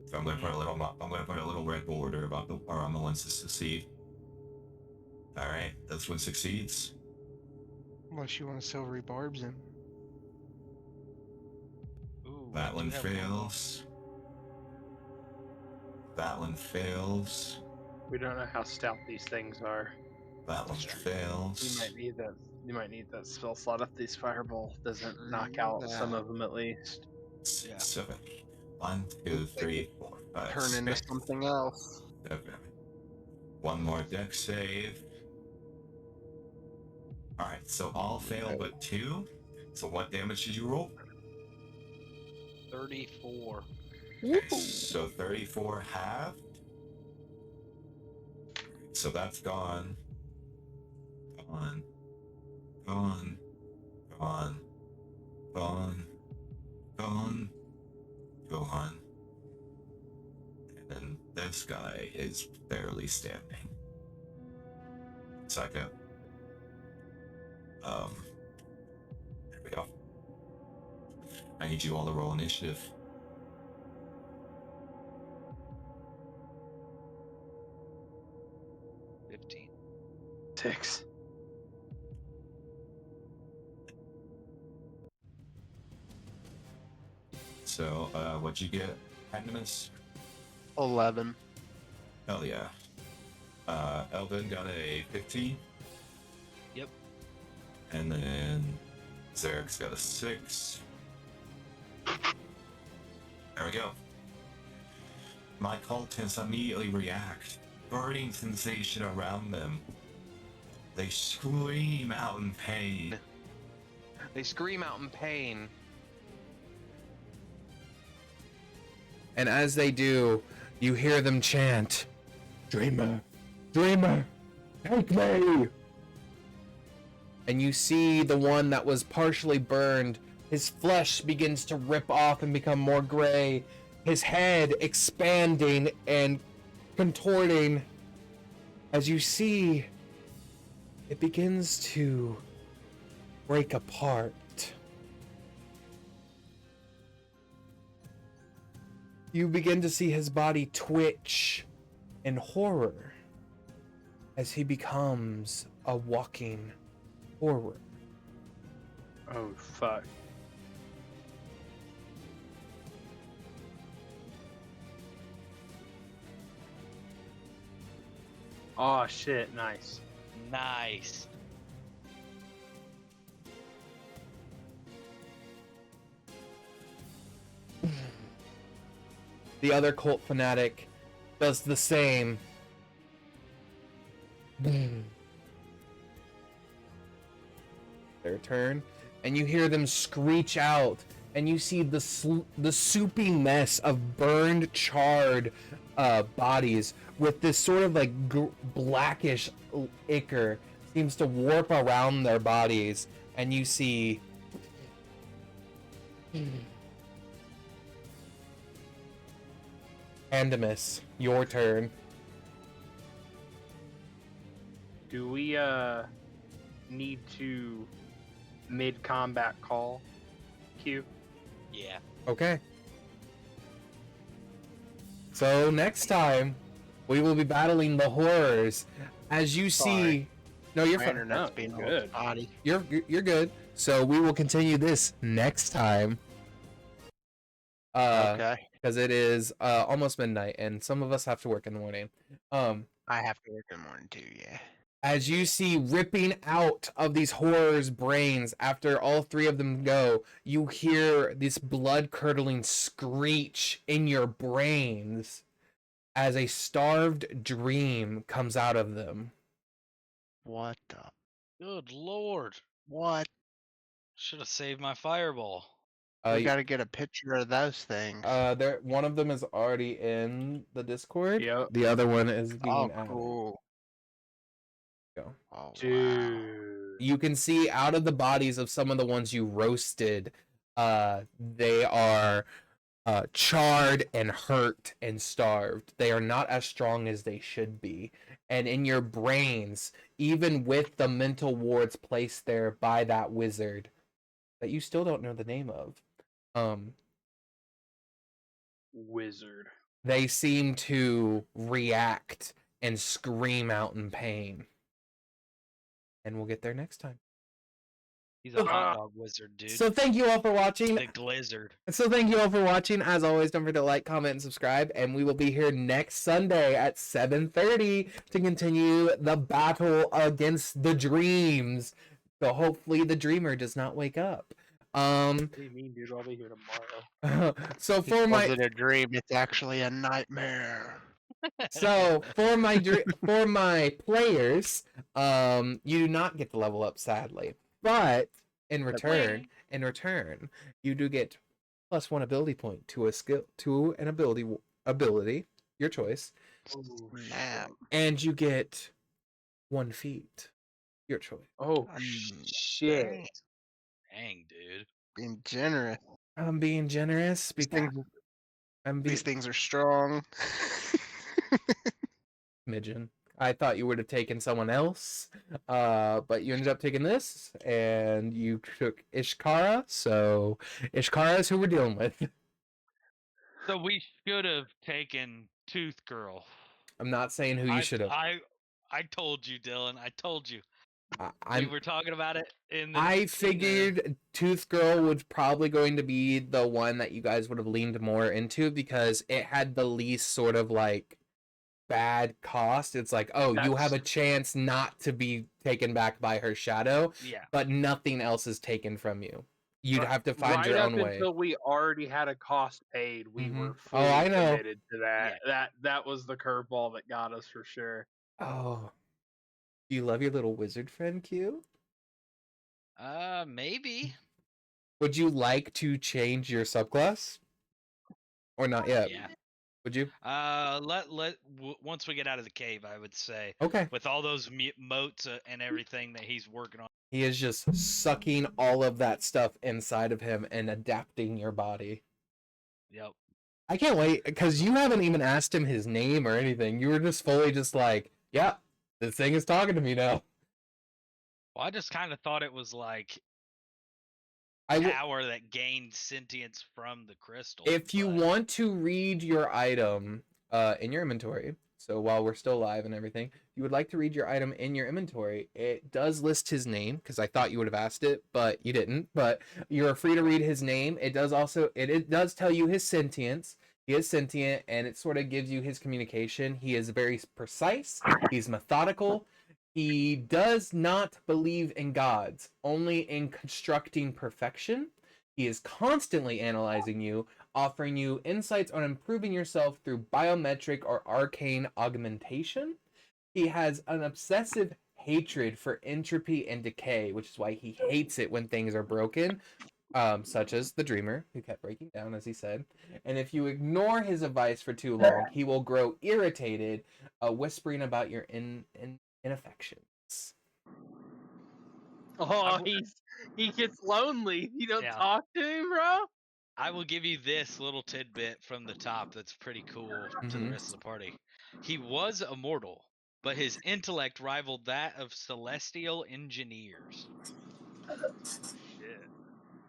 [SPEAKER 7] So I'm gonna put a little red border about on the ones that succeed. All right, this one succeeds.
[SPEAKER 10] Unless you want to silvery barbs in.
[SPEAKER 2] Ooh,
[SPEAKER 7] That
[SPEAKER 2] I
[SPEAKER 7] one
[SPEAKER 2] do have
[SPEAKER 7] fails. That one fails.
[SPEAKER 3] We don't know how stout these things are.
[SPEAKER 7] That one fails.
[SPEAKER 3] You might need that. You might need that spell slot if these fireball doesn't knock
[SPEAKER 10] True
[SPEAKER 3] out
[SPEAKER 10] that.
[SPEAKER 3] some of them at least.
[SPEAKER 7] 6, 7, 1, 2, 3, 4, 5,
[SPEAKER 10] Turn into
[SPEAKER 7] 6,
[SPEAKER 10] something else.
[SPEAKER 7] 7. One more dex save. All right, so all fail but 2. So what damage did you roll?
[SPEAKER 2] 34.
[SPEAKER 7] Okay, so 34 halved. So that's gone. Gone. Gone. Gone. Gone. Gone. Gone. And then this guy is barely standing. Psycho. There we go. I need you all to roll initiative.
[SPEAKER 3] Ticks.
[SPEAKER 7] So, what'd you get, Pandemus?
[SPEAKER 10] 11.
[SPEAKER 7] Hell yeah. Elben got a 15.
[SPEAKER 2] Yep.
[SPEAKER 7] And then Zarek's got a 6. There we go. My cultists immediately react. Burning sensation around them. They scream out in pain.
[SPEAKER 6] They scream out in pain.
[SPEAKER 1] And as they do, you hear them chant, "Dreamer, Dreamer, take me!" And you see the one that was partially burned, his flesh begins to rip off and become more gray, his head expanding and contorting. As you see, it begins to break apart. You begin to see his body twitch in horror as he becomes a walking horror.
[SPEAKER 3] Oh fuck. Oh shit, nice.
[SPEAKER 2] Nice.
[SPEAKER 1] The other cult fanatic does the same. Their turn, and you hear them screech out, and you see the soupy mess of burned, charred bodies with this sort of like blackish ichor seems to warp around their bodies, and you see Pandemus, your turn.
[SPEAKER 3] Do we need to mid-combat call Q?
[SPEAKER 2] Yeah.
[SPEAKER 1] Okay. So next time we will be battling the horrors. As you see, no, you're
[SPEAKER 10] My
[SPEAKER 1] fine.
[SPEAKER 10] internet's
[SPEAKER 3] Oh,
[SPEAKER 10] being
[SPEAKER 3] good.
[SPEAKER 10] body.
[SPEAKER 1] You're good. So we will continue this next time.
[SPEAKER 10] Okay.
[SPEAKER 1] Because it is almost midnight, and some of us have to work in the morning.
[SPEAKER 10] I have to work in the morning too, yeah.
[SPEAKER 1] As you see ripping out of these horrors' brains after all three of them go, you hear this blood-curdling screech in your brains as a starved dream comes out of them.
[SPEAKER 10] What the?
[SPEAKER 2] Good lord.
[SPEAKER 10] What?
[SPEAKER 2] Should have saved my fireball.
[SPEAKER 10] We gotta get a picture of those things.
[SPEAKER 1] One of them is already in the Discord.
[SPEAKER 3] Yep.
[SPEAKER 1] The other one is being added.
[SPEAKER 10] Cool.
[SPEAKER 1] Go.
[SPEAKER 10] Oh,
[SPEAKER 3] Dude.
[SPEAKER 1] You can see out of the bodies of some of the ones you roasted, they are charred and hurt and starved. They are not as strong as they should be. And in your brains, even with the mental wards placed there by that wizard that you still don't know the name of,
[SPEAKER 3] Wizard.
[SPEAKER 1] they seem to react and scream out in pain. And we'll get there next time.
[SPEAKER 2] He's a hot dog wizard, dude.
[SPEAKER 1] So thank you all for watching.
[SPEAKER 2] The Glizzard.
[SPEAKER 1] So thank you all for watching. As always, don't forget to like, comment, and subscribe. And we will be here next Sunday at 7:30 to continue the battle against the dreams. So hopefully the dreamer does not wake up.
[SPEAKER 3] What do you mean, dude? I'll be here tomorrow.
[SPEAKER 1] So for
[SPEAKER 10] it
[SPEAKER 1] my
[SPEAKER 10] wasn't a dream, it's actually a nightmare.
[SPEAKER 1] So for my players, you do not get to level up, sadly. But in return, you do get +1 ability point to a skill, to an ability, your choice, and you get 1 feat, your choice.
[SPEAKER 3] Oh shit!
[SPEAKER 2] Dang, dude.
[SPEAKER 10] Being generous.
[SPEAKER 1] I'm being generous because
[SPEAKER 10] These things are strong.
[SPEAKER 1] Midgen. I thought you would have taken someone else, but you ended up taking this, and you took Ishkara, so Ishkara is who we're dealing with.
[SPEAKER 2] So we should have taken Tooth Girl.
[SPEAKER 1] I'm not saying who you should have.
[SPEAKER 2] I told you, Dylan. I told you.
[SPEAKER 1] We
[SPEAKER 2] were talking about it in the...
[SPEAKER 1] I figured Tooth Girl was probably going to be the one that you guys would have leaned more into because it had the least sort of like bad cost. It's like, you have a chance not to be taken back by her shadow, but nothing else is taken from you. You'd have to find your own way.
[SPEAKER 3] Until we already had a cost paid, we were fully
[SPEAKER 1] I know.
[SPEAKER 3] committed to that. That was the curveball that got us for sure.
[SPEAKER 1] Oh, do you love your little wizard friend, Q?
[SPEAKER 2] Maybe.
[SPEAKER 1] Would you like to change your subclass, or not yet?
[SPEAKER 2] Yeah.
[SPEAKER 1] Would you?
[SPEAKER 2] Once we get out of the cave, I would say.
[SPEAKER 1] Okay.
[SPEAKER 2] With all those moats and everything that he's working on.
[SPEAKER 1] He is just sucking all of that stuff inside of him and adapting your body.
[SPEAKER 2] Yep.
[SPEAKER 1] I can't wait, because you haven't even asked him his name or anything. You were just fully just like, yeah, this thing is talking to me now.
[SPEAKER 2] Well, I just kind of thought it was like power that gained sentience from the crystal.
[SPEAKER 1] If you want to read your item in your inventory, so while we're still live and everything, you would like to read your item in your inventory, it does list his name, because I thought you would have asked it, but you didn't. But you're free to read his name. It does also, it does tell you his sentience. He is sentient, and it sort of gives you his communication. He is very precise. He's methodical. He does not believe in gods, only in constructing perfection. He is constantly analyzing you, offering you insights on improving yourself through biometric or arcane augmentation. He has an obsessive hatred for entropy and decay, which is why he hates it when things are broken, such as the dreamer, who kept breaking down, as he said. And if you ignore his advice for too long, he will grow irritated, whispering about your inaffections.
[SPEAKER 3] Oh, he gets lonely. You don't talk to him, bro?
[SPEAKER 2] I will give you this little tidbit from the top that's pretty cool to the rest of the party. He was immortal, but his intellect rivaled that of celestial engineers.
[SPEAKER 9] Shit.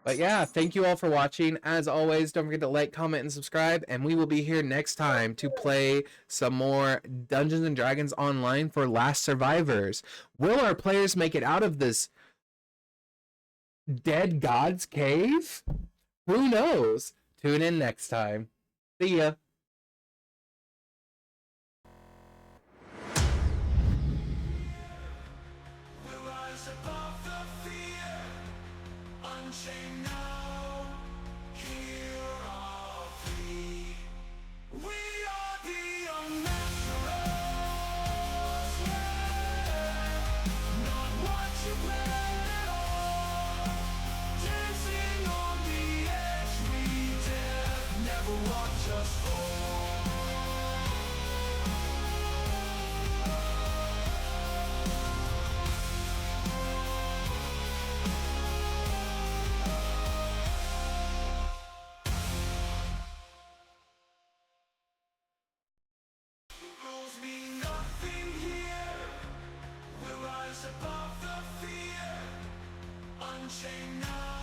[SPEAKER 1] But yeah, thank you all for watching. As always, don't forget to like, comment, and subscribe. And we will be here next time to play some more Dungeons and Dragons Online for Last Survivors. Will our players make it out of this dead god's cave? Who knows? Tune in next time. See ya. Unchained now.